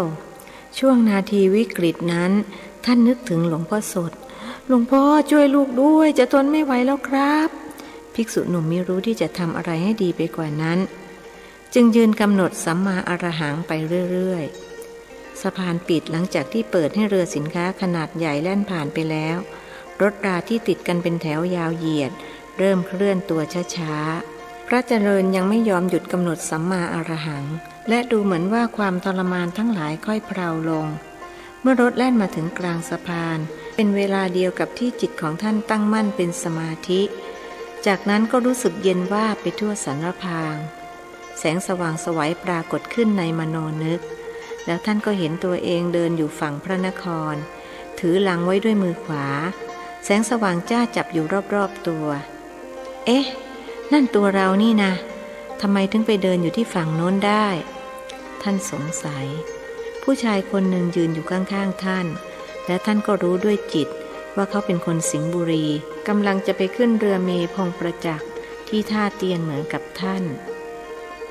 ช่วงนาทีวิกฤตนั้นท่านนึกถึงหลวงพ่อสดหลวงพ่อช่วยลูกด้วยจะทนไม่ไหวแล้วครับภิกษุหนุ่มไม่รู้ที่จะทำอะไรให้ดีไปกว่านั้นจึงยืนกำหนดสัมมาอรหังไปเรื่อยๆสะพานปิดหลังจากที่เปิดให้เรือสินค้าขนาดใหญ่แล่นผ่านไปแล้วรถราที่ติดกันเป็นแถวยาวเหยียดเริ่มเคลื่อนตัวช้าๆพระเจริญยังไม่ยอมหยุดกำหนดสัมมาอรหังและดูเหมือนว่าความทรมานทั้งหลายค่อยเพลาลงเมื่อรถแล่นมาถึงกลางสะพานเป็นเวลาเดียวกับที่จิตของท่านตั้งมั่นเป็นสมาธิจากนั้นก็รู้สึกเย็นวาบไปทั่วสรรพางแสงสว่างไสวปรากฏขึ้นในมโนนึกแล้วท่านก็เห็นตัวเองเดินอยู่ฝั่งพระนครถือลังไว้ด้วยมือขวาแสงสว่างจ้าจับอยู่รอบๆตัวเอ๊ะนั่นตัวเรานี่นะทำไมถึงไปเดินอยู่ที่ฝั่งโน้นได้ท่านสงสัยผู้ชายคนหนึ่งยืนอยู่ข้างๆท่านและท่านก็รู้ด้วยจิตว่าเขาเป็นคนสิงห์บุรีกำลังจะไปขึ้นเรือเมล์พงประจักษ์ที่ท่าเตียนเหมือนกับท่าน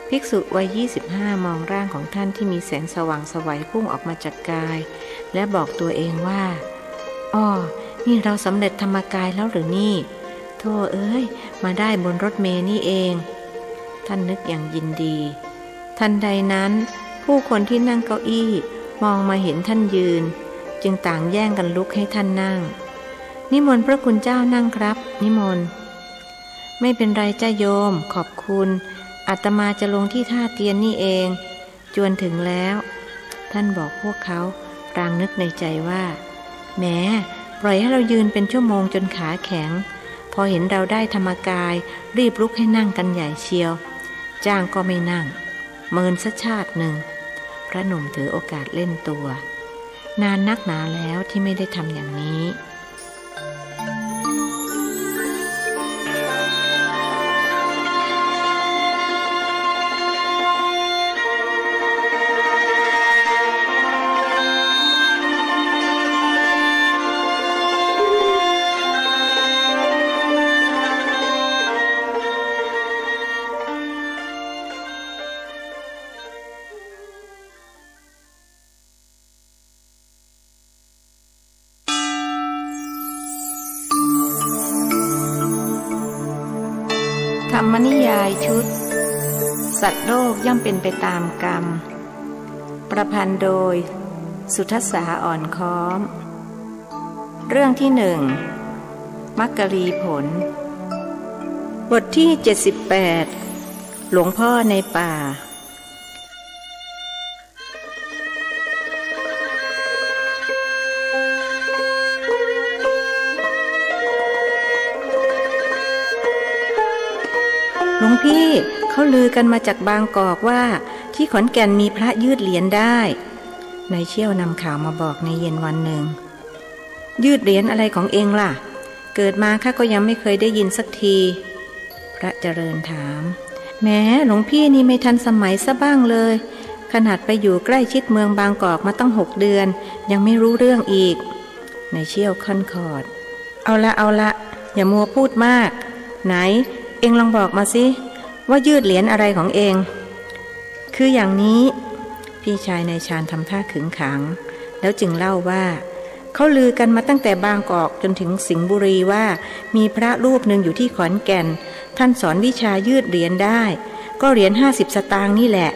ภิกษุวัย25มองร่างของท่านที่มีแสงสว่างไสวพุ่งออกมาจากกายและบอกตัวเองว่าอ้อนี่เราสำเร็จธรรมกายแล้วหรือนี่โธ่เอ้ยมาได้บนรถเมล์นี่เองท่านนึกอย่างยินดีทันใดนั้นผู้คนที่นั่งเก้าอี้มองมาเห็นท่านยืนจึงต่างแย่งกันลุกให้ท่านนั่งนิมนต์พระคุณเจ้านั่งครับนิมนต์ไม่เป็นไรจ้าโยมขอบคุณอาตมาจะลงที่ท่าเตียนนี่เองจวนถึงแล้วท่านบอกพวกเขาพลางนึกในใจว่าแหมปล่อยให้เรายืนเป็นชั่วโมงจนขาแข็งพอเห็นเราได้ธรรมกายรีบลุกให้นั่งกันใหญ่เชียวจ้างก็ไม่นั่งเมินซะชาติหนึ่งพระหนุ่มถือโอกาสเล่นตัวนานนักหนาแล้วที่ไม่ได้ทำอย่างนี้ธรรมนิยายชุดสัตว์โลกย่อมเป็นไปตามกรรมประพันธ์โดยสุทัสสาอ่อนค้อมเรื่องที่1มักกรีผลบทที่78หลวงพ่อในป่าหลวงพี่เขาลือกันมาจากบางกอกว่าที่ขอนแก่นมีพระยืดเหรียญได้นายเชี่ยวนำข่าวมาบอกในเย็นวันหนึ่งยืดเหรียญอะไรของเองล่ะเกิดมาข้าก็ยังไม่เคยได้ยินสักทีพระเจริญถามแม้หลวงพี่นี่ไม่ทันสมัยซะบ้างเลยขนาดไปอยู่ใกล้ชิดเมืองบางกอกมาตั้ง6 เดือนยังไม่รู้เรื่องอีกนายเชี่ยวค่อนคอร์ดเอาละอย่ามัวพูดมากไหนเอ็งลองบอกมาสิว่ายืดเหรียญอะไรของเองคืออย่างนี้พี่ชายนายชาญทำท่าขึงขังแล้วจึงเล่าว่าเขาลือกันมาตั้งแต่บางกอกจนถึงสิงห์บุรีว่ามีพระรูปหนึ่งอยู่ที่ขอนแก่นท่านสอนวิชายืดเหรียญได้ ก็เหรียญ50 สตางค์นี่แหละ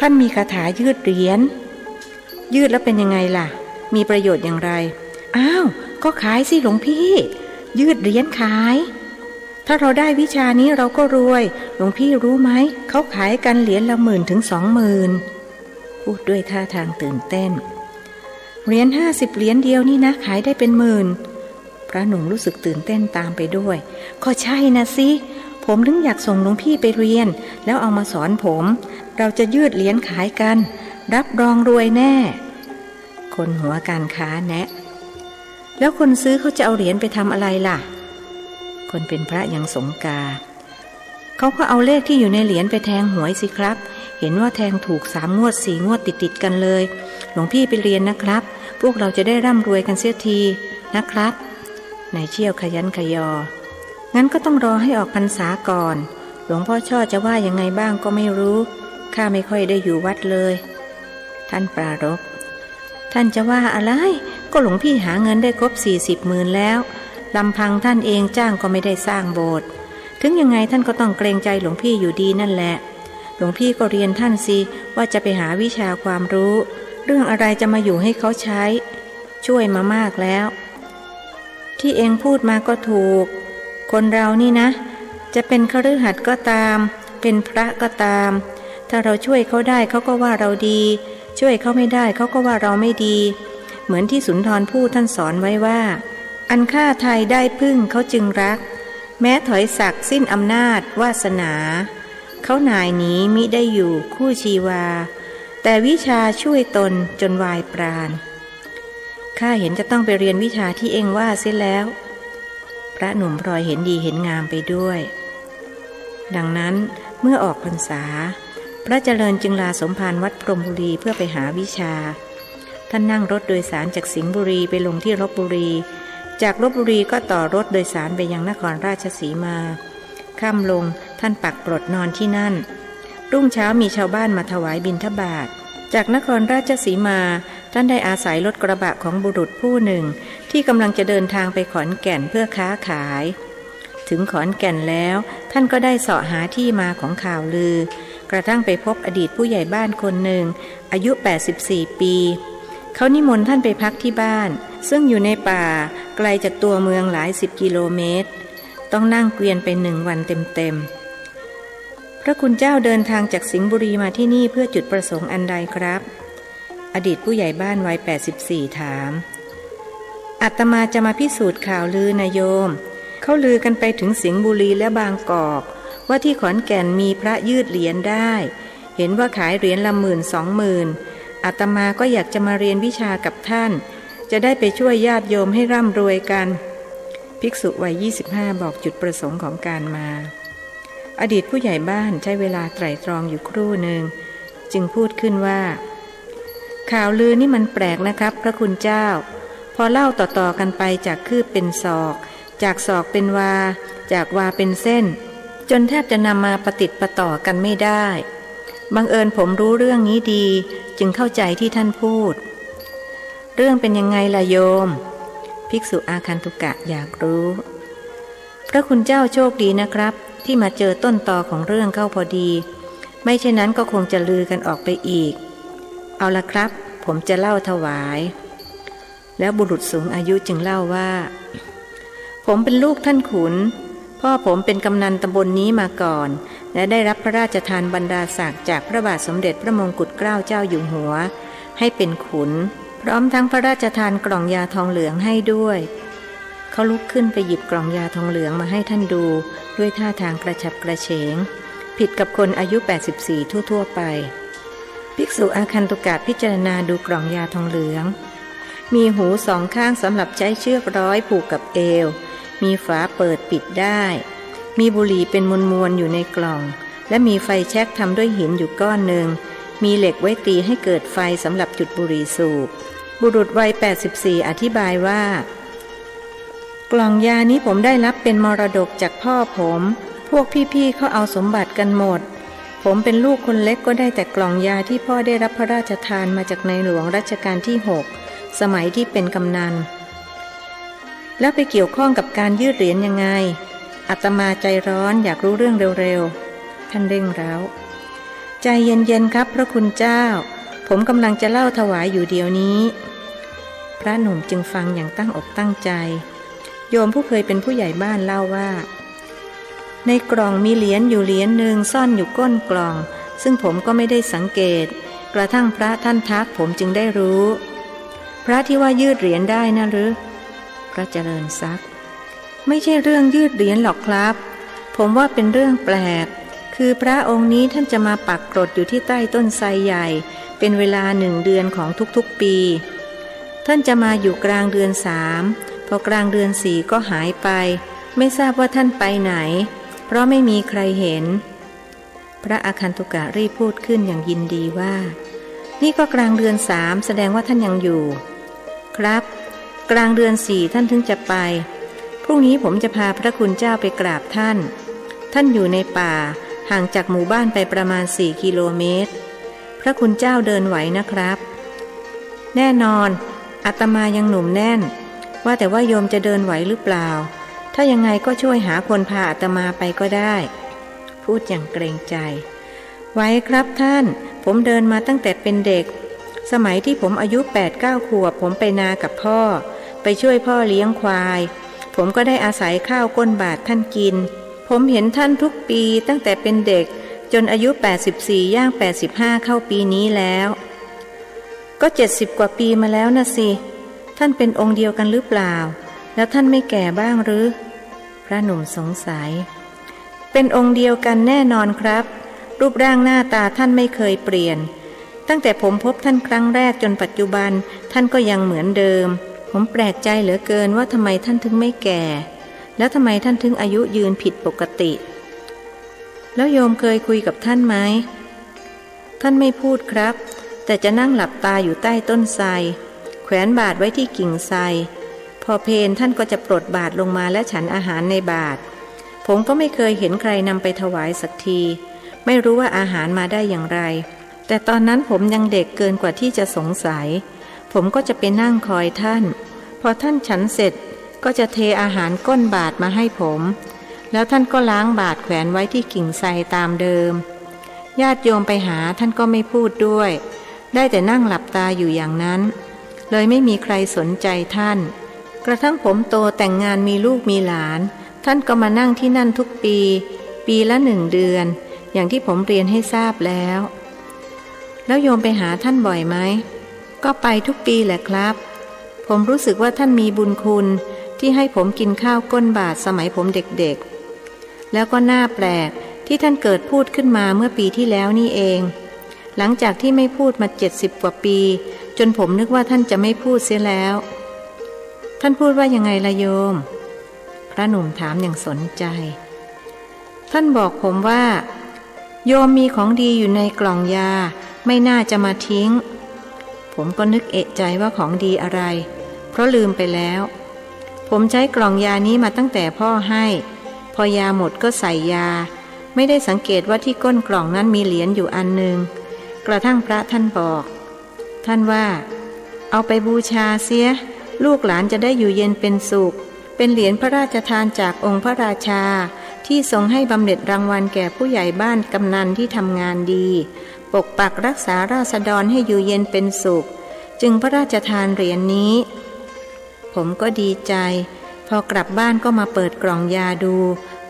ท่านมีคาถายืดเหรียญยืดแล้วเป็นยังไงล่ะมีประโยชน์อย่างไรอ้าวก็ขายสิหลวงพี่ยืดเหรียญขายถ้าเราได้วิชานี้เราก็รวยหลวงพี่รู้ไหมเขาขายกันเหรียญละ10,000 ถึง 20,000พูดด้วยท่าทางตื่นเต้นเหรียญ50 เหรียญเดียวนี่นะขายได้เป็น10,000พระหนุ่มรู้สึกตื่นเต้นตามไปด้วยก็ใช่นะสิผมถึงอยากส่งหลวงพี่ไปเรียนแล้วเอามาสอนผมเราจะยืดเหรียญขายกันรับรองรวยแน่คนหัวการค้าแนะแล้วคนซื้อเขาจะเอาเหรียญไปทำอะไรล่ะคนเป็นพระยังสงกาเขาก็เอาเลขที่อยู่ในเหรียญไปแทงหวยสิครับเห็นว่าแทงถูก3 งวด 4 งวดติดกันเลยหลวงพี่ไปเรียนนะครับพวกเราจะได้ร่ำรวยกันเสียทีนะครับนายเชี่ยวขยันขยองั้นก็ต้องรอให้ออกพรรษาก่อนหลวงพ่อช่อจะว่ายังไงบ้างก็ไม่รู้ข้าไม่ค่อยได้อยู่วัดเลยท่านปรารภท่านจะว่าอะไรก็หลวงพี่หาเงินได้ครบ40,000แล้วลำพังท่านเองจ้างก็ไม่ได้สร้างโบสถ์ถึงยังไงท่านก็ต้องเกรงใจหลวงพี่อยู่ดีนั่นแหละหลวงพี่ก็เรียนท่านสิว่าจะไปหาวิชาความรู้เรื่องอะไรจะมาอยู่ให้เขาใช้ช่วยมามากแล้วที่เองพูดมาก็ถูกคนเรานี่นะจะเป็นคฤหัสถ์ก็ตามเป็นพระก็ตามถ้าเราช่วยเขาได้เขาก็ว่าเราดีช่วยเขาไม่ได้เขาก็ว่าเราไม่ดีเหมือนที่สุนทรภู่ท่านสอนไว้ว่าอันฆ่าไทยได้พึ่งเขาจึงรักแม้ถอยศักดิ์สิ้นอำนาจวาสนาเขาหน่ายหนีมิได้อยู่คู่ชีวาแต่วิชาช่วยตนจนวายปราณข้าเห็นจะต้องไปเรียนวิชาที่เองว่าเสียแล้วพระหนุ่มพลอยเห็นดีเห็นงามไปด้วยดังนั้นเมื่อออกพรรษาพระเจริญจึงลาสมภารวัดพรหมบุรีเพื่อไปหาวิชาท่านนั่งรถโดยสารจากสิงห์บุรีไปลงที่ลพบุรีจากลพบุรีก็ต่อรถโดยสารไปยังนครราชสีมาค่ำลงท่านปักกรดนอนที่นั่นรุ่งเช้ามีชาวบ้านมาถวายบิณฑบาตจากนครราชสีมาท่านได้อาศัยรถกระบะของบุรุษผู้หนึ่งที่กำลังจะเดินทางไปขอนแก่นเพื่อค้าขายถึงขอนแก่นแล้วท่านก็ได้เสาะหาที่มาของข่าวลือกระทั่งไปพบอดีตผู้ใหญ่บ้านคนหนึ่งอายุ84 ปีเขานิมนต์ท่านไปพักที่บ้านซึ่งอยู่ในป่าไกลจากตัวเมืองหลาย10 กิโลเมตรต้องนั่งเกวียนไป1 วันเต็มๆพระคุณเจ้าเดินทางจากสิงห์บุรีมาที่นี่เพื่อจุดประสงค์อันใดครับอดีตผู้ใหญ่บ้านวัย84ถามอาตมาจะมาพิสูจน์ข่าวลือนะโยมเขาลือกันไปถึงสิงห์บุรีและบางกอกว่าที่ขอนแก่นมีพระยืดเหรียญได้เห็นว่าขายเหรียญละ10,000-20,000อาตมาก็อยากจะมาเรียนวิชากับท่านจะได้ไปช่วยญาติโยมให้ร่ำรวยกันภิกษุวัย25บอกจุดประสงค์ของการมาอดีตผู้ใหญ่บ้านใช้เวลาไตร่ตรองอยู่ครู่หนึ่งจึงพูดขึ้นว่าข่าวลือนี่มันแปลกนะครับพระคุณเจ้าพอเล่าต่อๆกันไปจากคืบเป็นศอกจากศอกเป็นวาจากวาเป็นเส้นจนแทบจะนำมาประติดประต่อกันไม่ได้บังเอิญผมรู้เรื่องนี้ดีจึงเข้าใจที่ท่านพูดเรื่องเป็นยังไงล่ะโยมภิกษุอาคันตุกะอยากรู้พระคุณเจ้าโชคดีนะครับที่มาเจอต้นตอของเรื่องเข้าพอดีไม่เช่นนั้นก็คงจะลือกันออกไปอีกเอาละครับผมจะเล่าถวายแล้วบุรุษสูงอายุจึงเล่าว่าผมเป็นลูกท่านขุนพ่อผมเป็นกำนันตำบลนี้มาก่อนและได้รับพระราชทานบรรดาศักดิ์จากพระบาทสมเด็จพระมงกุฎเกล้าเจ้าอยู่หัวให้เป็นขุนพร้อมทั้งพระราชทานกล่องยาทองเหลืองให้ด้วยเขาลุกขึ้นไปหยิบกล่องยาทองเหลืองมาให้ท่านดูด้วยท่าทางกระฉับกระเฉงผิดกับคนอายุ84ทั่วไปภิกษุอาคันตุกะพิจารณาดูกล่องยาทองเหลืองมีหู2 ข้างสำหรับใช้เชือกร้อยผูกกับเอวมีฝาเปิดปิดได้มีบุหรี่เป็นมวลๆอยู่ในกล่องและมีไฟแช็กทำด้วยหินอยู่ก้อนหนึ่งมีเหล็กไว้ตีให้เกิดไฟสำหรับจุดบุหรี่สูบบุรุษวัย84อธิบายว่ากล่องยานี้ผมได้รับเป็นมรดกจากพ่อผมพวกพี่ๆเขาเอาสมบัติกันหมดผมเป็นลูกคนเล็กก็ได้แต่กล่องยาที่พ่อได้รับพระราชทานมาจากในหลวงรัชกาลที่6สมัยที่เป็นกำนันแล้วไปเกี่ยวข้องกับการยืดเหรียญยังไงอาตมาใจร้อนอยากรู้เรื่องเร็วๆแท ท่านเร่งเร้าใจเย็นๆครับพระคุณเจ้าผมกำลังจะเล่าถวายอยู่เดี๋ยวนี้พระหนุ่มจึงฟังอย่างตั้งอกตั้งใจโยมผู้เคยเป็นผู้ใหญ่บ้านเล่าว่าในกล่องมีเหรียญอยู่เหรียญหนึ่งซ่อนอยู่ก้นกล่องซึ่งผมก็ไม่ได้สังเกตกระทั่งพระท่านทักผมจึงได้รู้พระที่ว่ายืดเหรียญได้นะหรือพระเจริญซักไม่ใช่เรื่องยืดเหรียญหรอกครับผมว่าเป็นเรื่องแปลกคือพระองค์นี้ท่านจะมาปักกรดอยู่ที่ใต้ต้นไทรใหญ่เป็นเวลา1 เดือนของทุกๆปีท่านจะมาอยู่กลางเดือน3พอกลางเดือน4ก็หายไปไม่ทราบว่าท่านไปไหนเพราะไม่มีใครเห็นพระอาคันตุกะรีบพูดขึ้นอย่างยินดีว่านี่ก็กลางเดือน3แสดงว่าท่านยังอยู่ครับกลางเดือน4ท่านถึงจะไปพรุ่งนี้ผมจะพาพระคุณเจ้าไปกราบท่านอยู่ในป่าห่างจากหมู่บ้านไปประมาณ4 กิโลเมตรพระคุณเจ้าเดินไหวนะครับแน่นอนอาตมายังหนุ่มแน่นว่าแต่ว่าโยมจะเดินไหวหรือเปล่าถ้ายังไงก็ช่วยหาคนพาอาตมาไปก็ได้พูดอย่างเกรงใจไหวครับท่านผมเดินมาตั้งแต่เป็นเด็กสมัยที่ผมอายุ 8-9 ขวบผมไปนากับพ่อไปช่วยพ่อเลี้ยงควายผมก็ได้อาศัยข้าวก้นบาทท่านกินผมเห็นท่านทุกปีตั้งแต่เป็นเด็กจนอายุ84ย่าง85เข้าปีนี้แล้วก็70 กว่าปีมาแล้วนะสิท่านเป็นองค์เดียวกันหรือเปล่าแล้วท่านไม่แก่บ้างหรือพระหนุ่มสงสัยเป็นองค์เดียวกันแน่นอนครับรูปร่างหน้าตาท่านไม่เคยเปลี่ยนตั้งแต่ผมพบท่านครั้งแรกจนปัจจุบันท่านก็ยังเหมือนเดิมผมแปลกใจเหลือเกินว่าทำไมท่านถึงไม่แก่แล้วทำไมท่านถึงอายุยืนผิดปกติแล้วโยมเคยคุยกับท่านไหมท่านไม่พูดครับแต่จะนั่งหลับตาอยู่ใต้ต้นไทรแขวนบาตรไว้ที่กิ่งไทรพอเพลท่านก็จะปลดบาตรลงมาและฉันอาหารในบาตรผมก็ไม่เคยเห็นใครนำไปถวายสักทีไม่รู้ว่าอาหารมาได้อย่างไรแต่ตอนนั้นผมยังเด็กเกินกว่าที่จะสงสัยผมก็จะไปนั่งคอยท่านพอท่านฉันเสร็จก็จะเทอาหารก้นบาตรมาให้ผมแล้วท่านก็ล้างบาตรแขวนไว้ที่กิ่งไทรตามเดิมญาติโยมไปหาท่านก็ไม่พูดด้วยได้แต่นั่งหลับตาอยู่อย่างนั้นเลยไม่มีใครสนใจท่านกระทั่งผมโตแต่งงานมีลูกมีหลานท่านก็มานั่งที่นั่นทุกปีละ1 เดือนอย่างที่ผมเรียนให้ทราบแล้วโยมไปหาท่านบ่อยไหมก็ไปทุกปีแหละครับผมรู้สึกว่าท่านมีบุญคุณที่ให้ผมกินข้าวก้นบาตรสมัยผมเด็กๆแล้วก็น่าแปลกที่ท่านเกิดพูดขึ้นมาเมื่อปีที่แล้วนี่เองหลังจากที่ไม่พูดมา70 กว่าปีจนผมนึกว่าท่านจะไม่พูดเสียแล้วท่านพูดว่ายังไงล่ะโยมพระหนุ่มถามอย่างสนใจท่านบอกผมว่าโยมมีของดีอยู่ในกล่องยาไม่น่าจะมาทิ้งผมก็นึกเอะใจว่าของดีอะไรเพราะลืมไปแล้วผมใช้กล่องยานี้มาตั้งแต่พ่อให้พอยาหมดก็ใส่ยาไม่ได้สังเกตว่าที่ก้นกล่องนั้นมีเหรียญอยู่อันหนึ่งกระทั่งพระท่านบอกท่านว่าเอาไปบูชาเสียลูกหลานจะได้อยู่เย็นเป็นสุขเป็นเหรียญพระราชทานจากองค์พระราชาที่ทรงให้บำเหน็จรางวัลแก่ผู้ใหญ่บ้านกำนันที่ทำงานดีปกปักรักษาราษฎรให้อยู่เย็นเป็นสุขจึงพระราชทานเหรียญนี้ผมก็ดีใจพอกลับบ้านก็มาเปิดกล่องยาดู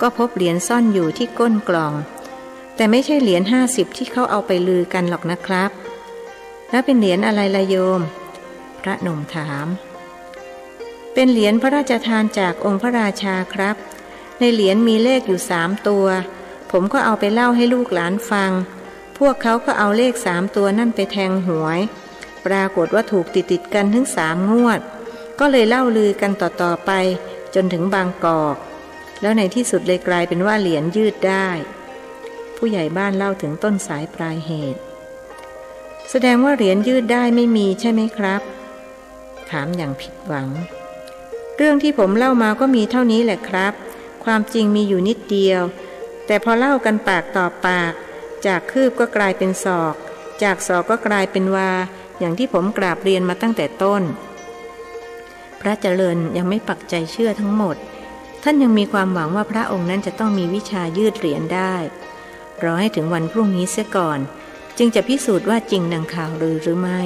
ก็พบเหรียญซ่อนอยู่ที่ก้นกล่องแต่ไม่ใช่เหรียญ50ที่เขาเอาไปลือกันหรอกนะครับแล้วเป็นเหรียญอะไรล่ะโยมพระหนุ่มถามเป็นเหรียญพระราชทานจากองค์พระราชาครับในเหรียญมีเลขอยู่3 ตัวผมก็เอาไปเล่าให้ลูกหลานฟังพวกเขาก็เอาเลข3 ตัวนั่นไปแทงหวยปรากฏว่าถูกติดกันถึง3 งวดก็เลยเล่าลือกันต่อไปจนถึงบางกอกแล้วในที่สุดเลยกลายเป็นว่าเหรียญยืดได้ผู้ใหญ่บ้านเล่าถึงต้นสายปลายเหตุแสดงว่าเหรียญยืดได้ไม่มีใช่ไหมครับถามอย่างผิดหวังเรื่องที่ผมเล่ามาก็มีเท่านี้แหละครับความจริงมีอยู่นิดเดียวแต่พอเล่ากันปากต่อปากจากคืบก็กลายเป็นศอกจากศอกก็กลายเป็นวาอย่างที่ผมกราบเรียนมาตั้งแต่ต้นพระเจริญยังไม่ปักใจเชื่อทั้งหมดท่านยังมีความหวังว่าพระองค์นั้นจะต้องมีวิชายืดเหรียญได้ รอให้ถึงวันพรุ่งนี้เสียก่อนจึงจะพิสูจน์ว่าจริงดังข่าวลือหรือไม่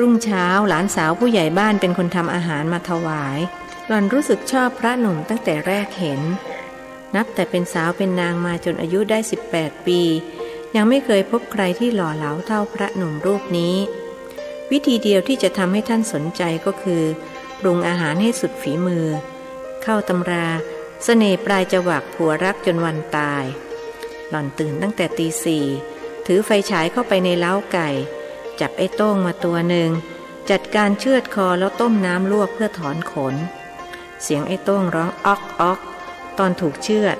รุ่งเช้าหลานสาวผู้ใหญ่บ้านเป็นคนทำอาหารมาถวายหล่อนรู้สึกชอบพระหนุ่มตั้งแต่แรกเห็นนับแต่เป็นสาวเป็นนางมาจนอายุได้18 ปียังไม่เคยพบใครที่หล่อเหลาเท่าพระหนุ่มรูปนี้วิธีเดียวที่จะทำให้ท่านสนใจก็คือปรุงอาหารให้สุดฝีมือเข้าตำราเสน่ห์ปลายจวักผัวรักจนวันตายหล่อนตื่นตั้งแต่ตี 4ถือไฟฉายเข้าไปในเล้าไก่จับไอ้โต้งมาตัวหนึ่งจัดการเชือดคอแล้วต้มน้ำลวกเพื่อถอนขนเสียงไอ้โต้งร้องอ๊อกอ๊อกตอนถูกเชือด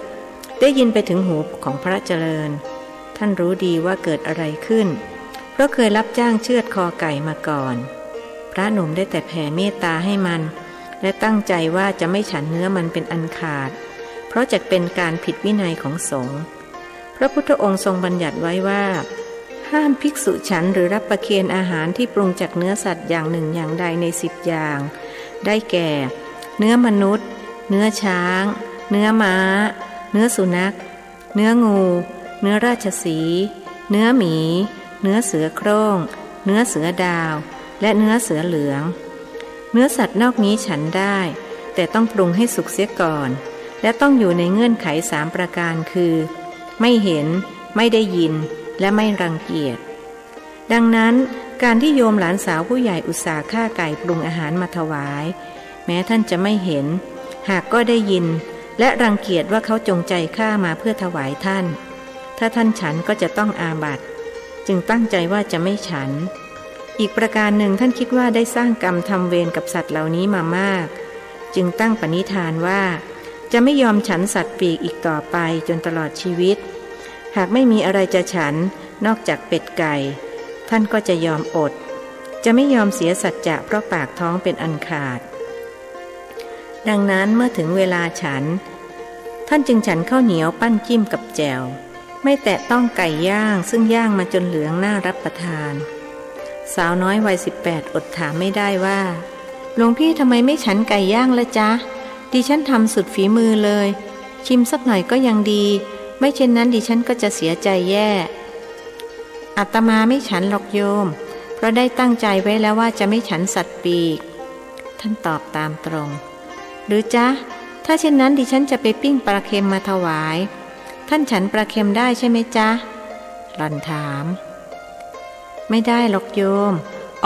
ได้ยินไปถึงหูของพระเจริญท่านรู้ดีว่าเกิดอะไรขึ้นเพราะเคยรับจ้างเชือดคอไก่มาก่อนพระหนุ่มได้แต่แผ่เมตตาให้มันและตั้งใจว่าจะไม่ฉันเนื้อมันเป็นอันขาดเพราะจะเป็นการผิดวินัยของสงฆ์พระพุทธองค์ทรงบัญญัติไว้ว่าห้ามภิกษุฉันหรือรับประเคนอาหารที่ปรุงจากเนื้อสัตว์อย่างหนึ่งอย่างใดใน10 อย่างได้แก่เนื้อมนุษย์เนื้อช้างเนื้อม้าเนื้อสุนัขเนื้องูเนื้อราชสีห์เนื้อหมีเนื้อเสือโคร่งเนื้อเสือดาวและเนื้อเสือเหลืองเนื้อสัตว์นอกนี้ฉันได้แต่ต้องปรุงให้สุกเสียก่อนและต้องอยู่ในเงื่อนไข3 ประการคือไม่เห็นไม่ได้ยินและไม่รังเกียจดังนั้นการที่โยมหลานสาวผู้ใหญ่อุตส่าห์ฆ่าไก่ปรุงอาหารมาถวายแม้ท่านจะไม่เห็นหากก็ได้ยินและรังเกียจว่าเขาจงใจฆ่ามาเพื่อถวายท่านถ้าท่านฉันก็จะต้องอาบัติจึงตั้งใจว่าจะไม่ฉันอีกประการหนึ่งท่านคิดว่าได้สร้างกรรมทำเวรกับสัตว์เหล่านี้มามากจึงตั้งปณิธานว่าจะไม่ยอมฉันสัตว์ปีกอีกต่อไปจนตลอดชีวิตหากไม่มีอะไรจะฉันนอกจากเป็ดไก่ท่านก็จะยอมอดจะไม่ยอมเสียสัจจะเพราะปากท้องเป็นอันขาดดังนั้นเมื่อถึงเวลาฉันท่านจึงฉันข้าวเหนียวปั้นจิ้มกับแจ่วไม่แตะต้องไก่ย่างซึ่งย่างมาจนเหลืองน่ารับประทานสาวน้อยวัย18อดถามไม่ได้ว่าหลวงพี่ทำไมไม่ฉันไก่ย่างละจ๊ะดิฉันทำสุดฝีมือเลยชิมสักหน่อยก็ยังดีไม่เช่นนั้นดิฉันก็จะเสียใจแย่อาตมาไม่ฉันหรอกโยมเพราะได้ตั้งใจไว้แล้วว่าจะไม่ฉันสัตว์ปีกท่านตอบตามตรงหรือจ๊ะถ้าเช่นนั้นดิฉันจะไปปิ้งปลาเค็มมาถวายท่านฉันปลาเค็มได้ใช่ไหมจ๊ะหล่อนถามไม่ได้หรอกโยม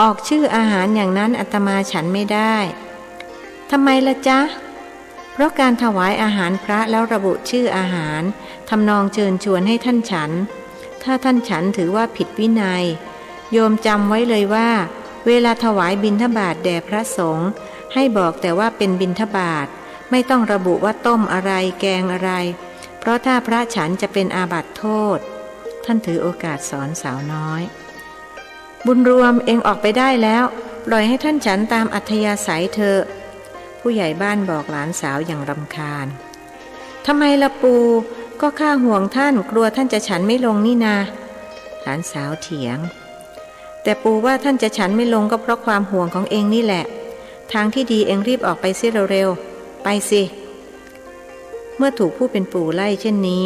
ออกชื่ออาหารอย่างนั้นอาตมาฉันไม่ได้ทำไมล่ะจ๊ะเพราะการถวายอาหารพระแล้วระบุชื่ออาหารทำนองเชิญชวนให้ท่านฉันถ้าท่านฉันถือว่าผิดวินัยโยมจำไว้เลยว่าเวลาถวายบิณฑบาตแด่พระสงฆ์ให้บอกแต่ว่าเป็นบิณฑบาตไม่ต้องระบุว่าต้มอะไรแกงอะไรเพราะถ้าพระฉันจะเป็นอาบัติโทษท่านถือโอกาสสอนสาวน้อยบุญรวมเองออกไปได้แล้วปล่อยให้ท่านฉันตามอัธยาศัยเถอะผู้ใหญ่บ้านบอกหลานสาวอย่างรำคาญทำไมล่ะปู่ก็ข้าห่วงท่านกลัวท่านจะฉันไม่ลงนี่นาหลานสาวเถียงแต่ปู่ว่าท่านจะฉันไม่ลงก็เพราะความห่วงของเองนี่แหละทางที่ดีเองรีบออกไปสิเร็วๆไปสิเมื่อถูกผู้เป็นปู่ไล่เช่นนี้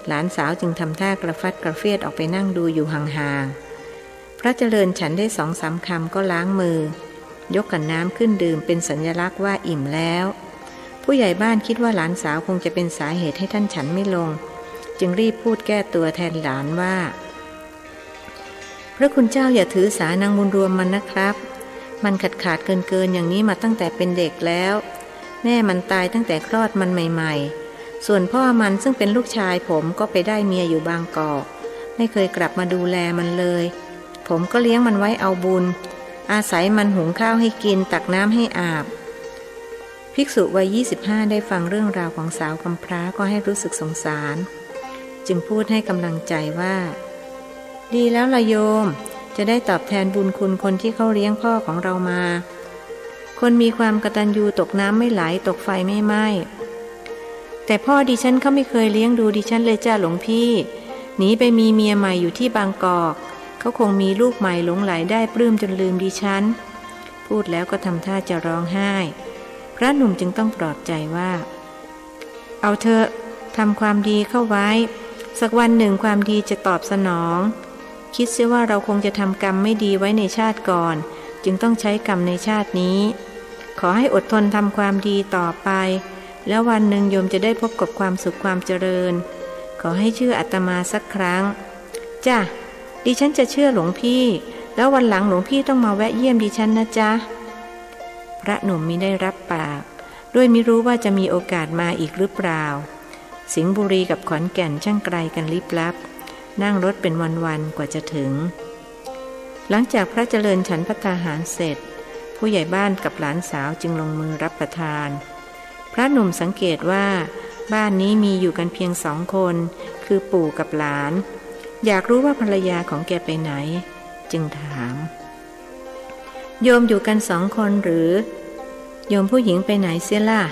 หลานสาวจึงทำท่ากระฟัดกระเฟียดออกไปนั่งดูอยู่ห่างๆพระเจริญฉันได้2-3 คำก็ล้างมือยกขันน้ำขึ้นดื่มเป็นสัญลักษณ์ว่าอิ่มแล้วผู้ใหญ่บ้านคิดว่าหลานสาวคงจะเป็นสาเหตุให้ท่านฉันไม่ลงจึงรีบพูดแก้ตัวแทนหลานว่าพระคุณเจ้าอย่าถือสานางบุญรวมมันนะครับมันขาดเกินอย่างนี้มาตั้งแต่เป็นเด็กแล้วแม่มันตายตั้งแต่คลอดมันใหม่ๆส่วนพ่อมันซึ่งเป็นลูกชายผมก็ไปได้เมียอยู่บางกอกไม่เคยกลับมาดูแลมันเลยผมก็เลี้ยงมันไว้เอาบุญอาศัยมันหุงข้าวให้กินตักน้ำให้อาบภิกษุวัย25ได้ฟังเรื่องราวของสาวกำพร้าก็ให้รู้สึกสงสารจึงพูดให้กำลังใจว่าดีแล้วล่ะโยมจะได้ตอบแทนบุญคุณคนที่เขาเลี้ยงพ่อของเรามาคนมีความกตัญญูตกน้ำไม่ไหลตกไฟไม่ไหม้แต่พ่อดิฉันเขาไม่เคยเลี้ยงดูดิฉันเลยจ้าหลวงพี่หนีไปมีเมียใหม่อยู่ที่บางกอก เขาคงมีลูกใหม่หลงไหลได้ปลื้มจนลืมดิฉันพูดแล้วก็ทำท่าจะร้องไห้พระหนุ่มจึงต้องปลอบใจว่าเอาเถอะทำความดีเข้าไว้สักวันหนึ่งความดีจะตอบสนองคิดเสียว่าเราคงจะทำกรรมไม่ดีไว้ในชาติก่อนจึงต้องใช้กรรมในชาตินี้ขอให้อดทนทำความดีต่อไปแล้ววันหนึ่งโยมจะได้พบกับความสุขความเจริญขอให้เชื่ออาตมาสักครั้งจ้ะดิฉันจะเชื่อหลวงพี่แล้ววันหลังหลวงพี่ต้องมาแวะเยี่ยมดิฉันนะจ๊ะพระหนุ่มมิได้รับปากด้วยมิรู้ว่าจะมีโอกาสมาอีกหรือเปล่าสิงห์บุรีกับขอนแก่นช่างไกลกันลิบลับนั่งรถเป็นวันๆกว่าจะถึงหลังจากพระเจริญฉันภัตตาหารเสร็จผู้ใหญ่บ้านกับหลานสาวจึงลงมือรับประทานพระหนุ่มสังเกตว่าบ้านนี้มีอยู่กันเพียง2 คนคือปู่กับหลานอยากรู้ว่าภรรยาของแกไปไหนจึงถามโยมอยู่กัน2 คนหรือโยมผู้หญิงไปไหนเสียล่ะ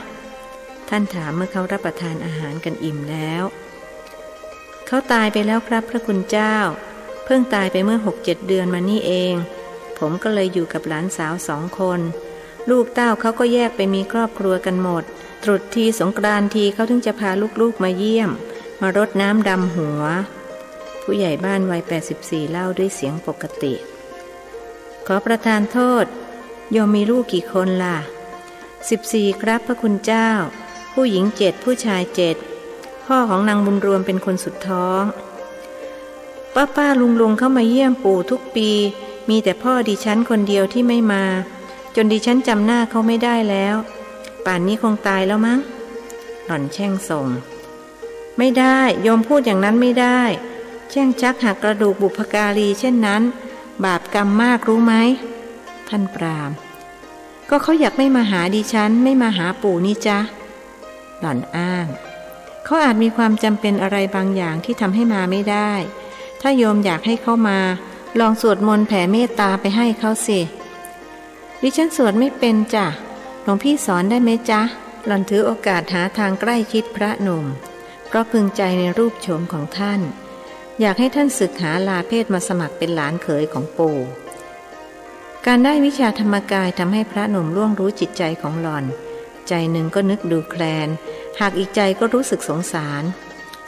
ท่านถามเมื่อเขารับประทานอาหารกันอิ่มแล้วเขาตายไปแล้วครับพระคุณเจ้าเพิ่งตายไปเมื่อ 6-7 เดือนมานี่เองผมก็เลยอยู่กับหลานสาว2 คนลูกเต้าเขาก็แยกไปมีครอบครัวกันหมดตรุษทีสงกรานต์ทีเขาถึงจะพาลูกๆมาเยี่ยมมารดน้ำดำหัวผู้ใหญ่บ้านวัย84เล่าด้วยเสียงปกติขอประทานโทษโยมมีลูกกี่คนล่ะ14ครับพระคุณเจ้าผู้หญิง7ผู้ชาย7พ่อของนางบุญรวมเป็นคนสุดท้องป้าลุงเข้ามาเยี่ยมปู่ทุกปีมีแต่พ่อดิฉันคนเดียวที่ไม่มาจนดิฉันจำหน้าเขาไม่ได้แล้วป่านนี้คงตายแล้วมั้งหล่อนแช่งส่งไม่ได้โยมพูดอย่างนั้นไม่ได้แช่งชักหักกระดูกบุพการีเช่นนั้นบาปกรรมมากรู้ไหมท่านปรามก็เขาอยากไม่มาหาดิฉันไม่มาหาปู่นี่จ๊ะหล่อนอ้างเขาอาจมีความจำเป็นอะไรบางอย่างที่ทำให้มาไม่ได้ถ้าโยมอยากให้เขามาลองสวดมนต์แผ่เมตตาไปให้เขาสิดิฉันสวดไม่เป็นจ้ะหลวงพี่สอนได้ไหมจ๊ะหล่อนถือโอกาสหาทางใกล้ชิดพระหนุ่มเพราะพึงใจในรูปโฉมของท่านอยากให้ท่านศึกหาลาเพศมาสมัครเป็นหลานเขยของปู่การได้วิชาธรรมกายทำให้พระหนุ่มล่วงรู้จิตใจของหล่อนใจหนึ่งก็นึกดูแคลนหากอีกใจก็รู้สึกสงสาร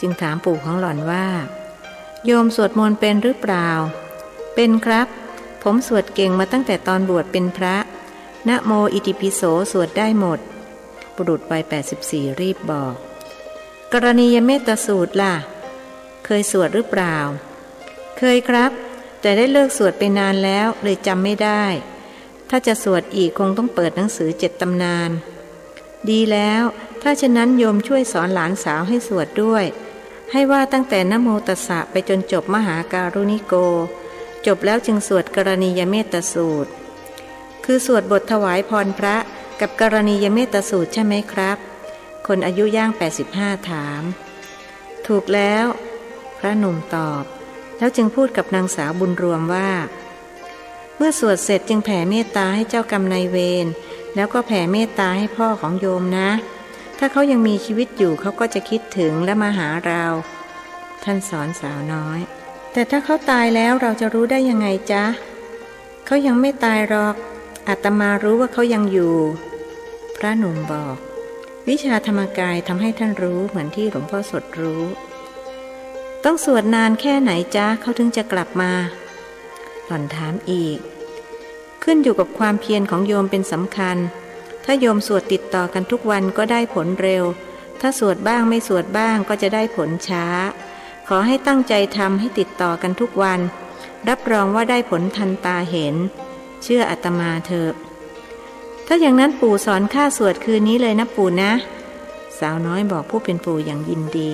จึงถามปู่ของหล่อนว่าโยมสวดมนต์เป็นหรือเปล่าเป็นครับผมสวดเก่งมาตั้งแต่ตอนบวชเป็นพระนะโมอิติปิโสสวดได้หมดบุรุษวัย84รีบบอกกรณียเมตสูตรล่ะเคยสวดหรือเปล่าเคยครับแต่ได้เลิกสวดไปนานแล้วเลยจำไม่ได้ถ้าจะสวดอีกคงต้องเปิดหนังสือ7 ตำนานดีแล้วถ้าฉะนั้นโยมช่วยสอนหลานสาวให้สวดด้วยให้ว่าตั้งแต่นะโมตัสสะไปจนจบมหาการุณิโกจบแล้วจึงสวดกรณียเมตสูตรคือสวดบทถวายพรพระกับกรณียเมตสูตรใช่ไหมครับคนอายุย่าง85ถามถูกแล้วพระหนุ่มตอบแล้วจึงพูดกับนางสาวบุญรวมว่าเมื่อสวดเสร็จจึงแผ่เมตตาให้เจ้ากรรมนายเวรแล้วก็แผ่เมตตาให้พ่อของโยมนะถ้าเขายังมีชีวิตอยู่เขาก็จะคิดถึงและมาหาเราท่านสอนสาวน้อยแต่ถ้าเขาตายแล้วเราจะรู้ได้ยังไงจ๊ะเขายังไม่ตายหรอกอาตมารู้ว่าเขายังอยู่พระหนุ่มบอกวิชาธรรมกายทำให้ท่านรู้เหมือนที่หลวงพ่อสดรู้ต้องสวดนานแค่ไหนจ๊ะเขาถึงจะกลับมาหล่อนถามอีกขึ้นอยู่กับความเพียรของโยมเป็นสำคัญถ้าโยมสวดติดต่อกันทุกวันก็ได้ผลเร็วถ้าสวดบ้างไม่สวดบ้างก็จะได้ผลช้าขอให้ตั้งใจทำให้ติดต่อกันทุกวันรับรองว่าได้ผลทันตาเห็นเชื่ออาตมาเถอะถ้าอย่างนั้นปู่สอนข้าสวดคืนนี้เลยนะปู่นะสาวน้อยบอกผู้เป็นปู่อย่างยินดี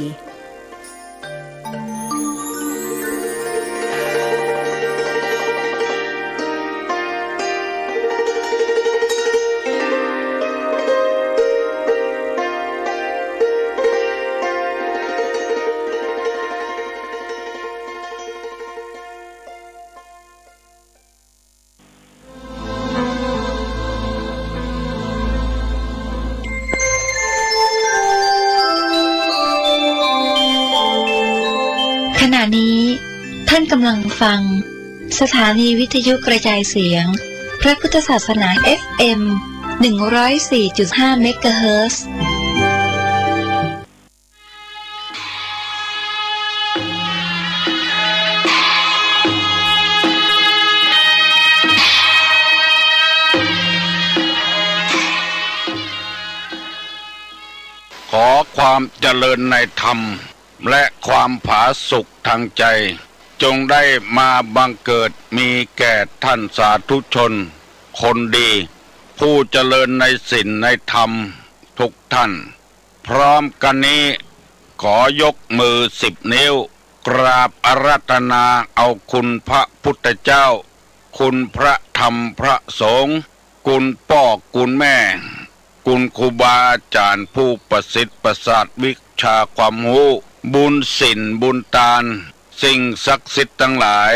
ขณะนี้ท่านกำลังฟัง สถานีวิทยุกระจายเสียงพระพุทธศาสนา FM 104.5 เมกะเฮิรตซ์ขอความเจริญในธรรมและความผาสุกทางใจจงได้มาบังเกิดมีแก่ท่านสาธุชนคนดีผู้เจริญในศีลในธรรมทุกท่านพร้อมกันนี้ขอยกมือ10 นิ้วกราบอาราธนาเอาคุณพระพุทธเจ้าคุณพระธรรมพระสงฆ์คุณพ่อคุณแม่คุณครูบาอาจารย์ผู้ประสิทธิ์ประสาทวิชาความรู้บุญศีลบุญทานสิ่งศักดิ์สิทธิ์ทั้งหลาย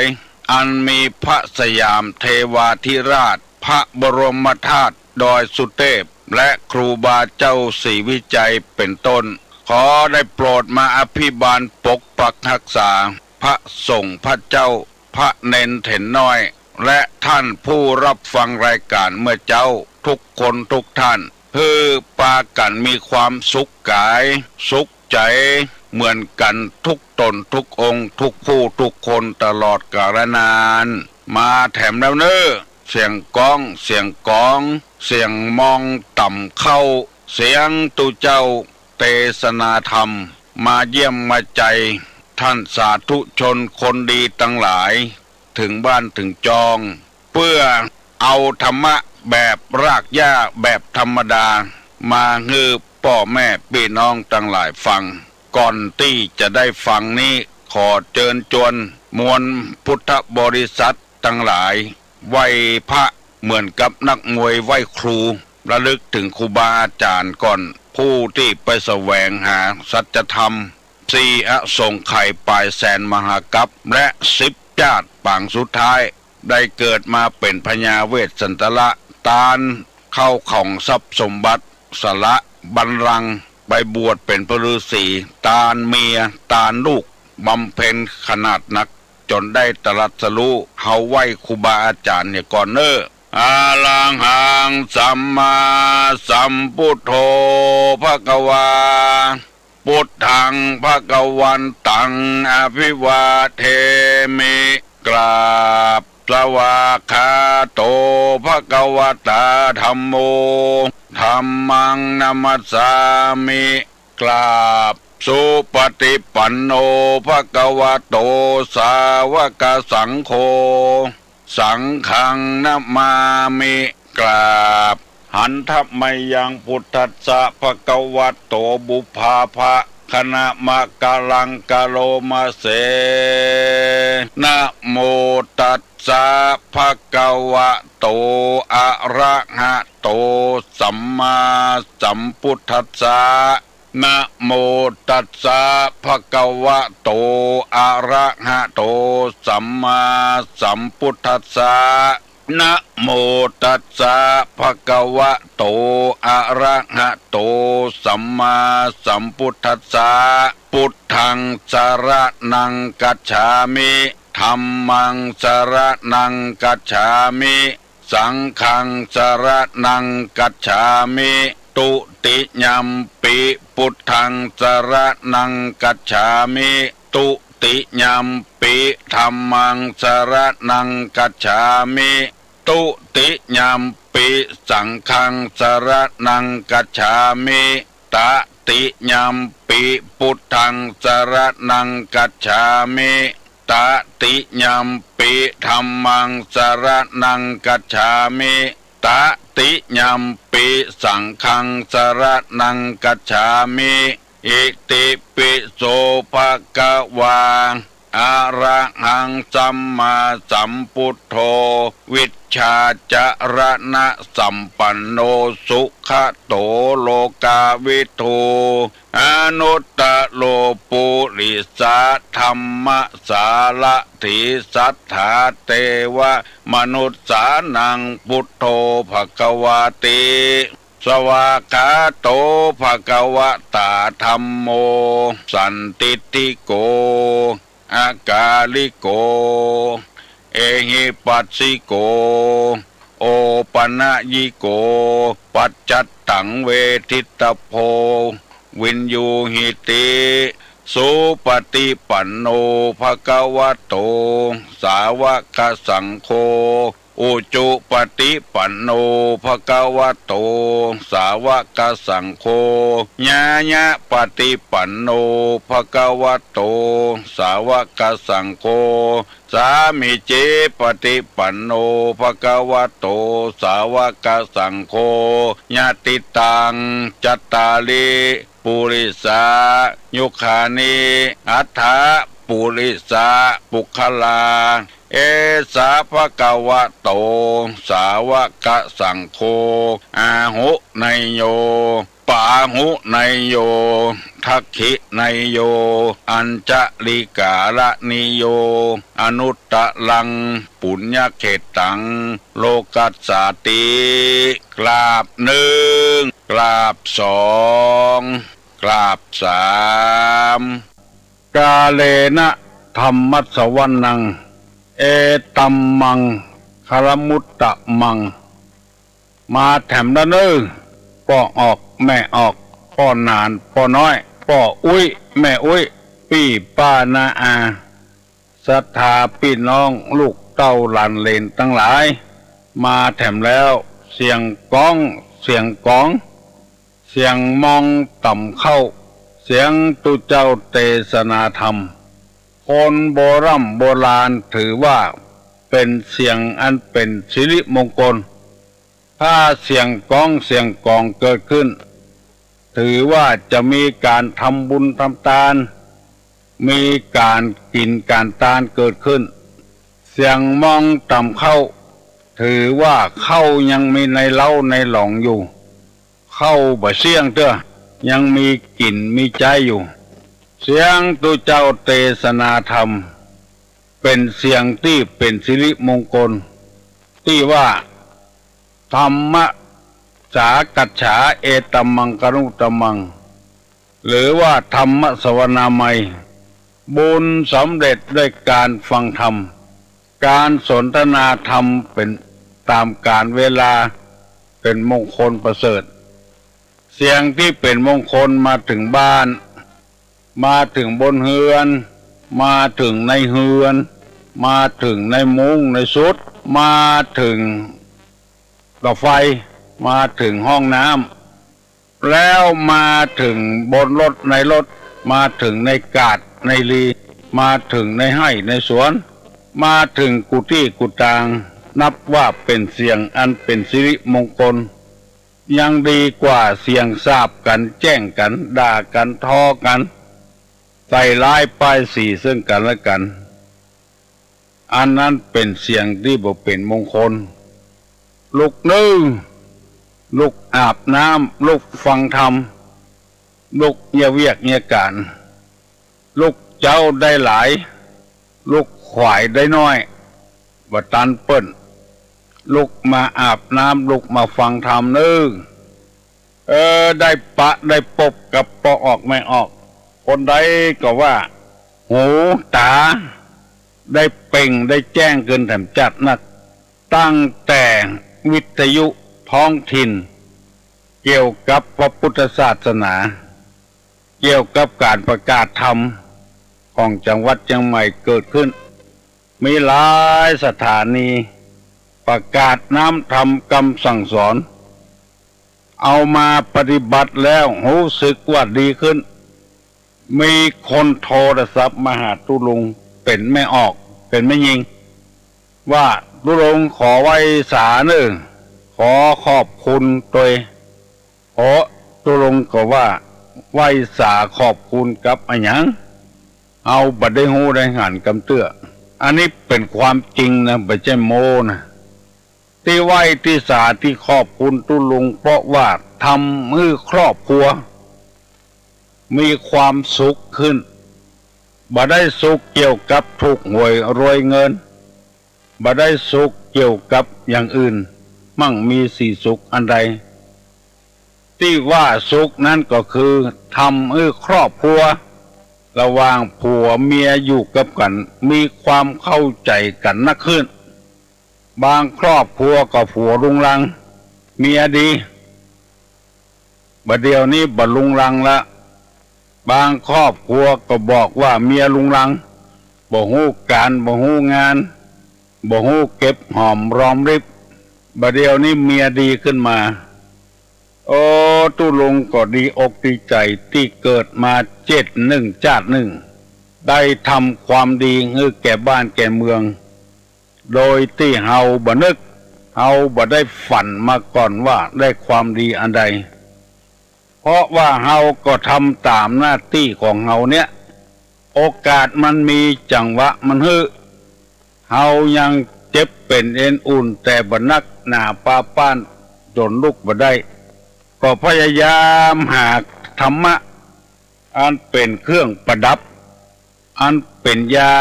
อันมีพระสยามเทวาธิราชพระบรมธาตุดอยสุเทพและครูบาเจ้าศรีวิจัยเป็นต้นขอได้โปรดมาอภิบาลปกปักรักษาพระสงฆ์พระเจ้าพระเนนเถนน้อยและท่านผู้รับฟังรายการเมื่อเจ้าทุกคนทุกท่านเพื่อปากันมีความสุขกายสุขใจเหมือนกันทุกตนทุกองค์ทุกผู้ทุกคนตลอดกาลนานมาแถมแล้วเนอเสียงก้องเสียงกองเสียงมองต่ำเข้าเสียงตุเจ้าเทศนาธรรมมาเยี่ยมมาใจท่านสาธุชนคนดีทั้งหลายถึงบ้านถึงจองเพื่อเอาธรรมะแบบรากหญ้าแบบธรรมดามาฮือพ่อแม่พี่น้องทั้งหลายฟังก่อนที่จะได้ฟังนี้ขอเชิญชวนมวลพุทธบริษัททั้งหลายไหว้พระเหมือนกับนักมวยไหว้ครูระลึกถึงครูบาอาจารย์ก่อนผู้ที่ไปแสวงหาสัจธรรม4 อสงไขยปลายแสนมหากัปและ10 ชาติปางสุดท้ายได้เกิดมาเป็นพญาเวสสันตละตาลเข้าของทรัพย์สมบัติสละบัลลังก์ไปบวชเป็นพระฤาษีตาลเมียตาลลูกบำเพ็ญขนาดนักจนได้ตรัสรู้เฮาไหว้ครูบาอาจารย์เนี่ยก่อนเนออาลังหังสัมมาสัมพุทโธภควาพุทธังภวันตังอภิวาเทมิกราบสวากขาโตภควตาธัมโมธัมมังนัมสสามิกราบสุปฏิปันโนภควโตสาวกสังโฆสังฆังนัมมามิกราบหันทัพไมยังพุทธัสสะภควโตบุพาภะคณะมะกะลังกะโลมาเสนะโมตัสสะภะคะวะโตอะระหะโตสัมมาสัมพุทธัสสะนะโมตัสสะภะคะวะโตอะระหะโตสัมมาสัมพุทธัสสะนะโมตัสสะภะคะวะโตอะระหะโตสัมมาสัมพุทธัสสะพุทธังสรณังกัจฉามิธัมมังสรณังกัจฉามิสังฆังสรณังกัจฉามิตุติยัมปิพุทธังสรณังกัจฉามิตุติยัมปิธัมมังสรณังกัจฉามิตุติยัมปิสังฆังสรณังกัจฉามิตติยัมปิพุทธังสรณังกัจฉามิตติยัมปิธัมมังสรณังกัจฉามิตติยัมปิสังฆังสรณังกัจฉามิอิติปิโสภะคะวาอะระหังสัมมาสัมพุทโธวิชชาจรณะสัมปันโนสุขโตโลกาวิทูอนุตตโลปุริสาธัมมสาละถิสัทธาเทวมนุสสานังพุทโธภควาติสวากขาโตภควตาธัมโมสันติติโกอากาลิโก เอหิปัสสิโกโอปัญญิโกปัจจัตตังเวทิตโพวินยูหิติสุปฏิปันโนภะคะวะโตสาวกสังโฆอุจุปฏิปันโนภะคะวะโตสาวกสังโฆญาญะปฏิปันโนภะคะวะโตสาวกสังโฆสามิเจปฏิปันโนภะคะวะโตสาวกสังโฆญาติตังจัตตาลิปุริสายุคานิอัฏฐปุริสาปุคลาเอสาภะคะวะโตสาวกสังโฆอาหุไนโยปาหุไนโยทักขิไนโยอัญจลิกาลนิโยอนุตตะลังปุญญเขตังโลกัสสาติกราบหนึ่งกราบสองกราบสามกาเลนะธรรมัสสวนังเอตัมมังคารมุตตะมังมาแถมละเนื้อพ่อออกแม่ออกพ่อนานพ่อน้อยพ่ออุ้ยแม่อุ้ยพี่ป้านาอาศรัทธาพี่น้องลูกเต้าหลานเลนทั้งหลายมาแถมแล้วเสียงก้องเสียงก้องเสียงมองต่ำเข้าเสียงตุเจ้าเทศนาธรรมคนโบราณถือว่าเป็นเสียงอันเป็นสิริมงคลถ้าเสียงก้องเสียงกองเกิดขึ้นถือว่าจะมีการทำบุญทำทานมีการกินการทานเกิดขึ้นเสียงมองต่ำเข้าถือว่าเข้ายังมีในเล้าในหลองอยู่เข้าบ่เสียงเต้อยังมีกลิ่นมีใจอยู่เสียงตุเจ้าเทศนาธรรมเป็นเสียงที่เป็นสิริมงคลที่ว่าธรรมะสากัจฉาเอตัมมังกรุตมังหรือว่าธรรมสวนามัยบุญสำเร็จด้วยการฟังธรรมการสนทนาธรรมเป็นตามกาลเวลาเป็นมงคลประเสริฐเสียงที่เป็นมงคลมาถึงบ้านมาถึงบนเฮือนมาถึงในเฮือนมาถึงในมุ้งในสุดมาถึงหลอดไฟมาถึงห้องน้ำแล้วมาถึงบนรถในรถมาถึงในกาดในลีมาถึงในไร่ในสวนมาถึงกุฏิกุฏางนับว่าเป็นเสียงอันเป็นสิริมงคลยังดีกว่าเสียงสาบกันแจ้งกันด่ากันท้อกันใส่ร้ายป้ายสีซึ่งกันและกันอันนั้นเป็นเสียงที่บ่เป็นมงคลลุกนึ่งลุกอาบน้ำลุกฟังธรรมลุกเงียเวียกเงียการลุกเจ้าได้หลายลุกขวายได้น้อยบ่ตันเปิ้นลุกมาอาบน้ำลุกมาฟังธรรมนึงได้ปะได้ปบกับปอออกไม่ออกคนใดก็ว่าหูตาได้เป่งได้แจ้งเกินแถมจัดนักตั้งแต่วิทยุท้องถิ่นเกี่ยวกับพระพุทธศาสนาเกี่ยวกับการประกาศธรรมของจังหวัดเชียงใหม่เกิดขึ้นมีหลายสถานีประกาศน้ำธรรมคำสั่งสอนเอามาปฏิบัติแล้วรู้สึกว่าดีขึ้นมีคนโทรศัพท์มาหาตุลุงเป็นไม่ออกเป็นไม่ยิงว่าตุลุงขอไว้สาหนึ่งขอขอบคุณตัวเพราะตุลุงก็ว่าไว้สาขอบคุณกับอะไรอย่างเอาบัดได้หูได้หันกำเตื้ออันนี้เป็นความจริงนะไม่ใช่โมนะที่ไหวที่สาที่ขอบคุณตุลุงเพราะว่าทำมือครอบครัวมีความสุขขึ้นบ่ได้สุขเกี่ยวกับถูกหวยรวยเงินบ่ได้สุขเกี่ยวกับอย่างอื่นมั่งมีสีสุขอันใดที่ว่าสุขนั้นก็คือทำครอบครัว ระหว่างผัวเมียอยู่กับกันมีความเข้าใจกันนักขึ้นบางครอบครัวก็ผัวลุงลังเมียดีบัดเดี๋ยวนี้บ่ลุงลังละบางครอบครัวก็บอกว่าเมียลุงลังบ่ฮู้การบ่ฮู้งานบ่ฮู้เก็บหอมรอมริบบัดเดี๋ยวนี้เมียดีขึ้นมาโอ้ตุลุงก็ดีอกดีใจที่เกิดมา71 ชาติหนึ่งได้ทำความดีให้แก่บ้านแก่เมืองโดยที่เฮาบ่นึกเฮาบ่ได้ฝันมาก่อนว่าได้ความดีอันใดเพราะว่าเฮาก็ทำตามหน้าที่ของเฮาเนี่ยโอกาสมันมีจังหวะมันฮึเฮายังเจ็บเป็นเอ็นอุ่นแต่บ่นักหน้าป้าป้านจนลุกบ่ได้ก็พยายามหาธรรมะอันเป็นเครื่องประดับอันเป็นยา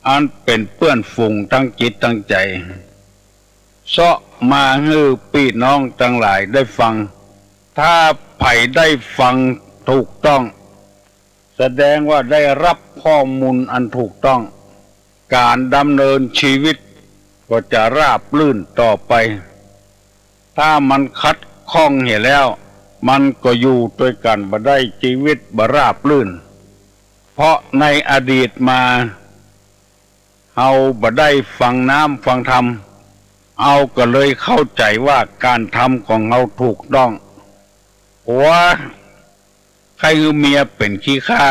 อันเป็นเปื้อนฝุ่งทั้งจิตทั้งใจเสาะมาให้พี่น้องทั้งหลายได้ฟังถ้าไผ่ได้ฟังถูกต้องแสดงว่าได้รับข้อมูลอันถูกต้องการดำเนินชีวิตก็จะราบรื่นต่อไปถ้ามันคัดข้องเห็นแล้วมันก็อยู่ด้วยกันบ่ได้ชีวิตบ่ราบรื่นเพราะในอดีตมาเฮาบ่ได้ฟังน้ำฟังธรรมเอาก็เลยเข้าใจว่าการทำของเฮาถูกต้องผัวใครคือเมียเป็นขี้ข้า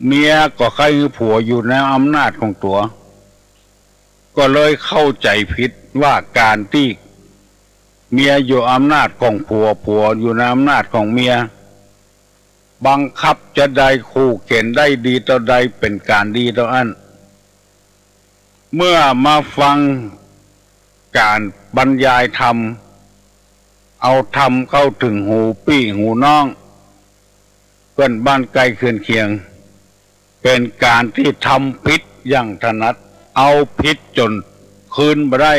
เมียก็ใครคือผัวอยู่ในอำนาจของตัวก็เลยเข้าใจผิดว่าการที่เมียอยู่อำนาจของผัวผัวอยู่ในอำนาจของเมียบังคับจะได้คู่เข็นได้ดีต่อใดเป็นการดีต่ออันเมื่อมาฟังการบรรยายธรรมเอาธรรมเข้าถึงหูพี่หูน้องเพื่อนบ้านไกลเคือนเคียงเป็นการที่ทำผิดอย่างถนัดเอาผิดจนคืนบ่ได้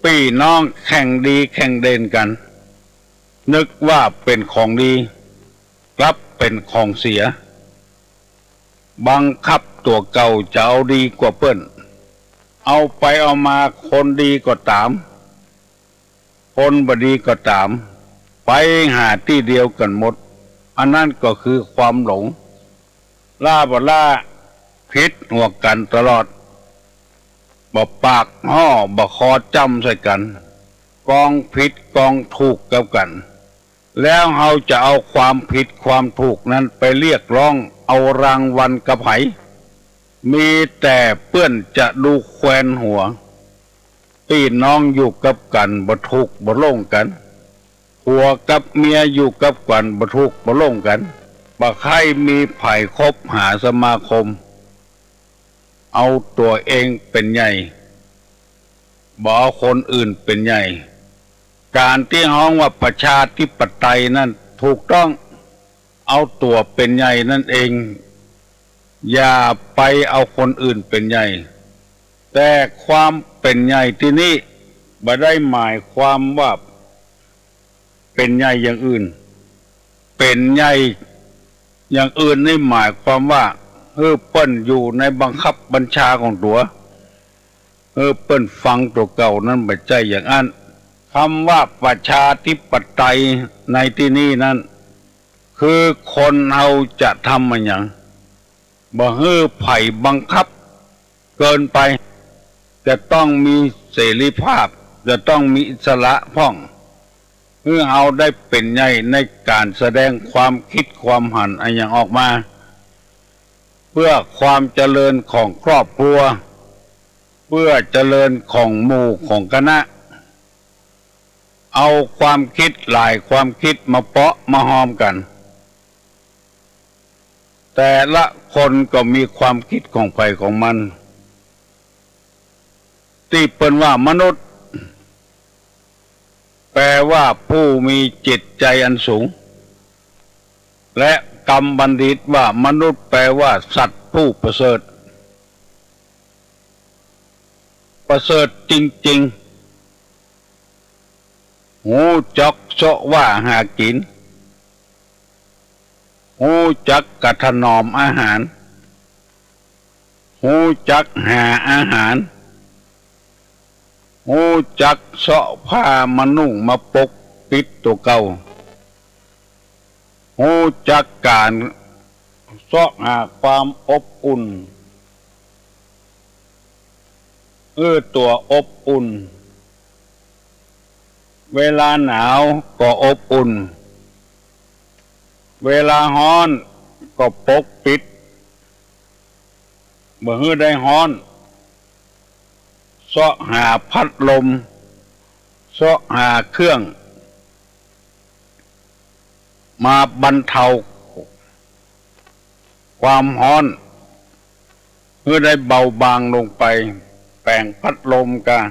พี่น้องแข่งดีแข่งเด่นกันนึกว่าเป็นของดีกลับเป็นของเสียบังคับตัวเก่าจะเอาดีกว่าเปิ้นเอาไปเอามาคนดีก็ตามคนบดีก็ตามไปหาที่เดียวกันหมดอันนั้นก็คือความหลงล่าบ่ล่าผิดหัวกันตลอดบ่ปากห่อบ่คอจำใส่กันกองผิดกองถูกกับกันแล้วเฮาจะเอาความผิดความถูกนั้นไปเรียกร้องเอารางวัลกับไผมีแต่เพื่อนจะดูแควนหัวพี่น้องอยู่กับกันบ่ถูกบ่โล่งกันผัวกับเมียอยู่กับกันบ่ถูกบ่โล่งกันบ่ใครมีไผคบหาสมาคมเอาตัวเองเป็นใหญ่บ่เอาคนอื่นเป็นใหญ่การที่ฮ้องว่าประชาธิปไตยนั้นถูกต้องเอาตัวเป็นใหญ่นั่นเองอย่าไปเอาคนอื่นเป็นใหญ่แต่ความเป็นใหญ่ที่นี่บ่ได้หมายความว่าเป็นใหญ่อย่างอื่นเป็นใหญ่อย่างอื่นนี่หมายความว่าเปิ้นอยู่ในบังคับบัญชาของตัวเปิ้นฟังตัวเก่านั้นบ่ใช่อย่างนั้นคำว่าประชาธิปไตยในที่นี้นั้นคือคนเอาจะทำมันอย่างบ่ไผบังคับเกินไปจะต้องมีเสรีภาพจะต้องมีอิสระพ่องเอาได้เป็นใหญ่ในการแสดงความคิดความหันอันอย่างออกมาเพื่อความเจริญของครอบครัวเพื่อเจริญของหมู่ของคณะเอาความคิดหลายความคิดมาเปาะมาหอมกันแต่ละคนก็มีความคิดของไปของมันที่เป็นว่ามนุษย์แปลว่าผู้มีจิตใจอันสูงและกรรมบัณฑิตว่ามนุษย์แปลว่าสัตว์ผู้ประเสริฐประเสริฐจริงๆหูจอกเสาะว่าหากิน หูจักกะถนอมอาหารหูจักหาอาหารหูจักเสาะผ้ามานุ่งมาปกปิดตัวเก่าหูจักการเสาะหาความอบอุ่นตัวอบอุ่นเวลาหนาวก็อบอุ่นเวลาร้อนก็ปกปิดเมื่อได้ร้อนเสาะหาพัดลมเสาะหาเครื่องมาบรรเทาความร้อนเพื่อได้เบาบางลงไปแปลงพัดลมกัน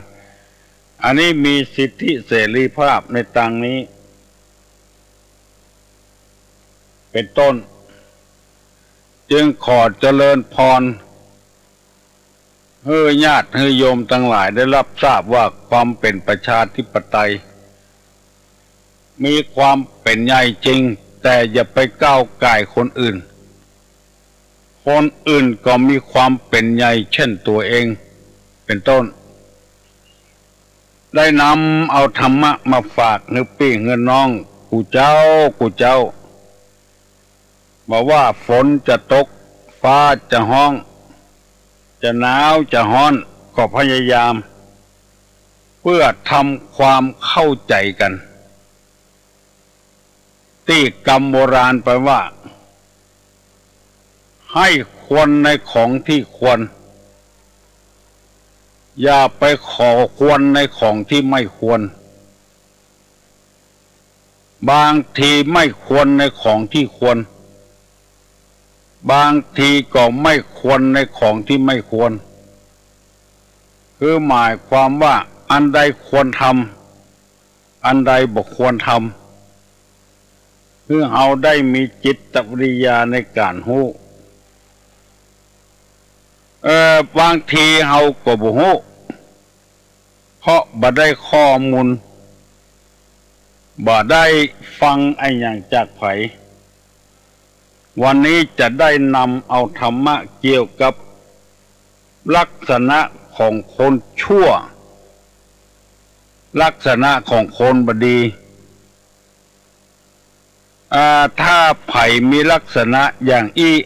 อันนี้มีสิทธิเสรีภาพในต่างนี้เป็นต้นจึงขอเจริญพรให้ญาติให้โยมทั้งหลายได้รับทราบว่าความเป็นประชาธิปไตยมีความเป็นใหญ่จริงแต่อย่าไปก้าวก่ายคนอื่นคนอื่นก็มีความเป็นใหญ่เช่นตัวเองเป็นต้นได้นำเอาธรรมะมาฝากเงินพี่เงินน้องกูเจ้าบอกว่าฝนจะตกฟ้าจะห้องจะหนาวจะร้อนก็พยายามเพื่อทำความเข้าใจกันที่กรรมโบราณไปว่าให้ควรในของที่ควรอย่าไปขอควรในของที่ไม่ควรบางทีไม่ควรในของที่ควรบางทีก็ไม่ควรในของที่ไม่ควรคือหมายความว่าอันใดควรทำอันใดบ่ควรทำคือเอาได้มีจิตวิทยาในการรู้บางทีเฮาก็บ่ฮู้เพราะบ่ได้ข้อมูลบ่ได้ฟังไอ้หยังจากไผวันนี้จะได้นำเอาธรรมะเกี่ยวกับลักษณะของคนชั่วลักษณะของคนบดีถ้าไผมีลักษณะอย่างอี้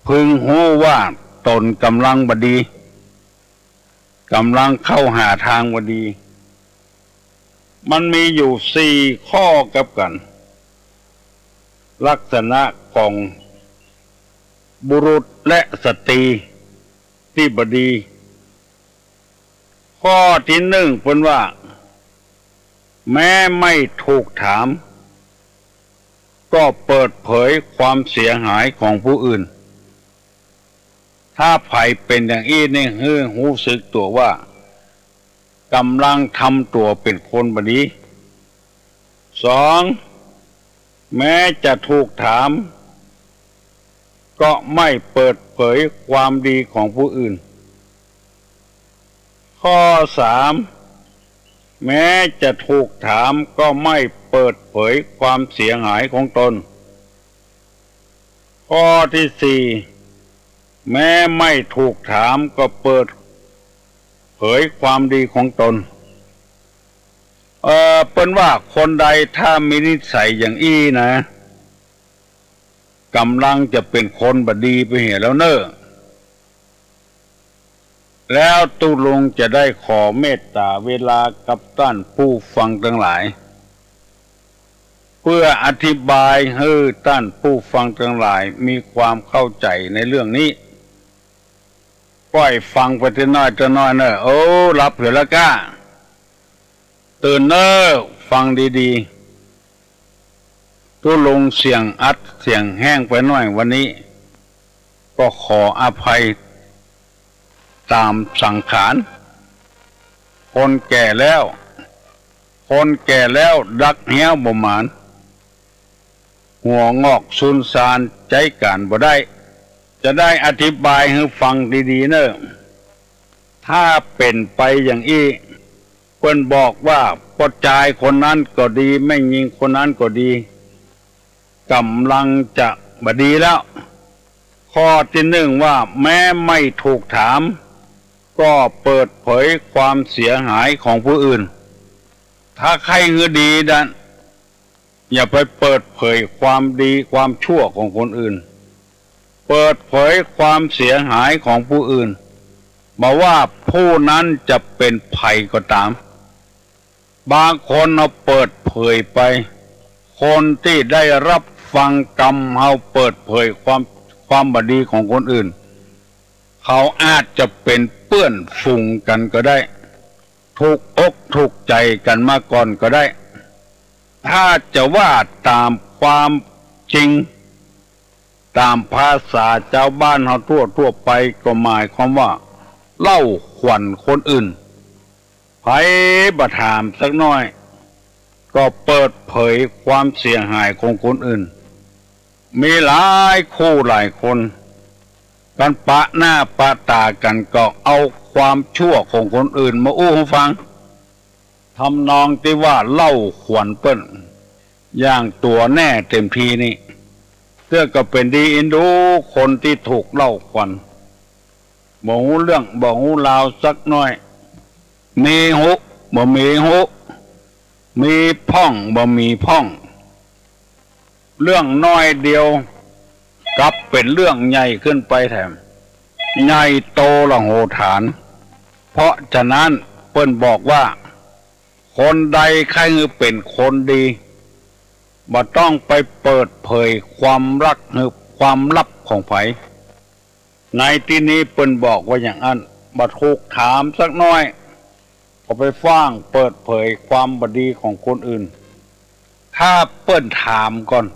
พึงรู้ว่าตนกำลังบดีกำลังเข้าหาทางบดีมันมีอยู่4ข้อกับกันลักษณะของบุรุษและสตรีที่บดีข้อที่1เพิ่นว่าแม้ไม่ถูกถามก็เปิดเผยความเสียหายของผู้อื่นถ้าไผเป็นอย่างอี้นี่รู้สึกตัวว่ากำลังทำตัวเป็นคนบดี2แม้จะถูกถามก็ไม่เปิดเผยความดีของผู้อื่นข้อ3แม้จะถูกถามก็ไม่เปิดเผยความเสียหายของตนข้อที่4แม้ไม่ถูกถามก็เปิดเผยความดีของตนเป็นว่าคนใดถ้ามีนิสัยอย่างอี้นะกำลังจะเป็นคนบดีไปเหี่ยแล้วเนอะแล้วตุลงจะได้ขอเมตตาเวลากับท่านผู้ฟังทั้งหลายเพื่ออธิบายให้ท่านผู้ฟังทั้งหลายมีความเข้าใจในเรื่องนี้ปล่อยฟังไปทีน้อยเนอะโอ้รับเถอะละก้าตื่นเนอะฟังดีๆตุลงเสียงอัดเสียงแห้งไปหน่อยวันนี้ก็ขออภัยตามสังขารคนแก่แล้วดักเหี้ยวบ่หมานหัวงอกซุนซานใจการบ่ได้จะได้อธิบายให้ฟังดีๆเนอะถ้าเป็นไปอย่างอี้เพิ่นบอกว่าปอดจายคนนั้นก็ดีไม่ยิงคนนั้นก็ดี กำลังจะบดีแล้ว ข้อที่หนึ่งว่าแม้ไม่ถูกถามก็เปิดเผยความเสียหายของผู้อื่นถ้าใครเงือดีดันอย่าไปเปิดเผยความดีความชั่วของคนอื่นเปิดเผยความเสียหายของผู้อื่นมาว่าผู้นั้นจะเป็นภัยก็ตามบางคนเอาเปิดเผยไปคนที่ได้รับฟังกรรมเอาเปิดเผยความบดีของคนอื่นเขาอาจจะเป็นเปื้อนฝุ่งกันก็ได้ถูกอกถูกใจกันมาก่อนก็ได้ถ้าจะว่าตามความจริงตามภาษาชาวบ้านเขาทั่วไปก็หมายความว่าเล่าขวัญคนอื่นไผบ่ถามสักน้อยก็เปิดเผยความเสียหายของคนอื่นมีหลายคู่หลายคนกันปะหน้าปะตากันก็เอาความชั่วของคนอื่นมาอู้ให้ฟังทำนองที่ว่าเล่าขวัญเปิ้นอย่างตัวแน่เต็มทีนี่เพื่อก็เป็นดีอินดูคนที่ถูกเล่าขวัญบอกหูเรื่องบอกหูราวสักน้อยมีหูบ่มีหูมีพ่องบ่มีพ่องเรื่องน้อยเดียวกลับเป็นเรื่องใหญ่ขึ้นไปแถมใหญ่โตละโหฐานเพราะฉะนั้นเปิ้นบอกว่าคนใดใครเป็นคนดีบ่ต้องไปเปิดเผยความรักหรือความลับของไผในที่นี้เปิ้นบอกว่าอย่างนั้นบ่ถูกถามสักน้อยก็ไปฟ้างเปิดเผยความบดีของคนอื่นถ้าเปิ้นถามก่อน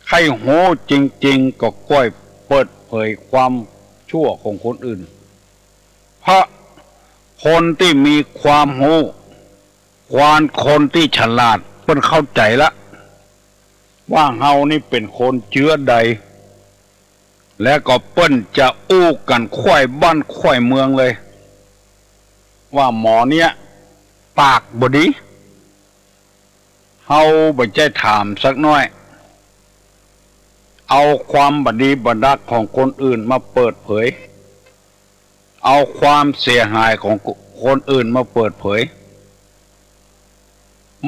ใครโหจริงๆก็ก้อยเปิดเผยความชั่วของคนอื่นเพราะคนที่มีความโหคนที่ฉลาดเปิ้นเข้าใจละว่าเฮานี่เป็นคนเชื้อใดและก็เปิ้นจะอู้กันค่อยบ้านค่อยเมืองเลยว่าหมอเนี่ยปากบดีเฮาบ่ใจถามสักน้อยเอาความบดีบดักของคนอื่นมาเปิดเผยเอาความเสียหายของคนอื่นมาเปิดเผย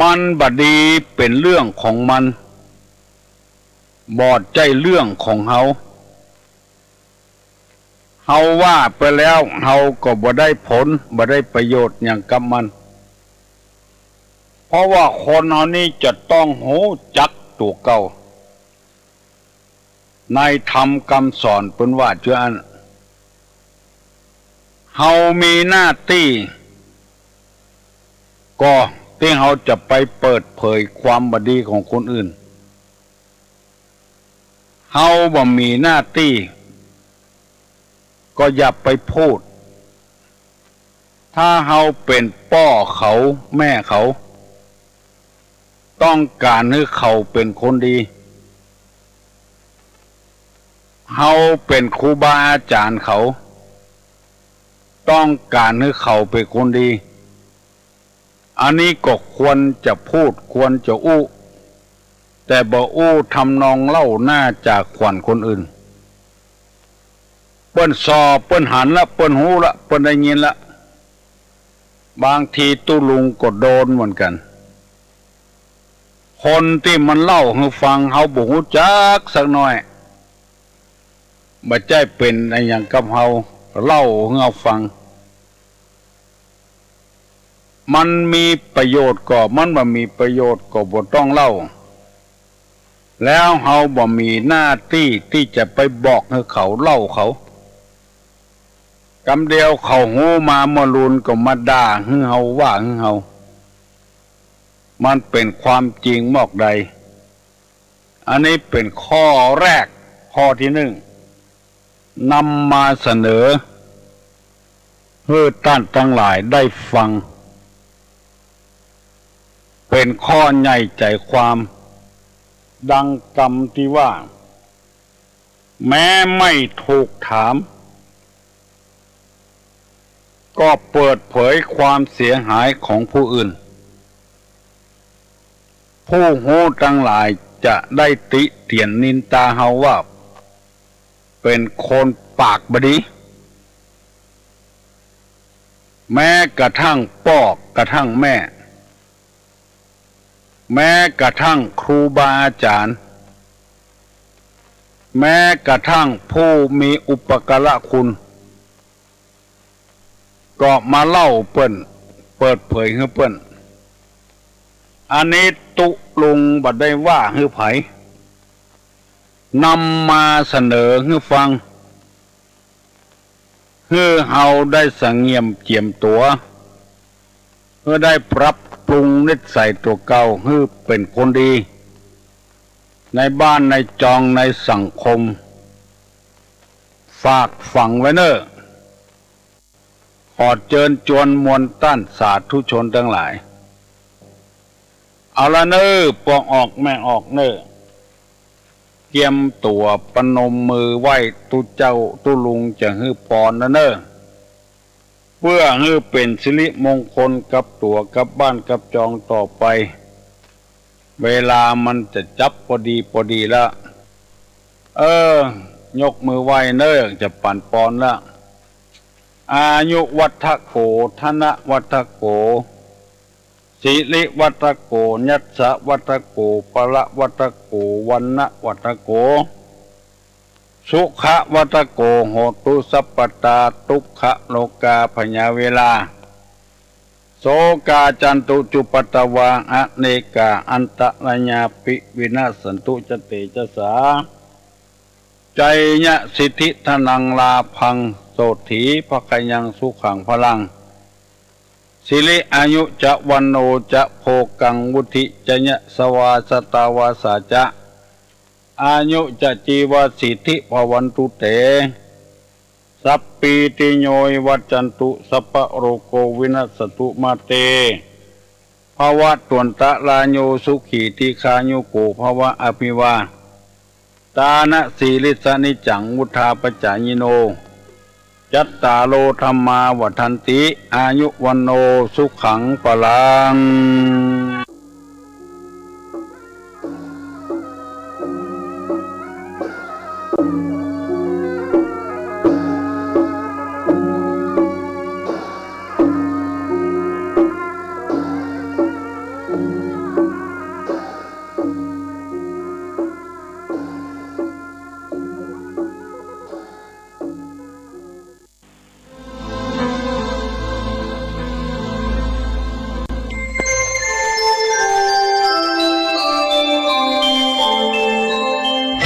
มันบดีเป็นเรื่องของมันบอดใจเรื่องของเฮาว่าไปแล้วเฮาก็บ่ได้ผลบ่ได้ประโยชน์อย่างกับมันเพราะว่าคนเฮานี่จะต้องหูจักตัวเก่าในธรรมคำสอนเปิ้นว่าเจ้าอันเฮามีหน้าที่ก็ที่เฮาจะไปเปิดเผยความบดีของคนอื่นเฮาบ่มีหน้าที่ก็อย่าไปพูดถ้าเฮาเป็นพ่อเขาแม่เขาต้องการให้เขาเป็นคนดีเฮาเป็นครูบาอาจารย์เขาต้องการให้เขาเป็นคนดีอันนี้ก็ควรจะพูดควรจะอู้แต่บ่อู้ทำนองเล่าหน้าจากขวัญคนอื่นเปิ้นสอบเปิ้นหันละเปิ้นหูละเปิ้นได้ยินละบางทีตุลุงก็โดนเหมือนกันคนที่มันเล่าให้ฟังเฮาบ่ฮู้จักสักหน่อยบ่ใจเป็นอะไรอย่างกับเฮาเล่าให้เฮาฟังมันมีประโยชน์ก็มันบ่มีประโยชน์ก็บ่ต้องเล่าแล้วเฮาบ่มีหน้าที่ที่จะไปบอกให้เขาเล่าเขากำเดียวเขาหูมาเมื่อรุนก็มาด่าให้เฮาว่าให้เฮามันเป็นความจริงมอกใดอันนี้เป็นข้อแรกข้อที่หนึ่งนำมาเสนอให้ท่านทั้งหลายได้ฟังเป็นข้อใหญ่ใจความดังกรรมที่ว่าแม้ไม่ถูกถามก็เปิดเผยความเสียหายของผู้อื่นผู้หูทั้งหลาย จะได้ติเตียนนินตาเฮาว่าเป็นคนปากบดีแม้กระทั่งพ่อกระทั่งแม่แม้กระทั่งครูบาอาจารย์แม้กระทั่งผู้มีอุปการะคุณก็มาเล่าเปิ้นเปิดเผยให้เปิ้นอันนี้ตุลุงบัดได้ว่าให้ไผนำมาเสนอให้ฟังเพื่อเฮาได้สังเงียมเจียมตัวเพื่อได้ปรับปรุงนิสัยตัวเก่าให้เป็นคนดีในบ้านในจองในสังคมฝากฝังไว้เนอะขอเชิญชวนมวลต้านสาธุชนทั้งหลายเอาละเนอะปองออกแม่ออกเนอะเตรียมตัวปนมมือไหว้ตุเจ้าตุลุงจะฮื้อปอนนะเนอะเพื่อฮื้อเป็นสิริมงคลกับตัวกับบ้านกับจองต่อไปเวลามันจะจับพอดีละยกมือไหว้เนอะจะปั่นปอนละอายุวัฏโกธนะวัฏโกสิริวัฏโกยัสสะวัฏโกปละวัฏโกวันนะวัฏโกสุขะวัฏโกโหตุสัพพตาทุกขโลกาพญาเวลาโสกาจันตุจุปตวาอเนกาอันตระญาปิวินาสันตุจเตจสาใจยะสิทธิธนังลาพังโสถีภคยังสุขังพลังสิริอายุจะวันโนจะโภกังวุธิจะยะสวาสตาวาสาจะอายุจะจีวสิทธิภวันตุเตสัพปีติโยวัจจันตุสัพพะโรโกวินัสตุมาเตภวะตวนตะลาโยสุขีติคายุโกภวะอภิวาตานะสีลิสนิจังวุธาปจายโนจัตตาโลธรรมาวัฏันติอายุวันโนสุขังปลัง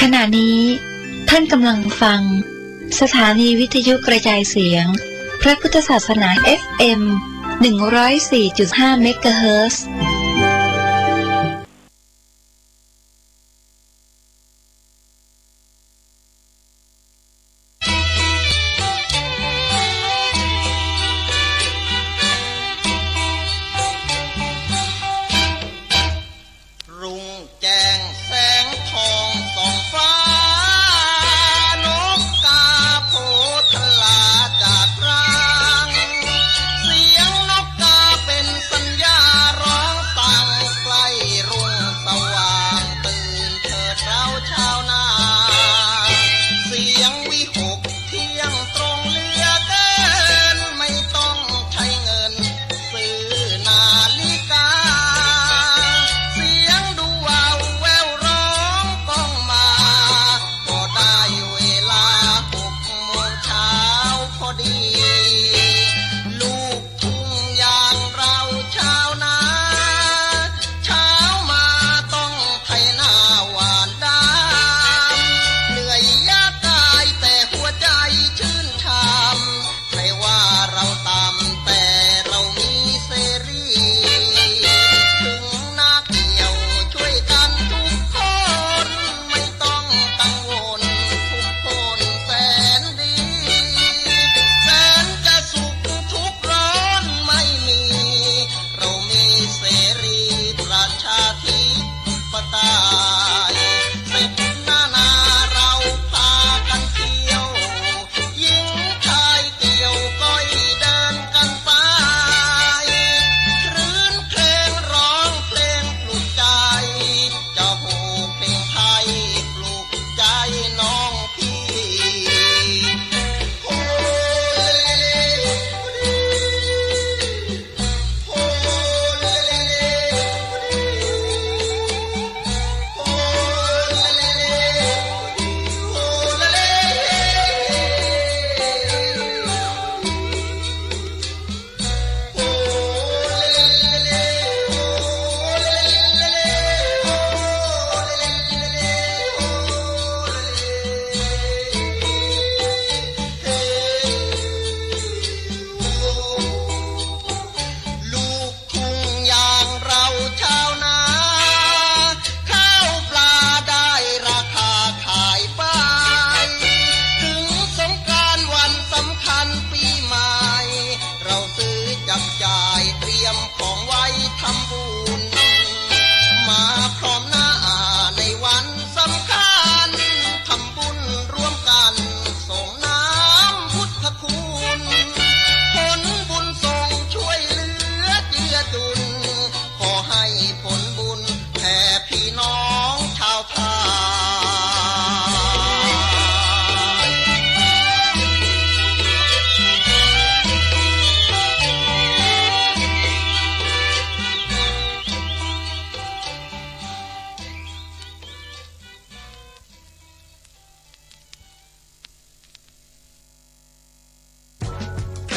ขณะนี้ท่านกำลังฟังสถานีวิทยุกระจายเสียงพระพุทธศาสนา FM 104.5 เมกะเฮิรตซ์เสียงนกกาเป็นสัญญาร้อง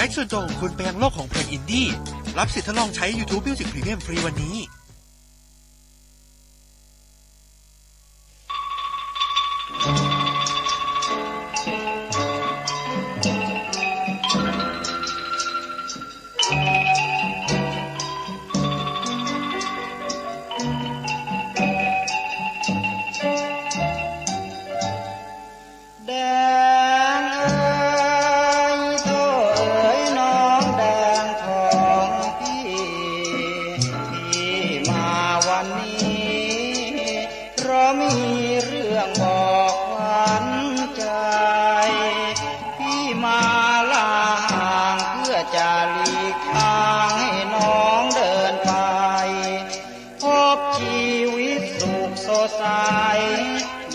กด์ส่วนตัวของคุณไปยังโลกของเพลงอินดี้รับสิทธิ์ทดลองใช้ YouTube Music Premium ฟรีวันนี้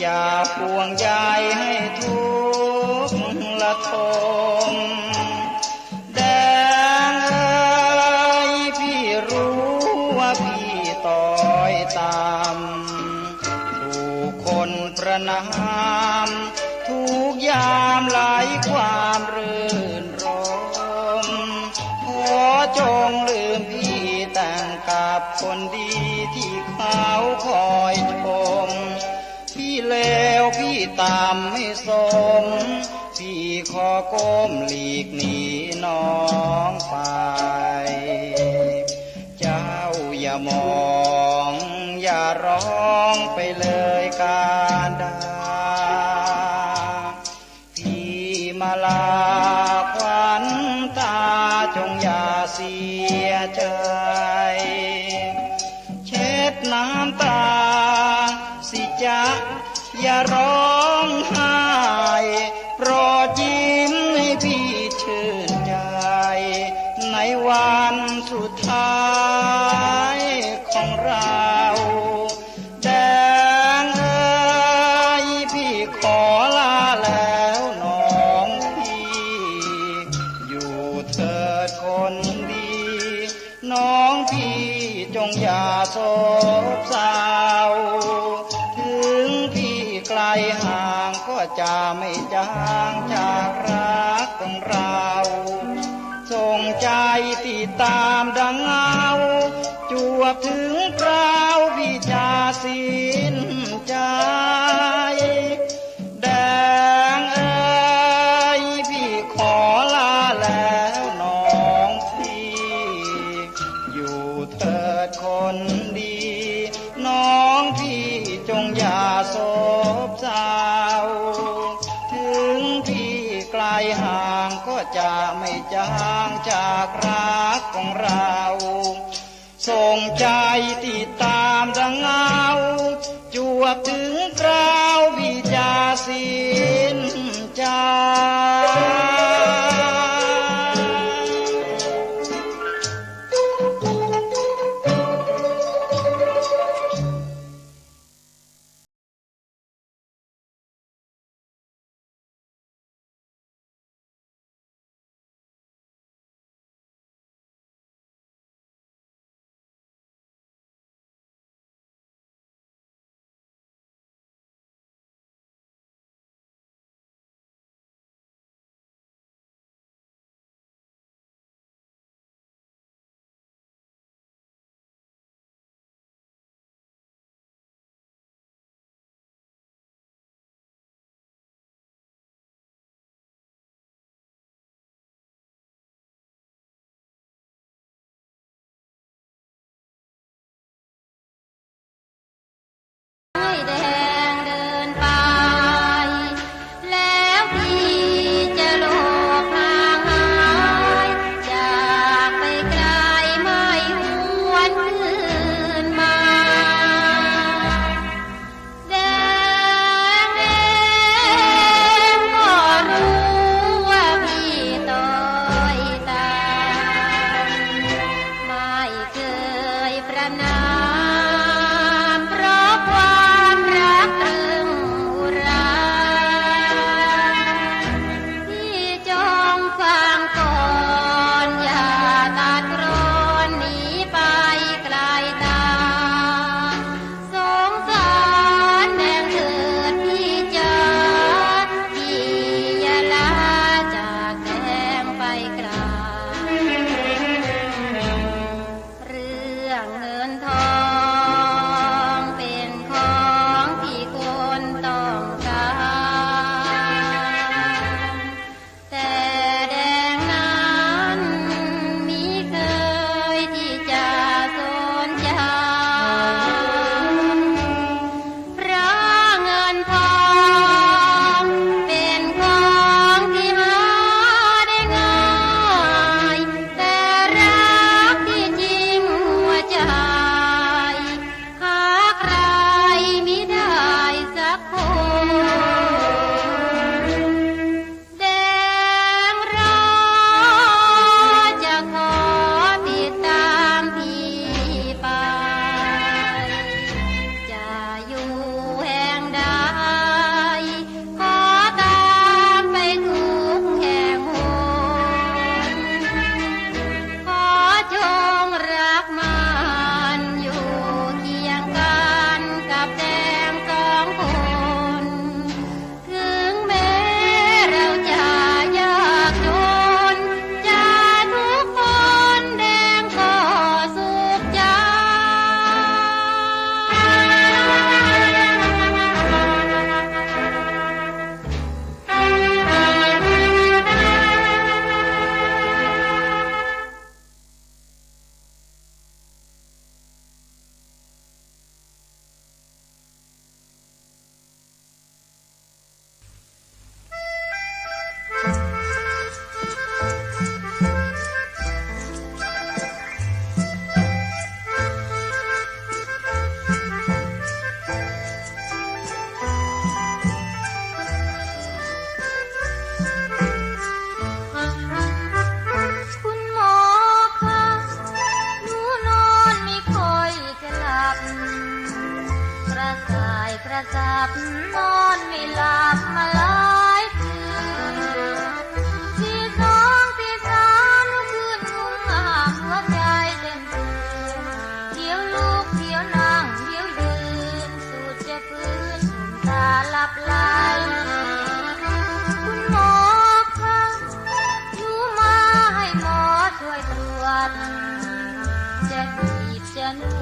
อย่าห่วงใยให้ทุกข์ละทมแดงเอ้ยพี่รู้ว่าพี่ต้อยต่ำถูกคนประณามทุกยามไหลความรื่นรมขอจงลืมพี่แต่งกับคนดีที่เขาคอยชมพี่เลวพี่ต่ำไม่สมพี่ขอก้มหลีกหนีน้องไปเจ้าอย่ามองอย่าร้องไปเลยการดาพี่มาลาควันตาจงอย่าเสียใจเช็ดน้ำตาสิจ๊ะอย่าร้องไห้โปรดยิ้มให้พี่ชื่นใจในวันสุดท้ายของเราแดงเอ้ยพี่ขอลาแล้วน้องพี่อยู่เถิดคนดีน้องพี่จงอย่าโศกเศร้าถึงพี่ไกลห่างก็จะไม่จางจากรักของเราส่งใจติดตามดังเงาจวบถึงคราวพี่จะสิ้นใจแดงเอ้ยพี่ขอลาแล้วน้องพี่อยู่เถิดคนดีน้องพี่จงอย่าโศกเศร้าถึงพี่ไกลห่างก็จะไม่จางจากรักของเราส่งใจติดตามดังเงาจวบถึงคราวพี่จะสิ้นใจ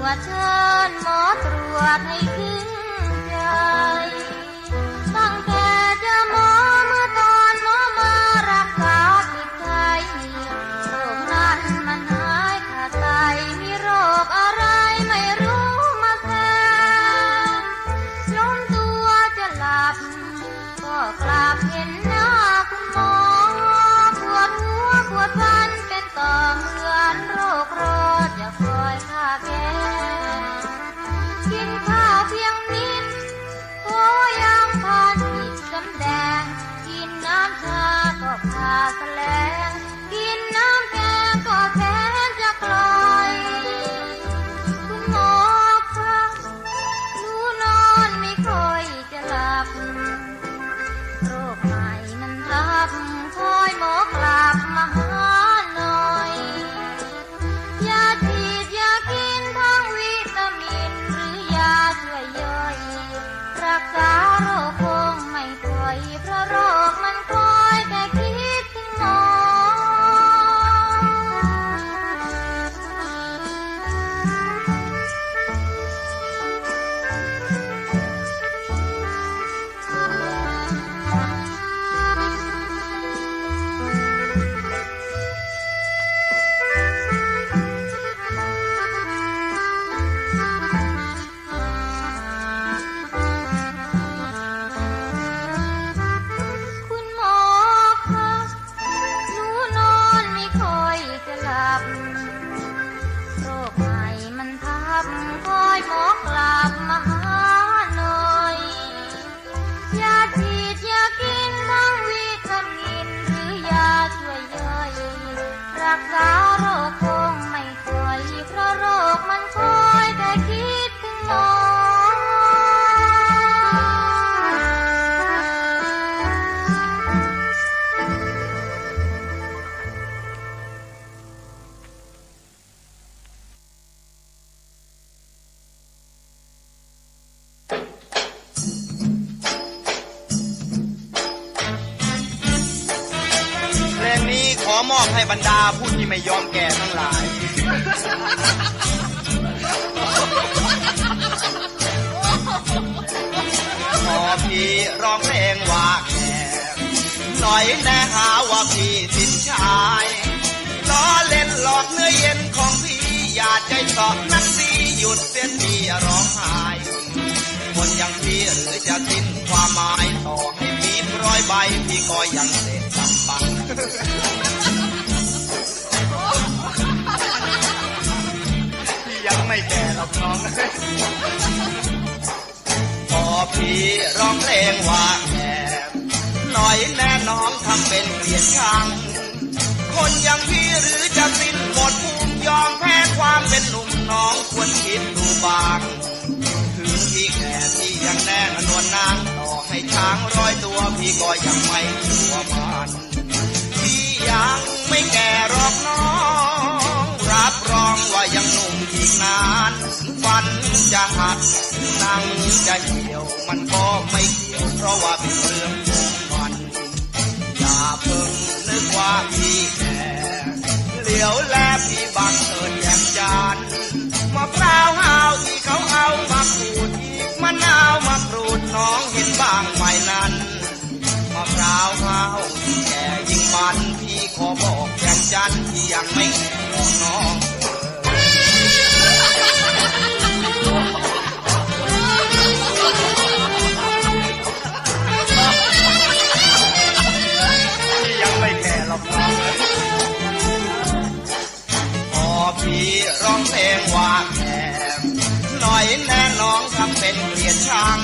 วจเชิญหมอตรวจให้ขึ้นใจตั้งแต่เจอหมอเมื่อตอนหมอมารักษาจิตใจโรคนั้นมันหายขาดไปมีโรคอะไรไม่รู้มาแทนล้มตัวจะหลับก็กลับเห็นหน้าคุณหมอปวดหัวปวดฟันเป็นต่อเหมือนโรคร้อนจะคอยฆ่าแก้กินข้าวเพียงนิดโอ้ยังพานผิดสำแดงกินน้ำชาก็พาแสลงกินน้ำแกงก็แสนจะกลอยคุณหมอคะหนูนอนไม่ค่อยจะหลับโรคใหม่มันทับคอยหมอกลับมาหาหน่อยยาฉีดยากินทั้งวิตามินหรือยาช่วยย่อยรักษาโรคคงไม่ปล่อยเพราะโรคมันคอยแต่คิดถึงหมอคุณหมอคะหนูนอนไม่ค่อยจะหลับโรคใหม่มันทับคอยหมอกลับมาหาหน่อยยาฉีดยากินทั้งวิตามินหรือยาช่วยย่อยรักษาโรคคงไม่ปล่อยเพราะโรคมันคอยแต่คิดถึงหมอเพลงนี้ขอมอบให้บรรดาผู้ที่ไม่ยอมแก่ทั้งหลาย พอพี่ร้องเพลงว่าแก่หน่อยแน่หาว่าพี่ติดชายล้อเล่นหลอกเนื้อเย็นของพี่อย่าใจสอบนักสีหยุดเสียทีร้องไห้คนอย่างพี่หรือจะสิ้นความหมายต่อให้มี100 ใบพี่ก็ยังเสร็จลำบัง พี่ยังไม่แก่หรอกน้อง พอพี่ร้องเพลงว่าแก่หน่อยแน่น้องทำเป็นเกลียดชังคนอย่างพี่หรือจะสิ้นหมดภูมิยอมแพ้ความเป็นหนุ่มน้องควรคิดดูบ้างถึงพี่แก่พี่ยังแน่นวลนางต่อให้ช้าง100 ตัวพี่ก็ยังไม่กลัวมันพี่ยังไม่แก่หรอกน้องรับรองว่ายังหนุ่มอีกนานฟันจะหักหนังจะเหี่ยวมันก็ไม่เกี่ยวเพราะว่าเป็นเรื่องของมันอย่าเพิ่งนึกว่าพี่แก่เหลียวแลพี่บังเอิญแยมจานมะพร้าวหาวที่เขาเอามาขูดอีกมะนาวมากรูดน้องเห็นบ้างไหมนั้นมะพร้าวหาวที่แก่ยิ่งมันพี่ขอบอกแยมจันที่ยังไม่แก่ของน้องยังไม่แก่หรอกน้องพอพี่ร้องเพลงว่าแก่หน่อยแน่น้องทำเป็นเกลียดชัง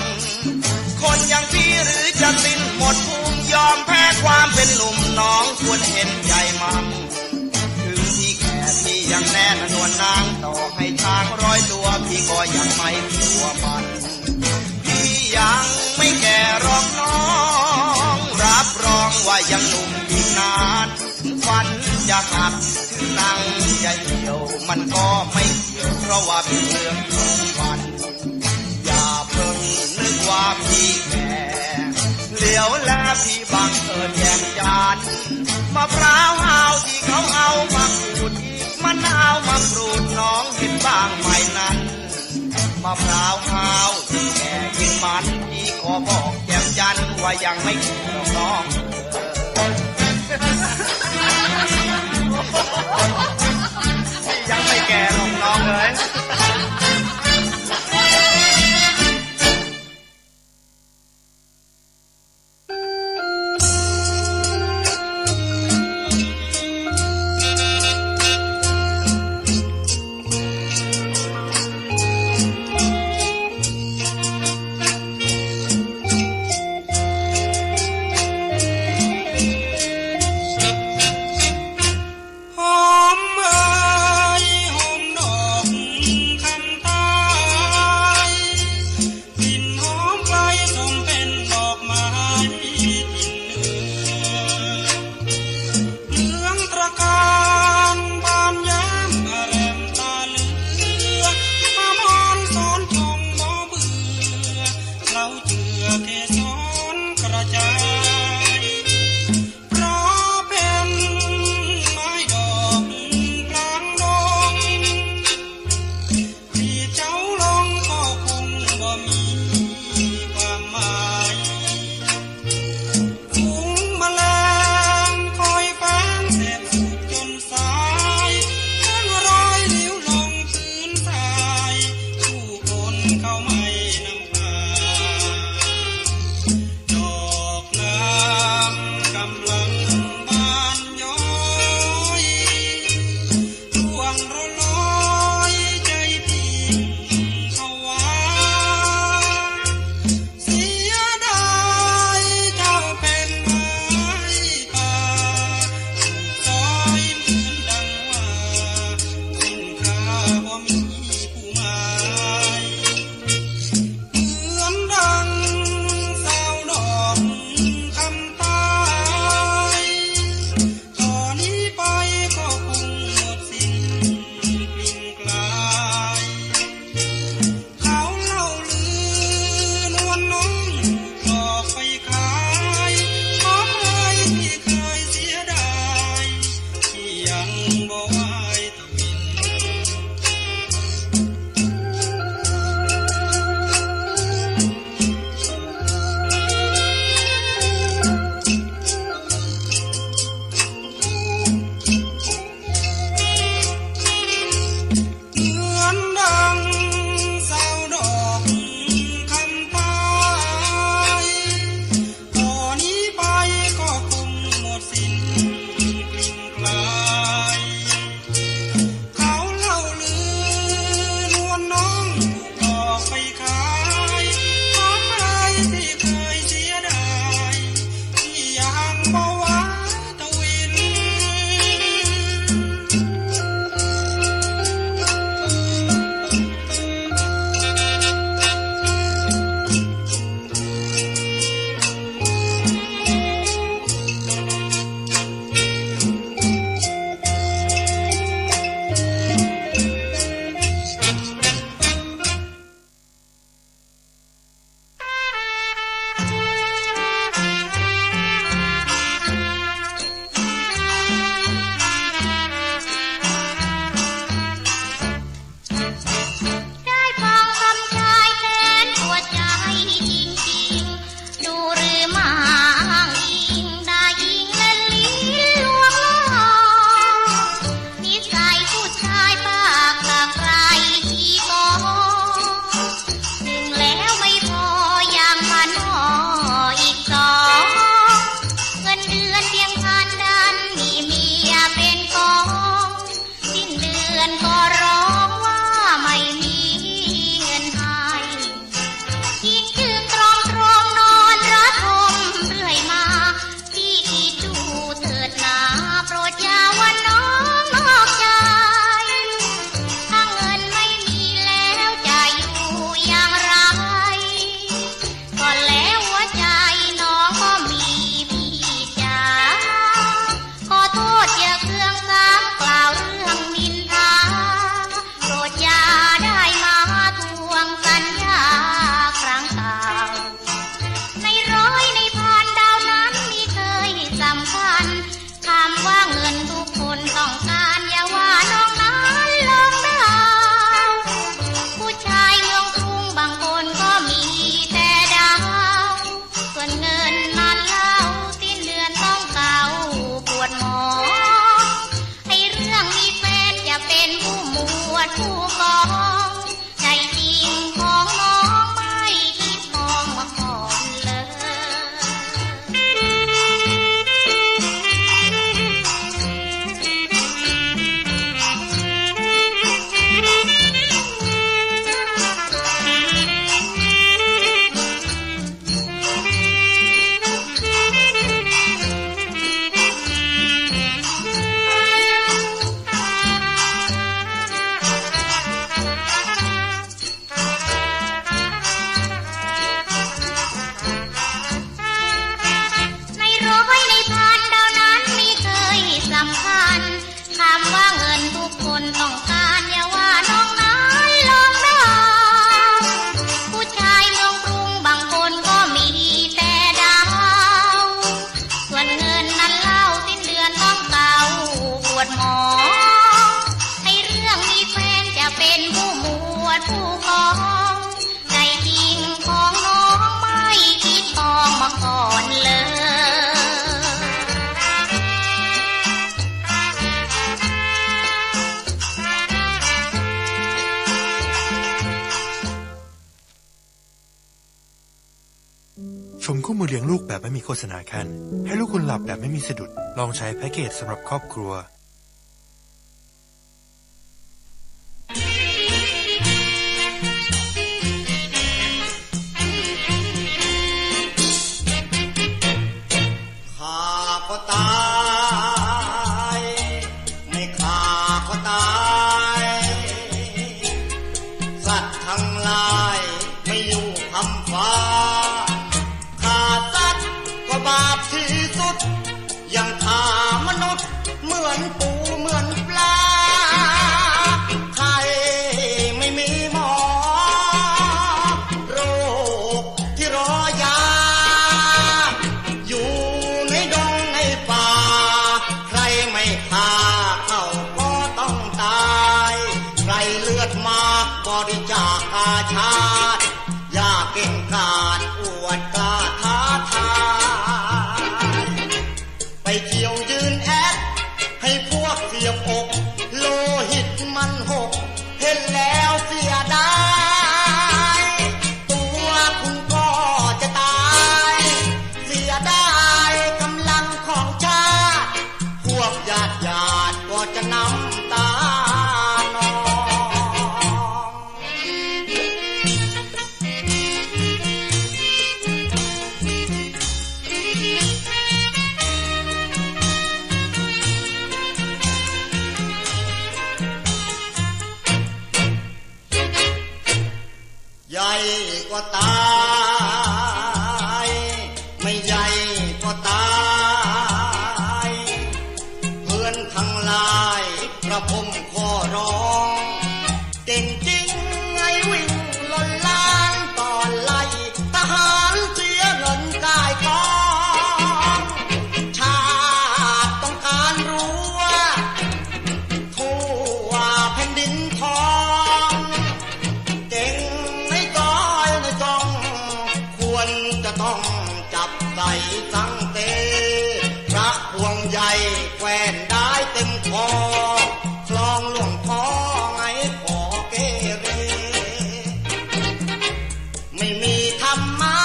คนอย่างพี่หรือจะสิ้นหมดภูมิยอมแพ้ความเป็นหนุ่มน้องควรเห็นใจมั่งถึงพี่แก่พี่ยังแน่นวลนางต่อให้ช้าง100 ตัวพี่ก็ยังไม่กลัวมันพี่ยังไม่แก่หรอกน้องรับรองว่ายังหนุ่มอีกนานฟันจะหักถึงหนังจะเหี่ยวมันก็ไม่เกี่ยวเพราะว่าเป็นเรื่องของมันอย่าเพิ่งนึกว่าพี่แก่เหลียวแลพี่บังเอิญแยมจานมะพร้าวหาวที่เขาเอามาขูดอีกมะนาวมากรูดน้องเห็นบ้างไหมนั้น มะพร้าวขาวยิ่งแก่ยิ่งมันพี่ขอบอกแจ่มจันทร์ว่ายังไม่ถึงน้องยังไม่แก่หรอกน้องเลย หอมเอ่ยหอมดอกคำ ร้อยในพันดาวนั้นไม่เคยสำคัญคำว่าเงินทุกคนต้องการอย่าว่าน้องนายลองดาวผู้ชายเมืองกรุงบางคนก็มีแต่ดาวส่วนเงินนั้นเล่าสิ้นเดือนต้องเก่าปวดหมอให้เรื่องมีแฟนจะเป็นผู้หมวดผู้กองใจจริงของน้องไม่คิดตองมาก่อนเลย ชมคู่มือเลี้ยงลูกแบบไม่มีโฆษณาคันให้ลูกคุณหลับแบบไม่มีสะดุดลองใช้แพ็กเกจสำหรับครอบครัวฆ่าก็ตายไม่ฆ่าก็ตายสัตว์ทั้งหลายไม่อยู่คำฟ้าฆ่าสัตว์ก็บาปที่สุดยังฆ่ามนุษย์เหมือนปูเหมือนปลาใครไม่มีหมอโรคที่รอยาอยู่ในดงในป่าใครไม่ฆ่าเขาก็ต้องตายใครเลือดมากบริจาคอาชาติอย่าเก่งกาจอวดกล้าท้าทายไปเที่ยวยืนแอดให้พวกเสียบอกโลหิตมันหกเห็นแล้วเสียดายตัวคุณก็จะตายเสียดายกำลังของชาติพวกญาติก็จะน้ำตานองใหญ่ก็ตายไม่ใหญ่ก็ตายเพื่อนทั้งหลายกระผมขอร้องเก่งจริงไงวิ่งล้นล้านตอนไล่ทหารเสียเงินกายกองชาติต้องการรู้ว่าทั่วแผ่นดินทองเก่งในก้อยในกองควรจะต้องจับใส่สังเตพระพวงใหญ่แควนได้เต็มคอคลองหลวงพ่อไงขอเกเรไม่มีธรรมะ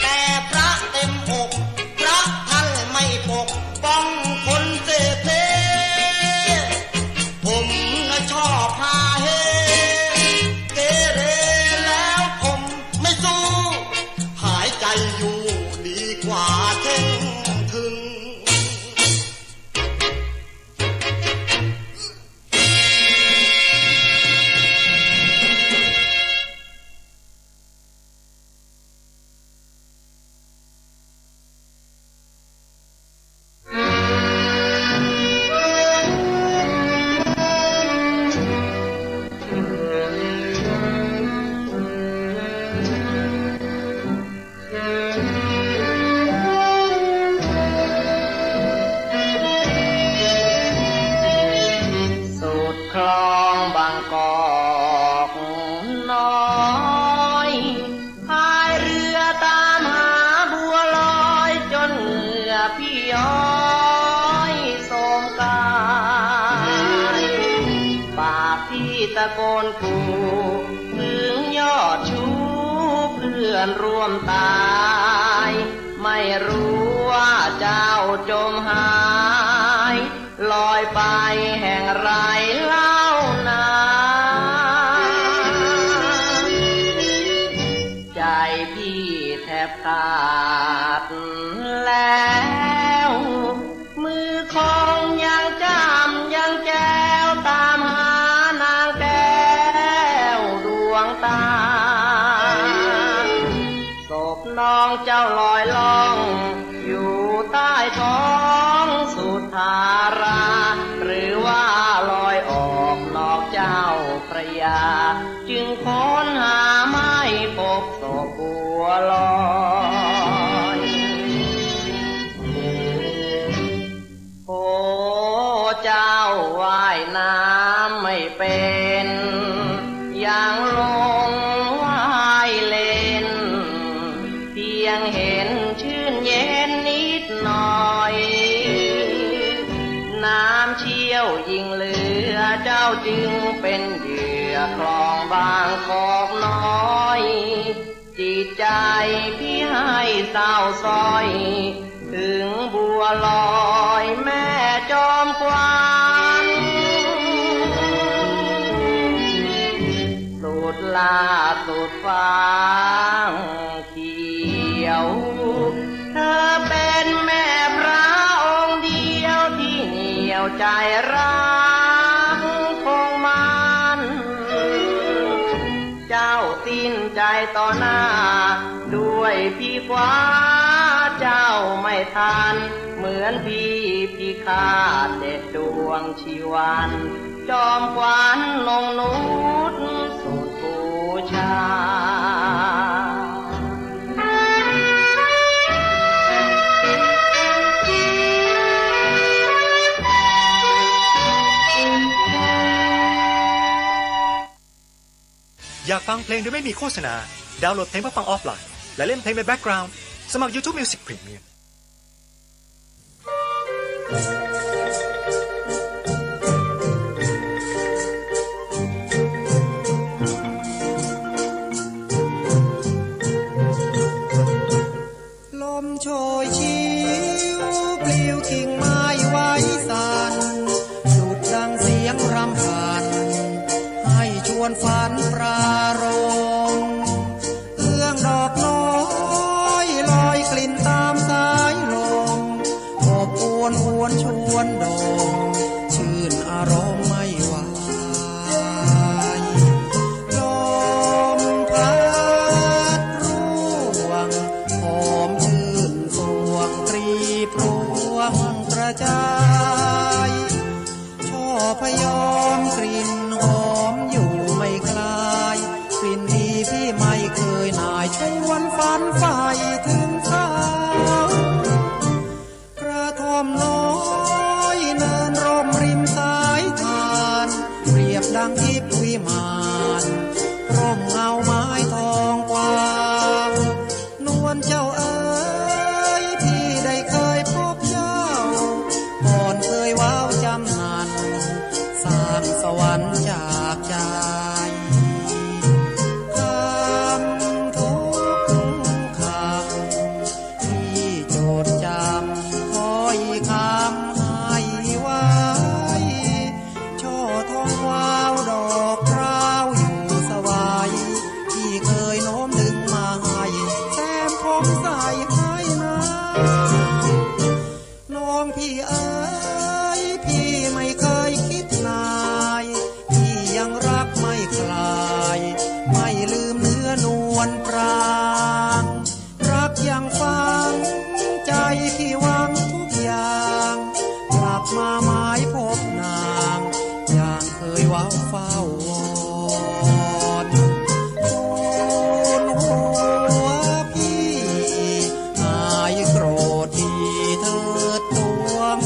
แต่พระเต็มอกพระท่านไม่ปกป้องคนเสเพ ผมน่ะชอบพาเฮเกเรแล้วผมไม่สู้หายใจอยู่ดีกว่าเท่งถึงสุดคลองบางกอกน้อยพายเรือตามหาบัวลอยจนเหงื่อพี่ย้อยโสมกายปากพี่ตะโกนขู่ถึงยอดชูเพื่อนร่วมตายไม่รู้ว่าเจ้าจมหายลอยไปแห่งไรเล่านาใจพี่แทบขาดแล้วมือคงยังจำยังแจ้วตามหานางแก้วดวงตาศพน้องเจ้าลอยล่องอยู่ใต้ ของสุธาราหรือว่าลอยออกนอกเจ้าพระยาจึงค้นหาไม่พบศพบัวลอยโอ้เจ้าว่ายน้ำไม่เป็นยังลงว่ายเล่นเพียงเห็นชื่นเย็นนิดหน่อยน้ำเชี่ยวยิ่งเหลือเจ้าจึงเป็นเหยื่อคลองบางกอกน้อยจิตใจพี่ให้เศร้าซ้อยถึงบัวลอยแม่จอมกวางสุดลาสุดฟางเขียวเธอเป็นแม่พระองค์เดียวที่เหนียวใจรักคงมันเจ้าสิ้นใจต่อหน้าด้วยพี่คว้าเจ้าไม่ทันเหมือนพี่ขาดเด็ดดวงชีวันจอมขวัญนงนุษสุดบูชาอยากฟังเพลงโดยไม่มีโฆษณาดาวน์โหลดเพลงเพื่อฟังออฟไลน์และเล่นเพลงในแบ็กกราวด์สมัคร YouTube Music Premiumลมโชยชิวปลิวกิ่งไม้ไว้สั่นสุดดังเสียงรำพันให้ชวนฝันปรารมเอื้องดอกน้อยลอยกลิ่นตามสายลมอบอวนหวนชวนดมชื่นอารมณ์ไม่ไหวลมพัดร่วงหอมชื่นสวงปรีพรวงกระจายช่อพยอมกลิ่นหอมอยู่ไม่คลายกลิ่นดีพี่ไม่เคยนายชวนฝันใฝ่ถึงสาวกระท่อมน้อยเนินร่มริมสายทานเปรียบดังทิพย์วิมานร่มเงาไม้ทองกวางนวลเจ้าเอ๋ยพี่ได้เคยพบเจ้าก่อนเคยว้าวจำนันสร้างสวรรค์จากใจคำทุกคำที่โจดจำคอยคำให้ไว้ช่อทองวาวดอกพร้าวอยู่สวายที่เคยโน้มดึงมาให้แซมผมใส่ให้นาน้องพี่เอ๋ยพี่ไม่เคยคิดนายพี่ยังรักไม่คลายไม่ลืมเนื้อนวลปรางรักยังฟังใจพี่หวังทุกอย่างกลับมาหมายพบนางอย่างเคยว้าวเฝ้าวอนทูลหัวพี่หายโกรธที่เถิดดวง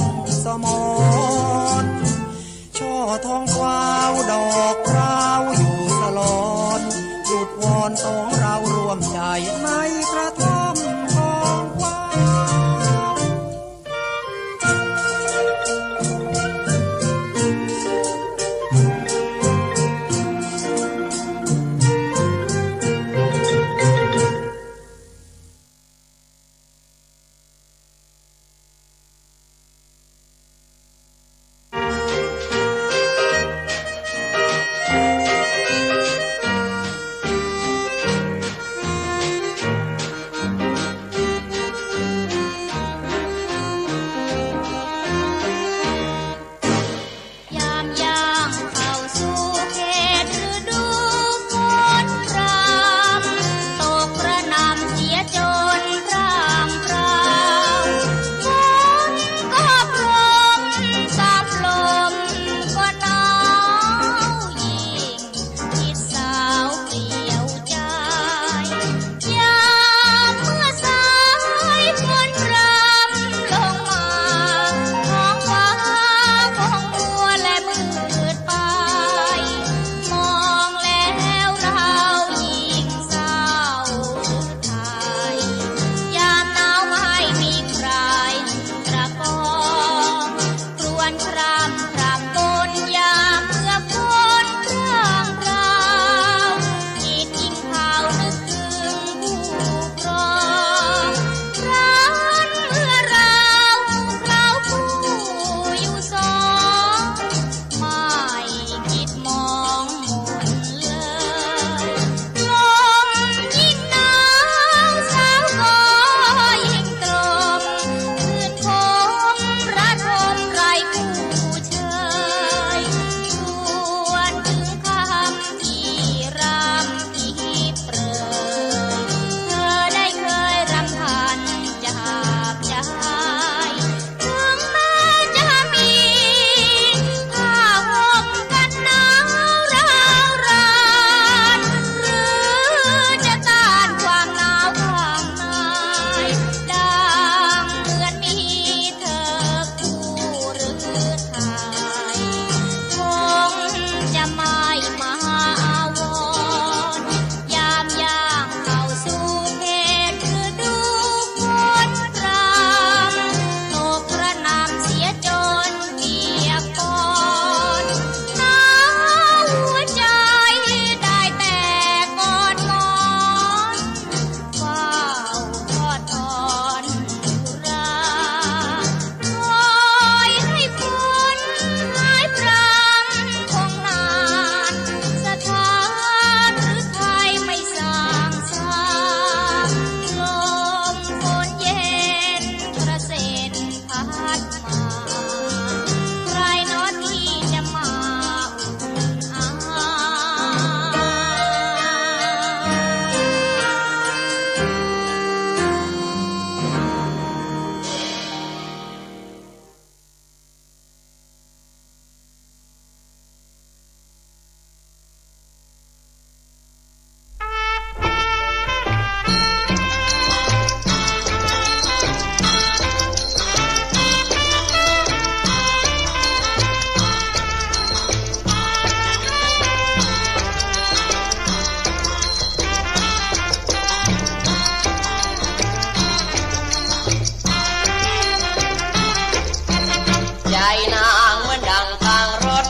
นางเหมือนดังทางรถ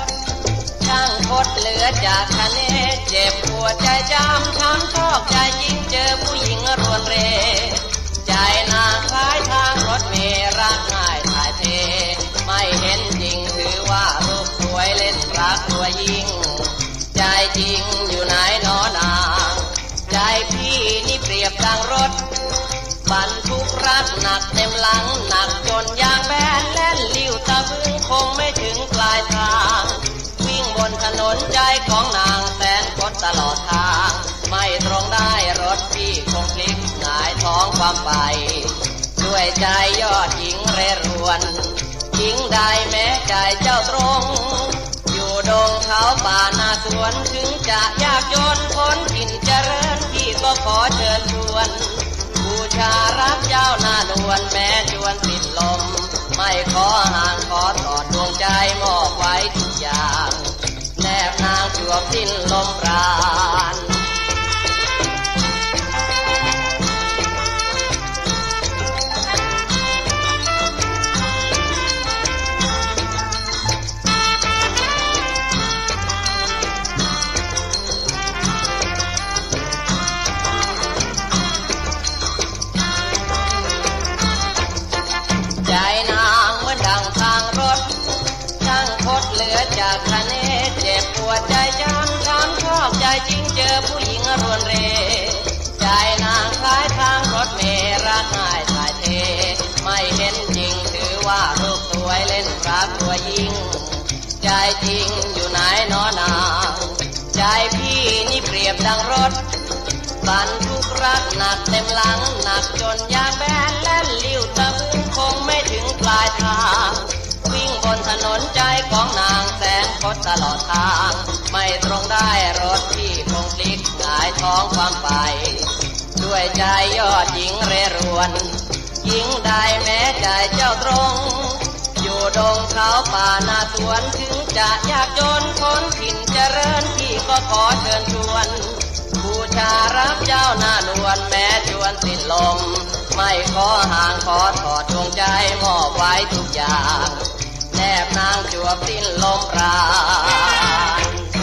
ช่างคดเหลือจากทะเลเจ็บปวดใจจำช้ำชอกใจยิ่งเจอผู้หญิงรวนเรใจนางคล้ายทางรถเมล์รักง่ายถ่ายเทไม่เห็นจริงถือว่ารูปสวยเล่นรักตัวยิ่งใจจริงอยู่ไหนหนอนางใจพี่นี่เปรียบดังรถบรรทุกรักหนักเต็มหลังหนักจนยางแบนแล่นลิ้วตะบึงคงไม่ถึงปลายทางวิ่งบนถนนใจของนางแสนคดตลอดทางไม่ตรงได้รถพี่คงพลิกหงายท้องความไปด้วยใจยอดหญิงเร่ร่วนหญิงใดแม้ใจเจ้าตรงอยู่ดงเขาป่านาสวนถึงจะยากจนพ้นถิ่นเจริญพี่ก็ขอเชิญชวนบูชารักเจ้าหน้านวลแม้จวนสิ้นลมไม่ขอห่างขอถอดดวงใจมอบไว้ทุกอย่างแนบนางจวบสิ้นลมปราณใจนางเหมือนดังทางรถช่างคดเหลือจากทะเลเจ็บปวดใจจำช้ำชอกใจจริงเจอผู้หญิงรวนเรใจนางคล้ายทางรถเมล์รักง่ายถ่ายเทไม่เห็นจริงถือว่ารูปสวยเล่นรักตัวยิ่งใจจริงอยู่ไหนหนอนางใจพี่นี่เปรียบดังรถบรรทุกรักหนักเต็มหลังหนักจนยางแบนแล่นลิ้วตะบึงคงไม่ถึงปลายทางวิ่งบนถนนใจของนางแสนคดตลอดทางไม่ตรงได้รถที่คงพลิกหงายท้องความไปด้วยใจยอดหญิงเร่ร่วนหญิงใดแม้ใจเจ้าตรงอยู่ดงเขาป่านาสวนถึงจะยากจนพ้นถิ่นเจริญพี่ก็ขอเชิญชวนบูชารักเจ้าหน้านวลแม้จวนสิ้นลมไม่ขอห่างขอถอดดวงใจมอบไว้ทุกอย่างแนบนางจวบสิ้นลมปราณ เ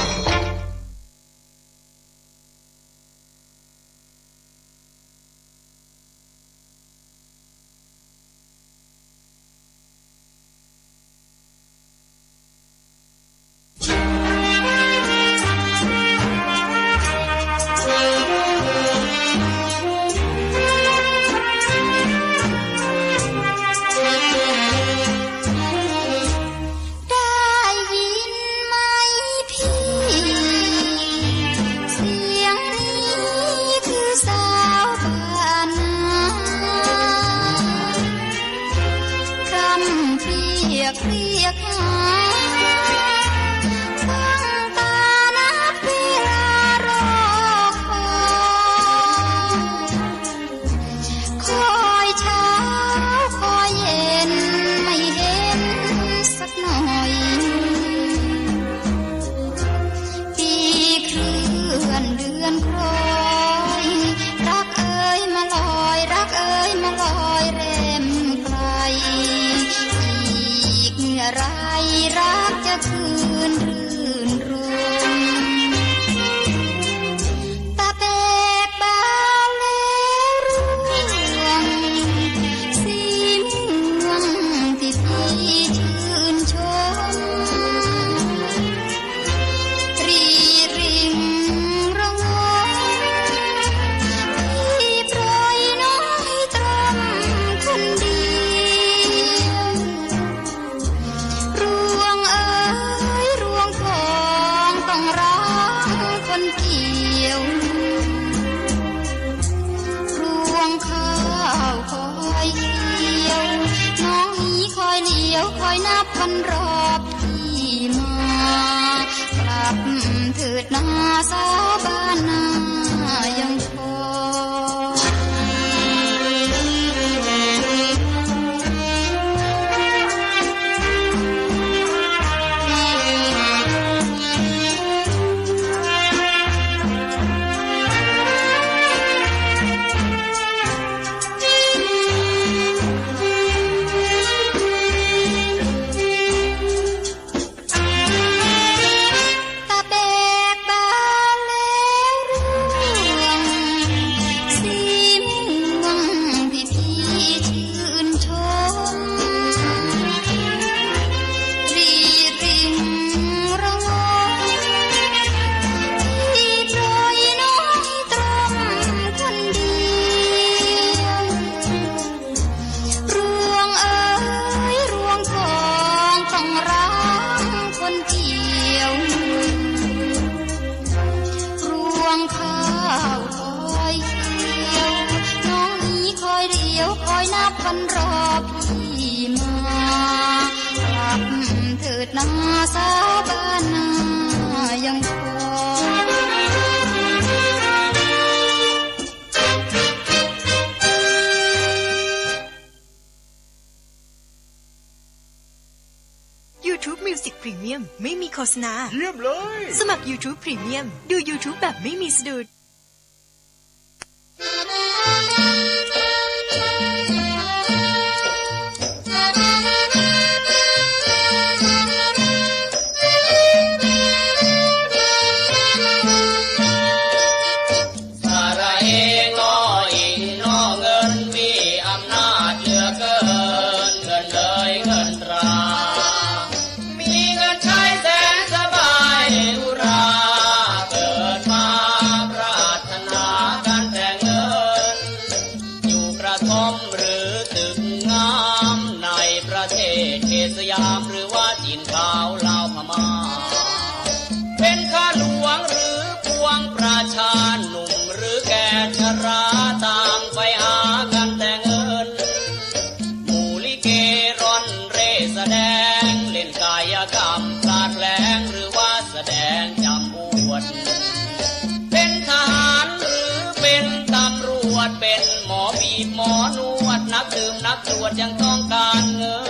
ท่านรอพี่มากลับเถิดนาสาบานนายังคงYouTube Music Premium ไม่มีโฆษณาเยี่ยมเลย สมัคร YouTube Premium ดู YouTube แบบไม่มีสะดุดสยามหรือว่าจีนขาวลาวพม่าเป็นข้าหลวงหรือพวงประชาหนุ่มหรือแก่ชราต่างไปหากันแต่เงินหมู่ลิเกร่อนเร่แสดงเล่นกายกรรมพลาดแหลงหรือว่าแสดงจำบวชเป็นทหารหรือเป็นตำรวจเป็นหมอบีบหมอนวดนักดื่มนักตรวจยังต้องการเงิน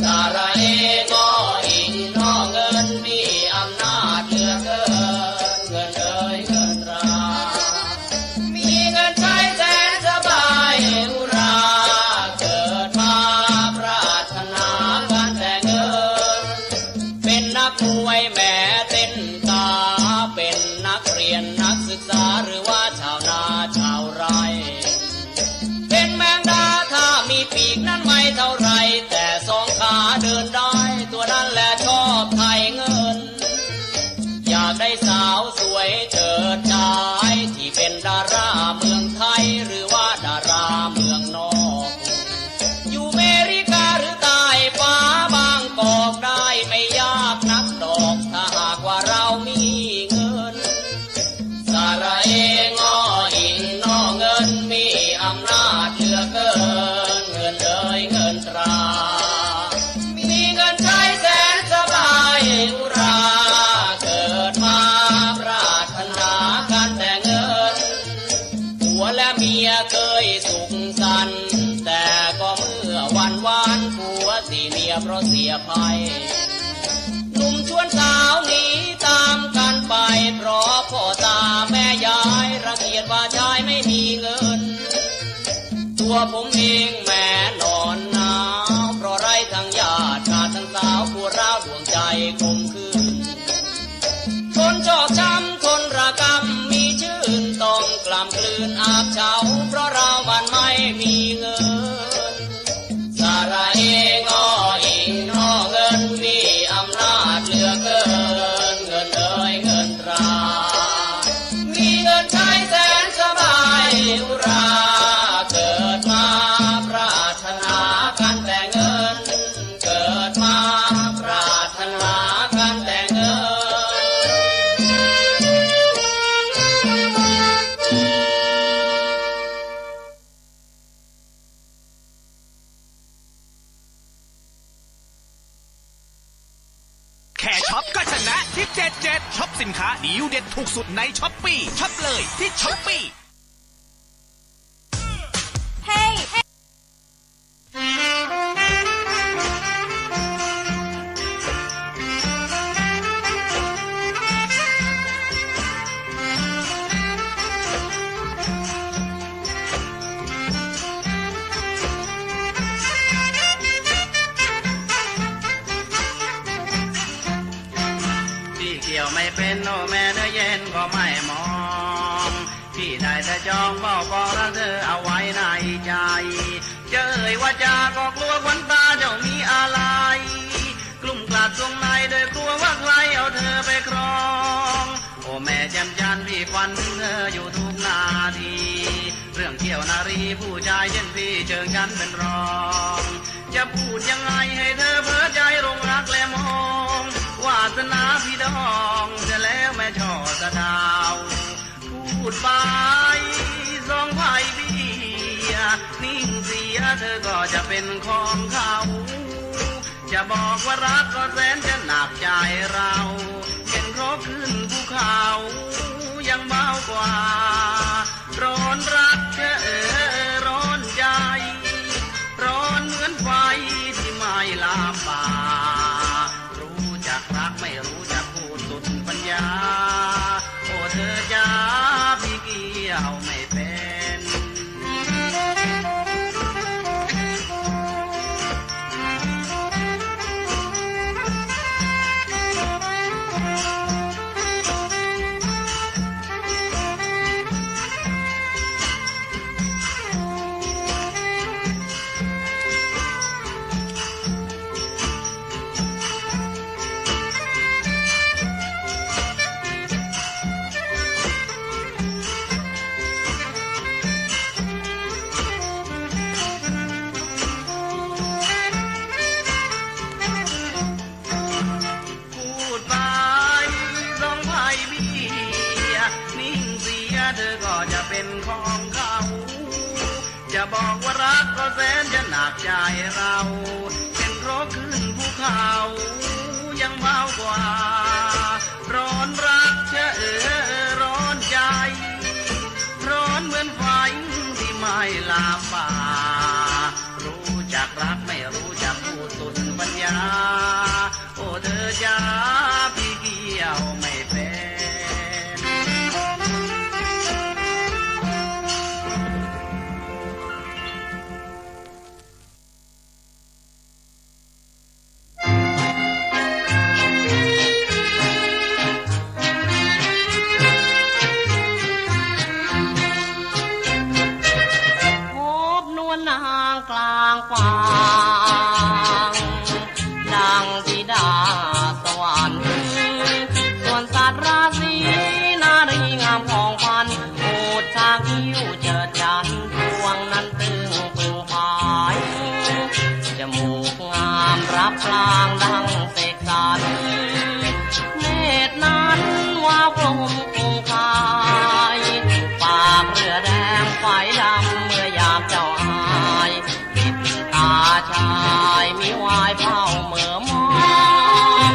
สาระเองออีนอเงินมีอำนาจเหลือเกินเงินเอ่ยเงินรามีเงินใช้แสนสบายอุราเกิดมาปรารถนาการแต่เงินเป็นนักมวยแม่เต้นกาเป็นนักเรียนนักศึกษาหรือว่าชาวนาชาวไร่เป็นแมงดาถ้ามีปีกนั้นไม่เท่าไรแต่สองขาเดินได้ตัวนั้นแหละชอบไทยเงินอยากได้สาวสวยเฉิดฉายที่เป็นดาราเมืองไทยหรือว่าดาราเมืองนอกอยู่อเมริกาหรือใต้ฟ้าบางกอกได้ไม่ยากนักดอกถ้าหากว่าเรามีเงินสาระเองอ้ออิงนอเงินมีอำนาจเหลือเกินเงินเอ่ยเงินตรามีเงินใช้แสนสบายอุราเกิดมาปรารถนาการแต่เงินผัวและเมียเคยสุขสันต์แต่ก็เมื่อวันวานผัวสีเมียเพราะเสียภัยหนุ่มชวนสาวหนีตามกันไปเพราะพ่อตาแม่ยายรังเกียจว่าชายไม่มีเงินตัวผมเองแม่นอนหนาวเพราะไร้ทั้งญาติขาดทั้งสาวปวดร้าวดวงใจคมคืนคนชอกช้ำคนระกำมีชื่นต้องกล่ำกลืนอาบเฉาเพราะเรามันไม่มีเงินสาระเองอ้ออิงนอเงินมีอำนาจเหลือเกินเงินเอ่ยเงินตรามีเงินใช้แสนสบายอุราเกิดมาปรารถนากันแต่เงินเกิดมาปรารถนากันแต่เงินแค่ช็อปก็ชนะที่77ช็อปสินค้าดีลเด็ดถูกสุดในช้อปปี้ช็อปเลยที่ช้อปปี้ Heyพี่เกี่ยวไม่เป็นโนแม่เนื้อเย็นก็ไม่มองพี่ได้แต่จองเฝ้าบอกรักเธอเอาไว้ในใจเจอเอ่ยว่าจาก็กลัวควันตาเจ้ามีอะไรกลุ่มกลาดตรงในโดยกลัวว่าใครเอาเธอไปครองโอ้แม่แจ่มจันทร์พี่ควันถึงเธออยู่ทุกนาทีเรื่องเกี่ยวนารีผู้ชายเช่นพี่เชิงฉันเป็นรองจะพูดยังไงให้เธอเพ้อใจลงรักและมองวาสนาพี่ดองจะแล้วแม่ช่อสะดาวพูดไปสองไผ่เบี้ยนิ่งเสียเธอ จะเป็นของเขาจะบอกว่ารักก็แสนจะหนักใจเราเห็นเขาขึ้นภูเขายังเบากว่าร้อนรักร้อนใจร้อนเหมือนไฟที่ไม่ลามป่ารู้จักรักไม่รู้จักพูดสุดปัญญาโอ้เธอจ้าพี่เกี่ยวไม่เป็นจะบอกว่ารักก็แสนจะหนักใจเราเป็นเพราะขึ้นภูเขายังเบากว่าร้อนรักร้อนใจร้อนเหมือนไฟที่ไม่ลามป่ารู้จักรักไม่รู้จักพูดสุดปัญญาโอ้เธอจ้าพี่เกี่ยวไม่เป็นกลางป่าดังธิดาสวรรค์ส่วนสัตว์ราศีนารีงามผ่องพันโอดชาคิ้วเจิดจันพวงนั้นตึงพึงพายจมูกงามรับพลางดังเสกสรรเนตรนั้นว่ากลมคงคายปากเรือแดงไฟดำเมื่อยามเจ้าชายมีวายเฝ้าเมื่อมอง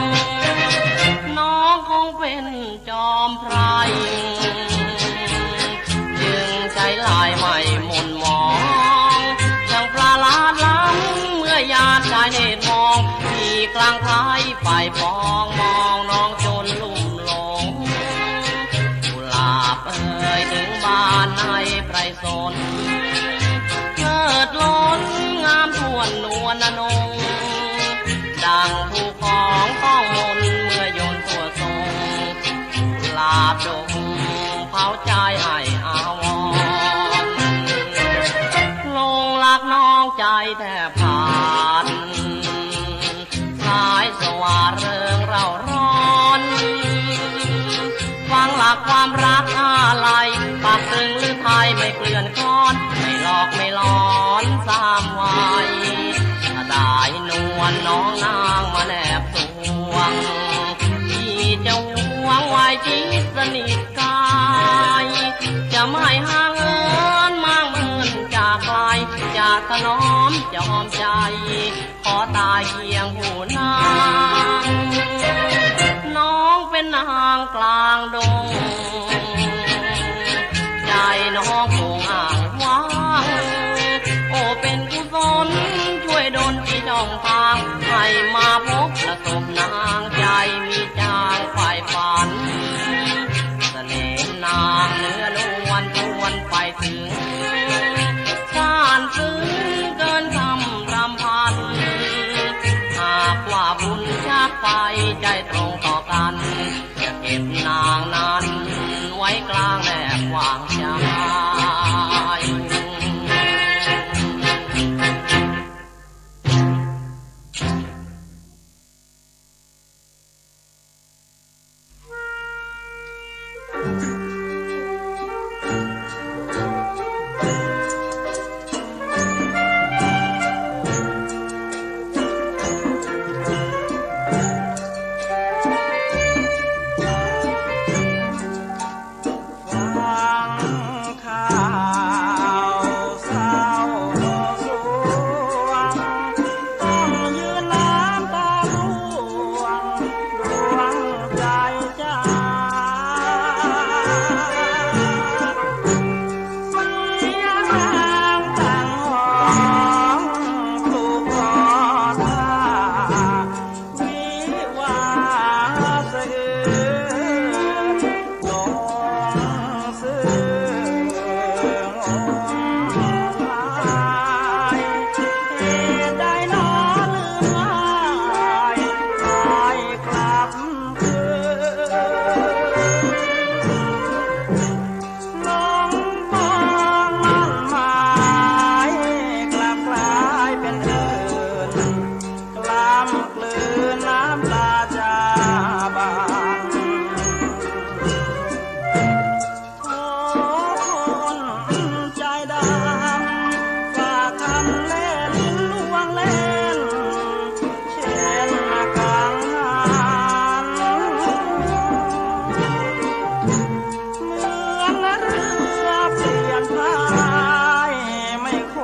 น้องคงเป็นจอมไพรจึงใช้ลายไม่หม่นมองช่างประหลาดล้ำเมื่อยามชายเนตรมองที่กลางไทยฝ่ายปองมองน้องจนลุ่มหลงกุหลาบถึงบ้านในไพรสนเกิดล้นงามทวนนวลนงดังถูกของต้องมนเมื่อโยนตัวทรงลาบดงเผาใจให้อาวรลงรักน้องใจแทบขาดสายสว่างเริงเราร้อนฟังหลักความรักอะไรปักตึงหรือไทยไม่เกลื่อนคลอนไม่หลอกไม่หลอนสามวัยถ้าได้นวลน้องนางมาแนบสวงที่จะหวงไว้จิตสนิทกายจะไม่ห่างเอินมางเมินจากไกลจากถนอมจอมใจขอตายเคียงผู้นางน้องเป็นนางกลางดงใจน้องคงอ่างว่างโอ้เป็นกุศลช่วยดลที่จ้องทางให้มาพบประสบนางใจมีจางฝ่ายฝันเสน่ห์นางเนื้อนวลชวนไปถึงซ่านซึ้งเกินคำรำพันหากว่าบุญชักไปใจตรงต่อกันจะเก็บนางนั้นไว้กลางแนบวางใจ ามกลืนน้ำตาจาบานโอ้คนใจดำฝากคำเล่นลวงเล่นเช่นกลางหันเหมือนเรือเปลี่ยนพายไม่ค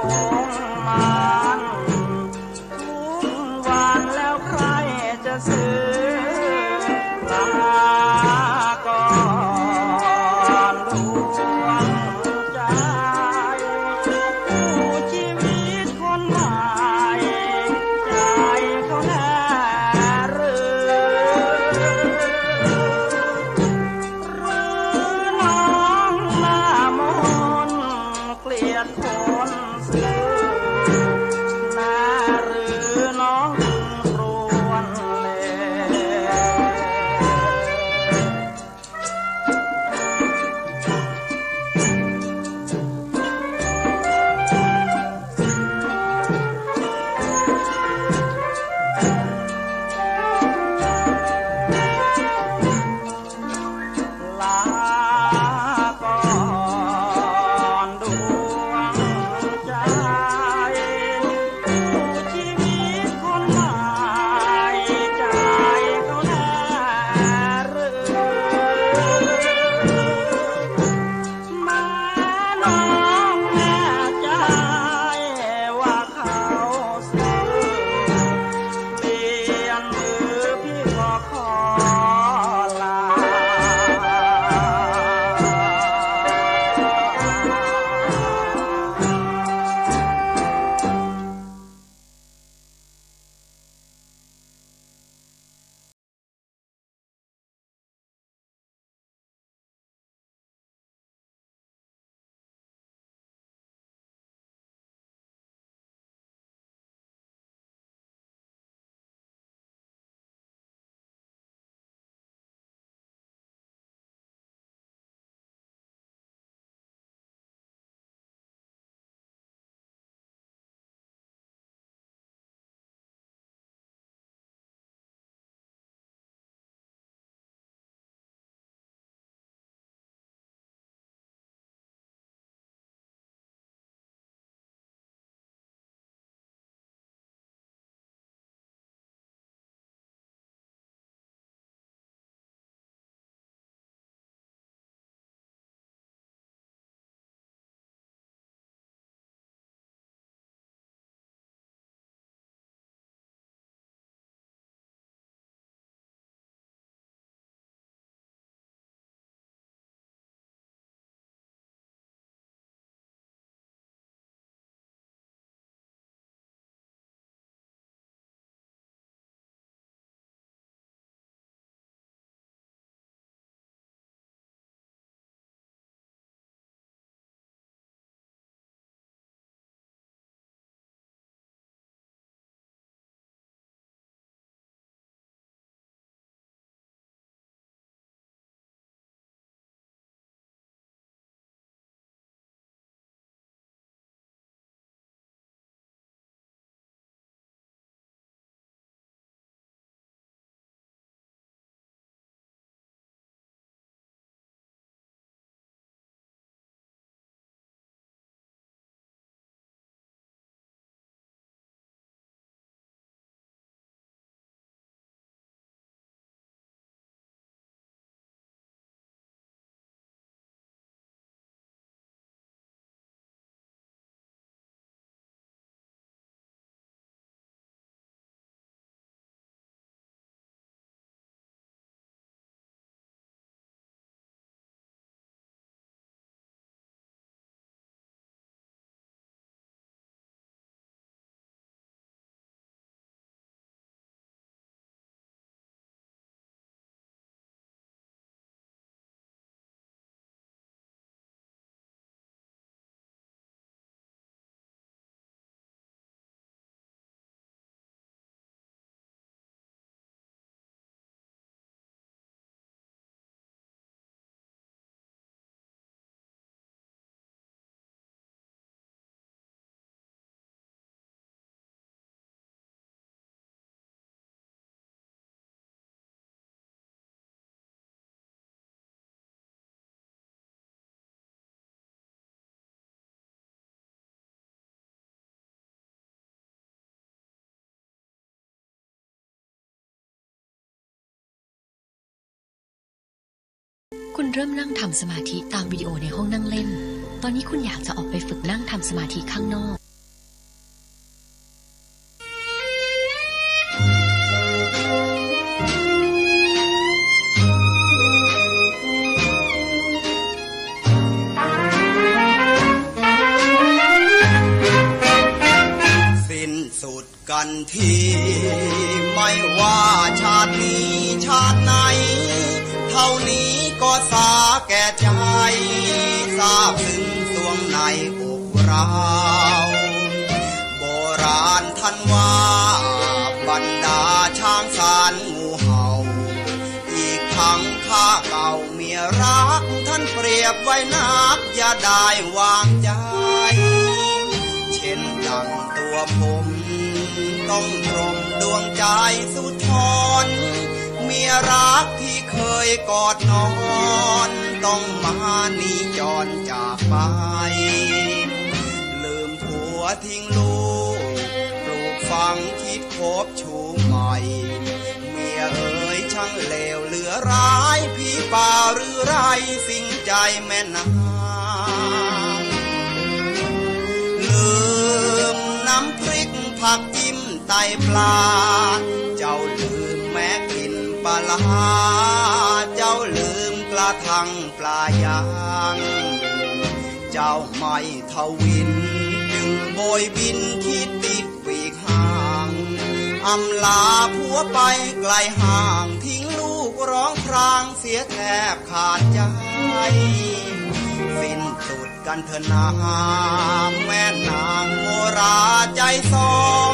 งมันทุกวันแล้วใคร คุณเริ่มนั่งทำสมาธิตามวิดีโอในห้องนั่งเล่นตอนนี้คุณอยากจะออกไปฝึกนั่งทำสมาธิข้างนอกสิ้นสุดกันที่ไม่ว่าชาตินี้ชาติไหนเท่านี้ก็สาแก่ใจทราบถึงสวงในอกเราโบราณท่านว่าบรรดาช้างสารงูเห่าอีกทั้งข้าเก่าเมียรักท่านเปรียบไว้นักอย่าได้วางใจเช่นดังตัวผมต้องตรงดวงใจสุดทนเมียรักที่เคยกอดนอนต้องมาหนีจรจากไปลืมผัวทิ้งลูกปลูกฝังคิดคบชูใหม่เมียเอ๋ยช่างเลวเหลือร้ายผีป่าหรือไรสิ่งใจแม่นางลืมน้ำพริกผักจิ้มไตปลาเจ้าลืมแม้กินปลาเจ้าลืมกระทังปลายางเจ้าไม่ทวินจึงโบยบินคิดติดปีกห่างอำลาผัวไปไกลห่างทิ้งลูกร้องพรางเสียแทบขาดใจสิ้นสุดกันเถอะนาแม่นางโมราใจสอง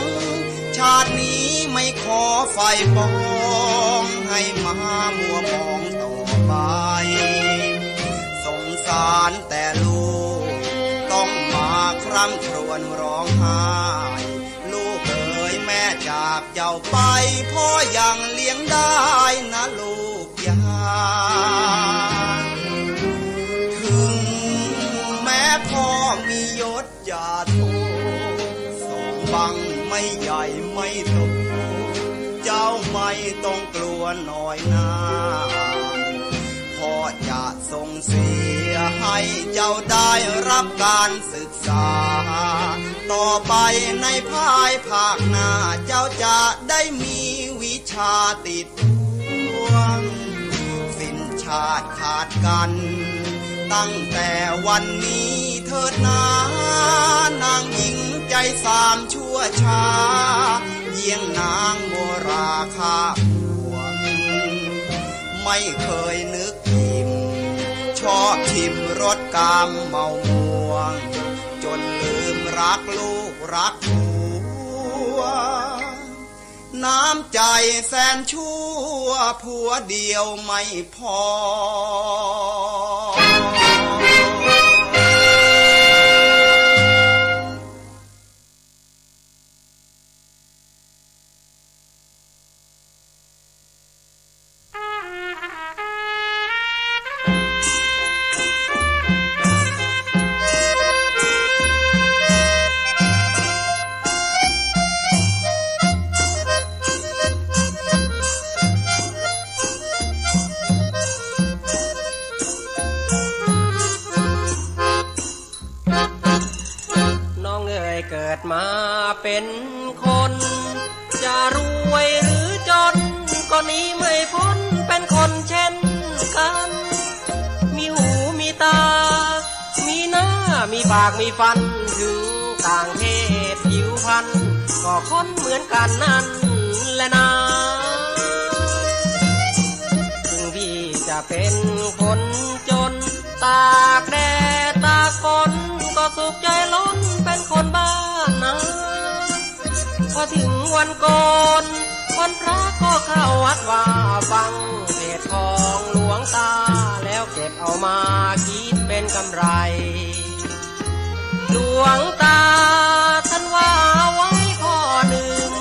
ชาตินี้ไม่ขอไฟปองให้มามัวมองต่อไปสงสารแต่ลูกต้องมาคร่ำครวญร้องไห้ลูกเอ๋ยแม่จากเจ้าไปพ่อยังเลี้ยงได้นะลูกยาถึงแม้พ่อมียศอย่าโทษสองบังไม่ใหญ่ไม่โตเจ้าไม่ต้องกลัวน้อยหน้าพ่อจะส่งเสียให้เจ้าได้รับการศึกษาต่อไปในภายภาคหน้าเจ้าจะได้มีวิชาติดตัวสิ้นชาติขาดกันตั้งแต่วันนี้เถิดนานางหญิงใจสามชั่วช้าเยี่ยงนางโมราคาผัวไม่เคยนึกทิมชอบชิมรสกามเมาม่วงจนลืมรักลูกรักผัวน้ำใจแสนชั่วผัวเดียวไม่พอเกิดมาเป็นคนจะรวยหรือจนก็หนีไม่พ้นเป็นคนเช่นกันมีหูมีตามีหน้ามีปากมีฟันถึงต่างเพศผิวพรรณก็คนเหมือนกันนั่นแหละนะถึงพี่จะเป็นคนจนตากแดดตากฝนก็สุขใจล้นเป็นคนบ้านนะพอถึงวันโกนวันพระก็เข้าวัดว่าฟังเทศน์ของหลวงตาแล้วเก็บเอามาคิดเป็นกำไรหลวงตาท่านว่าไว้ข้อหนึ่ง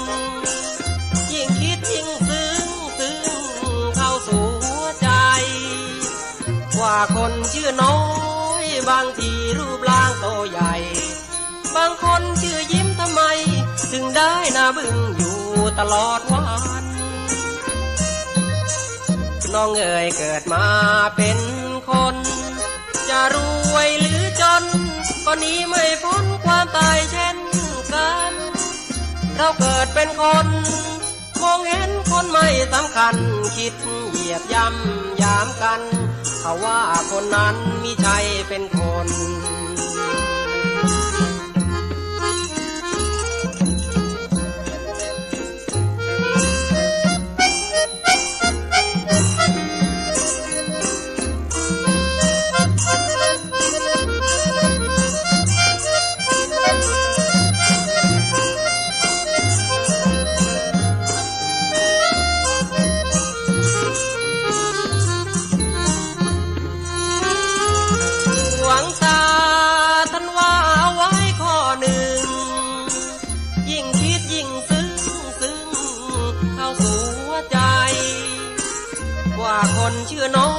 ยิ่งคิดยิ่งซึ้งเข้าสู่หัวใจว่าคนชื่อน้อยบางทีรูปร่างโตใหญ่บางคนชื่อยิ้มทำไมถึงได้หน้าบึ้งอยู่ตลอดวัน น้องเอ๋ยเกิดมาเป็นคน จะรวยหรือจนก็หนีไม่พ้นความตายเช่นกัน เราเกิดเป็นคนมองเห็นคนไม่สำคัญคิดเหยียบย่ำยามกันเขาว่าคนนั้นมิใช่เป็นคนคนชื่อน้อ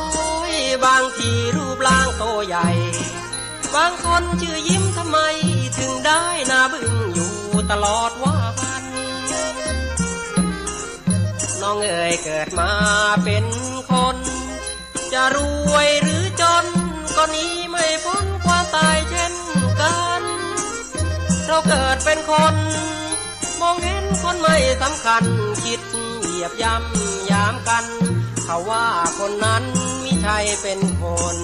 ยบางทีรูปร่างโตใหญ่บางคนชื่อยิ้มทำไมถึงได้หน้าบึ้งอยู่ตลอดวันน้องเอ๋ยเกิดมาเป็นคนจะรวยหรือจนก็หนีไม่พ้นความตายเช่นกันเราเกิดเป็นคนมองเห็นคนไม่สำคัญคิดเหยียบย่ำยามกันเขาว่าคนนั้นมิใช่เป็นคน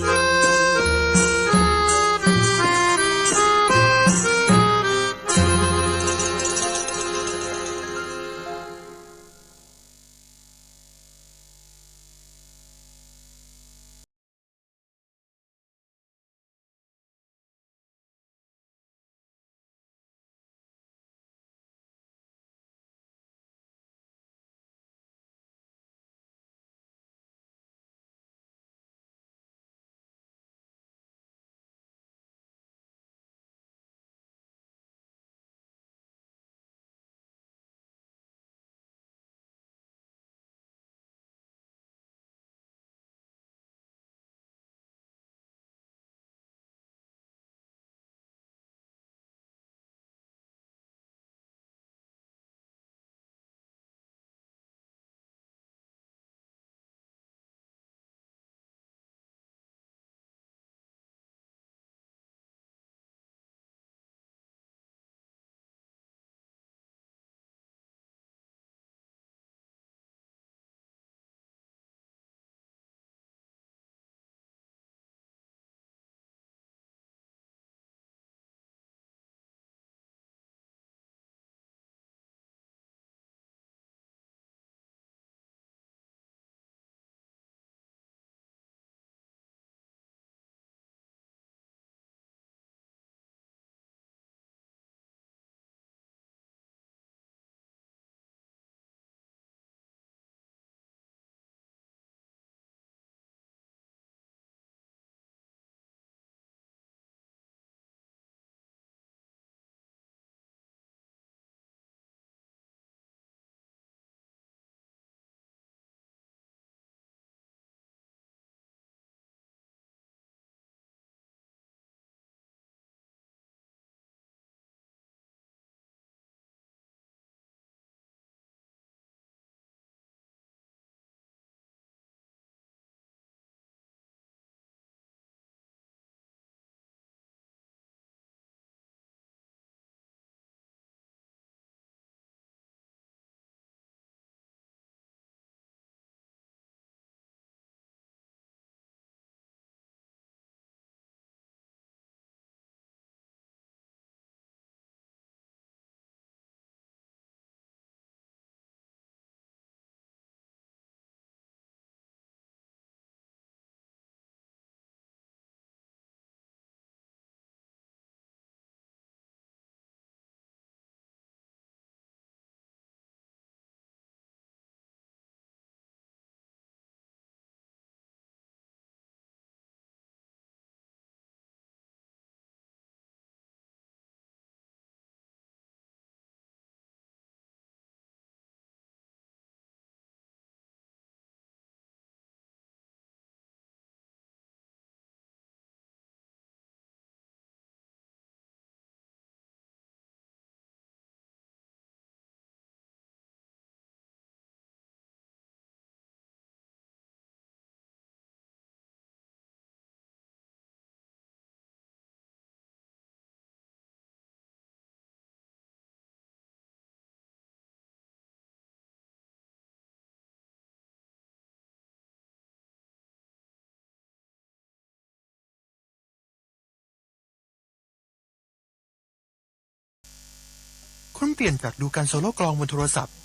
คุณเปลี่ยนจากดูการโซโล่กลองบนโทรศัพท์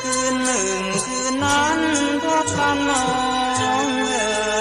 คืนหนึ่งคืนนั้นพบกันน้องเอ๋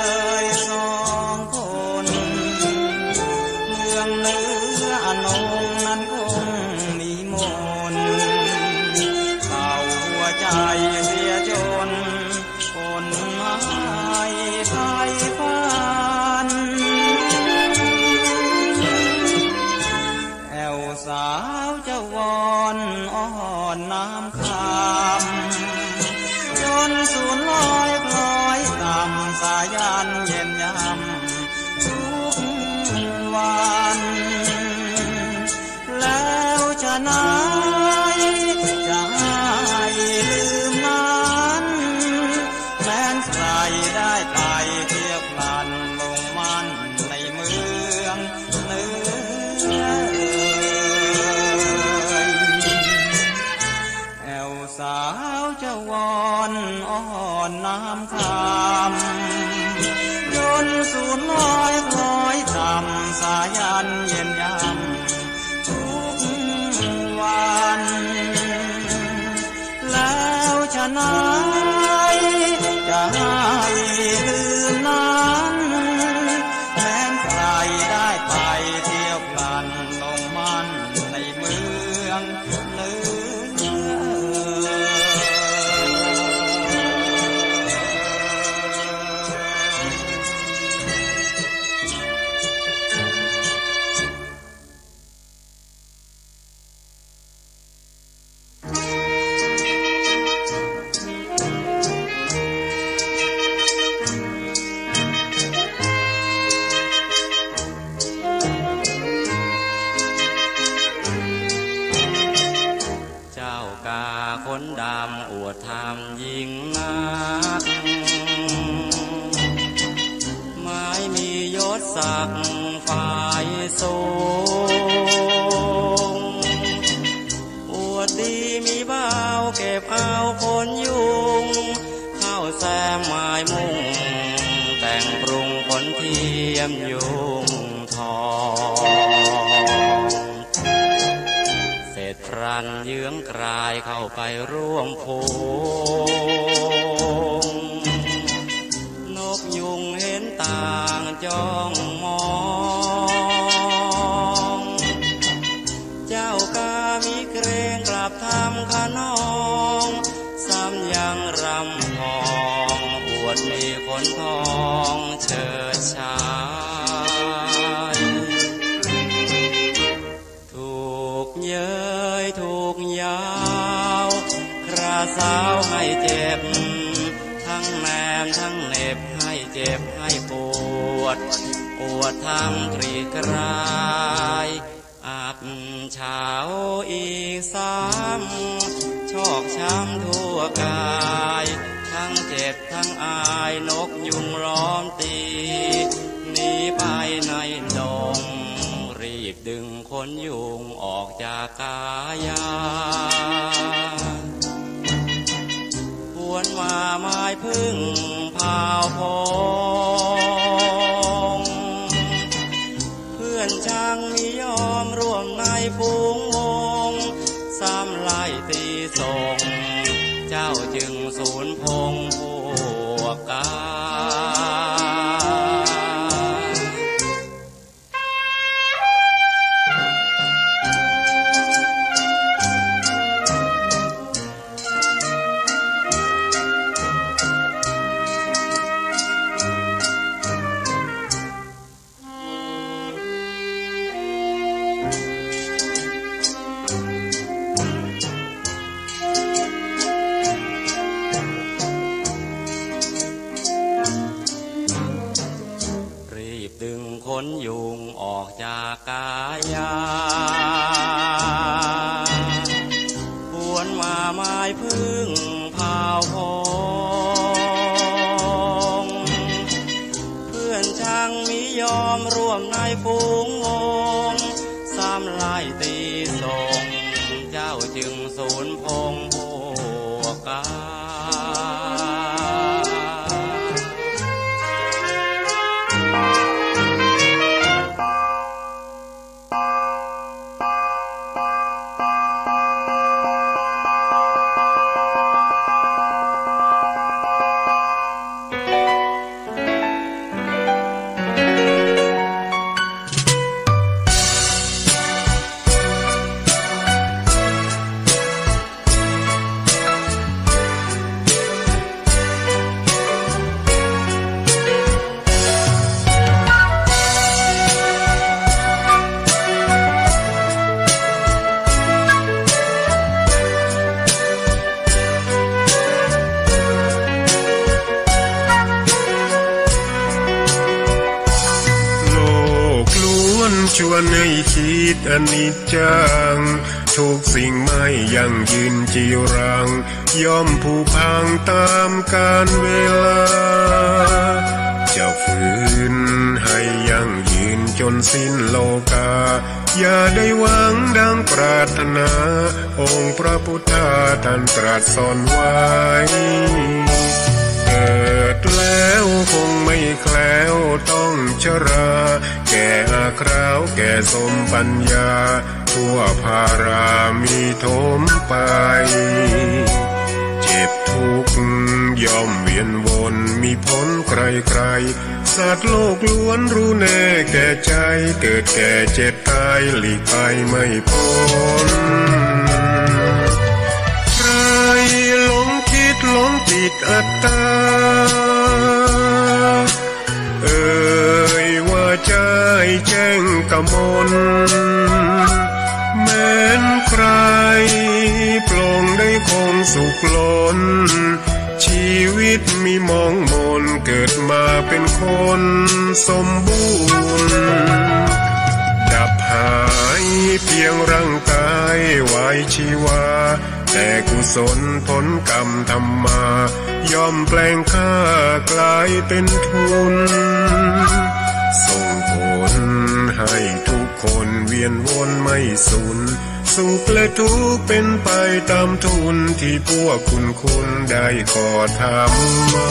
ายันเย็นยำทุกวันแล้วจะไหนจะให้ลืมมันแม้นใครได้ไปเที่ยวพลันลงมันในเมืองเนื้อแอวสาวจะวอนอ่อนน้ำคำจนสูญลอยคล้อยต่ำสายันเย็นยำทุกวันแล้วฉะไหนจะให้ลืมนั้นแม้นใครได้ไปเที่ยวพลันลงมันในเมืองเนื้คนดำอวดธรรมยิ่งนักไม้มียศศักดิ์ฝ่ายสูงอวดดีมีเบ้าเก็บเอาคนยุงเข้าแซมหมายมุ่งแต่งปรุงผลเทียมยุงทองพรันเยื้องกลายเข้าไปร่วมฝูงนกยุงเห็นต่างจ้องมองเจ้ากามีเกรงกลับทำขนองซ้ำยังรำพองอวดมีคนทองเชิดชายถูกเย้ยถูกยาวคราสาวให้เจ็บทั้งแนมทั้งเหน็บให้เจ็บให้ปวดปวดทั้งกรีดกรายอับเฉาอีกซ้ำชอกช้ำทั่วกายทั้งเจ็บทั้งอายนกยุงล้อมตีหนีไปในดงรีบดึงขนยุงออกจากกายาพวนมาไม้พึ่งพาวพงเพื่อนช่างมียอมร่วมในฝูงวงซ้ำไล่ตีส่งเจ้าจึงสูญพงพวกกาขนยุงออกจากกายาพวนมาไม้พึ่งพาวพงเพื่อนช่างมียอมร่วมในฝูงวงซ้ำไล่ตีส่งเจ้าจึงสูญพงพวกกา ชวนให้คิดอนิจจังทุกสิ่งไม่ยั่งยืนจีรังย่อมผุพังตามกาลเวลาจะฝืนให้ยั่งยืนจนสิ้นโลกาอย่าได้หวังดังปรารถนาองค์พระพุทธาท่านตรัสสอนไว้เกิดแล้วคงไม่แคล้วต้องชราแก่อาคราวแก่สมปัญญาทั่วภารามีถมไปเจ็บทุกข์ย่อมเวียนวนมีพ้นใครๆสัตว์โลกล้วนรู้แน่แก่ใจเกิดแก่เจ็บตายหลีกไปไม่พ้นใครหลงคิดหลงติดอัตตาว่าใจแจ้งกมลแม้นใครปลงได้คงสุขล้นชีวิตมีมองมนเกิดมาเป็นคนสมบูรณ์ดับหายเพียงร่างกายไว้ชีวาแต่กุศลผลกรรมทำมาย่อมแปลงค่ากลายเป็นทุนส่งผลให้ทุกคนเวียนวนไม่สูญสุขและทุกข์เป็นไปตามทุนที่พวกคุณได้ก่อทำมา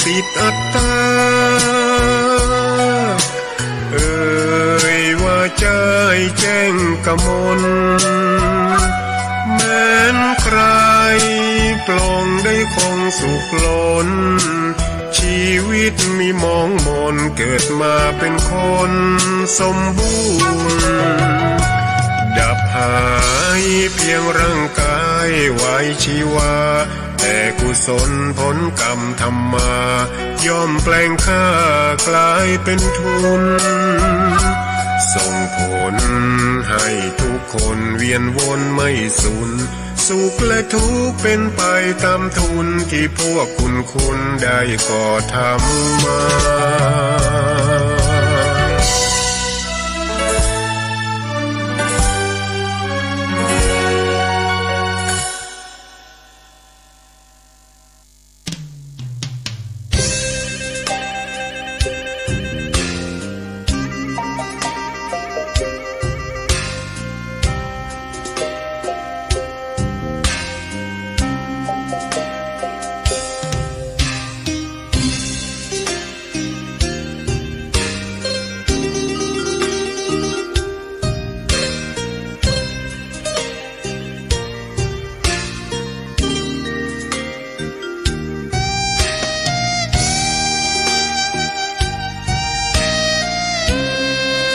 ติดอัตตาว่าใจแจ้งกมลแม้นใครปลงได้คงสุขล้นชีวิตมีมองมนเกิดมาเป็นคนสมบูรณ์ดับหายเพียงร่างกายไว้ชีวาแต่กุศลผลกรรมทำมาย่อมแปลงค่ากลายเป็นทุนส่งผลให้ทุกคนเวียนวนไม่สูญสุขและทุกข์เป็นไปตามทุนที่พวกคุณได้ก่อทำมา